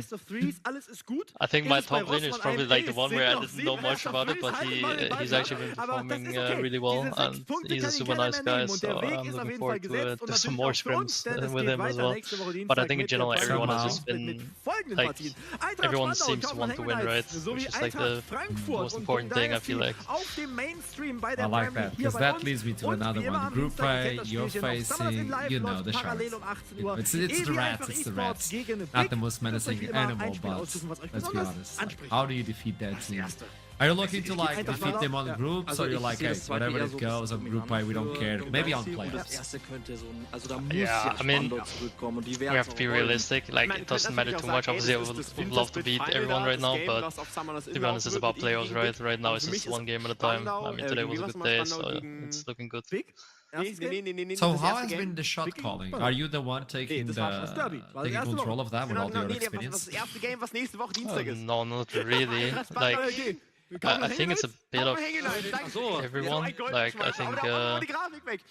I think my top lane is probably like the one where I didn't know much about it, but he's actually been performing really well, and he's a super nice guy, so I'm looking forward to some more scrims with him as well. But I think in general everyone has just been, like, everyone seems to want to win, right? Which is like the most important thing, I feel like. I like that, because that leads me to another one. Group play, you're facing, you know, the sharks. You know, it's the rats, not the most menacing animal, but let's be honest, like, how do you defeat that team? Are you looking to like defeat them on the groups, or you're like, hey, whatever it goes on group play, we don't care, maybe on playoffs? Yeah, I mean, we have to be realistic, like it doesn't matter too much. Obviously I would love to beat everyone right now, but to be honest, it's about playoffs, right? Right now it's just one game at a time. I mean, today was a good day, so it's looking good. So how has been the shot calling? Are you the one taking control of that with all your experience? No, not really. Like, I think it's a bit of everyone. Like, I think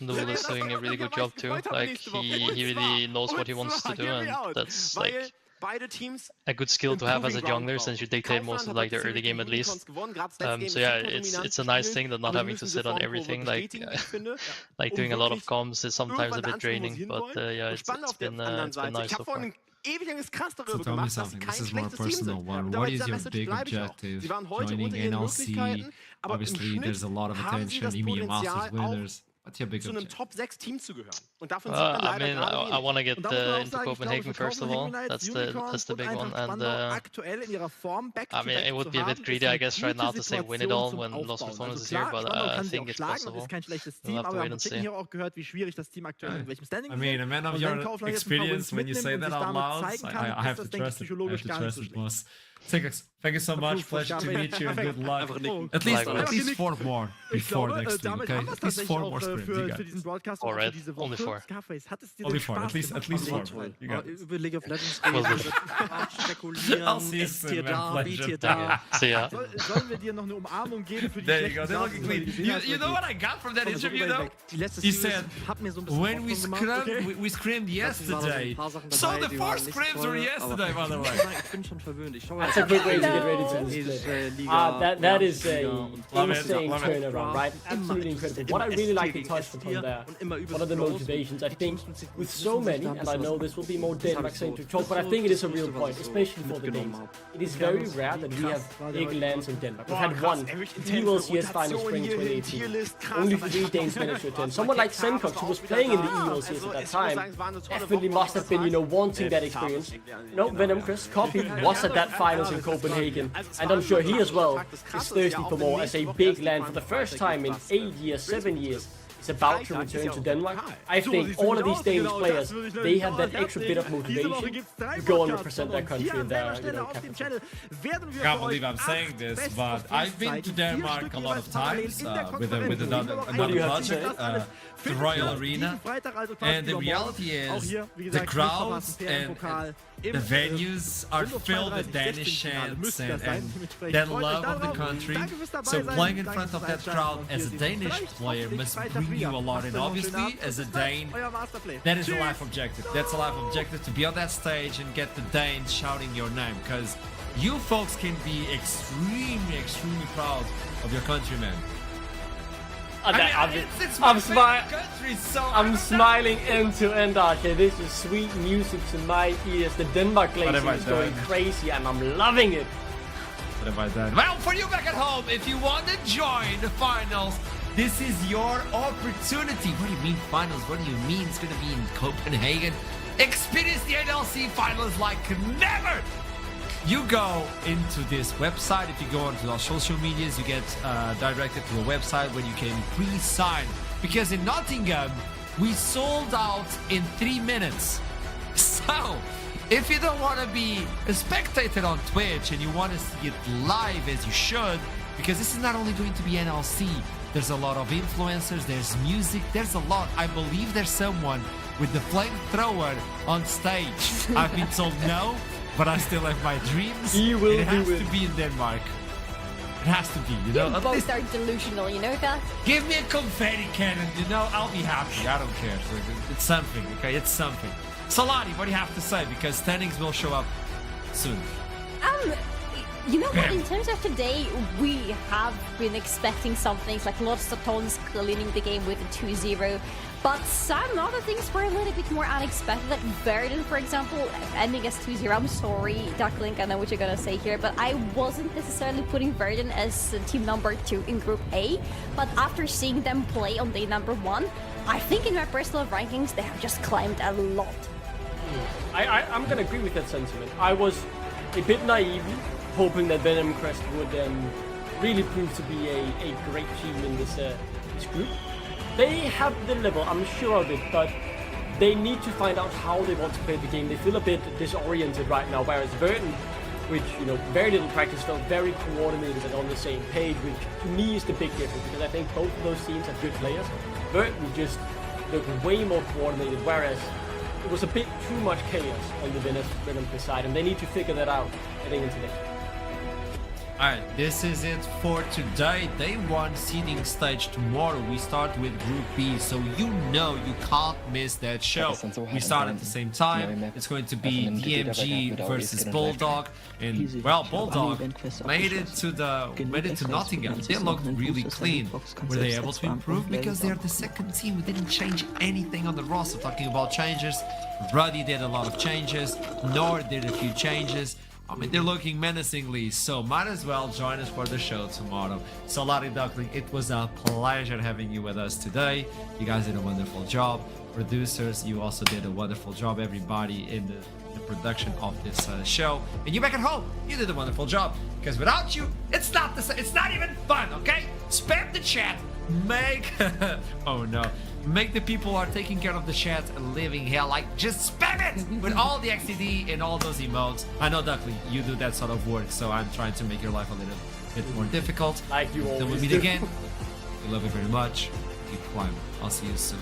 Noel is doing a really good job too. Like, he really knows what he wants to do, and that's like a good skill to have as a jungler, since you dictate most of like the early game at least. So yeah, it's a nice thing that not having to sit on everything. Like like doing a lot of comms is sometimes a bit draining, but yeah, it's been nice so far. ewig langes Krass So darüber tell me gemacht, dass sie something. kein This is more schlechtes Team personal sind. one. Und What bei is dieser your Message big bleibe ich auch. objective? Sie waren heute Joining unter ihren NLC. Möglichkeiten, aber im Obviously, there's a Schnitt lot of haben sie attention. das EMEA Masters Potenzial, auch winners. What's your big zu einem objective? Top-6-Team zu gehören. Und davon sieht man leider gerade I want to get Und da muss man auch into sagen, ich glaube, Copenhagen für first of all. Copenhagen That's Unicorns the und big one. Eintracht And Spandau aktuell in ihrer Form I mean, it would be a bit greedy, I guess, right now to say win it all when Lost Performance is here, but I think it's possible. Ist kein schlechtes We'll Team, have to aber wait wir and haben see. hier auch gehört, wie schwierig das Team aktuell mit welchem Standing I mean, a man of your experience, when you say that out loud, I have to trust it. I have to trust it, boss. Thank you so much. Pleasure to meet you and good luck. At least 4 more before next week, okay? At least 4 more sprints. You got it. All right, only 4. Only 4. At least 4. You got it. Über League of Legends spekulieren. I'll see you soon, man. Pleasure. See ya. Sollen wir dir noch eine Umarmung geben für die There you go. They're looking clean. You know what I got from that interview, though? He said, when we scrimmed yesterday. So the 4 scrims were yesterday, by the way. Ich bin schon verwöhnt. Ich schaue That's a good way to get ready to this split. That is a insane turnaround, right? Absolutely incredible. What I really like to touch upon there, one of the motivations, I think, with so many, and I know this will be more Denmark-centric talk, but I think it is a real point, especially for the Danes. It is very rare that we have big lands in Denmark. We've had one, the EULCS final spring 2018. Only 3 Danes managed to attend. Someone like Senkox, who was playing in the EULCS at that time, definitely must have been, wanting that experience. Venom Chris, Copy, was at that finals in Copenhagen, and I'm sure he as well is thirsty for more, as a big land for the first time in 8 years, 7 years is about to return to Denmark. I think all of these Danish players, they have that extra bit of motivation to go and represent their country in their capital. I can't believe I'm saying this, but I've been to Denmark a lot of times with another project, the Royal Arena, and the reality is the crowds and the venues are filled with Danish chants and that love of the country. So playing in front of that crowd as a Danish player must bring you a lot, and obviously as a Dane, that is a life objective. That's a life objective, to be on that stage and get the Danes shouting your name, because you folks can be extremely proud of your countrymen. I'm smiling end to end, Archie. This is sweet music to my ears. The Denmark glazing is going crazy and I'm loving it. What have I done? Well, for you back at home, if you want to join the finals, this is your opportunity. What do you mean finals? What do you mean it's going to be in Copenhagen? Experience the NLC finals like never! You go into this website. If you go onto our social medias, you get directed to a website where you can pre-sign. Because in Nottingham, we sold out in 3 minutes. So, if you don't want to be a spectator on Twitch and you want to see it live as you should, because this is not only going to be NLC, there's a lot of influencers, there's music, there's a lot. I believe there's someone with the flamethrower on stage. I've been told no, but I still have my dreams. It has to be in Denmark. It has to be, You both are delusional, you know that? Give me a confetti cannon, I'll be happy. I don't care. It's something, okay? It's something. Salati, what do you have to say? Because standings will show up soon. You know what, in terms of today, we have been expecting some things, like lots of tons cleaning the game with a 2-0. But some other things were a little bit more unexpected, like Verdun, for example, ending as 2-0. I'm sorry, Ducklink, I know what you're gonna say here, but I wasn't necessarily putting Verdun as team number 2 in Group A. But after seeing them play on day number 1, I think in my personal rankings, they have just climbed a lot. I'm gonna agree with that sentiment. I was a bit naive, hoping that Venom Crest would really prove to be a great team in this group. They have the level, I'm sure of it, but they need to find out how they want to play the game. They feel a bit disoriented right now, whereas Verdun, which, very little practice, felt very coordinated and on the same page, which to me is the big difference, because I think both of those teams have good players. Verdun just looked way more coordinated, whereas it was a bit too much chaos on the Venom side, and they need to figure that out heading into next. Alright, this is it for today. Day 1 seeding stage. Tomorrow we start with Group B, so you know you can't miss that show. We start at the same time. It's going to be DMG versus Bulldog, and well, Bulldog made it to Nottingham. They looked really clean. Were they able to improve? Because they're the second team. We didn't change anything on the roster. Talking about changes, Ruddy did a lot of changes, Nor did a few changes. I mean, they're looking menacingly, so might as well join us for the show tomorrow. So, Larry Duckling, it was a pleasure having you with us today. You guys did a wonderful job. Producers, you also did a wonderful job. Everybody in the production of this show. And you back at home, you did a wonderful job. Because without you, it's not even fun, okay? Spam the chat. Make... oh no. Make the people who are taking care of the chat a living hell. Like, just spam it with all the XTD and all those emotes. I know, Duckling, you do that sort of work, so I'm trying to make your life a little bit more difficult. Like you always Then we'll meet do. again. We love you very much. Keep climbing. I'll see you soon.